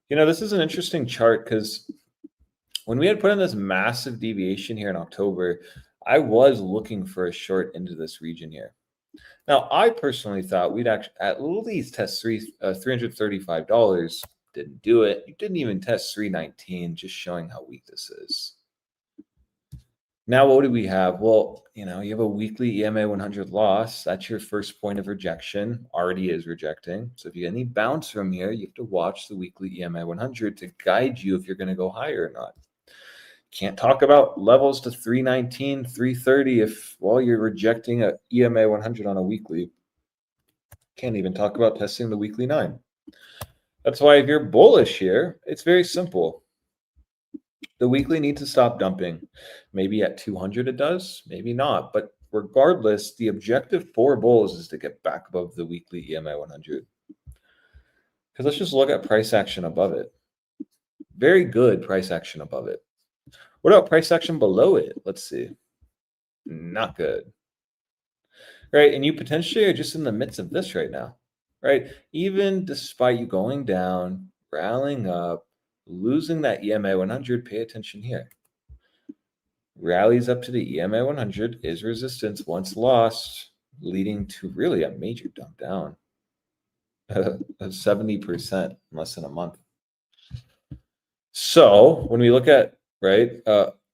S3: This is an interesting chart because when we had put in this massive deviation here in October, I was looking for a short into this region here. Now, I personally thought we'd actually at least test $335. Didn't do it. You didn't even test 319, just showing how weak this is. Now, what do we have? Well, you have a weekly EMA 100 loss. That's your first point of rejection. Already is rejecting. So if you get any bounce from here, you have to watch the weekly EMA 100 to guide you if you're going to go higher or not. Can't talk about levels to 319, 330 if, you're rejecting a EMA 100 on a weekly. Can't even talk about testing the weekly 9. That's why if you're bullish here, it's very simple. The weekly needs to stop dumping. Maybe at 200 it does, maybe not. But regardless, the objective for bulls is to get back above the weekly EMA 100. Because let's just look at price action above it. Very good price action above it. What about price action below it? Let's see. Not good. Right, and you potentially are just in the midst of this right now. Right, even despite you going down, rallying up, losing that EMA 100, pay attention here. Rallies up to the EMA 100 is resistance once lost, leading to really a major dump down of 70% in less than a month. So when we look at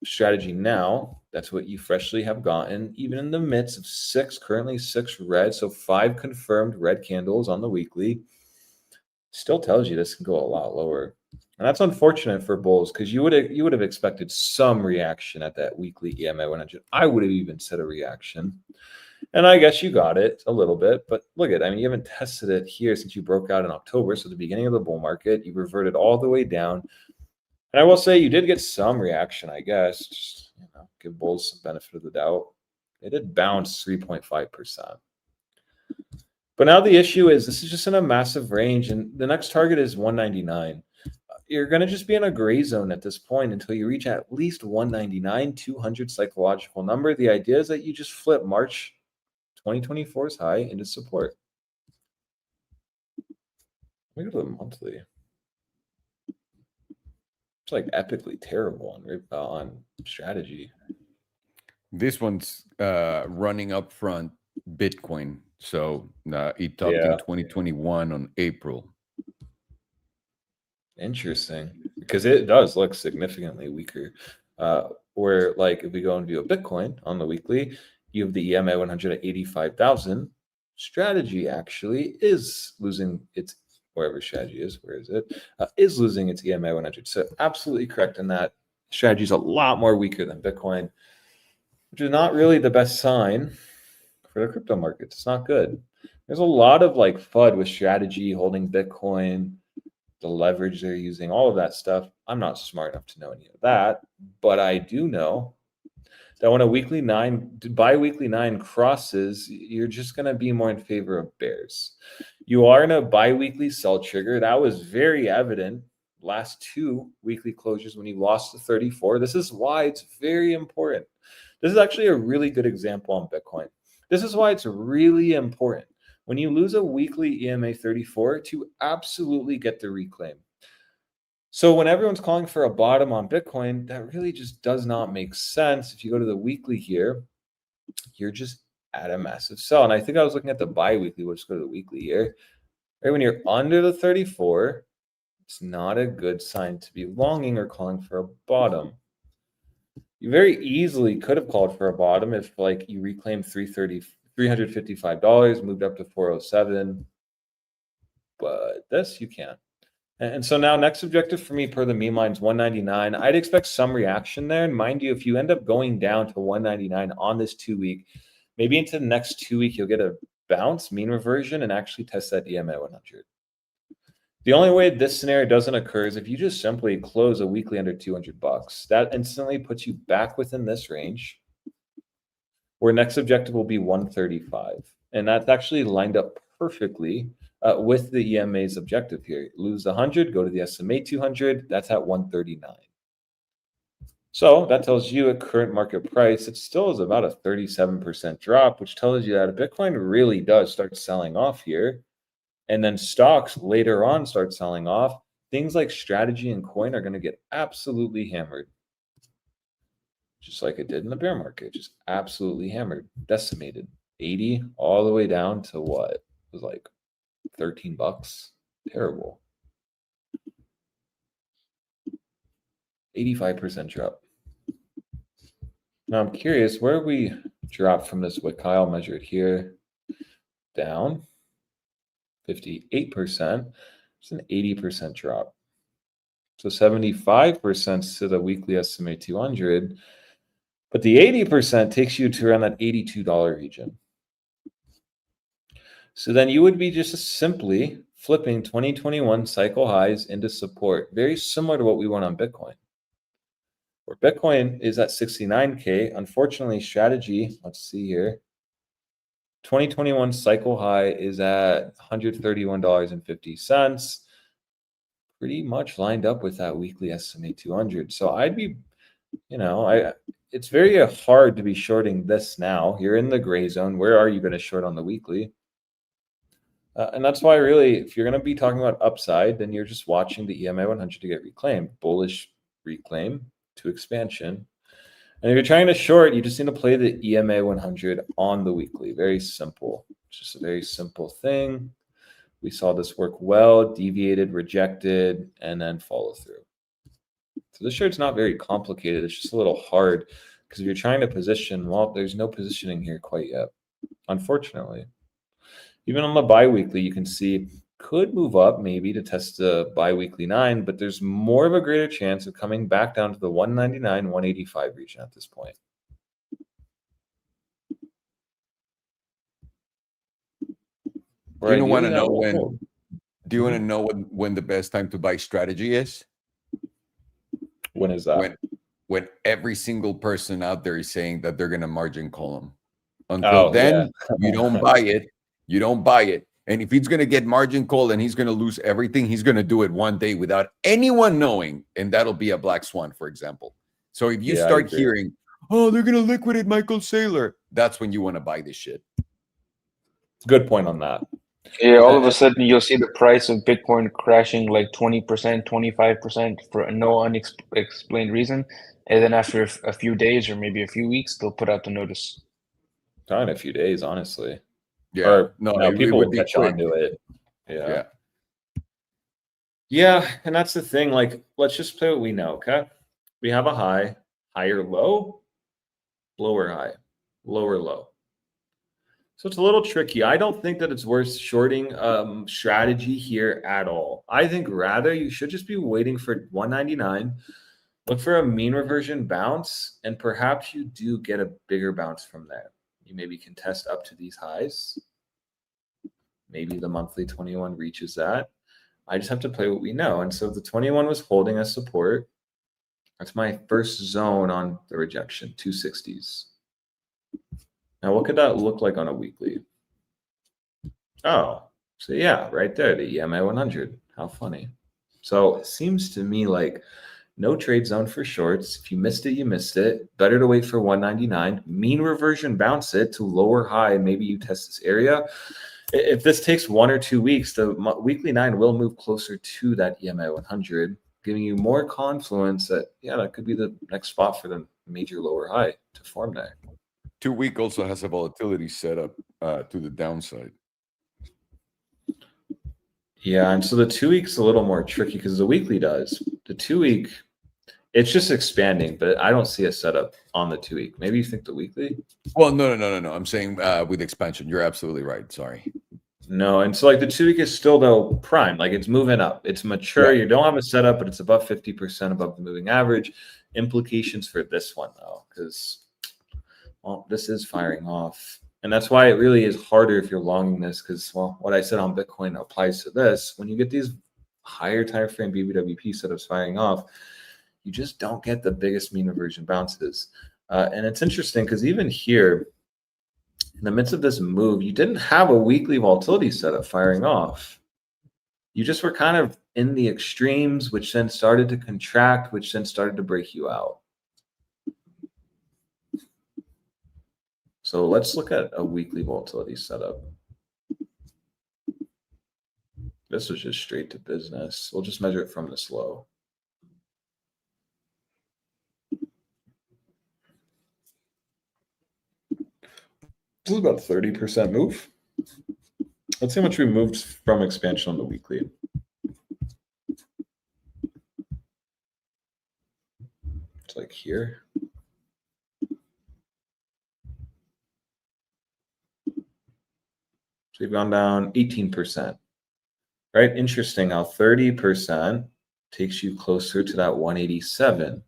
S3: strategy now, that's what you freshly have gotten, even in the midst of currently 6 red, so 5 confirmed red candles on the weekly. Still tells you this can go a lot lower. And that's unfortunate for bulls because you would have expected some reaction at that weekly EMA 100. I would have even said a reaction. And I guess you got it a little bit. But look at it. I mean, you haven't tested it here since you broke out in October. So the beginning of the bull market, you reverted all the way down. And I will say you did get some reaction, I guess. Just give bulls some benefit of the doubt. It did bounce 3.5%. But now the issue is this is just in a massive range. And the next target is 199. You're going to just be in a gray zone at this point until you reach at least 199, 200 psychological number. The idea is that you just flip March 2024's high into support. Let me go to the monthly. It's like epically terrible on strategy.
S1: This one's running up front Bitcoin. So it topped in 2021 on April.
S3: Interesting, because it does look significantly weaker. Where if we go and view a Bitcoin on the weekly, you have the EMA 100 at 85,000. Strategy actually is losing its wherever strategy is. Where is it? Is losing its EMA 100. So absolutely correct in that. Strategy is a lot more weaker than Bitcoin, which is not really the best sign for the crypto markets. It's not good. There's a lot of FUD with strategy holding Bitcoin. The leverage they're using, all of that stuff. I'm not smart enough to know any of that, but I do know that when a bi-weekly 9 crosses, you're just going to be more in favor of bears. You are in a bi-weekly sell trigger. That was very evident last 2 weekly closures when you lost to 34. This is why it's very important. This is actually a really good example on Bitcoin. This is why it's really important when you lose a weekly EMA 34 to absolutely get the reclaim. So when everyone's calling for a bottom on Bitcoin, that really just does not make sense. If you go to the weekly here, you're just at a massive sell. And I think I was looking at the bi-weekly. We'll just go to the weekly here. Right, when you're under the 34, it's not a good sign to be longing or calling for a bottom. You very easily could have called for a bottom if you reclaimed $355, moved up to 407, but this you can't. And so now next objective for me per the meme line is 199. I'd expect some reaction there. And mind you, if you end up going down to 199 on this 2 week, maybe into the next 2 week, you'll get a bounce, mean reversion, and actually test that EMA 100. The only way this scenario doesn't occur is if you just simply close a weekly under 200 bucks. That instantly puts you back within this range, where next objective will be 135. And that's actually lined up perfectly with the EMA's objective here. Lose 100, go to the SMA 200. That's at 139. So that tells you at current market price, it still is about a 37% drop, which tells you that Bitcoin really does start selling off here. And then stocks later on start selling off. Things like strategy and coin are going to get absolutely hammered. Just like it did in the bear market, just absolutely hammered, decimated. 80 all the way down to what? It was like 13 bucks. Terrible. 85% drop. Now I'm curious, where we drop from this wick Kyle measured here? Down 58%. It's an 80% drop. So 75% to the weekly SMA 200. But the 80% takes you to around that $82 region. So then you would be just simply flipping 2021 cycle highs into support, very similar to what we want on Bitcoin. Where Bitcoin is at 69K, unfortunately, strategy, let's see here, 2021 cycle high is at $131.50, pretty much lined up with that weekly SMA 200. So I'd be, it's very hard to be shorting this now. You're in the gray zone. Where are you going to short on the weekly? And that's why really, if you're going to be talking about upside, then you're just watching the EMA 100 to get reclaimed. Bullish reclaim to expansion. And if you're trying to short, you just need to play the EMA 100 on the weekly. Very simple. It's just a very simple thing. We saw this work well, deviated, rejected, and then follow through. So this short's not very complicated. It's just a little hard because if you're trying to position, well, there's no positioning here quite yet, unfortunately. Even on the bi-weekly, you can see could move up maybe to test the bi-weekly 9, but there's more of a greater chance of coming back down to the 199, 185 region at this point.
S1: Do you want to know when? Do you want to know when the best time to buy strategy is?
S3: When is that?
S1: When every single person out there is saying that they're going to margin call them. Until then, you don't buy it. You don't buy it. And if he's going to get margin call and he's going to lose everything, he's going to do it one day without anyone knowing. And that'll be a black swan, for example. So if you start hearing, oh, they're going to liquidate Michael Saylor, that's when you want to buy this shit.
S3: Good point on that.
S2: Yeah, all of a sudden you'll see the price of Bitcoin crashing like 20%, 25% for no unexplained reason. And then after a few days or maybe a few weeks, they'll put out the notice.
S3: Not in a few days, honestly.
S1: Yeah,
S3: or,
S1: no,
S3: people will catch on to it. Yeah, and that's the thing. Like, let's just play what we know, okay? We have a high, higher low, lower high, lower low. So it's a little tricky. I don't think that it's worth shorting strategy here at all. I think rather you should just be waiting for 199, look for a mean reversion bounce, and perhaps you do get a bigger bounce from there. You maybe can test up to these highs. Maybe the monthly 21 reaches that. I just have to play what we know. And so the 21 was holding as support. That's my first zone on the rejection, 260s. Now, what could that look like on a weekly? Oh, so yeah, right there, the EMA 100. How funny. So it seems to me like no trade zone for shorts. If you missed it, you missed it. Better to wait for 199. Mean reversion, bounce it to lower high. Maybe you test this area. If this takes 1 or 2 weeks, the weekly 9 will move closer to that EMA 100, giving you more confluence that, yeah, that could be the next spot for the major lower high to form there.
S1: 2 week also has a volatility set up to the downside.
S3: Yeah, and so the 2 week's a little more tricky because the weekly does. The 2 week, it's just expanding, but I don't see a setup on the 2 week. Maybe you think the weekly?
S1: Well, no. I'm saying with expansion. You're absolutely right. Sorry.
S3: No, and so like the 2 week is still though prime, like it's moving up, it's mature.
S1: Yeah.
S3: You don't have a setup, but it's above 50% above the moving average. Implications for this one though, because well, this is firing off, and that's why it really is harder if you're longing this. Because well, what I said on Bitcoin applies to this. When you get these higher time frame BBWP setups firing off, you just don't get the biggest mean reversion bounces. And it's interesting because even here, in the midst of this move, you didn't have a weekly volatility setup firing off. You just were kind of in the extremes, which then started to contract, which then started to break you out. So let's look at a weekly volatility setup. This was just straight to business. We'll just measure it from this low. This is about 30% move. Let's see how much we moved from expansion on the weekly. It's like here. So we've gone down 18%. Right? Interesting how 30% takes you closer to that 187.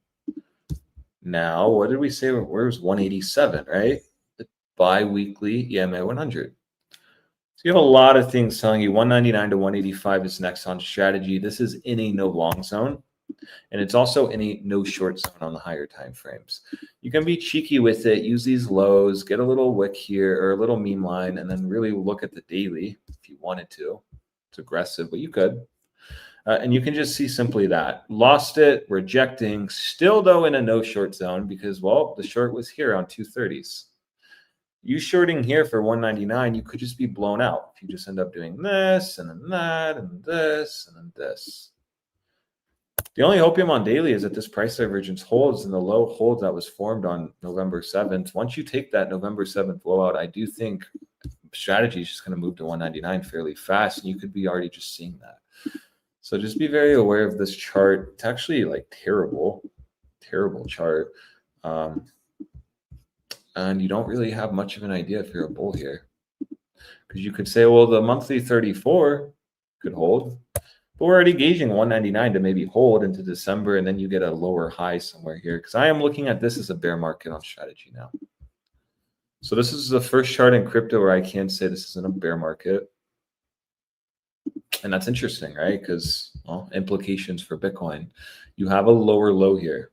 S3: Now, what did we say? Where was 187, right? The bi-weekly EMA 100. So you have a lot of things telling you 199 to 185 is next on strategy. This is in a no long zone, and it's also in a no short zone on the higher time frames. You can be cheeky with it, use these lows, get a little wick here or a little meme line, and then really look at the daily if you wanted to. It's aggressive, but you could. And you can just see simply that. Lost it, rejecting, still though in a no short zone because, well, the short was here on 230s. You shorting here for 199, you could just be blown out. If you just end up doing this and then that and this and then this. The only hopium on daily is that this price divergence holds and the low hold that was formed on November 7th. Once you take that November 7th blowout, I do think strategy is just going to move to 199 fairly fast, and you could be already just seeing that. So just be very aware of this chart. It's actually like terrible chart. And you don't really have much of an idea if you're a bull here. Because you could say, well, the monthly 34 could hold, but we're already gauging 199 to maybe hold into December, and then you get a lower high somewhere here. Because I am looking at this as a bear market on strategy now. So this is the first chart in crypto where I can say this isn't a bear market. And that's interesting, right? Because, well, implications for Bitcoin. You have a lower low here.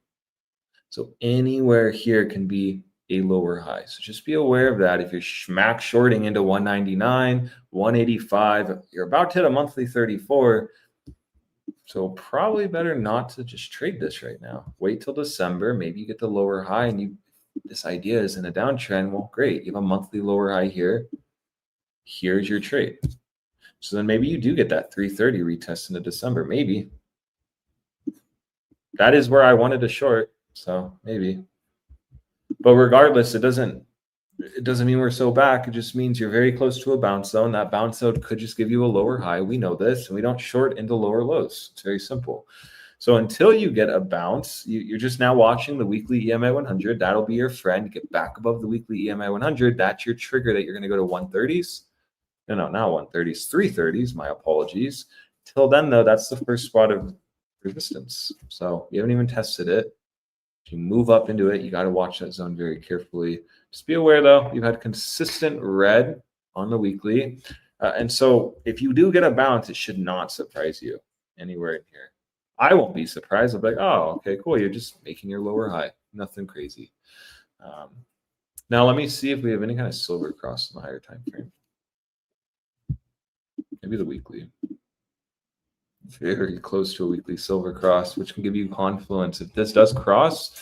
S3: So anywhere here can be a lower high. So just be aware of that. If you're smack shorting into 199, 185, you're about to hit a monthly 34. So probably better not to just trade this right now. Wait till December. Maybe you get the lower high and this idea is in a downtrend. Well, great. You have a monthly lower high here. Here's your trade. So then maybe you do get that 330 retest into December. Maybe. That is where I wanted to short. So maybe. But regardless, it doesn't mean we're so back. It just means you're very close to a bounce zone. That bounce zone could just give you a lower high. We know this, and we don't short into lower lows. It's very simple. So until you get a bounce, you're just now watching the weekly EMA 100. That'll be your friend. Get back above the weekly EMA 100. That's your trigger that you're going to go to 130s. No, not 130s, 330s. My apologies. Till then, though, that's the first spot of resistance. So you haven't even tested it. If you move up into it, you got to watch that zone very carefully. Just be aware, though, you've had consistent red on the weekly. And so if you do get a bounce, it should not surprise you anywhere in here. I won't be surprised. I'll be like, oh, okay, cool. You're just making your lower high. Nothing crazy. Now, let me see if we have any kind of silver cross in the higher time frame. Maybe the weekly. Very close to a weekly silver cross, which can give you confluence. If this does cross,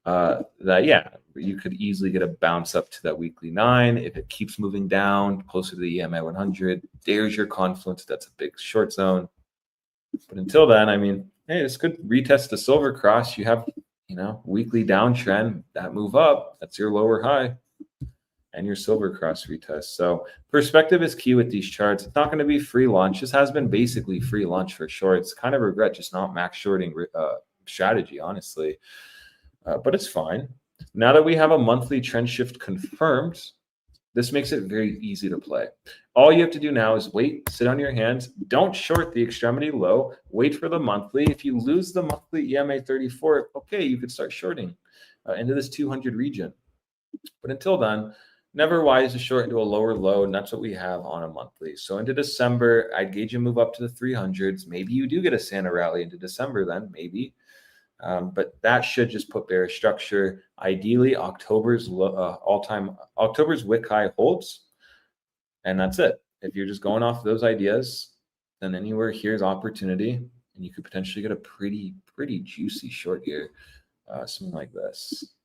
S3: yeah, you could easily get a bounce up to that weekly 9. If it keeps moving down closer to the EMA 100, there's your confluence. That's a big short zone. But until then, I mean, hey, this could retest the silver cross. You have, weekly downtrend, that move up, that's your lower high and your silver cross retest. So perspective is key with these charts. It's not going to be free lunch. This has been basically free lunch for shorts. Kind of regret just not max shorting strategy, honestly. But it's fine. Now that we have a monthly trend shift confirmed, This makes it very easy to play. All you have to do now is wait, sit on your hands. Don't short the extremity low. Wait for the monthly. If you lose the monthly EMA 34, okay, you could start shorting into this 200 region. But until then, never wise to short into a lower low, and that's what we have on a monthly. So into December, I'd gauge a move up to the 300s. Maybe you do get a Santa rally into December then, maybe. But that should just put bearish structure. Ideally, October's wick high holds, and that's it. If you're just going off those ideas, then anywhere here's opportunity, and you could potentially get a pretty juicy short here, something like this.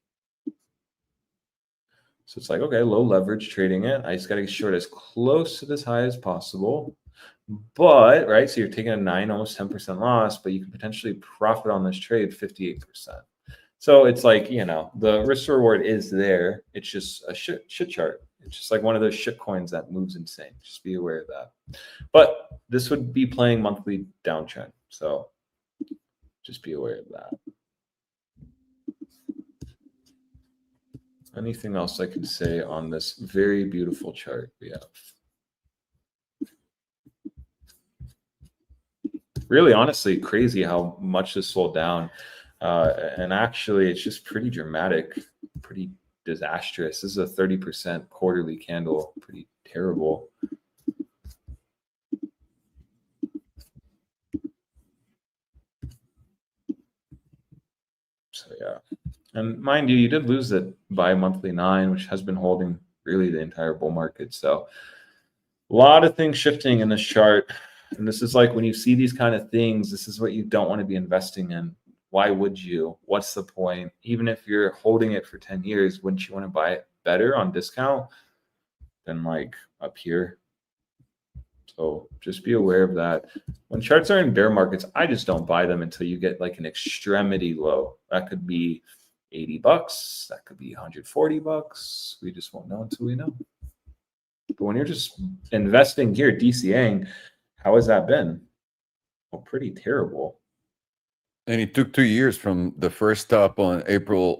S3: So it's like, okay, low leverage trading it. I just got to get short as close to this high as possible. But, right, so you're taking a 9, almost 10% loss, but you can potentially profit on this trade 58%. So it's like, you know, the risk reward is there. It's just a shit chart. It's just like one of those shit coins that moves insane. Just be aware of that. But this would be playing monthly downtrend. So just be aware of that. Anything else I could say on this very beautiful chart we have? Really, honestly, crazy how much this sold down. And actually, it's just pretty dramatic, pretty disastrous. This is a 30% quarterly candle, pretty terrible. So, yeah. And mind you, you did lose it by monthly 9, which has been holding really the entire bull market. So a lot of things shifting in this chart. And this is like when you see these kind of things, this is what you don't want to be investing in. Why would you? What's the point? Even if you're holding it for 10 years, wouldn't you want to buy it better on discount than like up here? So just be aware of that. When charts are in bear markets, I just don't buy them until you get like an extremity low. That could be $80. That could be $140. We just won't know until we know. But when you're just investing here, DCAing, how has that been? Well, pretty terrible.
S1: And it took 2 years from the first stop on April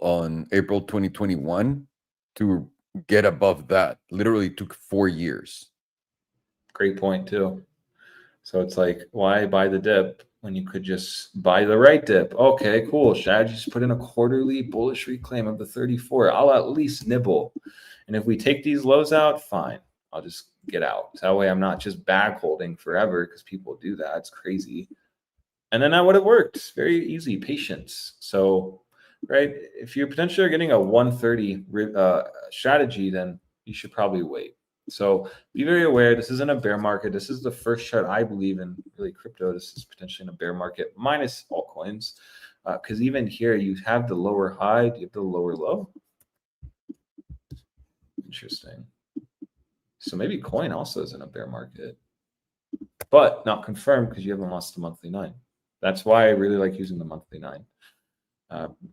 S1: 2021 to get above that. Literally took 4 years.
S3: Great point too. So it's like, why buy the dip when you could just buy the right dip? Okay, cool. Should I just put in a quarterly bullish reclaim of the 34? I'll at least nibble. And if we take these lows out, fine. I'll just get out. So that way I'm not just bag holding forever, because people do that. It's crazy. And then that would have worked. Very easy. Patience. So, right, if you potentially are getting a 130 strategy, then you should probably wait. So be very aware. This isn't a bear market. This is the first chart I believe in really crypto. This is potentially in a bear market minus altcoins. Because even here you have the lower high. Do you have the lower low? Interesting. So maybe coin also is in a bear market, but not confirmed because you haven't lost the monthly 9. That's why I really like using the monthly 9.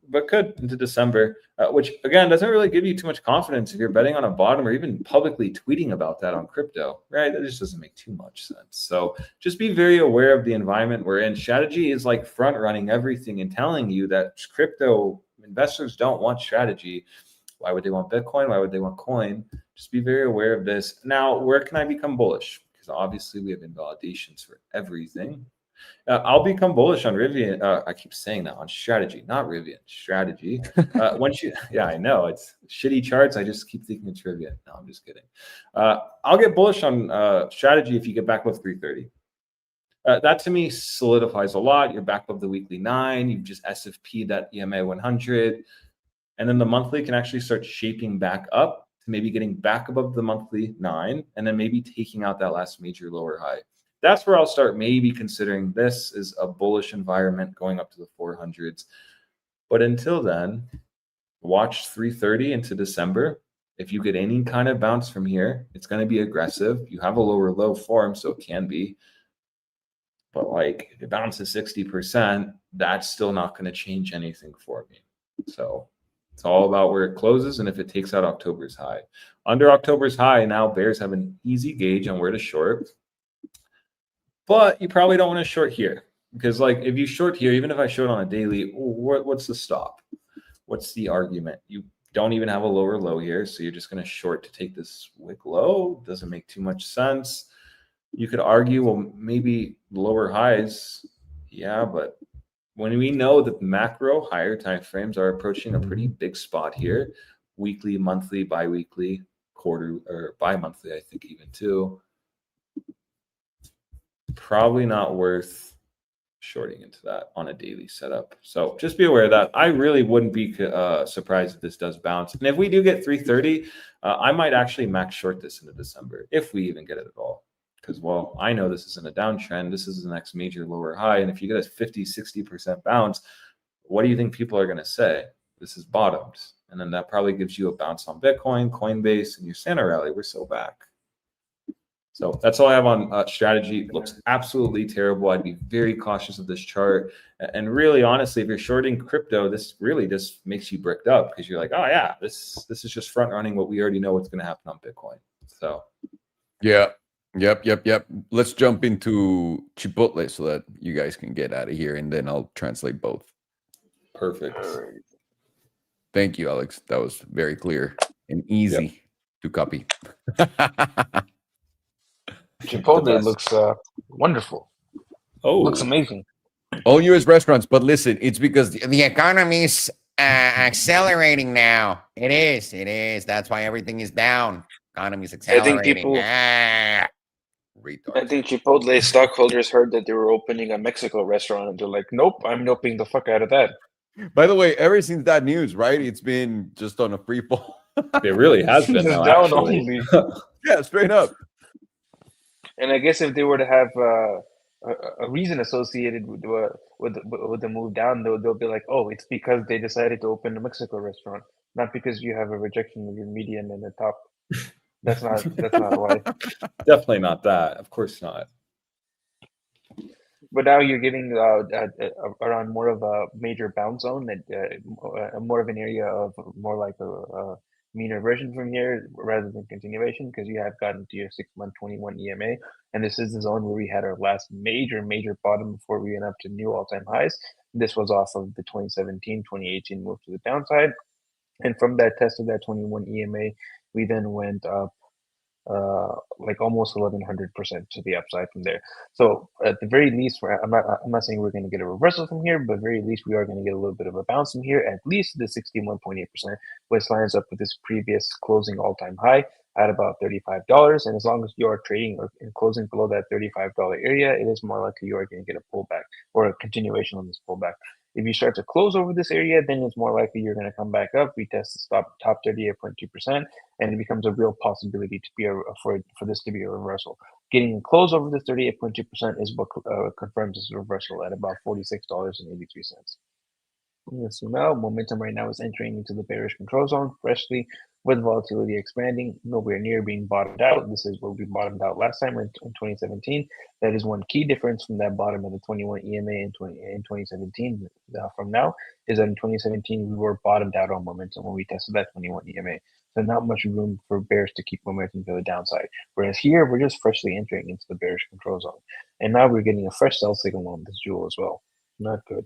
S3: But could into December, which again doesn't really give you too much confidence if you're betting on a bottom or even publicly tweeting about that on crypto, right? That just doesn't make too much sense. So just be very aware of the environment we're in. Strategy is like front running everything and telling you that crypto investors don't want strategy. Why would they want Bitcoin? Why would they want coin? Just be very aware of this. Now, where can I become bullish? Because obviously we have invalidations for everything. I'll become bullish on Rivian. I keep saying that on strategy, not Rivian, strategy. Yeah, I know it's shitty charts. I just keep thinking it's Rivian. No, I'm just kidding. I'll get bullish on strategy if you get back above 330. That to me solidifies a lot. You're back above the weekly 9. You've just SFP'd that EMA 100. And then the monthly can actually start shaping back up to maybe getting back above the monthly 9 and then maybe taking out that last major lower high. That's where I'll start maybe considering this is a bullish environment going up to the 400s. But until then, watch 330 into December. If you get any kind of bounce from here, it's going to be aggressive. You have a lower low form, so it can be. But like if it bounces 60%, that's still not going to change anything for me. So it's all about where it closes and if it takes out October's high. Under October's high, now bears have an easy gauge on where to short. But you probably don't want to short here because like if you short here, even if I short on a daily, what's the stop? What's the argument? You don't even have a lower low here. So you're just going to short to take this wick low. Doesn't make too much sense. You could argue, well, maybe lower highs. Yeah, but when we know that macro higher time frames are approaching a pretty big spot here, weekly, monthly, bi-weekly, quarter, or bi-monthly, I think even too, probably not worth shorting into that on a daily setup. So just be aware of that. I really wouldn't be surprised if this does bounce. And if we do get 330, I might actually max short this into December, if we even get it at all. Because, well, I know this isn't a downtrend. This is the next major lower high. And if you get a 50, 60% bounce, what do you think people are going to say? This is bottomed. And then that probably gives you a bounce on Bitcoin, Coinbase, and your Santa rally. We're so back. So that's all I have on strategy. It looks absolutely terrible. I'd be very cautious of this chart. And really, honestly, if you're shorting crypto, this really just makes you bricked up because you're like, oh, yeah, this is just front running what we already know what's going to happen on Bitcoin. So,
S1: yeah. Yep. Let's jump into Chipotle so that you guys can get out of here, and then I'll translate both.
S3: perfect.
S1: Thank you, Alex. That was very clear and easy to copy.
S2: Chipotle looks wonderful.
S3: Oh,
S2: Looks amazing.
S1: All U.S. restaurants, but listen, it's because the economy's accelerating now. It is. That's why everything is down. Economy's accelerating.
S2: I think Chipotle stockholders heard that they were opening a Mexico restaurant, and they're like, "Nope, I'm noping the fuck out of that."
S1: By the way, ever since that news, right? It's been just on a free fall.
S3: it really has been now,
S2: down
S3: actually.
S2: only.
S1: Yeah, straight up.
S2: And I guess if they were to have a reason associated with the move down, they'll be like, "Oh, it's because they decided to open a Mexico restaurant, not because you have a rejection of your median and the top." That's not why.
S3: Definitely not that. Of course not.
S2: But now you're getting around more of a major bounce zone, that more of an area of more like a meaner version from here rather than continuation, because you have gotten to your 6-month 21 EMA, and this is the zone where we had our last major bottom before we went up to new all-time highs. This was off of the 2017-2018 move to the downside, and from that test of that 21 EMA, we then went up like almost 1100% to the upside from there. So at the very least, I'm not saying we're going to get a reversal from here, but very least we are going to get a little bit of a bounce from here, at least the 61.8%, which lines up with this previous closing all-time high at about $35. And as long as you are trading or closing below that $35 area, it is more likely you are going to get a pullback or a continuation on this pullback. If you start to close over this area, then it's more likely you're going to come back up. We test the top 38.2%, and it becomes a real possibility to be for this to be a reversal. Getting a close over this 38.2% is what confirms this reversal at about $46.83. So now momentum right now is entering into the bearish control zone freshly, with volatility expanding, nowhere near being bottomed out. This is where we bottomed out last time in 2017. That is one key difference from that bottom of the 21 EMA in 2017 from now, is that in 2017 we were bottomed out on momentum when we tested that 21 EMA. So not much room for bears to keep momentum to the downside. Whereas here we're just freshly entering into the bearish control zone, and now we're getting a fresh sell signal on this jewel as well. Not good.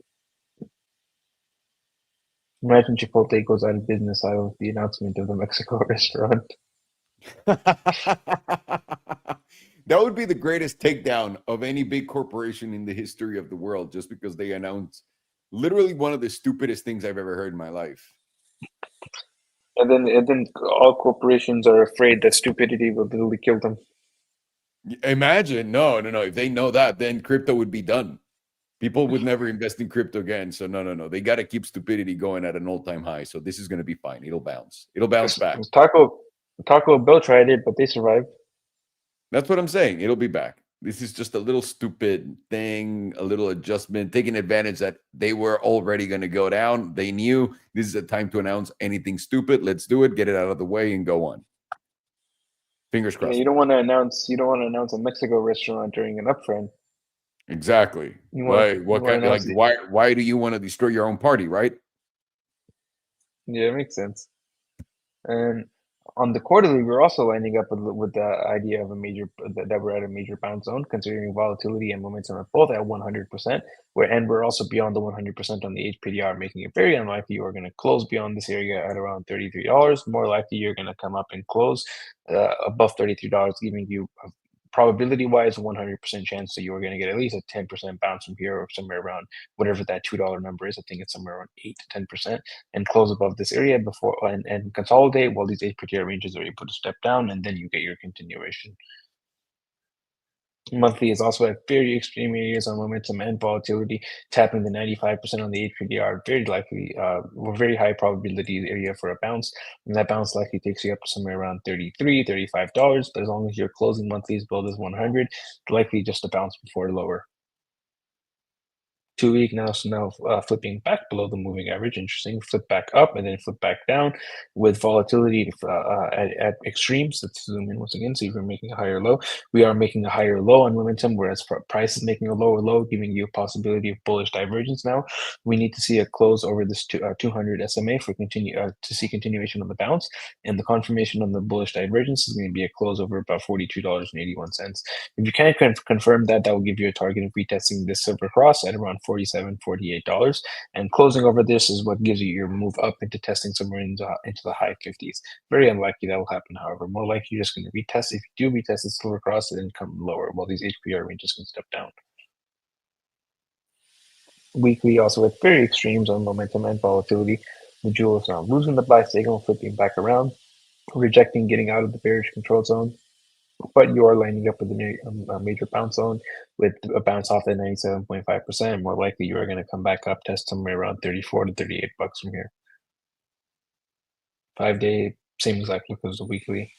S2: Imagine Chipotle goes out of business out of the announcement of the Mexico restaurant.
S1: That would be the greatest takedown of any big corporation in the history of the world, just because they announced literally one of the stupidest things I've ever heard in my life.
S2: And then all corporations are afraid that stupidity will literally kill them.
S1: Imagine, no. If they know that, then crypto would be done. People would never invest in crypto again. So no. They got to keep stupidity going at an all-time high. So this is going to be fine. It'll bounce. It'll bounce back.
S2: Taco Bell tried it, but they survived.
S1: That's what I'm saying. It'll be back. This is just a little stupid thing, a little adjustment, taking advantage that they were already going to go down. They knew this is a time to announce anything stupid. Let's do it, get it out of the way, and go on. Fingers crossed.
S2: Yeah, you don't want to announce a Mexico restaurant during an uptrend.
S1: Exactly. Why do you want to destroy your own party, right?
S2: Yeah, it makes sense. And On the quarterly, we're also lining up with the idea of that we're at a major bounce zone, considering volatility and momentum are both at 100%. And we're also beyond the 100% on the HPDR, making it very unlikely you are going to close beyond this area at around $33. More likely you're going to come up and close above $33, giving you probability-wise, 100% chance that you are going to get at least a 10% bounce from here, or somewhere around whatever that $2 number is. I think it's somewhere around 8 to 10%, and close above this area before and consolidate while these HPTR ranges are able to step down, and then you get your continuation. Monthly is also at very extreme areas on momentum and volatility, tapping the 95% on the HPDR, very likely, very high probability area for a bounce. And that bounce likely takes you up to somewhere around $33, $35. But as long as your closing monthlies below this 100, likely just a bounce before lower. 2 week now, so now flipping back below the moving average. Interesting. Flip back up and then flip back down with volatility at extremes. Let's zoom in once again. See if we're making a higher low. We are making a higher low on momentum, whereas price is making a lower low, giving you a possibility of bullish divergence. Now we need to see a close over this 200 SMA for to see continuation on the bounce, and the confirmation on the bullish divergence is going to be a close over about $42.81. If you can't confirm that, that will give you a target of retesting this silver cross at around $47, $48, and closing over this is what gives you your move up into testing somewhere into the high 50s. Very unlikely that will happen, however. More likely you're just going to retest. If you do retest the silver cross, and then come lower while these HPR ranges can step down. Weekly also at very extremes on momentum and volatility. The jewel is now losing the buy signal, flipping back around, rejecting getting out of the bearish control zone. But you are lining up with a major bounce zone with a bounce off at 97.5%. More likely you are going to come back up, test somewhere around 34 to 38 bucks from here. 5-day, same exact look as the weekly.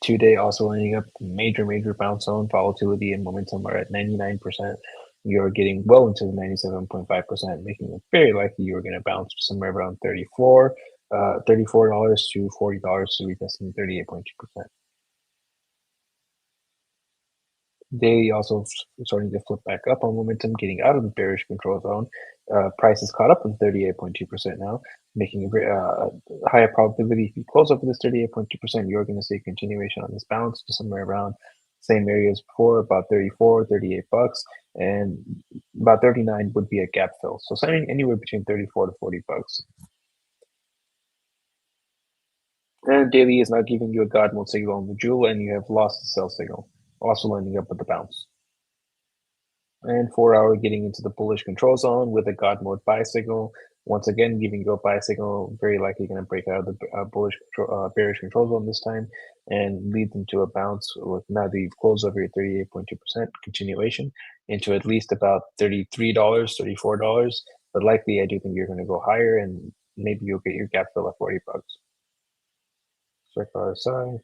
S2: 2-day also lining up major bounce zone. Volatility and momentum are at 99%. You're getting well into the 97.5%, making it very likely you're going to bounce somewhere around $34 to $40 to retesting 38.2%. Daily also starting to flip back up on momentum, getting out of the bearish control zone. Price is caught up with 38.2% now, making a higher probability. If you close up with this 38.2%, you're going to see a continuation on this bounce to somewhere around same areas before, about 34, 38 bucks, and about 39 would be a gap fill. So something anywhere between 34 to 40 bucks. And daily is now giving you a God mode signal on the jewel, and you have lost the sell signal, also lining up with the bounce. And 4 hour getting into the bullish control zone with a God mode buy signal. Once again, giving you a buy signal, very likely going to break out of the bearish control zone this time and lead them to a bounce with now that you've closed over your 38.2% continuation into at least about $33, $34. But likely, I do think you're going to go higher, and maybe you'll get your gap fill at 40 bucks. Check RSI.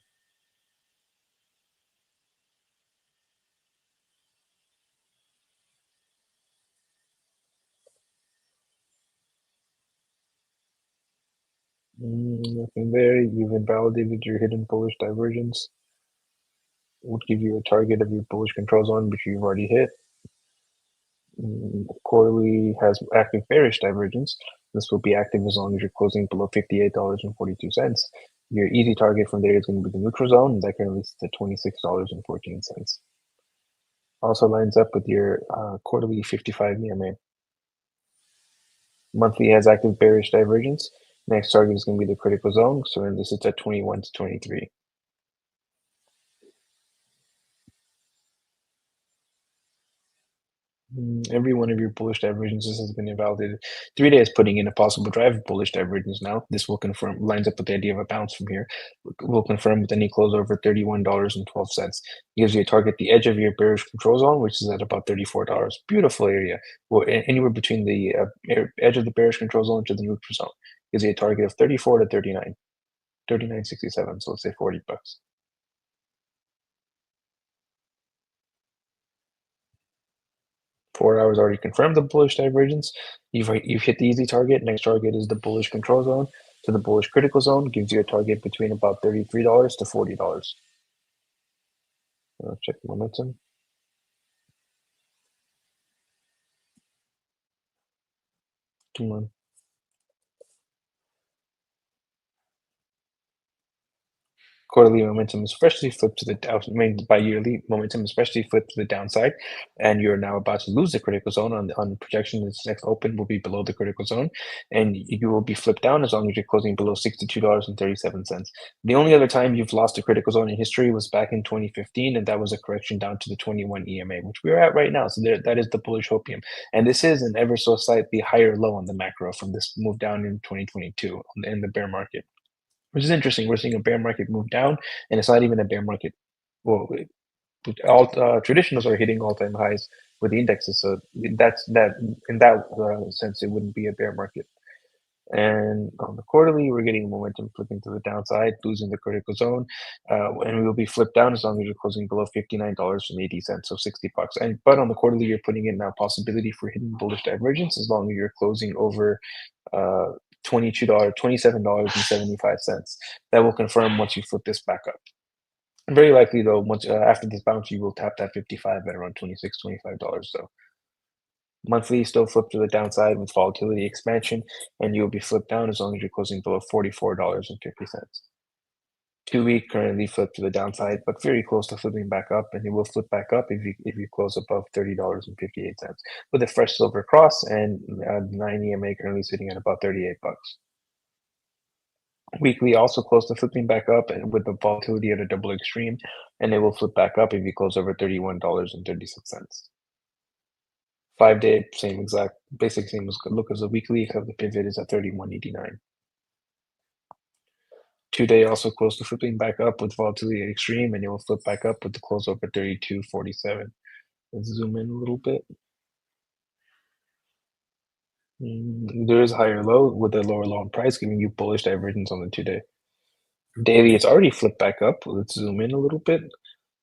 S2: Nothing there. You've invalidated your hidden bullish divergence. Would give you a target of your bullish control zone, which you've already hit. Quarterly has active bearish divergence. This will be active as long as you're closing below $58.42. Your easy target from there is going to be the neutral zone. That currently sits at $26.14. Also lines up with your quarterly 55 EMA. Monthly has active bearish divergence. Next target is going to be the critical zone. So this is at 21 to 23. Every one of your bullish divergences has been invalidated. 3 days putting in a possible drive of bullish divergence now. This will confirm, lines up with the idea of a bounce from here. Will confirm with any close over $31.12. Gives you a target, the edge of your bearish control zone, which is at about $34. Beautiful area. Well, anywhere between the edge of the bearish control zone to the neutral zone. Gives you a target of 34 to 39. 39.67, so let's say 40 bucks. Four hours already confirmed the bullish divergence. You've hit the easy target. Next target is the bullish control zone to the bullish critical zone. Gives you a target between about $33 to $40. Check the momentum. Come on. quarterly momentum especially flipped to the down. I mean, by yearly momentum especially flipped to the downside, and you're now about to lose the critical zone on projection. This next open will be below the critical zone, and you will be flipped down as long as you're closing below $62.37. The only other time you've lost a critical zone in history was back in 2015, and that was a correction down to the 21 EMA, which we're at right now. So that is the bullish hopium, and this is an ever so slightly higher low on the macro from this move down in 2022 in the bear market. Which is interesting. We're seeing a bear market move down, and it's not even a bear market. Well, all traditionals are hitting all-time highs with the indexes, so that's that. In that sense, it wouldn't be a bear market. And on the quarterly, we're getting momentum flipping to the downside, losing the critical zone, and we will be flipped down as long as you're closing below $59.80, so $60. But on the quarterly, you're putting in now possibility for hidden bullish divergence as long as you're closing over $27.75. That will confirm once you flip this back up. Very likely though, once after this bounce, you will tap that 55 at around $26-25 though. Monthly still flip to the downside with volatility expansion, and you'll be flipped down as long as you're closing below $44.50. 2 week currently flipped to the downside, but very close to flipping back up, and it will flip back up if you close above $30.58 with a fresh silver cross, and 9 EMA currently sitting at about $38. Weekly also close to flipping back up, and with the volatility at a double extreme, and it will flip back up if you close over $31.36. 5 day, same exact, basic same look as a weekly, except the pivot is at 31.89. 2 day also close to flipping back up with volatility at extreme, and it will flip back up with the close over 32.47. Let's zoom in a little bit. There is a higher low with a lower low in price, giving you bullish divergence on the 2 day. Daily, it's already flipped back up. Let's zoom in a little bit.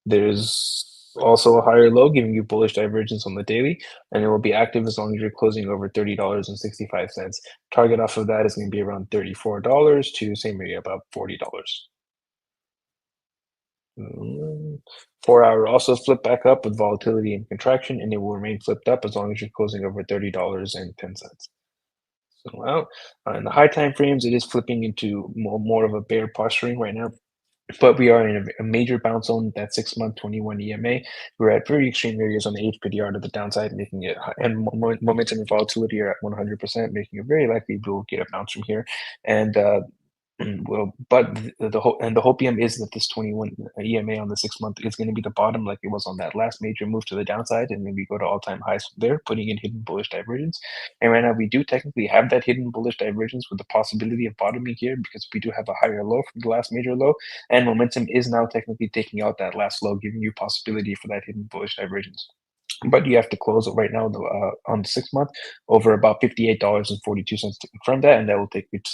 S2: There's also a higher low, giving you bullish divergence on the daily, and it will be active as long as you're closing over $30.65. Target off of that is going to be around $34 to same area, about $40. 4 hour also flipped back up with volatility and contraction, and it will remain flipped up as long as you're closing over $30.10. So, well, in the high time frames, it is flipping into more of a bear posturing right now. But we are in a major bounce zone, that 6 month 21 EMA. We're at very extreme areas on the HPDR to the downside, making it, and momentum and volatility are at 100%, making it very likely we'll get a bounce from here. And well, but the hopium is that this 21 EMA on the 6 month is going to be the bottom, like it was on that last major move to the downside, and then we go to all-time highs from there, putting in hidden bullish divergence. And right now we do technically have that hidden bullish divergence with the possibility of bottoming here, because we do have a higher low from the last major low, and momentum is now technically taking out that last low, giving you possibility for that hidden bullish divergence. But you have to close it right now on the 6 month over about $58.42 to confirm that, and that will take you to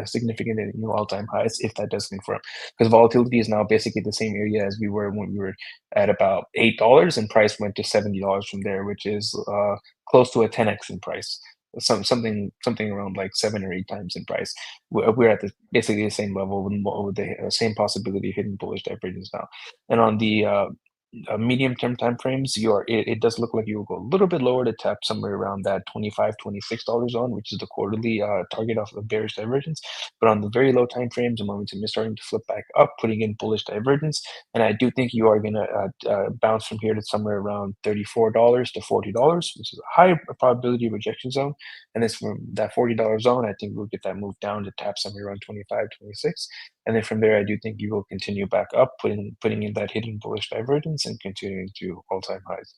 S2: significant new all-time highs if that does confirm. Because volatility is now basically the same area as we were when we were at about $8, and price went to $70 from there, which is close to a 10x in price. Something around like 7 or 8 times in price. We're at basically the same level with the same possibility of hitting bullish divergence now. And on the medium-term time frames, it does look like you will go a little bit lower to tap somewhere around that $25-26 zone, which is the quarterly target of the bearish divergence. But on the very low time frames, the momentum is starting to flip back up, putting in bullish divergence. And I do think you are going to bounce from here to somewhere around $34 to $40, which is a high probability rejection zone. And it's from that $40 zone, I think we'll get that move down to tap somewhere around 25, 26. And then from there, I do think you will continue back up, putting in that hidden bullish divergence and continuing to all-time highs.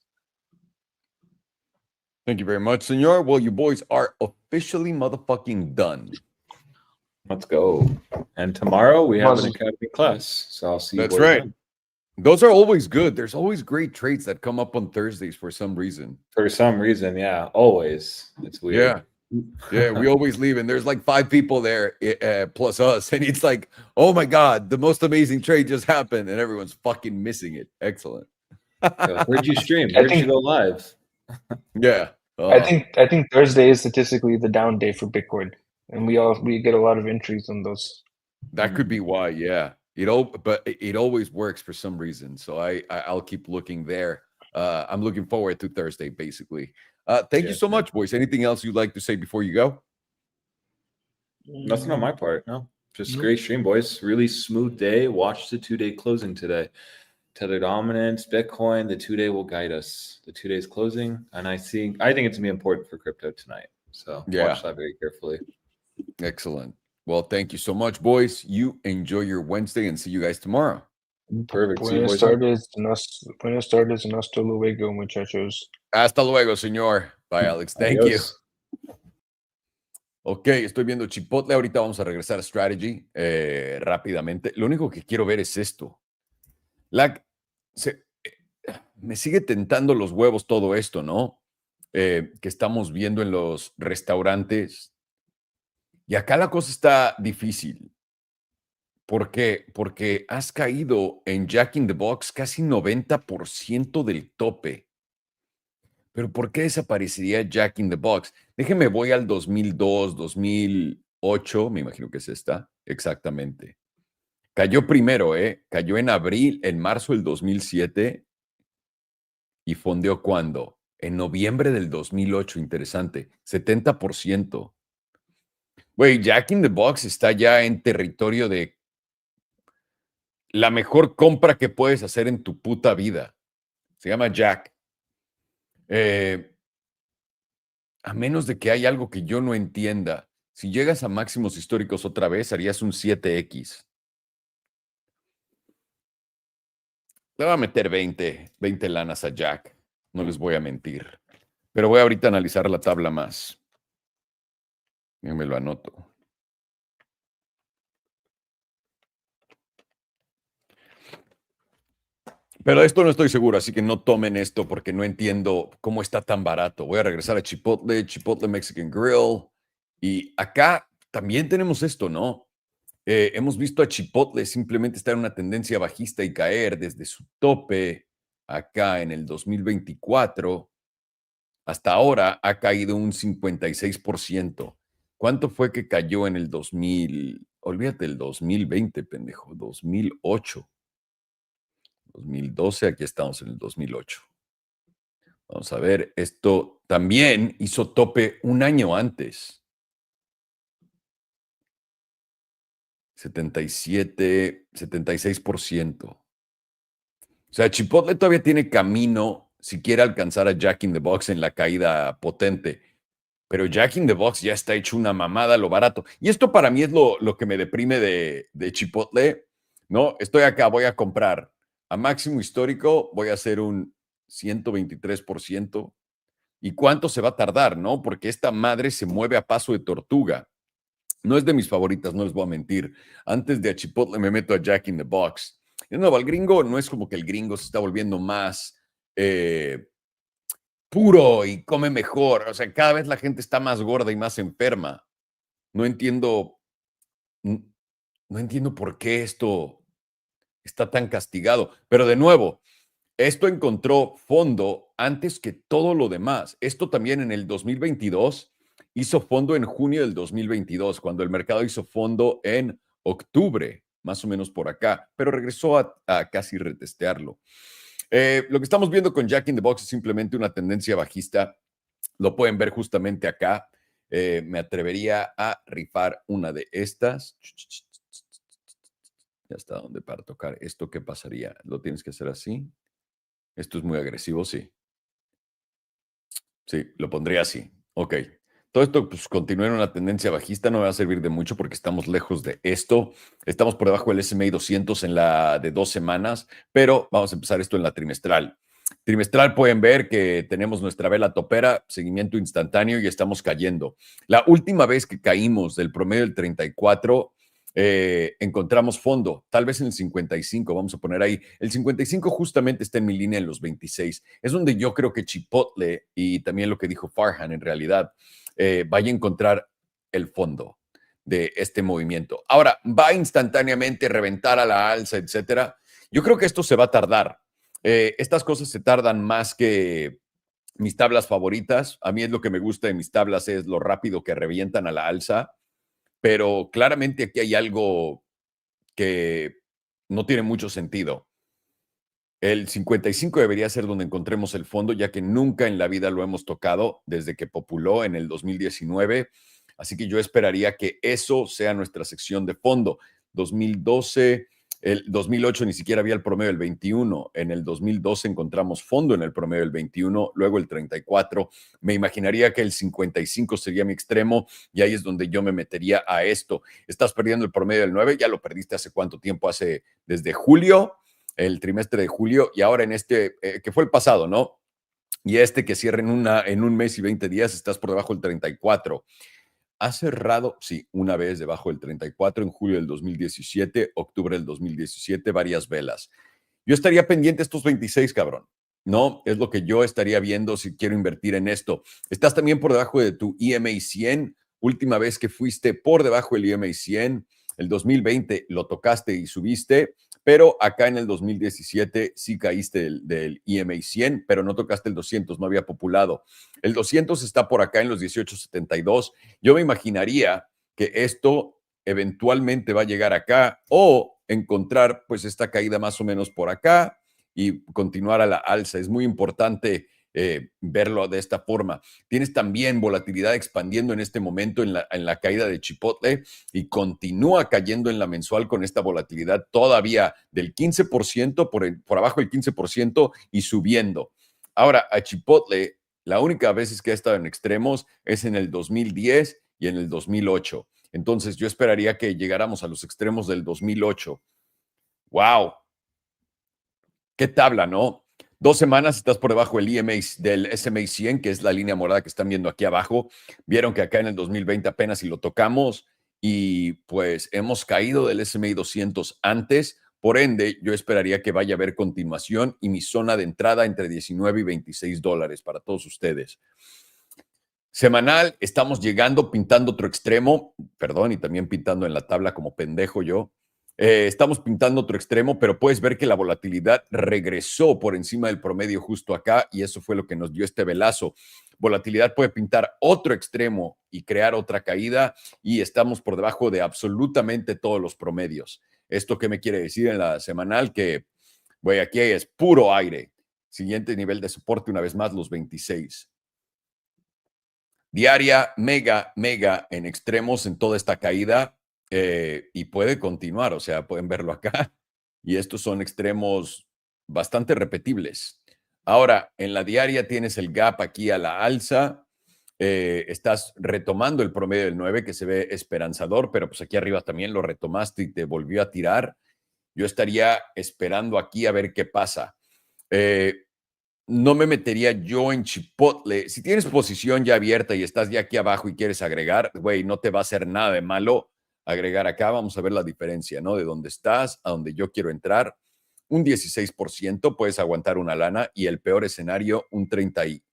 S1: Thank you very much, senor. Well, you boys are officially motherfucking done.
S3: Let's go. And tomorrow we have an academy class, so I'll see you.
S1: That's right. Then. Those are always good. There's always great trades that come up on Thursdays for some reason.
S3: For some reason, yeah, always. It's weird.
S1: Yeah. Yeah, we always leave, and there's like 5 people there plus us, and it's like, oh my god, the most amazing trade just happened, and everyone's fucking missing it. Excellent.
S3: Where'd you stream? Where'd you go live?
S1: Yeah,
S2: I think Thursday is statistically the down day for Bitcoin, and we get a lot of entries on those.
S1: That could be why. Yeah, but it always works for some reason. So I'll keep looking there. I'm looking forward to Thursday, basically. Thank you so much, boys. Anything else you'd like to say before you go?
S3: Nothing on my part, no. Just a great stream, boys. Really smooth day. Watch the 2-day closing today. Tether dominance, Bitcoin, the 2-day will guide us. The 2 days closing. And I think it's gonna be important for crypto tonight. So watch that very carefully.
S1: Excellent. Well, thank you so much, boys. You enjoy your Wednesday and see you guys tomorrow.
S3: Perfect. See you,
S2: Buenas
S3: boys.
S2: tardes and hasta luego, muchachos.
S1: Hasta luego, señor. Bye, Alex. Thank you. Ok, estoy viendo Chipotle. Ahorita vamos a regresar a Strategy rápidamente. Lo único que quiero ver es esto. Me sigue tentando los huevos todo esto, ¿no? Que estamos viendo en los restaurantes. Y acá la cosa está difícil. ¿Por qué? Porque has caído en Jack in the Box casi 90% del tope. Pero ¿por qué desaparecería Jack in the Box? Déjeme, voy al 2002, 2008, me imagino que es esta, exactamente. Cayó primero, cayó en marzo del 2007 y fondeó ¿cuándo? En noviembre del 2008, interesante, 70%. Güey, Jack in the Box está ya en territorio de la mejor compra que puedes hacer en tu puta vida. Se llama Jack. A menos de que hay algo que yo no entienda. Si llegas a máximos históricos otra vez, harías un 7X. Le voy a meter 20 lanas a Jack. No les voy a mentir. Pero voy ahorita a analizar la tabla más. Yo me lo anoto. Pero esto no estoy seguro, así que no tomen esto porque no entiendo cómo está tan barato. Voy a regresar a Chipotle, Chipotle Mexican Grill. Y acá también tenemos esto, ¿no? Hemos visto a Chipotle simplemente estar en una tendencia bajista y caer desde su tope acá en el 2024. Hasta ahora ha caído un 56%. ¿Cuánto fue que cayó en el 2000? Olvídate el 2020, pendejo. 2008. 2012, aquí estamos en el 2008. Vamos a ver, esto también hizo tope un año antes. 77, 76%. O sea, Chipotle todavía tiene camino si quiere alcanzar a Jack in the Box en la caída potente. Pero Jack in the Box ya está hecho una mamada a lo barato. Y esto para mí es lo que me deprime de Chipotle, ¿no? Estoy acá, voy a comprar a máximo histórico, voy a hacer un 123%. ¿Y cuánto se va a tardar, no? Porque esta madre se mueve a paso de tortuga. No es de mis favoritas, no les voy a mentir. Antes de a Chipotle me meto a Jack in the Box. De nuevo, al gringo no es como que el gringo se está volviendo más puro y come mejor. O sea, cada vez la gente está más gorda y más enferma. No entiendo por qué esto está tan castigado. Pero de nuevo, esto encontró fondo antes que todo lo demás. Esto también en el 2022 hizo fondo en junio del 2022, cuando el mercado hizo fondo en octubre, más o menos por acá, pero regresó a casi retestearlo. Lo que estamos viendo con Jack in the Box es simplemente una tendencia bajista. Lo pueden ver justamente acá. Me atrevería a rifar una de estas. Ya está donde para tocar. ¿Esto qué pasaría? ¿Lo tienes que hacer así? Esto es muy agresivo, sí. Sí, lo pondría así. Ok. Todo esto pues, continúa en una tendencia bajista, no me va a servir de mucho porque estamos lejos de esto. Estamos por debajo del S&P 200 en la de 2 semanas, pero vamos a empezar esto en la trimestral. Trimestral pueden ver que tenemos nuestra vela topera, seguimiento instantáneo y estamos cayendo. La última vez que caímos del promedio del 34, encontramos fondo, tal vez en el 55, vamos a poner ahí. El 55 justamente está en mi línea en los 26. Es donde yo creo que Chipotle y también lo que dijo Farhan en realidad vaya a encontrar el fondo de este movimiento. Ahora, va a instantáneamente reventar a la alza, etcétera. Yo creo que esto se va a tardar. Estas cosas se tardan más que mis tablas favoritas. A mí es lo que me gusta de mis tablas, es lo rápido que revientan a la alza. Pero claramente aquí hay algo que no tiene mucho sentido. El 55 debería ser donde encontremos el fondo, ya que nunca en la vida lo hemos tocado desde que populó en el 2019. Así que yo esperaría que eso sea nuestra sección de fondo. 2012, el 2008 ni siquiera había el promedio del 21. En el 2012 encontramos fondo en el promedio del 21, luego el 34. Me imaginaría que el 55 sería mi extremo y ahí es donde yo me metería a esto. Estás perdiendo el promedio del 9, ya lo perdiste hace cuánto tiempo, desde julio, el trimestre de julio, y ahora en este, que fue el pasado, ¿no? Y este que cierra en un mes y 20 días, estás por debajo del 34. Ha cerrado, sí, una vez debajo del 34 en julio del 2017, octubre del 2017, varias velas. Yo estaría pendiente estos 26, cabrón. No, es lo que yo estaría viendo si quiero invertir en esto. Estás también por debajo de tu EMA 100. Última vez que fuiste por debajo del EMA 100, el 2020 lo tocaste y subiste, pero acá en el 2017 sí caíste del EMA 100, pero no tocaste el 200, no había populado. El 200 está por acá en los 18.72. Yo me imaginaría que esto eventualmente va a llegar acá o encontrar pues esta caída más o menos por acá y continuar a la alza. Es muy importante verlo de esta forma. Tienes también volatilidad expandiendo en este momento en la caída de Chipotle y continúa cayendo en la mensual con esta volatilidad todavía del 15%, por abajo del 15% y subiendo. Ahora, a Chipotle, la única vez que ha estado en extremos es en el 2010 y en el 2008. Entonces, yo esperaría que llegáramos a los extremos del 2008. ¡Wow! ¡Qué tabla, ¿no? 2 semanas estás por debajo del EMA, del SMA 100, que es la línea morada que están viendo aquí abajo. Vieron que acá en el 2020 apenas si lo tocamos y pues hemos caído del SMA 200 antes. Por ende, yo esperaría que vaya a haber continuación y mi zona de entrada entre 19 y 26 dólares para todos ustedes. Semanal, estamos llegando, pintando otro extremo, perdón, y también pintando en la tabla como pendejo yo. Estamos pintando otro extremo, pero puedes ver que la volatilidad regresó por encima del promedio justo acá y eso fue lo que nos dio este velazo. Volatilidad puede pintar otro extremo y crear otra caída y estamos por debajo de absolutamente todos los promedios. ¿Esto qué me quiere decir en la semanal? Que, güey, aquí es puro aire. Siguiente nivel de soporte, una vez más, los 26. Diaria, mega en extremos en toda esta caída y puede continuar, o sea, pueden verlo acá. Y estos son extremos bastante repetibles. Ahora, en la diaria tienes el gap aquí a la alza. Estás retomando el promedio del 9 que se ve esperanzador, pero pues aquí arriba también lo retomaste y te volvió a tirar. Yo estaría esperando aquí a ver qué pasa. No me metería yo en Chipotle. Si tienes posición ya abierta y estás ya aquí abajo y quieres agregar, güey, no te va a hacer nada de malo agregar acá. Vamos a ver la diferencia, ¿no? De dónde estás a donde yo quiero entrar. Un 16% puedes aguantar una lana y el peor escenario, un 30 y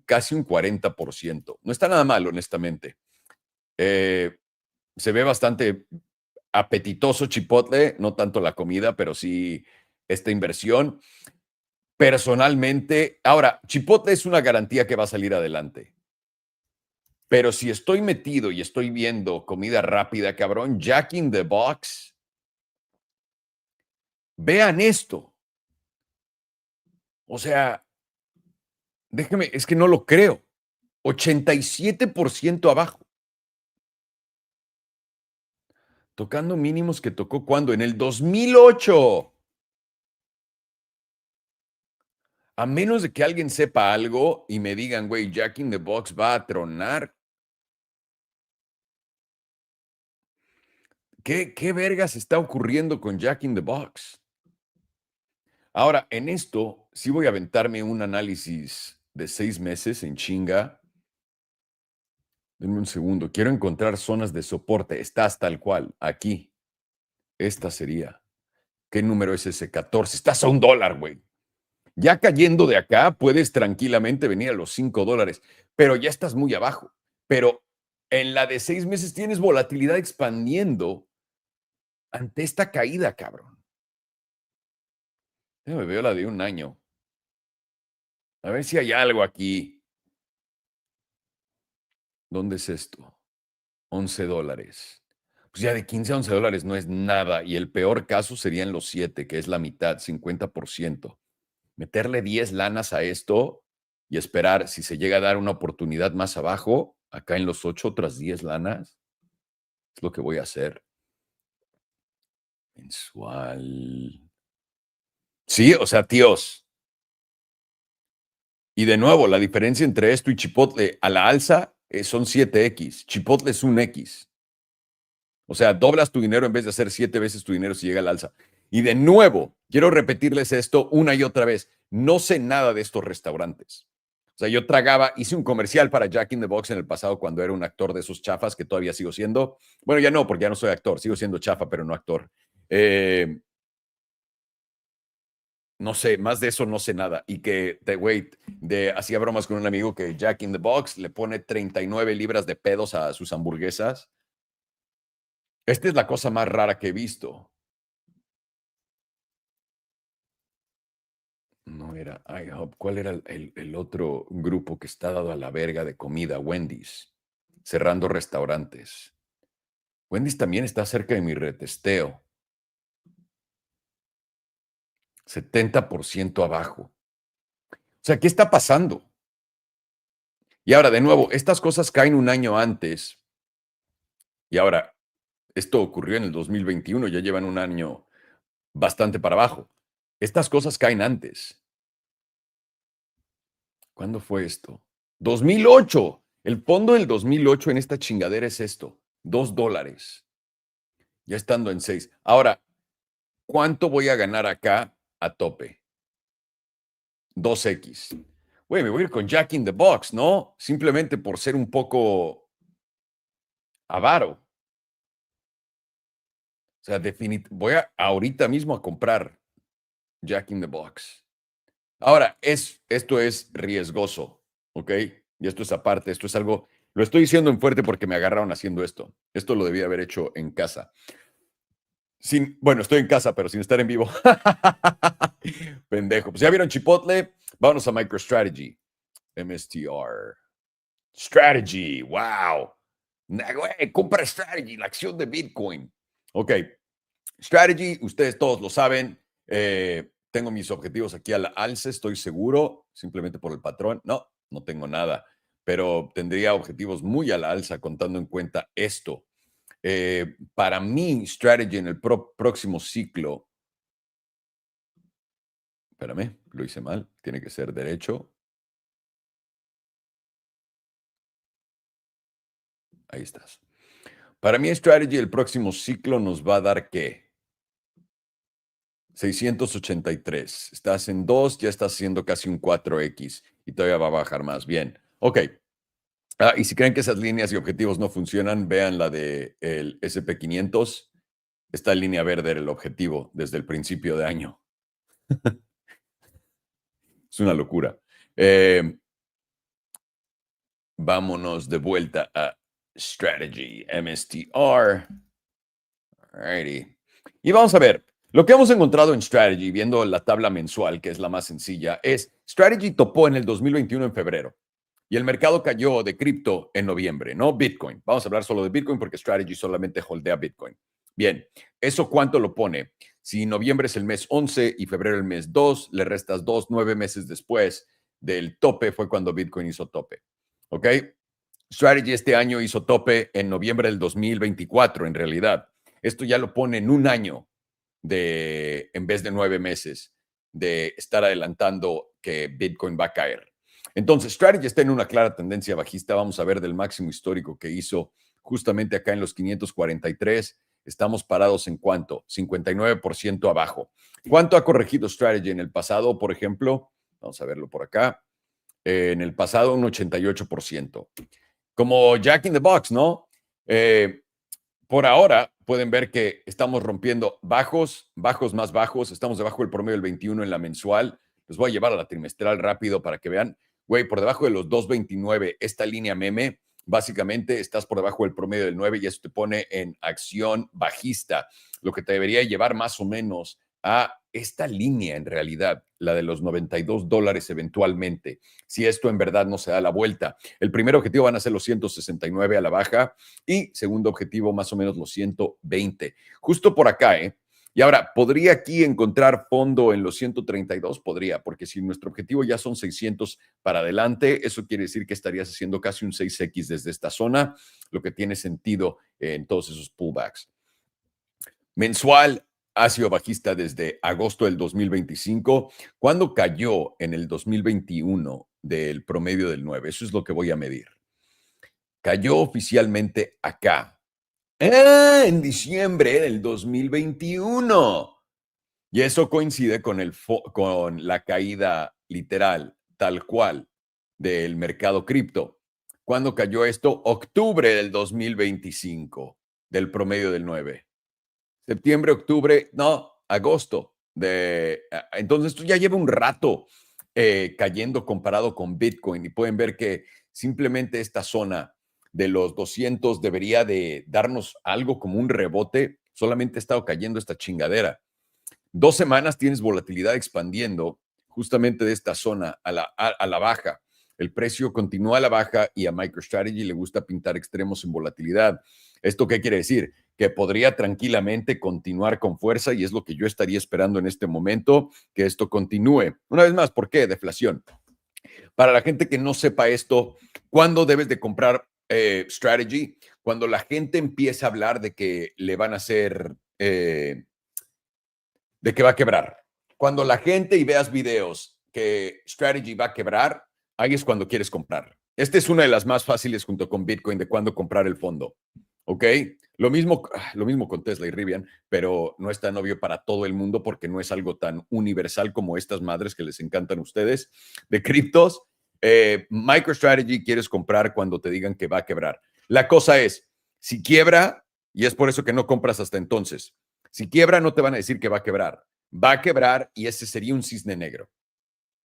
S1: casi un 40%. No está nada mal, honestamente. Se ve bastante apetitoso Chipotle, no tanto la comida, pero sí esta inversión. Personalmente, ahora, Chipotle es una garantía que va a salir adelante. Pero si estoy metido y estoy viendo comida rápida, cabrón, Jack in the Box, vean esto. O sea, déjeme, es que no lo creo. 87% abajo. Tocando mínimos que tocó cuando en el 2008. A menos de que alguien sepa algo y me digan, güey, Jack in the Box va a tronar. ¿Qué vergas está ocurriendo con Jack in the Box? Ahora, en esto sí voy a aventarme un análisis de 6 meses en chinga. Denme un segundo. Quiero encontrar zonas de soporte. Estás tal cual, aquí. Esta sería. ¿Qué número es ese? 14. Estás a $1, güey. Ya cayendo de acá, puedes tranquilamente venir a los $5, pero ya estás muy abajo. Pero en la de 6 meses tienes volatilidad expandiendo ante esta caída, cabrón. Ya me veo la de un año. A ver si hay algo aquí. ¿Dónde es esto? $11. Pues ya de 15 a $11 no es nada. Y el peor caso serían los 7, que es la mitad, 50%. Meterle 10 lanas a esto y esperar si se llega a dar una oportunidad más abajo, acá en los 8 otras 10 lanas. Es lo que voy a hacer. Mensual. Sí, o sea, tíos. Y de nuevo, la diferencia entre esto y Chipotle a la alza son 7x. Chipotle es un X. O sea, doblas tu dinero en vez de hacer 7 veces tu dinero si llega al alza. Y de nuevo, quiero repetirles esto una y otra vez. No sé nada de estos restaurantes. O sea, yo hice un comercial para Jack in the Box en el pasado cuando era un actor de esos chafas que todavía sigo siendo. Bueno, ya no, porque ya no soy actor. Sigo siendo chafa, pero no actor. No sé, más de eso no sé nada. Y que, hacía bromas con un amigo que Jack in the Box le pone 39 libras de pedos a sus hamburguesas. Esta es la cosa más rara que he visto. No era IHOP. ¿Cuál era el otro grupo que está dado a la verga de comida? Wendy's. Cerrando restaurantes. Wendy's también está cerca de mi retesteo. 70% abajo. O sea, ¿qué está pasando? Y ahora, de nuevo, estas cosas caen un año antes. Y ahora, esto ocurrió en el 2021, ya llevan un año bastante para abajo. Estas cosas caen antes. ¿Cuándo fue esto? 2008. El fondo del 2008 en esta chingadera es esto. $2. Ya estando en 6. Ahora, ¿cuánto voy a ganar acá a tope? 2x. Güey, me voy a ir con Jack in the Box, ¿no? Simplemente por ser un poco avaro. O sea, voy ahorita mismo a comprar Jack in the Box. Ahora, esto es riesgoso, ¿ok? Y esto es aparte, esto es algo, lo estoy diciendo en fuerte porque me agarraron haciendo esto. Esto lo debía haber hecho en casa. Bueno, estoy en casa, pero sin estar en vivo. Pendejo. Pues ya vieron Chipotle, vámonos a MicroStrategy. MSTR. Strategy, wow. Güey, compra Strategy, la acción de Bitcoin. Ok, Strategy, ustedes todos lo saben. Tengo mis objetivos aquí a la alza, estoy seguro, simplemente por el patrón. No, no tengo nada, pero tendría objetivos muy a la alza contando en cuenta esto. Para mí, Strategy en el próximo ciclo, espérame, lo hice mal, tiene que ser derecho. Ahí estás. Para mí, Strategy el próximo ciclo nos va a dar ¿qué? 683. Estás en 2, ya estás haciendo casi un 4x y todavía va a bajar más. Bien. Ok. Y si creen que esas líneas y objetivos no funcionan, vean la de el SP500. Esta línea verde era el objetivo desde el principio de año. Es una locura. Vámonos de vuelta a Strategy, MSTR. Alrighty. Y vamos a ver. Lo que hemos encontrado en Strategy, viendo la tabla mensual, que es la más sencilla, es Strategy topó en el 2021 en febrero y el mercado cayó de cripto en noviembre, no Bitcoin. Vamos a hablar solo de Bitcoin porque Strategy solamente holdea Bitcoin. Bien, ¿eso cuánto lo pone? Si noviembre es el mes 11 y febrero el mes 2, le restas 2, 9 meses después del tope fue cuando Bitcoin hizo tope. ¿Ok? Strategy este año hizo tope en noviembre del 2024, en realidad. Esto ya lo pone en un año en vez de 9 meses, de estar adelantando que Bitcoin va a caer. Entonces, Strategy está en una clara tendencia bajista. Vamos a ver del máximo histórico que hizo justamente acá en los 543. Estamos parados en cuánto? 59% abajo. ¿Cuánto ha corregido Strategy en el pasado, por ejemplo? Vamos a verlo por acá. En el pasado, un 88%. Como Jack in the Box, ¿no? Por ahora pueden ver que estamos rompiendo bajos, bajos más bajos. Estamos debajo del promedio del 21 en la mensual. Los voy a llevar a la trimestral rápido para que vean. Güey, por debajo de los 2.29, esta línea meme, básicamente estás por debajo del promedio del 9 y eso te pone en acción bajista, lo que te debería llevar más o menos a esta línea en realidad, la de los $92 eventualmente, si esto en verdad no se da la vuelta. El primer objetivo van a ser los 169 a la baja y segundo objetivo más o menos los 120. Justo por acá, Y ahora, ¿podría aquí encontrar fondo en los 132? Podría, porque si nuestro objetivo ya son 600 para adelante, eso quiere decir que estarías haciendo casi un 6X desde esta zona, lo que tiene sentido en todos esos pullbacks. Mensual ha sido bajista desde agosto del 2025. ¿Cuándo cayó en el 2021 del promedio del 9? Eso es lo que voy a medir. Cayó oficialmente acá. En diciembre del 2021. Y eso coincide con la caída literal, tal cual, del mercado cripto. ¿Cuándo cayó esto? Octubre del 2025, del promedio del 9. Septiembre, octubre, no, agosto. Entonces, esto ya lleva un rato cayendo comparado con Bitcoin y pueden ver que simplemente esta zona de los 200 debería de darnos algo como un rebote. Solamente ha estado cayendo esta chingadera. 2 semanas tienes volatilidad expandiendo justamente de esta zona a la baja. El precio continúa a la baja y a MicroStrategy le gusta pintar extremos en volatilidad. ¿Esto qué quiere decir? Que podría tranquilamente continuar con fuerza y es lo que yo estaría esperando en este momento, que esto continúe. Una vez más, ¿por qué? Deflación. Para la gente que no sepa esto, ¿cuándo debes de comprar strategy? Cuando la gente empieza a hablar de que le van a hacer... de que va a quebrar. Cuando la gente y veas videos que strategy va a quebrar, ahí es cuando quieres comprar. Esta es una de las más fáciles junto con Bitcoin de cuándo comprar el fondo. ¿Ok? Lo mismo con Tesla y Rivian, pero no es tan obvio para todo el mundo porque no es algo tan universal como estas madres que les encantan a ustedes de criptos. MicroStrategy quieres comprar cuando te digan que va a quebrar. La cosa es, si quiebra, y es por eso que no compras hasta entonces, si quiebra, no te van a decir que va a quebrar. Va a quebrar y ese sería un cisne negro.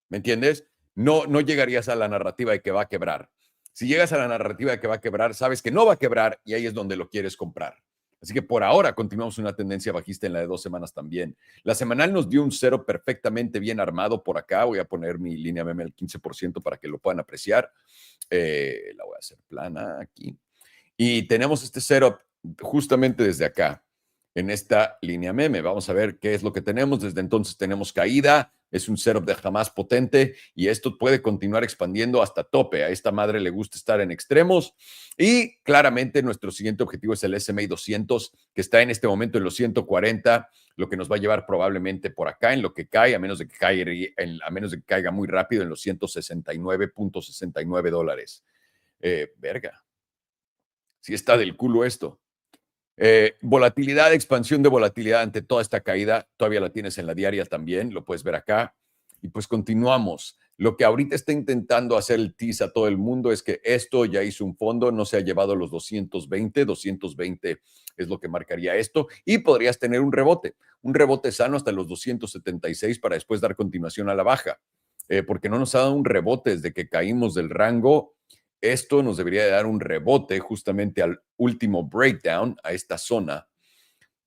S1: ¿Me entiendes? No llegarías a la narrativa de que va a quebrar. Si llegas a la narrativa de que va a quebrar, sabes que no va a quebrar y ahí es donde lo quieres comprar. Así que por ahora continuamos una tendencia bajista en la de 2 semanas también. La semanal nos dio un cero perfectamente bien armado por acá. Voy a poner mi línea meme al 15% para que lo puedan apreciar. La voy a hacer plana aquí. Y tenemos este setup justamente desde acá, en esta línea meme. Vamos a ver qué es lo que tenemos. Desde entonces tenemos caída. Es un setup de jamás potente y esto puede continuar expandiendo hasta tope. A esta madre le gusta estar en extremos y claramente nuestro siguiente objetivo es el S&P 200 que está en este momento en los 140, lo que nos va a llevar probablemente por acá en lo que cae, a menos de que caiga muy rápido en los 169.69 dólares. Verga. Si está del culo esto. Volatilidad, expansión de volatilidad ante toda esta caída, todavía la tienes en la diaria también, lo puedes ver acá. Y pues continuamos. Lo que ahorita está intentando hacer el tease a todo el mundo es que esto ya hizo un fondo, no se ha llevado los 220 es lo que marcaría esto, y podrías tener un rebote sano hasta los 276 para después dar continuación a la baja, porque no nos ha dado un rebote desde que caímos del rango. Esto nos debería de dar un rebote justamente al último breakdown, a esta zona,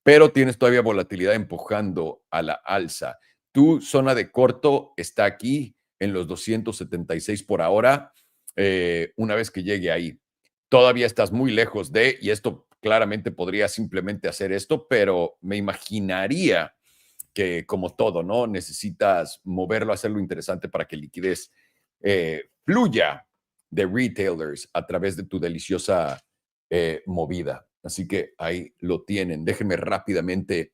S1: pero tienes todavía volatilidad empujando a la alza. Tu zona de corto está aquí en los 276 por ahora. Una vez que llegue ahí, todavía estás muy lejos de, y esto claramente podría simplemente hacer esto, pero me imaginaría que como todo, ¿no? Necesitas moverlo, hacerlo interesante para que liquidez fluya de retailers a través de tu deliciosa movida. Así que ahí lo tienen. Déjenme rápidamente,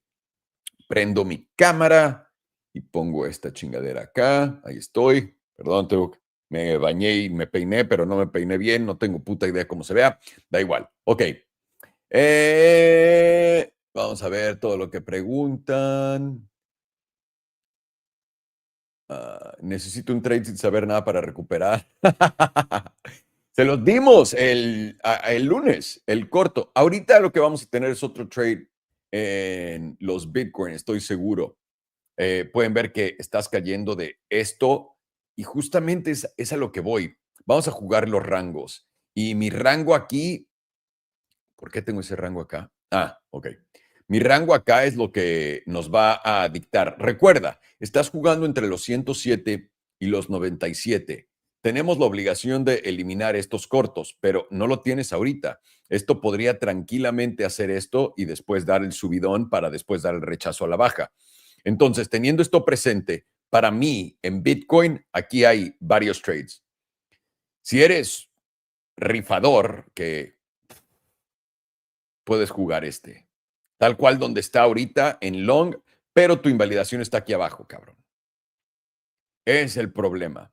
S1: prendo mi cámara y pongo esta chingadera acá. Ahí estoy. Perdón, me bañé y me peiné, pero no me peiné bien. No tengo puta idea cómo se vea. Da igual. Ok. Vamos a ver todo lo que preguntan. Necesito un trade sin saber nada para recuperar. Se los dimos el lunes, el corto. Ahorita lo que vamos a tener es otro trade en los Bitcoin, estoy seguro. Pueden ver que estás cayendo de esto y justamente es a lo que voy. Vamos a jugar los rangos. Y mi rango aquí, ¿por qué tengo ese rango acá? Ok. Mi rango acá es lo que nos va a dictar. Recuerda, estás jugando entre los 107 y los 97. tenemos la obligación de eliminar estos cortos, pero no lo tienes ahorita. Esto podría tranquilamente hacer esto y después dar el subidón para después dar el rechazo a la baja. Entonces, teniendo esto presente, para mí, en Bitcoin, aquí hay varios trades. Si eres rifador, que puedes jugar este, tal cual donde está ahorita en long, pero tu invalidación está aquí abajo, cabrón. Es el problema.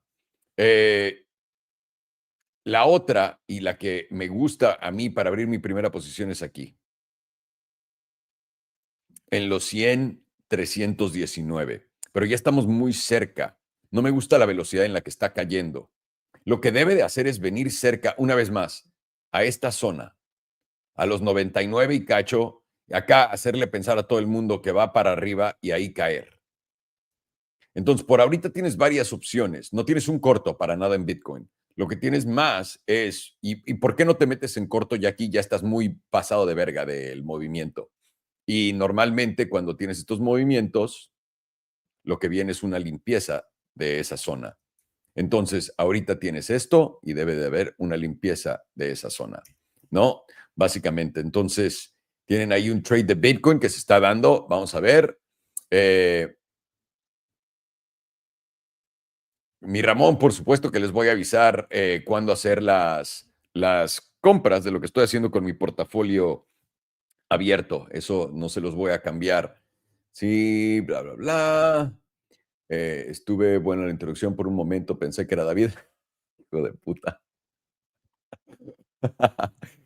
S1: La otra y la que me gusta a mí para abrir mi primera posición es aquí, en los 100,319. Pero ya estamos muy cerca. No me gusta la velocidad en la que está cayendo. Lo que debe de hacer es venir cerca, una vez más, a esta zona, a los 99 y cacho, acá hacerle pensar a todo el mundo que va para arriba y ahí caer. Entonces, por ahorita tienes varias opciones. No tienes un corto para nada en Bitcoin. Lo que tienes más es, ¿y por qué no te metes en corto? Ya aquí ya estás muy pasado de verga del movimiento. Y normalmente cuando tienes estos movimientos, lo que viene es una limpieza de esa zona. Entonces, ahorita tienes esto y debe de haber una limpieza de esa zona, ¿no? Básicamente, entonces, tienen ahí un trade de Bitcoin que se está dando. Vamos a ver. Mi Ramón, por supuesto que les voy a avisar cuándo hacer las compras de lo que estoy haciendo con mi portafolio abierto. Eso no se los voy a cambiar. Sí, bla, bla, bla. Estuve, bueno, en la introducción por un momento, pensé que era David. Hijo de puta.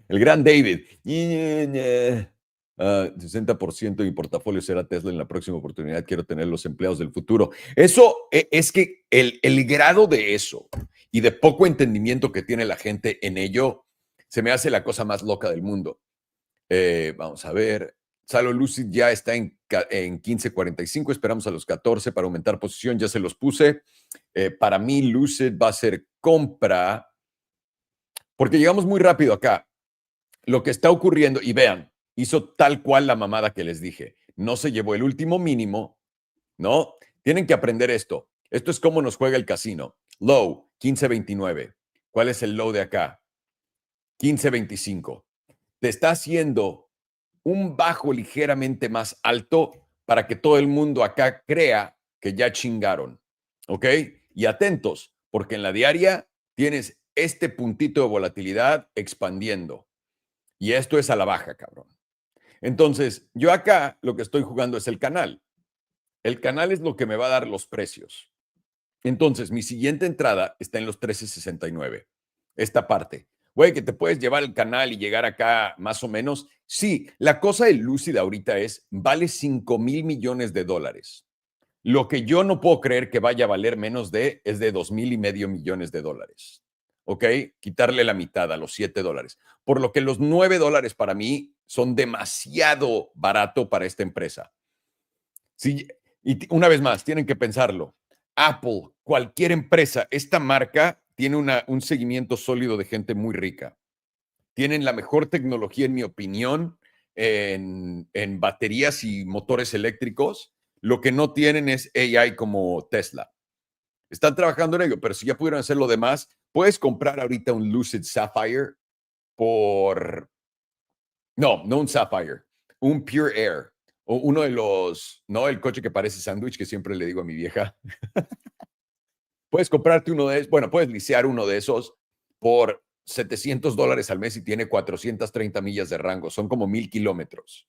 S1: El gran David. 60% de mi portafolio será Tesla en la próxima oportunidad. Quiero tener los empleados del futuro. Eso es que el grado de eso y de poco entendimiento que tiene la gente en ello se me hace la cosa más loca del mundo. Vamos a ver. Salo Lucid ya está en 15.45. Esperamos a los 14 para aumentar posición. Ya se los puse. Para mí, Lucid va a ser compra porque llegamos muy rápido acá. Lo que está ocurriendo, y vean, hizo tal cual la mamada que les dije. No se llevó el último mínimo, ¿no? Tienen que aprender esto. Esto es como nos juega el casino. Low, 15.29. ¿Cuál es el low de acá? 15.25. Te está haciendo un bajo ligeramente más alto para que todo el mundo acá crea que ya chingaron. ¿Ok? Y atentos, porque en la diaria tienes este puntito de volatilidad expandiendo. Y esto es a la baja, cabrón. Entonces, yo acá lo que estoy jugando es el canal. El canal es lo que me va a dar los precios. Entonces, mi siguiente entrada está en los 13.69. Esta parte. Güey, que te puedes llevar el canal y llegar acá más o menos. Sí, la cosa de Lucid ahorita es, vale 5,000 millones de dólares. Lo que yo no puedo creer que vaya a valer menos de es de 2,500 millones de dólares. ¿Ok? Quitarle la mitad a los $7. Por lo que los $9 para mí son demasiado barato para esta empresa. Sí, y una vez más, tienen que pensarlo. Apple, cualquier empresa, esta marca tiene un seguimiento sólido de gente muy rica. Tienen la mejor tecnología, en mi opinión, en baterías y motores eléctricos. Lo que no tienen es AI como Tesla. Están trabajando en ello, pero si ya pudieron hacer lo demás, puedes comprar ahorita un Lucid Sapphire por... No un Sapphire, un Pure Air. O uno de los, no el coche que parece sándwich que siempre le digo a mi vieja. Puedes comprarte uno de esos, bueno, puedes licear uno de esos por $700 al mes y tiene 430 millas de rango. Son como 1,000 kilómetros,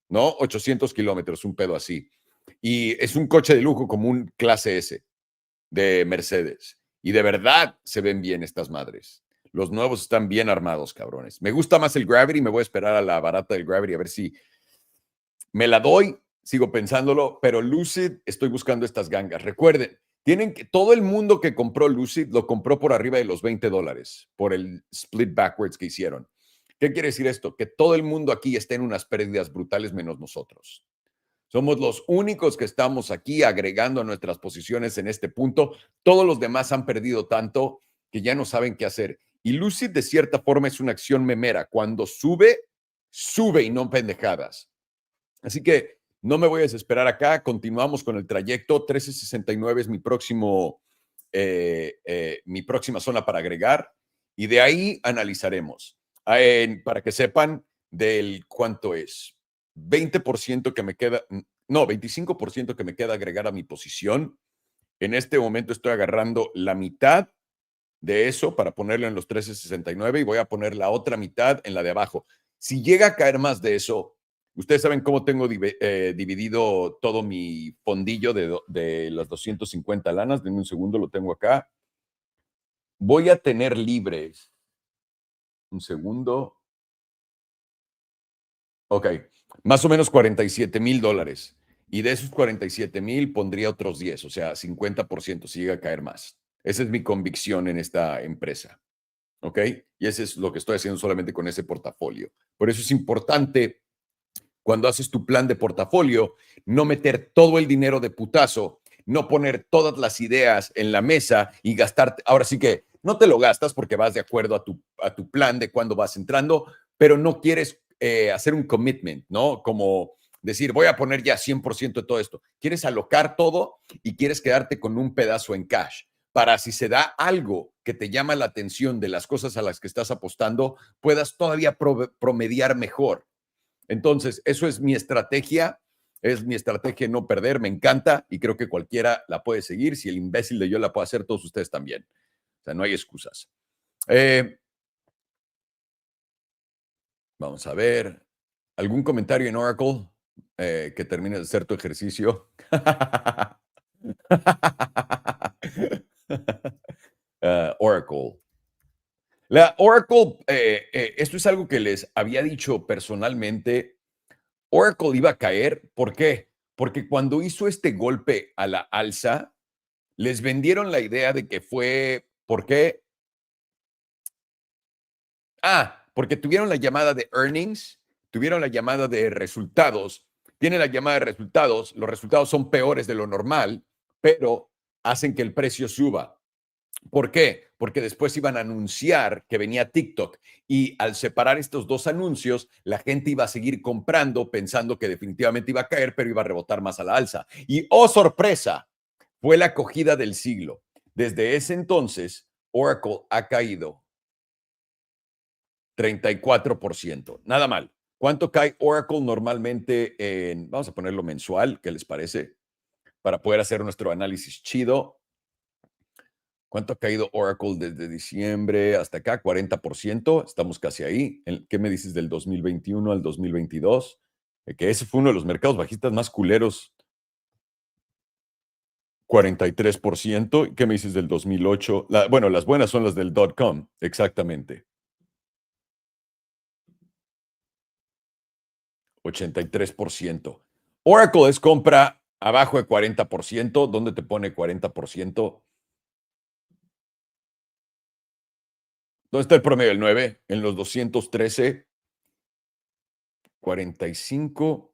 S1: ¿no? 800 kilómetros, un pedo así. Y es un coche de lujo como un clase S de Mercedes. Y de verdad se ven bien estas madres. Los nuevos están bien armados, cabrones. Me gusta más el Gravity, me voy a esperar a la barata del Gravity a ver si me la doy, sigo pensándolo, pero Lucid estoy buscando estas gangas. Recuerden, tienen que, todo el mundo que compró Lucid lo compró por arriba de los $20 por el split backwards que hicieron. ¿Qué quiere decir esto? Que todo el mundo aquí está en unas pérdidas brutales menos nosotros. Somos los únicos que estamos aquí agregando a nuestras posiciones en este punto. Todos los demás han perdido tanto que ya no saben qué hacer. Y Lucid, de cierta forma, es una acción memera. Cuando sube, sube y no pendejadas. Así que no me voy a desesperar acá. Continuamos con el trayecto. 13.69 es mi próximo mi próxima zona para agregar y de ahí analizaremos. Para que sepan del cuánto es. 20% que me queda, no, 25% que me queda agregar a mi posición. En este momento estoy agarrando la mitad de eso para ponerlo en los 13.69 y voy a poner la otra mitad en la de abajo. Si llega a caer más de eso, ustedes saben cómo tengo dividido todo mi fondillo de las 250 lanas. Denme un segundo, lo tengo acá. Voy a tener libres. Un segundo. Ok, más o menos $47,000. Y de esos 47,000 pondría otros 10, o sea, 50% si llega a caer más. Esa es mi convicción en esta empresa. ¿Ok? Y eso es lo que estoy haciendo solamente con ese portafolio. Por eso es importante, cuando haces tu plan de portafolio, no meter todo el dinero de putazo, no poner todas las ideas en la mesa y gastarte. Ahora sí que no te lo gastas porque vas de acuerdo a tu plan de cuándo vas entrando, pero no quieres hacer un commitment, ¿no? Como decir, voy a poner ya 100% de todo esto. Quieres alocar todo y quieres quedarte con un pedazo en cash para si se da algo que te llama la atención de las cosas a las que estás apostando, puedas todavía promediar mejor. Entonces, eso es mi estrategia no perder, me encanta y creo que cualquiera la puede seguir. Si el imbécil de yo la puede hacer, todos ustedes también. O sea, no hay excusas. Vamos a ver. ¿Algún comentario en Oracle que termine de hacer tu ejercicio? Oracle. La Oracle, esto es algo que les había dicho personalmente. Oracle iba a caer. ¿Por qué? Porque cuando hizo este golpe a la alza, les vendieron la idea de que fue, ¿por qué? Porque tuvieron la llamada de earnings, tuvieron la llamada de resultados, tienen la llamada de resultados, los resultados son peores de lo normal, pero hacen que el precio suba. ¿Por qué? Porque después iban a anunciar que venía TikTok y al separar estos dos anuncios, la gente iba a seguir comprando pensando que definitivamente iba a caer, pero iba a rebotar más a la alza. Y ¡oh, sorpresa! Fue la acogida del siglo. Desde ese entonces, Oracle ha caído 34%. Nada mal. ¿Cuánto cae Oracle normalmente en, vamos a ponerlo mensual, ¿qué les parece? Para poder hacer nuestro análisis chido. ¿Cuánto ha caído Oracle desde diciembre hasta acá? 40%. Estamos casi ahí. ¿Qué me dices del 2021 al 2022? Que ese fue uno de los mercados bajistas más culeros. 43%. ¿Qué me dices del 2008? Bueno, las buenas son las del .com. Exactamente. 83%. Oracle es compra abajo de 40%. ¿Dónde te pone 40%? ¿Dónde está el promedio del 9? En los 213, 45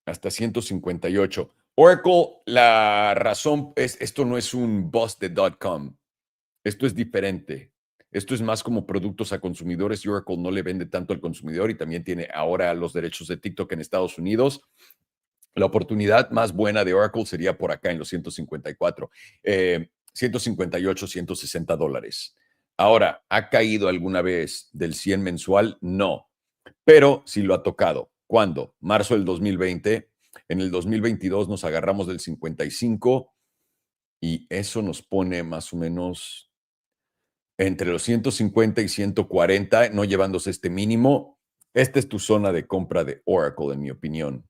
S1: hasta 158. Oracle, la razón es, esto no es un bust de .com. Esto es diferente. Esto es más como productos a consumidores y Oracle no le vende tanto al consumidor y también tiene ahora los derechos de TikTok en Estados Unidos. La oportunidad más buena de Oracle sería por acá en los 154, 158, $160. Ahora, ¿ha caído alguna vez del 100 mensual? No, pero sí lo ha tocado. ¿Cuándo? Marzo del 2020. En el 2022 nos agarramos del 55 y eso nos pone más o menos entre los 150 y 140, no llevándose este mínimo. Esta es tu zona de compra de Oracle, en mi opinión.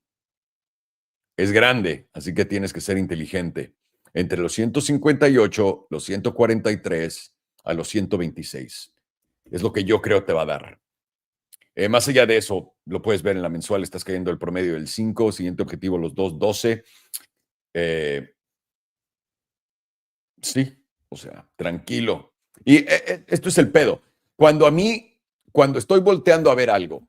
S1: Es grande, así que tienes que ser inteligente. Entre los 158, los 143 a los 126. Es lo que yo creo te va a dar. Más allá de eso, lo puedes ver en la mensual, estás cayendo el promedio del 5, siguiente objetivo los 2.12. Sí, o sea, tranquilo. Y esto es el pedo. Cuando estoy volteando a ver algo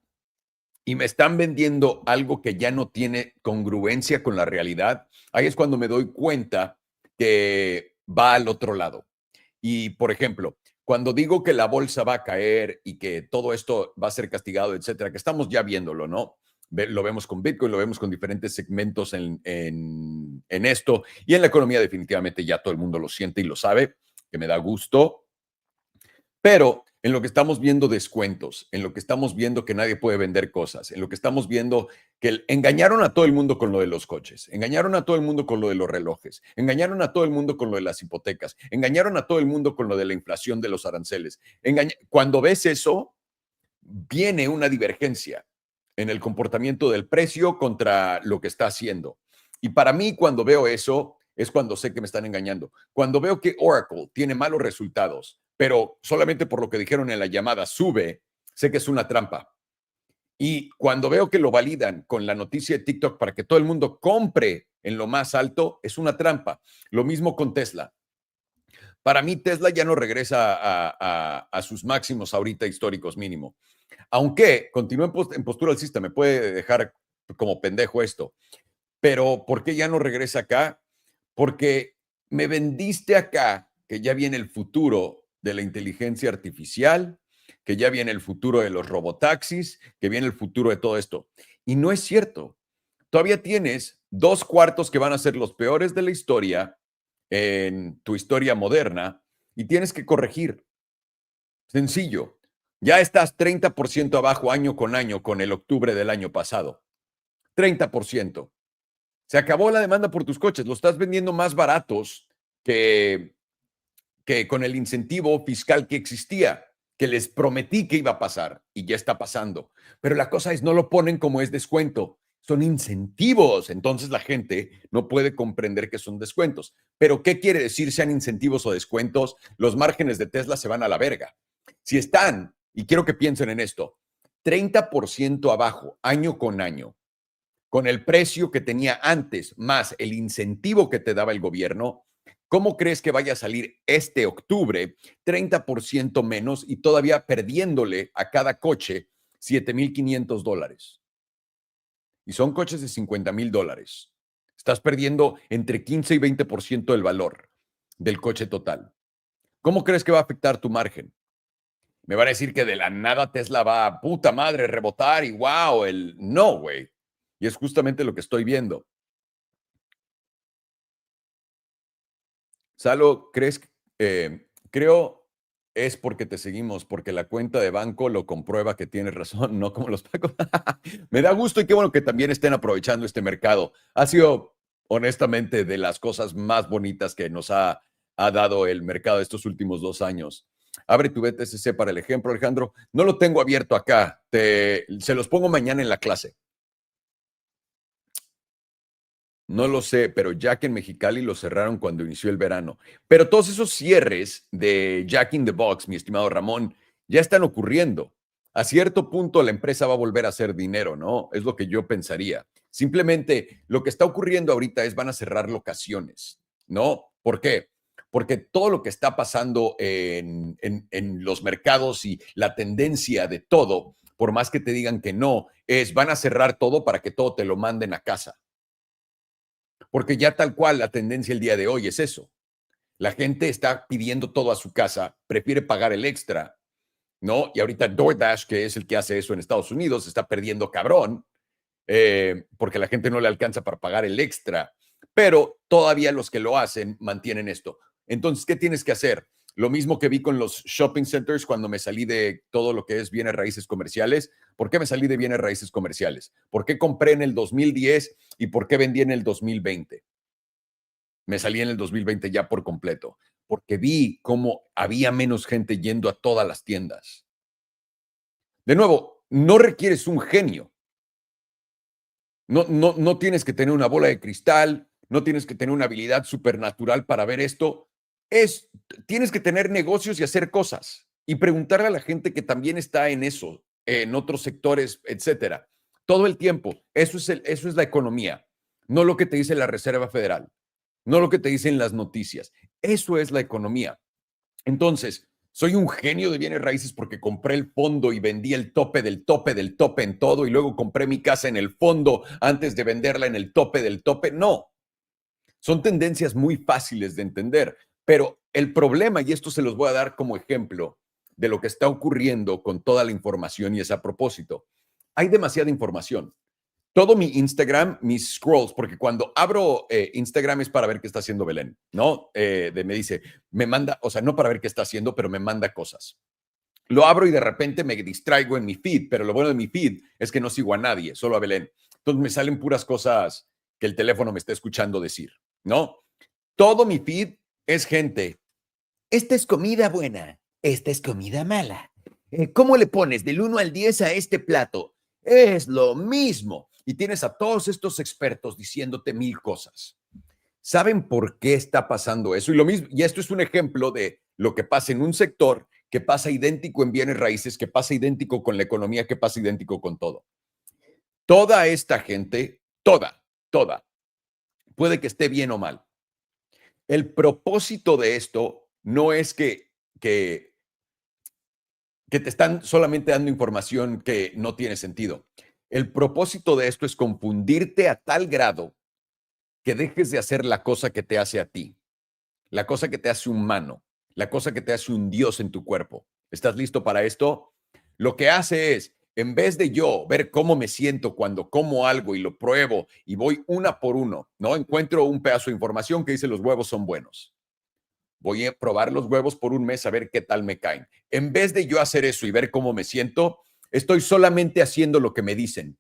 S1: y me están vendiendo algo que ya no tiene congruencia con la realidad, ahí es cuando me doy cuenta que va al otro lado. Y, por ejemplo, cuando digo que la bolsa va a caer y que todo esto va a ser castigado, etcétera, que estamos ya viéndolo, ¿no? Lo vemos con Bitcoin, lo vemos con diferentes segmentos en en esto. Y en la economía definitivamente ya todo el mundo lo siente y lo sabe, que me da gusto. Pero en lo que estamos viendo descuentos, en lo que estamos viendo que nadie puede vender cosas, en lo que estamos viendo que engañaron a todo el mundo con lo de los coches, engañaron a todo el mundo con lo de los relojes, engañaron a todo el mundo con lo de las hipotecas, engañaron a todo el mundo con lo de la inflación de los aranceles. Cuando ves eso, viene una divergencia en el comportamiento del precio contra lo que está haciendo. Y para mí, cuando veo eso, es cuando sé que me están engañando. Cuando veo que Oracle tiene malos resultados, pero solamente por lo que dijeron en la llamada sube, sé que es una trampa. Y cuando veo que lo validan con la noticia de TikTok para que todo el mundo compre en lo más alto, es una trampa. Lo mismo con Tesla. Para mí, Tesla ya no regresa a sus máximos ahorita históricos mínimo. Aunque continúe en postura alcista, me puede dejar como pendejo esto. Pero ¿por qué ya no regresa acá? Porque me vendiste acá que ya viene el futuro de la inteligencia artificial, que ya viene el futuro de los robotaxis, que viene el futuro de todo esto. Y no es cierto. Todavía tienes 2/4 que van a ser los peores de la historia en tu historia moderna y tienes que corregir. Sencillo. Ya estás 30% abajo año con año con el octubre del año pasado. 30%. Se acabó la demanda por tus coches. Lo estás vendiendo más baratos que con el incentivo fiscal que existía, que les prometí que iba a pasar y ya está pasando. Pero la cosa es, no lo ponen como es descuento. Son incentivos. Entonces la gente no puede comprender que son descuentos. Pero ¿qué quiere decir sean incentivos o descuentos? Los márgenes de Tesla se van a la verga. Si están, y quiero que piensen en esto, 30% abajo, año con año, con el precio que tenía antes, más el incentivo que te daba el gobierno, ¿cómo crees que vaya a salir este octubre 30% menos y todavía perdiéndole a cada coche $7,500? Y son coches de $50,000. Estás perdiendo entre 15 y 20% del valor del coche total. ¿Cómo crees que va a afectar tu margen? Me van a decir que de la nada Tesla va a puta madre rebotar y wow, no, güey. Y es justamente lo que estoy viendo. Salo, creo es porque te seguimos, porque la cuenta de banco lo comprueba que tienes razón, no como los pagos. Me da gusto y qué bueno que también estén aprovechando este mercado. Ha sido, honestamente, de las cosas más bonitas que nos ha dado el mercado estos últimos 2 años. Abre tu BTCC para el ejemplo, Alejandro. No lo tengo abierto acá. Se los pongo mañana en la clase. No lo sé, pero Jack en Mexicali lo cerraron cuando inició el verano. Pero todos esos cierres de Jack in the Box, mi estimado Ramón, ya están ocurriendo. A cierto punto la empresa va a volver a hacer dinero, ¿no? Es lo que yo pensaría. Simplemente lo que está ocurriendo ahorita es van a cerrar locaciones, ¿no? ¿Por qué? Porque todo lo que está pasando en los mercados y la tendencia de todo, por más que te digan que no, es van a cerrar todo para que todo te lo manden a casa. Porque ya tal cual la tendencia el día de hoy es eso. La gente está pidiendo todo a su casa, prefiere pagar el extra, ¿no? Y ahorita DoorDash, que es el que hace eso en Estados Unidos, está perdiendo cabrón, porque la gente no le alcanza para pagar el extra. Pero todavía los que lo hacen mantienen esto. Entonces, ¿qué tienes que hacer? Lo mismo que vi con los shopping centers cuando me salí de todo lo que es bienes raíces comerciales. ¿Por qué me salí de bienes raíces comerciales? ¿Por qué compré en el 2010 y por qué vendí en el 2020? Me salí en el 2020 ya por completo, porque vi cómo había menos gente yendo a todas las tiendas. De nuevo, no requieres un genio. No tienes que tener una bola de cristal, no tienes que tener una habilidad supernatural para ver esto. Tienes que tener negocios y hacer cosas y preguntarle a la gente que también está en eso, en otros sectores, etcétera. Todo el tiempo. Eso es la economía, no lo que te dice la Reserva Federal, no lo que te dicen las noticias. Eso es la economía. Entonces, soy un genio de bienes raíces porque compré el fondo y vendí el tope del tope del tope en todo y luego compré mi casa en el fondo antes de venderla en el tope del tope. No, son tendencias muy fáciles de entender, pero el problema, y esto se los voy a dar como ejemplo de lo que está ocurriendo con toda la información y es a propósito, hay demasiada información. todo mi Instagram, mis scrolls, porque cuando abro Instagram es para ver qué está haciendo Belén, ¿no? Me dice, me manda, o sea, no para ver qué está haciendo, pero me manda cosas. Lo abro y de repente me distraigo en mi feed, pero lo bueno de mi feed es que no sigo a nadie, solo a Belén. Entonces me salen puras cosas que el teléfono me está escuchando decir, ¿no? Todo mi feed es gente. Esta es comida buena, esta es comida mala. ¿Cómo le pones del 1 al 10 a este plato? Es lo mismo. Y tienes a todos estos expertos diciéndote mil cosas. ¿Saben por qué está pasando eso? Y lo mismo, y esto es un ejemplo de lo que pasa en un sector, que pasa idéntico en bienes raíces, que pasa idéntico con la economía, que pasa idéntico con todo. Toda esta gente, toda, puede que esté bien o mal. El propósito de esto no es que te están solamente dando información que no tiene sentido. El propósito de esto es confundirte a tal grado que dejes de hacer la cosa que te hace a ti, la cosa que te hace humano, la cosa que te hace un Dios en tu cuerpo. ¿Estás listo para esto? Lo que hace es, en vez de yo ver cómo me siento cuando como algo y lo pruebo y voy una por uno, ¿no? Encuentro un pedazo de información que dice los huevos son buenos. Voy a probar los huevos por un mes a ver qué tal me caen. En vez de yo hacer eso y ver cómo me siento, estoy solamente haciendo lo que me dicen.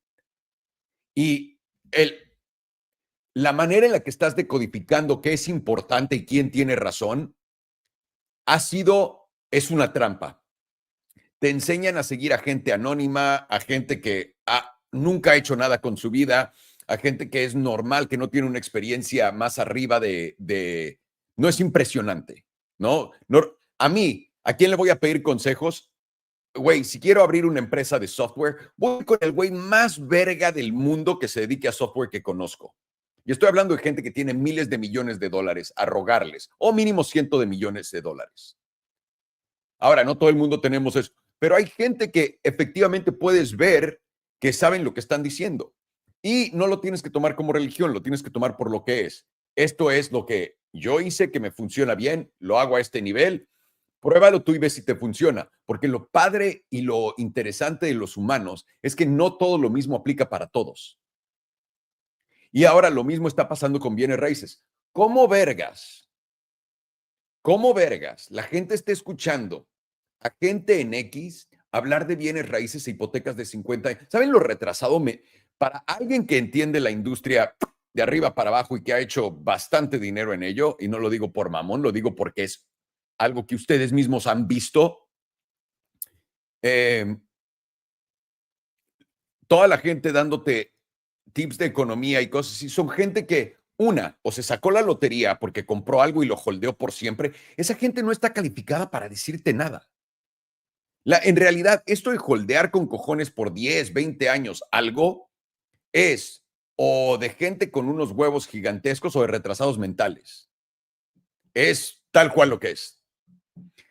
S1: Y la manera en la que estás decodificando qué es importante y quién tiene razón es una trampa. Te enseñan a seguir a gente anónima, a gente que nunca ha hecho nada con su vida, a gente que es normal, que no tiene una experiencia más arriba no es impresionante, ¿no? A mí, ¿a quién le voy a pedir consejos? Güey, si quiero abrir una empresa de software, voy con el güey más verga del mundo que se dedique a software que conozco. Y estoy hablando de gente que tiene miles de millones de dólares a rogarles, o mínimo cientos de millones de dólares. Ahora, no todo el mundo tenemos eso, pero hay gente que efectivamente puedes ver que saben lo que están diciendo. Y no lo tienes que tomar como religión, lo tienes que tomar por lo que es. Esto es lo que yo hice, que me funciona bien, lo hago a este nivel. Pruébalo tú y ve si te funciona, porque lo padre y lo interesante de los humanos es que no todo lo mismo aplica para todos. Y ahora lo mismo está pasando con bienes raíces. ¿Cómo vergas la gente está escuchando a gente en X hablar de bienes raíces e hipotecas de 50 años? ¿Saben lo retrasado? Para alguien que entiende la industria de arriba para abajo y que ha hecho bastante dinero en ello, y no lo digo por mamón, lo digo porque es algo que ustedes mismos han visto, toda la gente dándote tips de economía y cosas así, son gente que, o se sacó la lotería porque compró algo y lo holdeó por siempre. Esa gente no está calificada para decirte nada. En realidad, esto de holdear con cojones por 10, 20 años algo es o de gente con unos huevos gigantescos o de retrasados mentales. Es tal cual lo que es.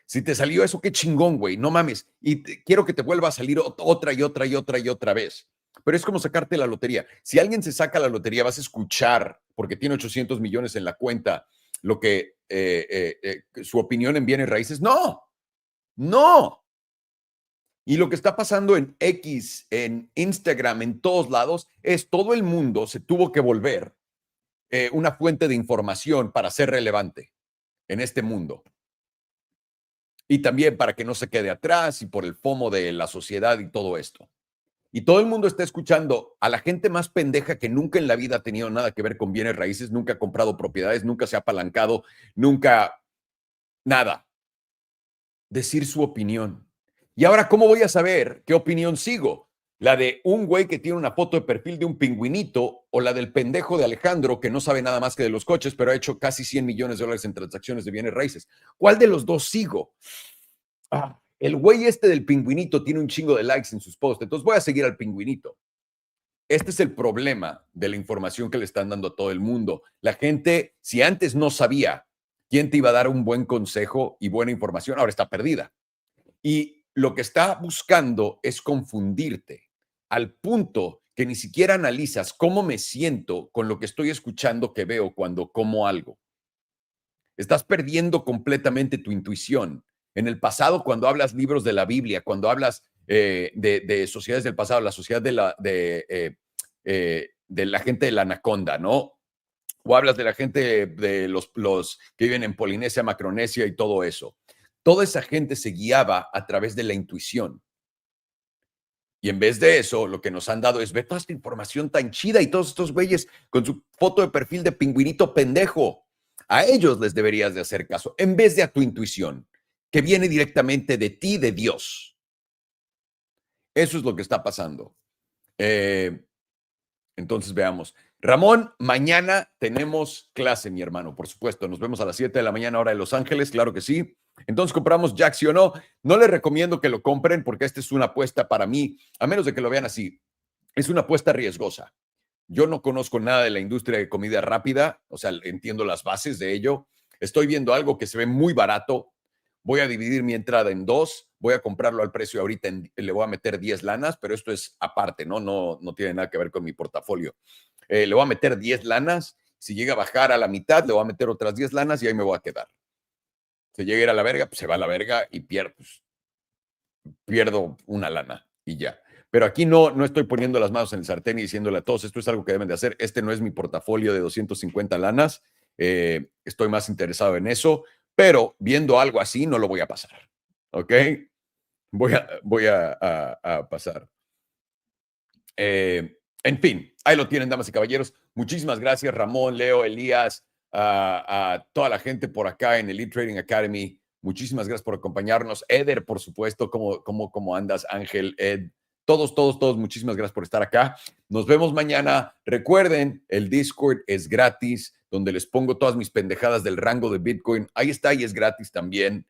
S1: Si te salió eso, qué chingón, güey, no mames. Y quiero que te vuelva a salir otra y otra y otra y otra vez. Pero es como sacarte la lotería. Si alguien se saca la lotería, vas a escuchar, porque tiene 800 millones en la cuenta, lo que su opinión en bienes raíces. No. Y lo que está pasando en X, en Instagram, en todos lados, es todo el mundo se tuvo que volver una fuente de información para ser relevante en este mundo. Y también para que no se quede atrás y por el FOMO de la sociedad y todo esto. Y todo el mundo está escuchando a la gente más pendeja que nunca en la vida ha tenido nada que ver con bienes raíces, nunca ha comprado propiedades, nunca se ha apalancado, nunca nada. Decir su opinión. Y ahora, ¿cómo voy a saber qué opinión sigo? ¿La de un güey que tiene una foto de perfil de un pingüinito o la del pendejo de Alejandro que no sabe nada más que de los coches, pero ha hecho casi 100 millones de dólares en transacciones de bienes raíces? ¿Cuál de los dos sigo? El güey este del pingüinito tiene un chingo de likes en sus posts, entonces voy a seguir al pingüinito. Este es el problema de la información que le están dando a todo el mundo. La gente, si antes no sabía quién te iba a dar un buen consejo y buena información, ahora está perdida. Y lo que está buscando es confundirte al punto que ni siquiera analizas cómo me siento con lo que estoy escuchando que veo cuando como algo. Estás perdiendo completamente tu intuición. En el pasado, cuando hablas libros de la Biblia, cuando hablas de sociedades del pasado, la sociedad de la gente de la Anaconda, ¿no? O hablas de la gente de los que viven en Polinesia, Macaronesia y todo eso. Toda esa gente se guiaba a través de la intuición. Y en vez de eso, lo que nos han dado es, ve toda esta información tan chida y todos estos güeyes con su foto de perfil de pingüinito pendejo. A ellos les deberías de hacer caso, en vez de a tu intuición, que viene directamente de ti, de Dios. Eso es lo que está pasando. Entonces veamos. Ramón, mañana tenemos clase, mi hermano, por supuesto. Nos vemos a las 7 de la mañana, hora de Los Ángeles, claro que sí. Entonces, ¿compramos Jack, sí o no? No les recomiendo que lo compren porque esta es una apuesta para mí, a menos de que lo vean así. Es una apuesta riesgosa. Yo no conozco nada de la industria de comida rápida, o sea, entiendo las bases de ello. Estoy viendo algo que se ve muy barato. Voy a dividir mi entrada en dos. Voy a comprarlo al precio ahorita, le voy a meter 10 lanas, pero esto es aparte, no tiene nada que ver con mi portafolio. Le voy a meter 10 lanas. Si llega a bajar a la mitad, le voy a meter otras 10 lanas y ahí me voy a quedar. Se llega a ir a la verga, pues se va a la verga y pierdo una lana y ya. Pero aquí no estoy poniendo las manos en el sartén y diciéndole a todos, esto es algo que deben de hacer. Este no es mi portafolio de 250 lanas. Estoy más interesado en eso, pero viendo algo así no lo voy a pasar. ¿Ok? Voy a pasar. En fin, ahí lo tienen, damas y caballeros. Muchísimas gracias, Ramón, Leo, Elías, a toda la gente por acá en Elite Trading Academy. Muchísimas gracias por acompañarnos. Eder, por supuesto, ¿cómo andas? Ángel, Ed, todos, muchísimas gracias por estar acá. Nos vemos mañana. Recuerden, el Discord es gratis, donde les pongo todas mis pendejadas del rango de Bitcoin. Ahí está y es gratis también.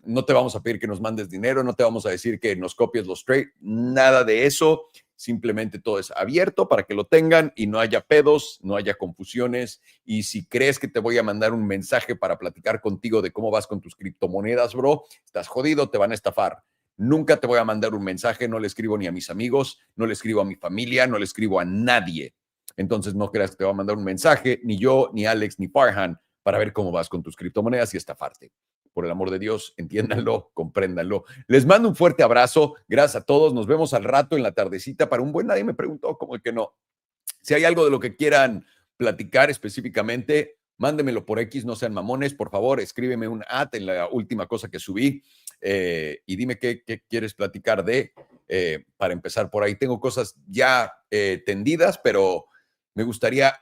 S1: No te vamos a pedir que nos mandes dinero, no te vamos a decir que nos copies los trades, nada de eso. Simplemente todo es abierto para que lo tengan y no haya pedos, no haya confusiones. Y si crees que te voy a mandar un mensaje para platicar contigo de cómo vas con tus criptomonedas, bro, estás jodido, te van a estafar. Nunca te voy a mandar un mensaje, no le escribo ni a mis amigos, no le escribo a mi familia, no le escribo a nadie. Entonces no creas que te voy a mandar un mensaje, ni yo, ni Alex, ni Farhan, para ver cómo vas con tus criptomonedas y estafarte. Por el amor de Dios, entiéndanlo, compréndanlo. Les mando un fuerte abrazo. Gracias a todos. Nos vemos al rato en la tardecita para un buen. Nadie me preguntó, como que no. Si hay algo de lo que quieran platicar específicamente, mándemelo por X, no sean mamones. Por favor, escríbeme un @ en la última cosa que subí y dime qué quieres platicar de para empezar por ahí. Tengo cosas ya tendidas, pero me gustaría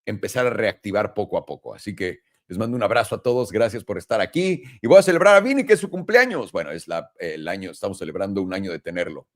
S1: empezar a reactivar poco a poco. Así que les mando un abrazo a todos, gracias por estar aquí. Y voy a celebrar a Vini, que es su cumpleaños. Bueno, es el año, estamos celebrando un año de tenerlo.